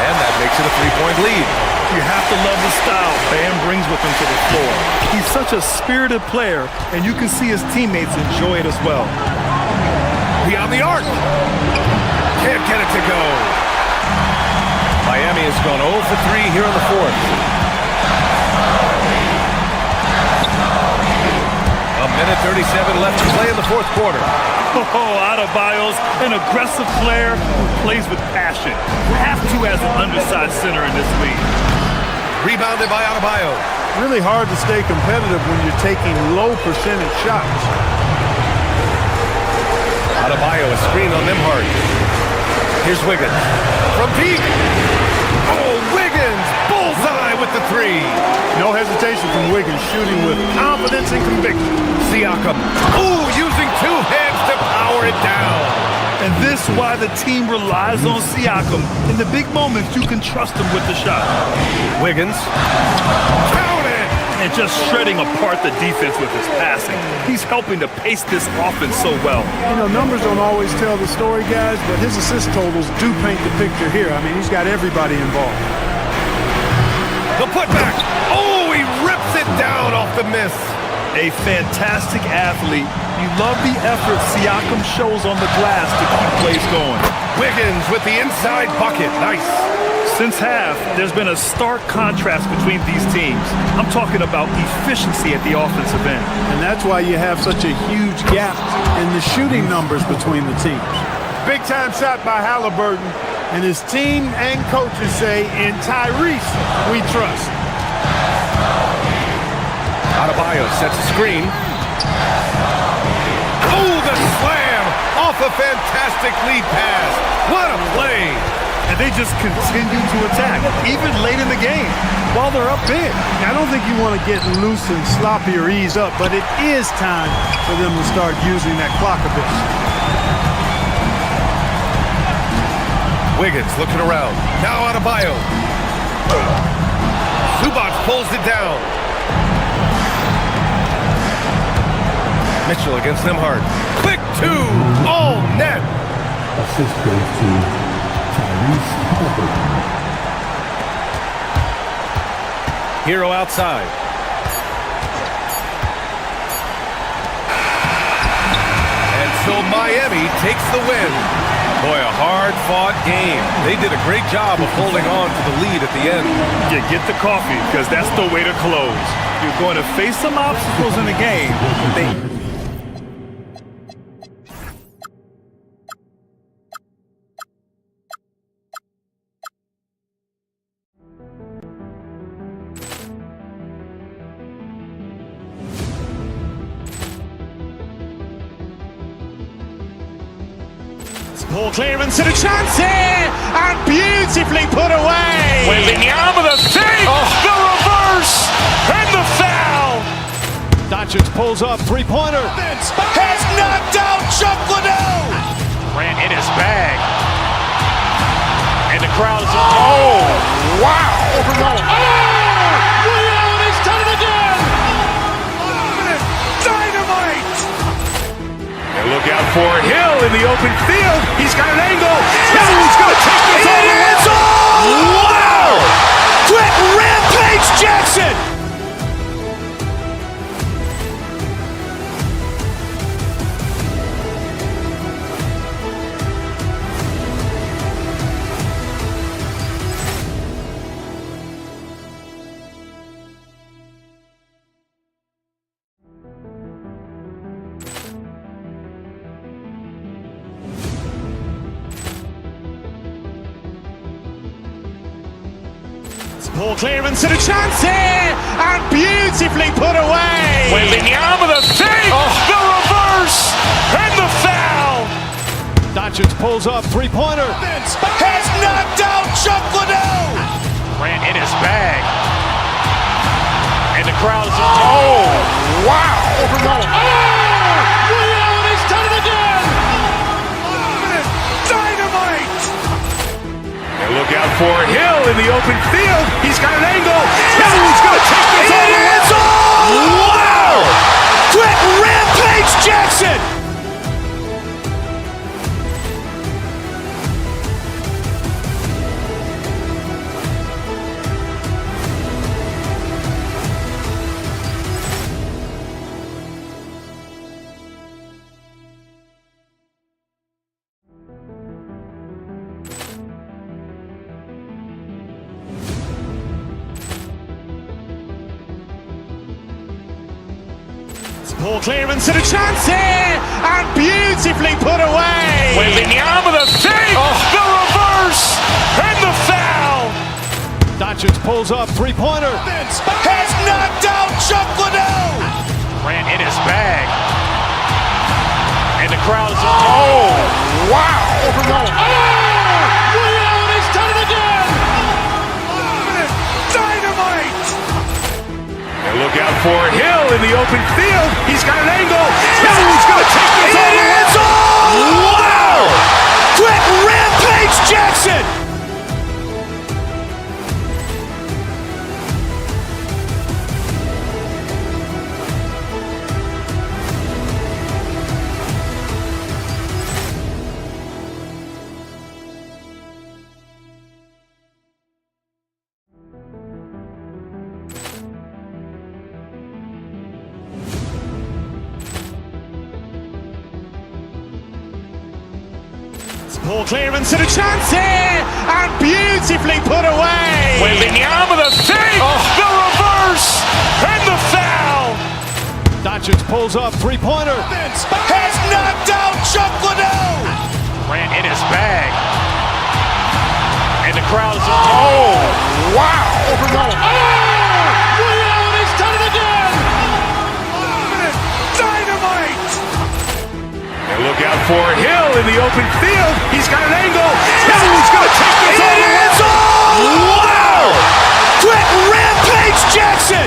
and that makes it a 3-point lead. You have to love the style Bam brings with him to the floor. He's such a spirited player, and you can see his teammates enjoy it as well. Beyond the arc. Can't get it to go. Miami has gone 0 for 3 here in the fourth. A minute 37 left to play in the fourth quarter. Oh, Adebayo's an aggressive player who plays with passion. Have to as an undersized center in this league. Rebounded by Adebayo. Really hard to stay competitive when you're taking low percentage shots. Adebayo is screened on Nembhard. Here's Wiggins. From deep. Oh, Wiggins! Bullseye with the three. No hesitation from Wiggins, shooting with confidence and conviction. Siakam. Ooh, using two hands to power it down. And this is why the team relies on Siakam. In the big moments, you can trust him with the shot. Wiggins. Count it! And just shredding apart the defense with his passing. He's helping to pace this offense so well. You know, numbers don't always tell the story, guys, but his assist totals do paint the picture here. I mean, he's got everybody involved. The putback. Oh, he rips it down off the miss. A fantastic athlete. You love the effort Siakam shows on the glass to keep plays going. Wiggins with the inside bucket. Nice. Since half, there's been a stark contrast between these teams. I'm talking about efficiency at the offensive end. And that's why you have such a huge gap in the shooting numbers between the teams. Big-time shot by Halliburton, and his team and coaches say, in Tyrese, we trust. Adebayo sets a screen. Oh, the slam off of fantastic lead pass. What a play. And they just continue to attack, even late in the game, while they're up big. I don't think you want to get loose and sloppy or ease up, but it is time for them to start using that clock a bit. Wiggins looking around. Now Adebayo. Zubac pulls it down. Mitchell against them hard. Quick two. All net. Assist goes to Tyrese Halliburton. Hero outside. And so Miami takes the win. Boy, a hard-fought game. They did a great job of holding on to the lead at the end. Yeah, get the coffee, because that's the way to close. You're going to face some obstacles in the game. Ball clearance and a chance here, and beautifully put away. Wembanyama the save, the reverse, and the foul. Doncic pulls up, three-pointer. Has knocked out Chuck Liddell. Grant in his bag. And the crowd is, oh, wow. Leon has done it again. Dynamite. And look out for Hill in the open field. He's got an angle. Hill's going to take this all the way. Wow. Quick rampage Jackson. Ball clearance and a chance here, and beautifully put away. Wembanyama the save, the reverse, and the foul. Doncic pulls up, three-pointer. Has knocked out Chuck Liddell. Grant in his bag. And the crowd is, oh, wow. Leon has done it again. Dynamite. And look out for Hill in the open field. He's got an angle. Hill's going to take this all the way. Wow. Quick rampage Jackson. Ball clearance and a chance here, and beautifully put away. Wembanyama the save, the reverse, and the foul. Doncic pulls up, three-pointer. Has knocked out Chuck Liddell. Grant in his bag. And the crowd is, oh, wow. Leon has done it again. Dynamite. And look out for Hill in the open field. He's got an angle. Hill's going to take this all the way. Wow. Quick rampage Jackson. Ball clearance and a chance here, and beautifully put away. Wembanyama the save, the reverse, and the foul. Doncic pulls up, three-pointer. Has knocked out Chuck Liddell. Grant in his bag. And the crowd is, oh, wow. Leon has done it again. Dynamite. And look out for Hill in the open field. He's got an angle. Hill is going to take this all the way. Wow! Quick Rampage Jackson!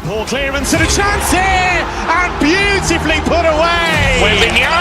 Ball clearance and a chance here, and beautifully put away. Wembanyama